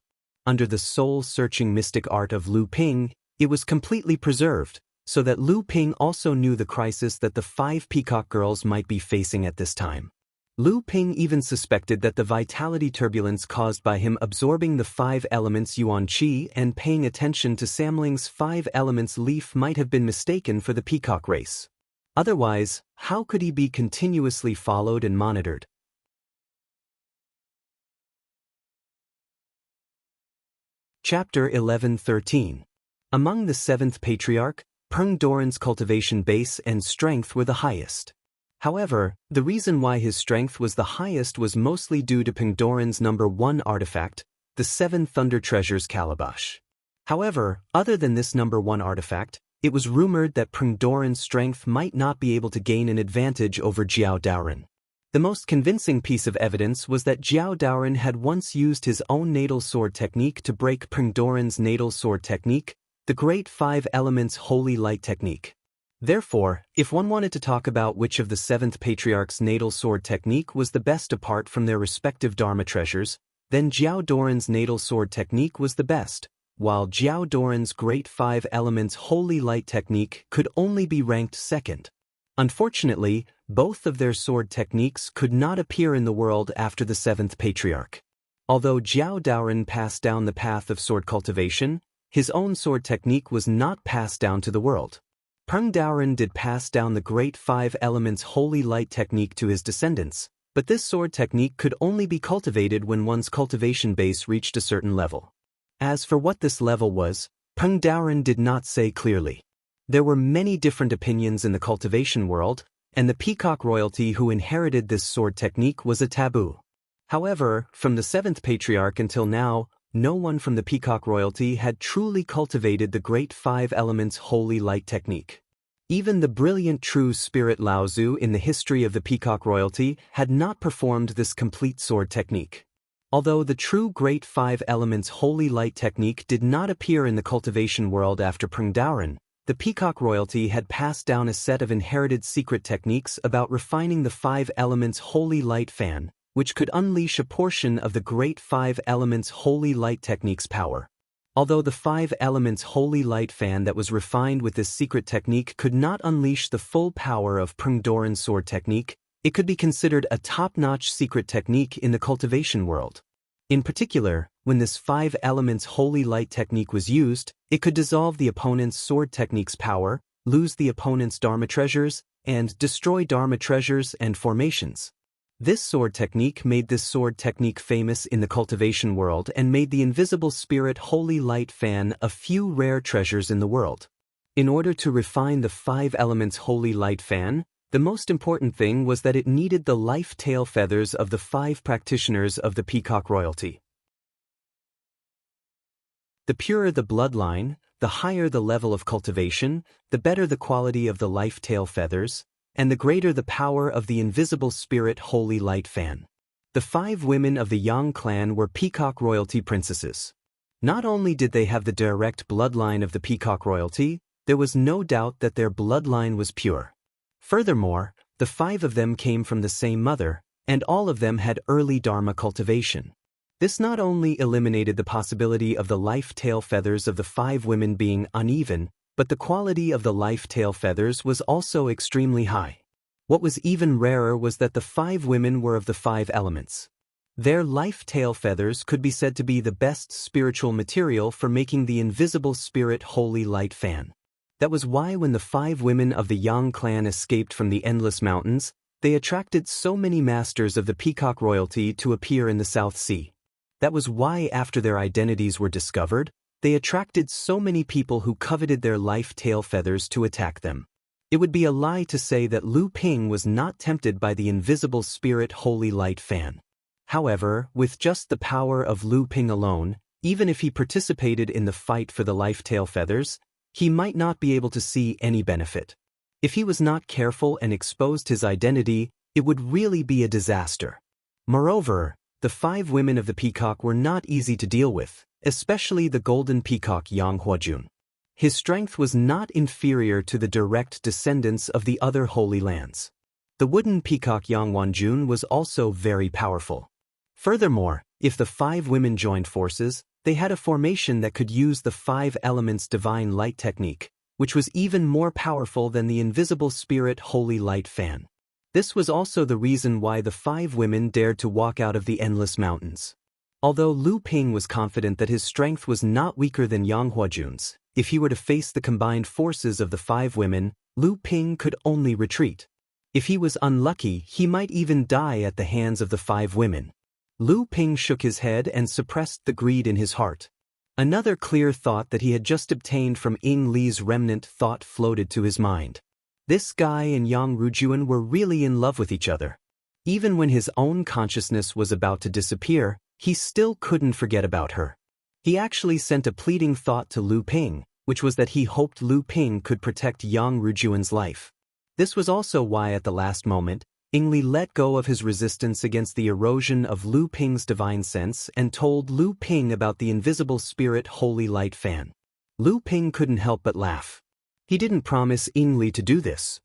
Under the soul-searching mystic art of Lu Ping, it was completely preserved, so that Lu Ping also knew the crisis that the 5 peacock girls might be facing at this time. Lu Ping even suspected that the vitality turbulence caused by him absorbing the 5 elements Yuan Qi and paying attention to Samling's 5 elements leaf might have been mistaken for the peacock race. Otherwise, how could he be continuously followed and monitored? Chapter 11-13. Among the 7th patriarch, Peng Doran's cultivation base and strength were the highest. However, the reason why his strength was the highest was mostly due to Peng Doran's number 1 artifact, the 7 Thunder Treasures Calabash. However, other than this number 1 artifact, it was rumored that Peng Doran's strength might not be able to gain an advantage over Jiao Daoren. The most convincing piece of evidence was that Jiao Daoren had once used his own natal sword technique to break Peng Doran's natal sword technique, the Great 5 Elements Holy Light technique. Therefore, if one wanted to talk about which of the 7th patriarch's natal sword technique was the best apart from their respective Dharma treasures, then Jiao Doran's natal sword technique was the best, while Jiao Doran's Great 5 Elements Holy Light technique could only be ranked second. Unfortunately, both of their sword techniques could not appear in the world after the 7th patriarch. Although Jiao Daoren passed down the path of sword cultivation, his own sword technique was not passed down to the world. Peng Daoren did pass down the Great 5 Elements Holy Light technique to his descendants, but this sword technique could only be cultivated when one's cultivation base reached a certain level. As for what this level was, Peng Daoren did not say clearly. There were many different opinions in the cultivation world, and the peacock royalty who inherited this sword technique was a taboo. However, from the 7th patriarch until now, no one from the peacock royalty had truly cultivated the Great 5 Elements Holy Light technique. Even the brilliant true spirit Lao Tzu in the history of the peacock royalty had not performed this complete sword technique. Although the true Great 5 Elements Holy Light technique did not appear in the cultivation world after Peng Daoren, the peacock royalty had passed down a set of inherited secret techniques about refining the 5 Elements Holy Light fan, which could unleash a portion of the Great 5 Elements Holy Light technique's power. Although the 5 Elements Holy Light fan that was refined with this secret technique could not unleash the full power of Peng Doran's sword technique, it could be considered a top-notch secret technique in the cultivation world. In particular, when this 5 Elements Holy Light technique was used, it could dissolve the opponent's sword technique's power, lose the opponent's Dharma treasures, and destroy Dharma treasures and formations. This sword technique made this sword technique famous in the cultivation world and made the invisible spirit Holy Light fan a few rare treasures in the world. In order to refine the 5 Elements Holy Light fan, the most important thing was that it needed the life tail feathers of the 5 practitioners of the peacock royalty. The purer the bloodline, the higher the level of cultivation, the better the quality of the life tail feathers, and the greater the power of the invisible spirit Holy Light fan. The 5 women of the Yang clan were peacock royalty princesses. Not only did they have the direct bloodline of the peacock royalty, there was no doubt that their bloodline was pure. Furthermore, the 5 of them came from the same mother, and all of them had early Dharma cultivation. This not only eliminated the possibility of the life tail feathers of the 5 women being uneven, but the quality of the life tail feathers was also extremely high. What was even rarer was that the 5 women were of the 5 elements. Their life tail feathers could be said to be the best spiritual material for making the invisible spirit holy light fan. That was why when the 5 women of the Yang clan escaped from the Endless Mountains, they attracted so many masters of the peacock royalty to appear in the South Sea. That was why after their identities were discovered, they attracted so many people who coveted their life tail feathers to attack them. It would be a lie to say that Lu Ping was not tempted by the invisible spirit holy light fan. However, with just the power of Lu Ping alone, even if he participated in the fight for the life tail feathers, he might not be able to see any benefit. If he was not careful and exposed his identity, it would really be a disaster. Moreover, the 5 women of the peacock were not easy to deal with, especially the golden peacock Yang Huajun. His strength was not inferior to the direct descendants of the other holy lands. The wooden peacock Yang Huajun was also very powerful. Furthermore, if the 5 women joined forces, they had a formation that could use the 5 elements divine light technique, which was even more powerful than the invisible spirit holy light fan. This was also the reason why the 5 women dared to walk out of the Endless Mountains. Although Lu Ping was confident that his strength was not weaker than Yang Huajun's, if he were to face the combined forces of the 5 women, Lu Ping could only retreat. If he was unlucky, he might even die at the hands of the 5 women. Lu Ping shook his head and suppressed the greed in his heart. Another clear thought that he had just obtained from Ying Li's remnant thought floated to his mind. This guy and Yang Rujuan were really in love with each other. Even when his own consciousness was about to disappear, he still couldn't forget about her. He actually sent a pleading thought to Lu Ping, which was that he hoped Lu Ping could protect Yang Rujuan's life. This was also why at the last moment, Ying Li let go of his resistance against the erosion of Lu Ping's divine sense and told Lu Ping about the invisible spirit holy light fan. Lu Ping couldn't help but laugh. He didn't promise Ying Li to do this.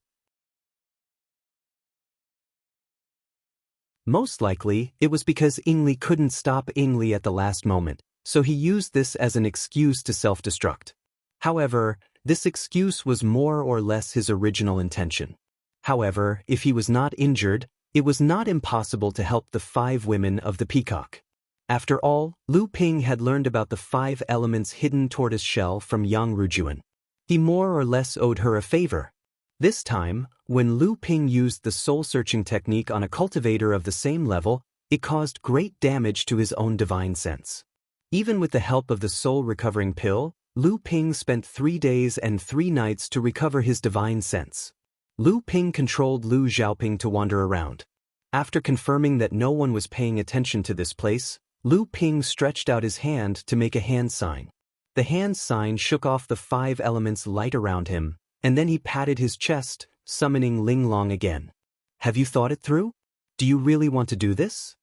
Most likely, it was because Ying Li couldn't stop Ying Li at the last moment, so he used this as an excuse to self-destruct. However, this excuse was more or less his original intention. However, if he was not injured, it was not impossible to help the 5 women of the peacock. After all, Lu Ping had learned about the 5 elements hidden tortoise shell from Yang Rujuan. He more or less owed her a favor. This time, when Lu Ping used the soul-searching technique on a cultivator of the same level, it caused great damage to his own divine sense. Even with the help of the soul-recovering pill, Lu Ping spent 3 days and 3 nights to recover his divine sense. Lu Ping controlled Lu Xiaoping to wander around. After confirming that no one was paying attention to this place, Lu Ping stretched out his hand to make a hand sign. The hand sign shook off the 5 elements light around him, and then he patted his chest, summoning Ling Long again. Have you thought it through? Do you really want to do this?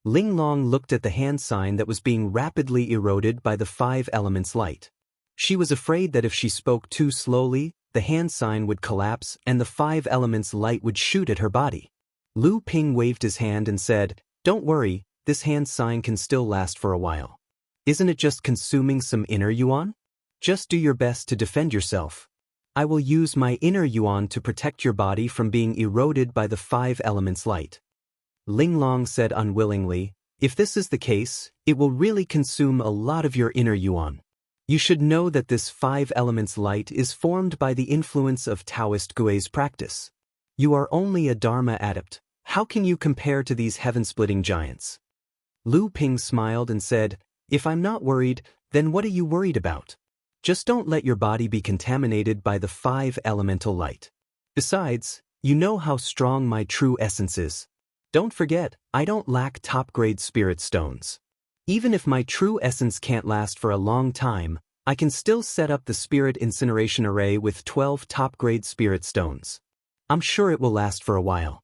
Ling Long looked at the hand sign that was being rapidly eroded by the 5 elements light. She was afraid that if she spoke too slowly, the hand sign would collapse and the 5 elements light would shoot at her body. Lu Ping waved his hand and said, "Don't worry, this hand sign can still last for a while. Isn't it just consuming some inner yuan? Just do your best to defend yourself. I will use my inner yuan to protect your body from being eroded by the 5 elements light." Ling Long said unwillingly, "If this is the case, it will really consume a lot of your inner yuan. You should know that this 5 elements light is formed by the influence of Taoist Gui's practice. You are only a Dharma adept. How can you compare to these heaven-splitting giants?" Lu Ping smiled and said, "If I'm not worried, then what are you worried about? Just don't let your body be contaminated by the 5 elemental light. Besides, you know how strong my true essence is. Don't forget, I don't lack top-grade spirit stones. Even if my true essence can't last for a long time, I can still set up the spirit incineration array with 12 top-grade spirit stones. I'm sure it will last for a while.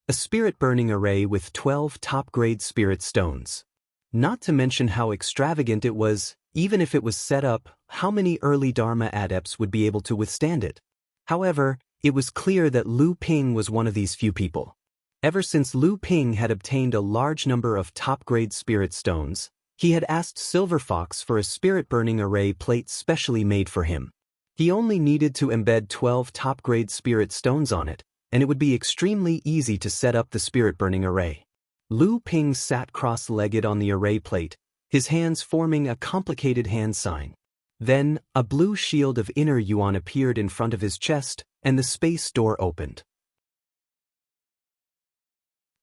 A spirit burning array with 12 top-grade spirit stones. Not to mention how extravagant it was, Even if it was set up, how many early Dharma adepts would be able to withstand it? However, it was clear that Lu Ping was one of these few people. Ever since Lu Ping had obtained a large number of top-grade spirit stones, he had asked Silver Fox for a spirit-burning array plate specially made for him. He only needed to embed 12 top-grade spirit stones on it, and it would be extremely easy to set up the spirit-burning array. Lu Ping sat cross-legged on the array plate, his hands forming a complicated hand sign. Then, a blue shield of inner yuan appeared in front of his chest, and the space door opened.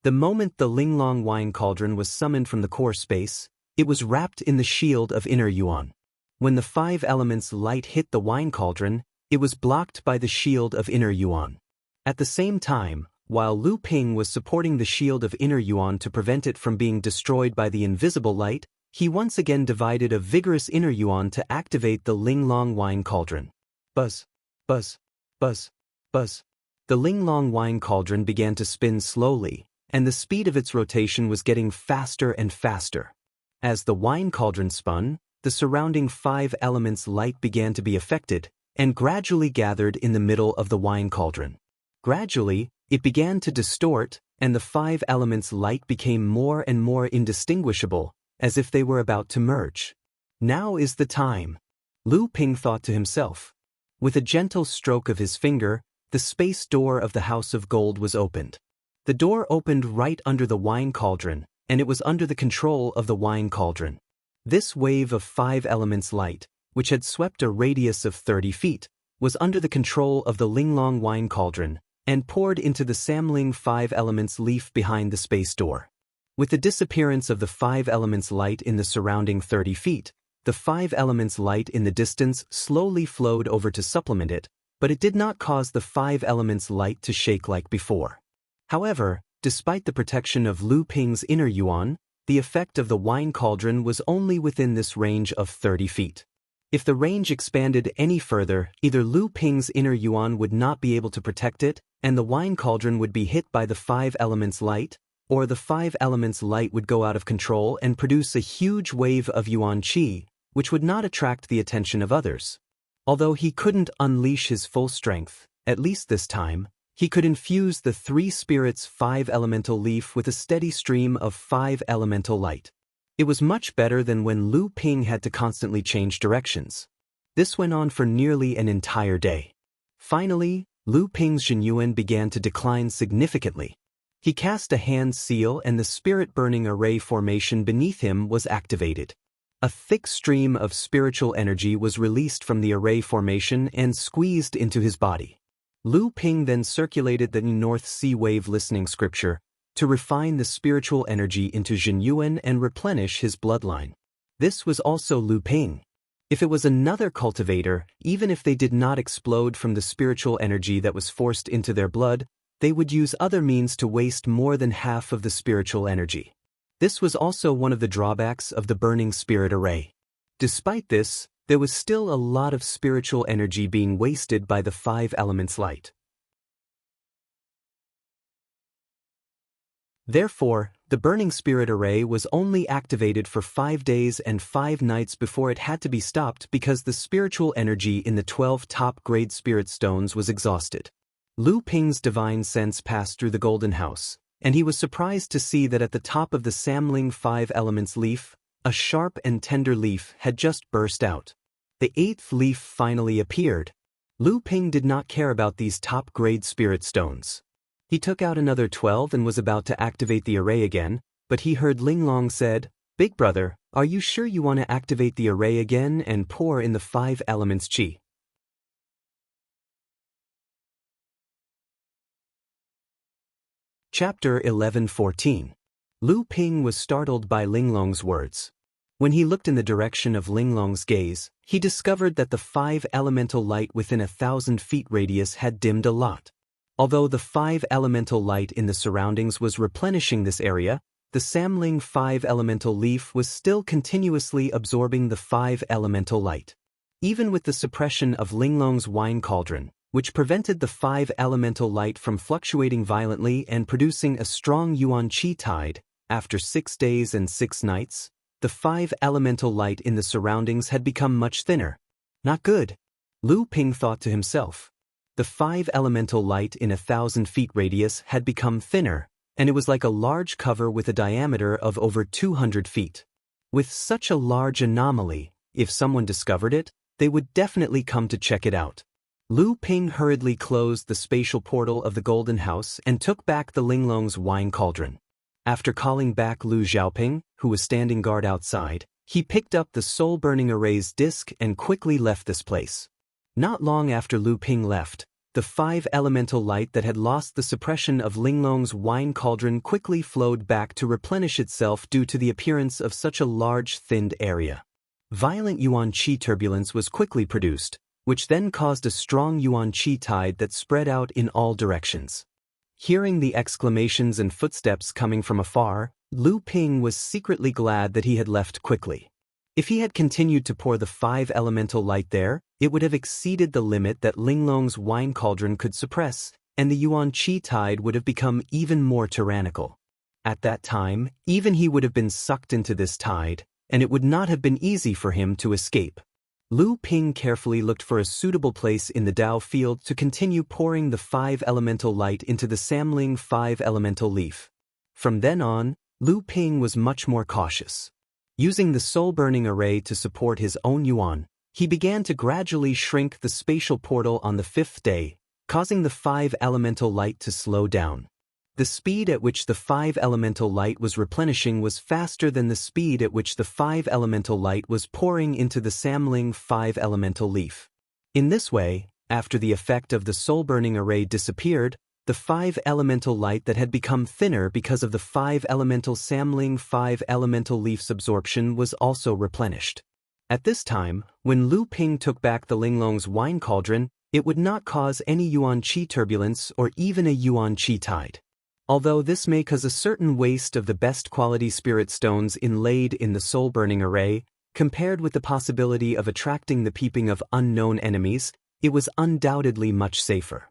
The moment the Linglong wine cauldron was summoned from the core space, it was wrapped in the shield of inner yuan. When the 5 elements light hit the wine cauldron, it was blocked by the shield of inner yuan. At the same time, while Lu Ping was supporting the shield of inner yuan to prevent it from being destroyed by the invisible light, he once again divided a vigorous inner yuan to activate the Linglong wine cauldron. Buzz, buzz, buzz, buzz. The Linglong wine cauldron began to spin slowly, and the speed of its rotation was getting faster and faster. As the wine cauldron spun, the surrounding 5 elements light began to be affected, and gradually gathered in the middle of the wine cauldron. Gradually, it began to distort, and the 5 elements light became more and more indistinguishable, as if they were about to merge. Now is the time, Lu Ping thought to himself. With a gentle stroke of his finger, the space door of the House of Gold was opened. The door opened right under the wine cauldron, and it was under the control of the wine cauldron. This wave of 5 elements light, which had swept a radius of 30 feet, was under the control of the Linglong wine cauldron, and poured into the Samling 5 elements leaf behind the space door. With the disappearance of the 5 elements light in the surrounding 30 feet, the 5 elements light in the distance slowly flowed over to supplement it, but it did not cause the 5 elements light to shake like before. However, despite the protection of Lu Ping's inner yuan, the effect of the wine cauldron was only within this range of 30 feet. If the range expanded any further, either Lu Ping's inner yuan would not be able to protect it, and the wine cauldron would be hit by the 5 elements light, or the 5 elements light would go out of control and produce a huge wave of yuan qi, which would not attract the attention of others. Although he couldn't unleash his full strength, at least this time, he could infuse the 3 spirits' 5 elemental leaf with a steady stream of 5 elemental light. It was much better than when Lu Ping had to constantly change directions. This went on for nearly an entire day. Finally, Lu Ping's Zhenyuan began to decline significantly. He cast a hand seal and the spirit-burning array formation beneath him was activated. A thick stream of spiritual energy was released from the array formation and squeezed into his body. Lu Ping then circulated the North Sea Wave listening scripture to refine the spiritual energy into Zhenyuan and replenish his bloodline. This was also Lu Ping. If it was another cultivator, even if they did not explode from the spiritual energy that was forced into their blood, they would use other means to waste more than half of the spiritual energy. This was also one of the drawbacks of the burning spirit array. Despite this, there was still a lot of spiritual energy being wasted by the 5 elements light. Therefore, the burning spirit array was only activated for 5 days and 5 nights before it had to be stopped because the spiritual energy in the 12 top-grade spirit stones was exhausted. Lu Ping's divine sense passed through the Golden House, and he was surprised to see that at the top of the Samling 5 elements leaf, a sharp and tender leaf had just burst out. The 8th leaf finally appeared. Lu Ping did not care about these top-grade spirit stones. He took out another 12 and was about to activate the array again, but he heard Linglong said, "Big brother, are you sure you want to activate the array again and pour in the 5 elements qi?" Chapter 11:14. Lu Ping was startled by Linglong's words. When he looked in the direction of Linglong's gaze, he discovered that the 5 elemental light within 1,000 feet radius had dimmed a lot. Although the 5 elemental light in the surroundings was replenishing this area, the Samling 5 elemental leaf was still continuously absorbing the 5 elemental light. Even with the suppression of Linglong's wine cauldron, which prevented the 5 elemental light from fluctuating violently and producing a strong yuan qi tide, after 6 days and 6 nights, the 5 elemental light in the surroundings had become much thinner. Not good. Lu Ping thought to himself. The 5 elemental light in 1,000 feet radius had become thinner, and it was like a large cover with a diameter of over 200 feet. With such a large anomaly, if someone discovered it, they would definitely come to check it out. Lu Ping hurriedly closed the spatial portal of the Golden House and took back the Linglong's wine cauldron. After calling back Lu Xiaoping, who was standing guard outside, he picked up the soul-burning array's disc and quickly left this place. Not long after Lu Ping left, the 5 elemental light that had lost the suppression of Linglong's wine cauldron quickly flowed back to replenish itself due to the appearance of such a large thinned area. Violent yuan qi turbulence was quickly produced, which then caused a strong yuan qi tide that spread out in all directions. Hearing the exclamations and footsteps coming from afar, Lu Ping was secretly glad that he had left quickly. If he had continued to pour the 5 elemental light there, it would have exceeded the limit that Linglong's wine cauldron could suppress, and the yuan qi tide would have become even more tyrannical. At that time, even he would have been sucked into this tide, and it would not have been easy for him to escape. Lu Ping carefully looked for a suitable place in the Dao field to continue pouring the 5 elemental light into the Samling 5 elemental leaf. From then on, Lu Ping was much more cautious. Using the soul-burning array to support his own yuan, he began to gradually shrink the spatial portal on the 5th day, causing the 5 elemental light to slow down. The speed at which the 5 elemental light was replenishing was faster than the speed at which the 5 elemental light was pouring into the Samling 5 elemental leaf. In this way, after the effect of the soul-burning array disappeared, the 5 elemental light that had become thinner because of the 5 elemental Samling 5 elemental leaf's absorption was also replenished. At this time, when Lu Ping took back the Linglong's wine cauldron, it would not cause any yuan qi turbulence or even a yuan qi tide. Although this may cause a certain waste of the best quality spirit stones inlaid in the soul-burning array, compared with the possibility of attracting the peeping of unknown enemies, it was undoubtedly much safer.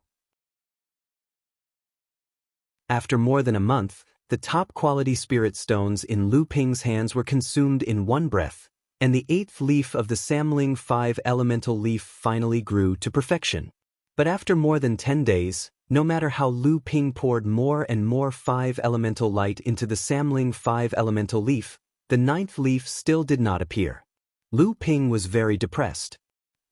After more than a month, the top-quality spirit stones in Lu Ping's hands were consumed in one breath, and the 8th leaf of the Samling 5 elemental leaf finally grew to perfection. But after more than 10 days, no matter how Lu Ping poured more and more 5 elemental light into the Samling 5 elemental leaf, the 9th leaf still did not appear. Lu Ping was very depressed.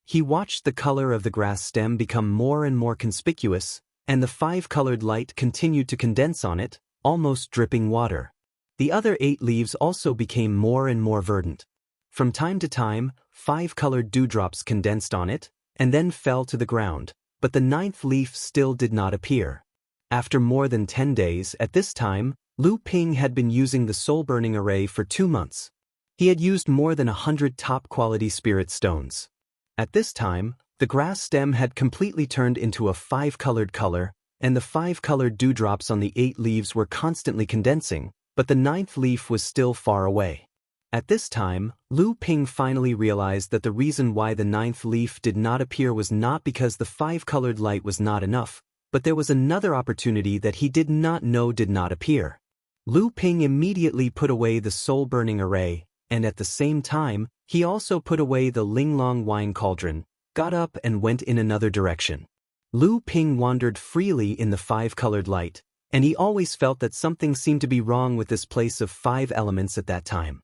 He watched the color of the grass stem become more and more conspicuous, and the 5-colored light continued to condense on it, almost dripping water. The other 8 leaves also became more and more verdant. From time to time, 5-colored dewdrops condensed on it, and then fell to the ground, but the 9th leaf still did not appear. After more than 10 days, at this time, Lu Ping had been using the soul-burning array for 2 months. He had used more than 100 top-quality spirit stones. At this time, the grass stem had completely turned into a 5-colored color, and the 5-colored dewdrops on the 8 leaves were constantly condensing, but the 9th leaf was still far away. At this time, Lu Ping finally realized that the reason why the 9th leaf did not appear was not because the 5-colored light was not enough, but there was another opportunity that he did not know did not appear. Lu Ping immediately put away the soul-burning array, and at the same time, he also put away the Linglong wine cauldron, got up and went in another direction. Lu Ping wandered freely in the 5-colored light, and he always felt that something seemed to be wrong with this place of 5 elements at that time.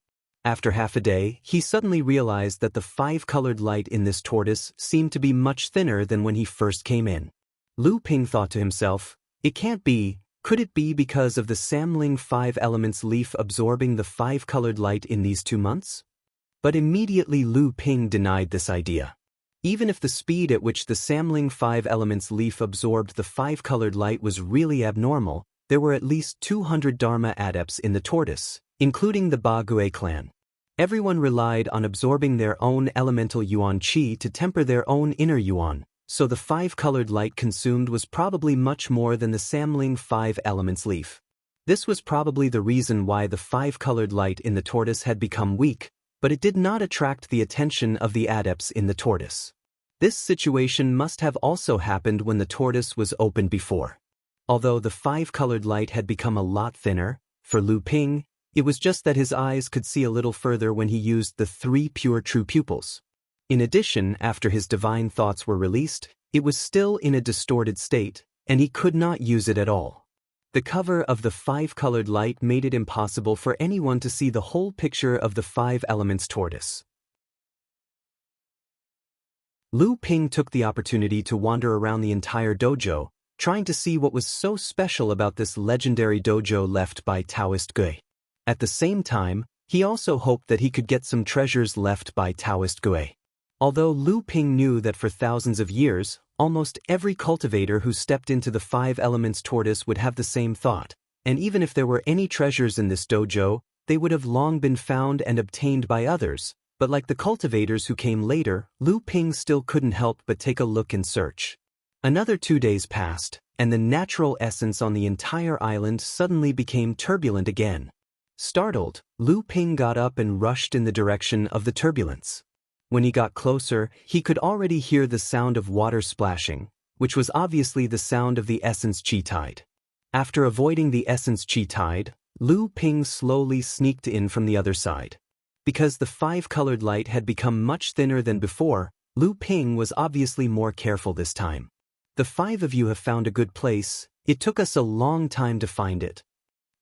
After half a day, he suddenly realized that the 5-colored light in this tortoise seemed to be much thinner than when he first came in. Lu Ping thought to himself, it can't be, could it be because of the Samling 5 elements leaf absorbing the 5-colored light in these 2 months? But immediately Lu Ping denied this idea. Even if the speed at which the Samling 5 elements leaf absorbed the 5-colored light was really abnormal, there were at least 200 Dharma adepts in the tortoise, including the Ba Gui clan. Everyone relied on absorbing their own elemental yuan qi to temper their own inner yuan, so the 5-colored light consumed was probably much more than the Samling 5 elements leaf. This was probably the reason why the 5-colored light in the tortoise had become weak, but it did not attract the attention of the adepts in the tortoise. This situation must have also happened when the tortoise was opened before. Although the 5-colored light had become a lot thinner, for Lu Ping, It was just that his eyes could see a little further when he used the 3 pure true pupils. In addition, after his divine thoughts were released, it was still in a distorted state, and he could not use it at all. The cover of the 5-colored light made it impossible for anyone to see the whole picture of the 5 elements tortoise. Lu Ping took the opportunity to wander around the entire dojo, trying to see what was so special about this legendary dojo left by Taoist Gui. At the same time, he also hoped that he could get some treasures left by Taoist Gui. Although Lu Ping knew that for thousands of years, almost every cultivator who stepped into the 5 elements tortoise would have the same thought, and even if there were any treasures in this dojo, they would have long been found and obtained by others. But like the cultivators who came later, Lu Ping still couldn't help but take a look and search. Another 2 days passed, and the natural essence on the entire island suddenly became turbulent again. Startled, Lu Ping got up and rushed in the direction of the turbulence. When he got closer, he could already hear the sound of water splashing, which was obviously the sound of the essence chi tide. After avoiding the essence chi tide, Lu Ping slowly sneaked in from the other side. Because the 5-colored light had become much thinner than before, Lu Ping was obviously more careful this time. The 5 of you have found a good place. It took us a long time to find it.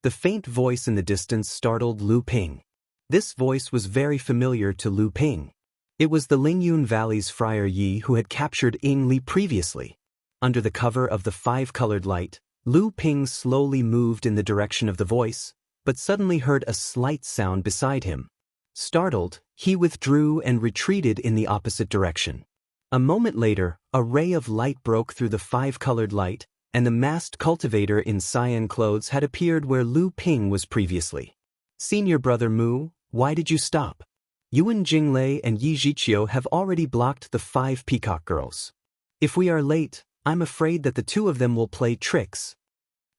The faint voice in the distance startled Lu Ping. This voice was very familiar to Lu Ping. It was the Lingyun Valley's Friar Yi who had captured Ying Li previously. Under the cover of the 5-colored light, Lu Ping slowly moved in the direction of the voice, but suddenly heard a slight sound beside him. Startled, he withdrew and retreated in the opposite direction. A moment later, a ray of light broke through the 5-colored light, and the masked cultivator in cyan clothes had appeared where Lu Ping was previously. "Senior Brother Mu, why did you stop? Yuan Jinglei and Yi Zhiqiu have already blocked the 5 peacock girls. If we are late, I'm afraid that the 2 of them will play tricks."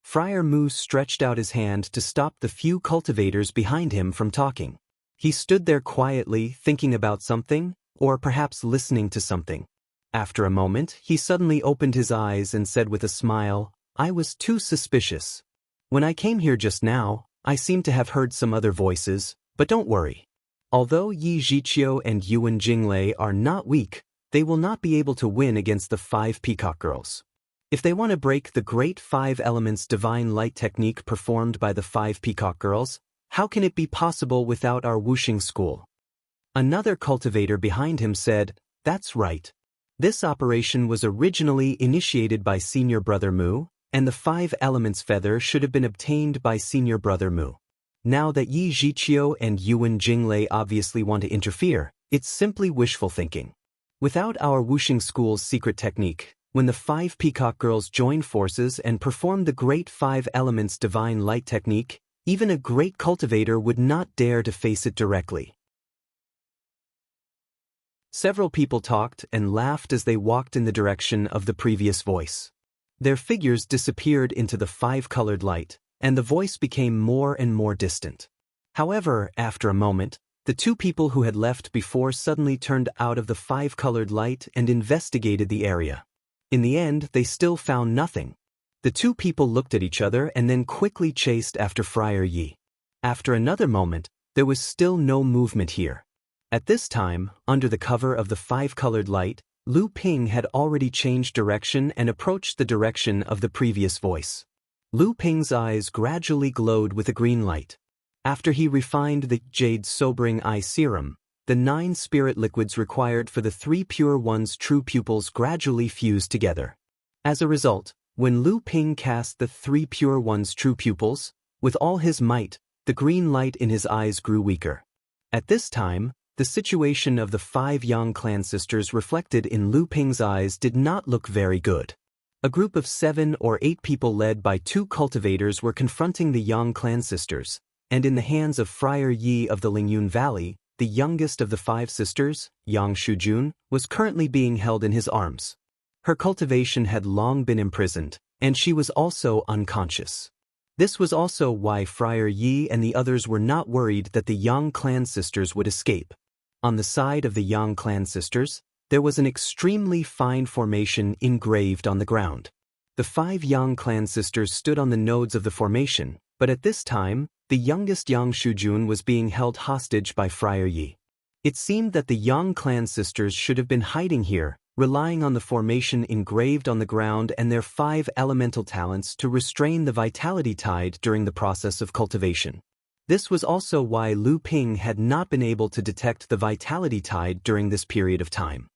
Friar Mu stretched out his hand to stop the few cultivators behind him from talking. He stood there quietly thinking about something, or perhaps listening to something. After a moment, he suddenly opened his eyes and said with a smile, "I was too suspicious. When I came here just now, I seemed to have heard some other voices, but don't worry. Although Yi Zhiqiu and Yuan Jinglei are not weak, they will not be able to win against the 5 peacock girls. If they want to break the great 5 elements divine light technique performed by the 5 peacock girls, how can it be possible without our whooshing school?" Another cultivator behind him said, "That's right. This operation was originally initiated by Senior Brother Mu, and the 5 elements feather should have been obtained by Senior Brother Mu. Now that Yi Zhiqiu and Yuan Jinglei obviously want to interfere, it's simply wishful thinking. Without our whooshing school's secret technique, when the 5 peacock girls join forces and perform the great 5 elements divine light technique, even a great cultivator would not dare to face it directly." Several people talked and laughed as they walked in the direction of the previous voice. Their figures disappeared into the 5-colored light, and the voice became more and more distant. However, after a moment, the 2 people who had left before suddenly turned out of the 5-colored light and investigated the area. In the end, they still found nothing. The 2 people looked at each other and then quickly chased after Friar Yi. After another moment, there was still no movement here. At this time, under the cover of the 5-colored light, Lu Ping had already changed direction and approached the direction of the previous voice. Lu Ping's eyes gradually glowed with a green light. After he refined the Jade Sobering Eye Serum, the 9 spirit liquids required for the 3 pure one's true pupils gradually fused together. As a result, when Lu Ping cast the 3 pure one's true pupils, with all his might, the green light in his eyes grew weaker. At this time, the situation of the 5 Yang clan sisters reflected in Lu Ping's eyes did not look very good. A group of 7 or 8 people led by 2 cultivators were confronting the Yang clan sisters, and in the hands of Friar Yi of the Lingyun Valley, the youngest of the 5 sisters, Yang Shujun, was currently being held in his arms. Her cultivation had long been imprisoned, and she was also unconscious. This was also why Friar Yi and the others were not worried that the Yang clan sisters would escape. On the side of the Yang clan sisters, there was an extremely fine formation engraved on the ground. The 5 Yang clan sisters stood on the nodes of the formation, but at this time, the youngest Yang Shujun was being held hostage by Friar Yi. It seemed that the Yang clan sisters should have been hiding here, relying on the formation engraved on the ground and their 5 elemental talents to restrain the vitality tide during the process of cultivation. This was also why Lu Ping had not been able to detect the vitality tide during this period of time.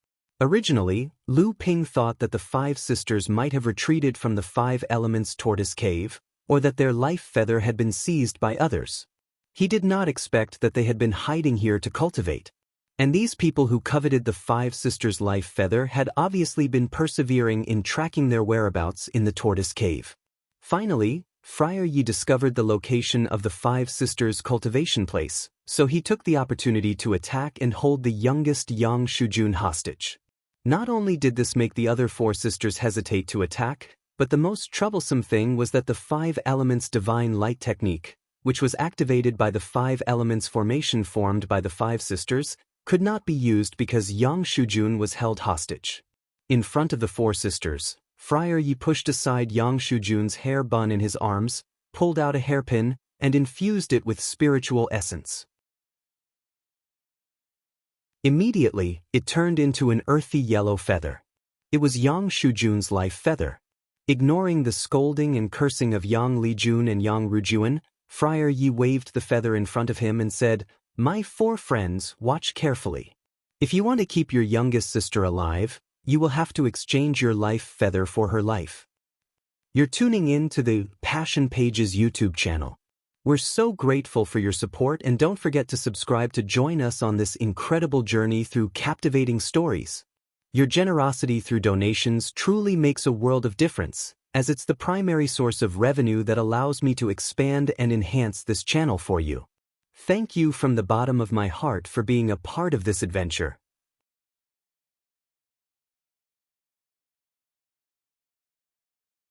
Originally, Lu Ping thought that the 5 sisters might have retreated from the 5 elements tortoise cave, or that their life feather had been seized by others. He did not expect that they had been hiding here to cultivate. And these people who coveted the 5 sisters' life feather had obviously been persevering in tracking their whereabouts in the tortoise cave. Finally, Friar Yi discovered the location of the 5 sisters' cultivation place, so he took the opportunity to attack and hold the youngest Yang Shujun hostage. Not only did this make the other 4 sisters hesitate to attack, but the most troublesome thing was that the 5 elements divine light technique, which was activated by the 5 elements formation formed by the 5 sisters, could not be used because Yang Shujun was held hostage. In front of the 4 sisters, Friar Yi pushed aside Yang Shujun's hair bun in his arms, pulled out a hairpin, and infused it with spiritual essence. Immediately, it turned into an earthy yellow feather. It was Yang Shujun's life feather. Ignoring the scolding and cursing of Yang Lijun and Yang Rujuan, Friar Yi waved the feather in front of him and said, "My 4 friends, watch carefully. If you want to keep your youngest sister alive, you will have to exchange your life feather for her life." You're tuning in to the Passion Pages YouTube channel. We're so grateful for your support, and don't forget to subscribe to join us on this incredible journey through captivating stories. Your generosity through donations truly makes a world of difference, as it's the primary source of revenue that allows me to expand and enhance this channel for you. Thank you from the bottom of my heart for being a part of this adventure.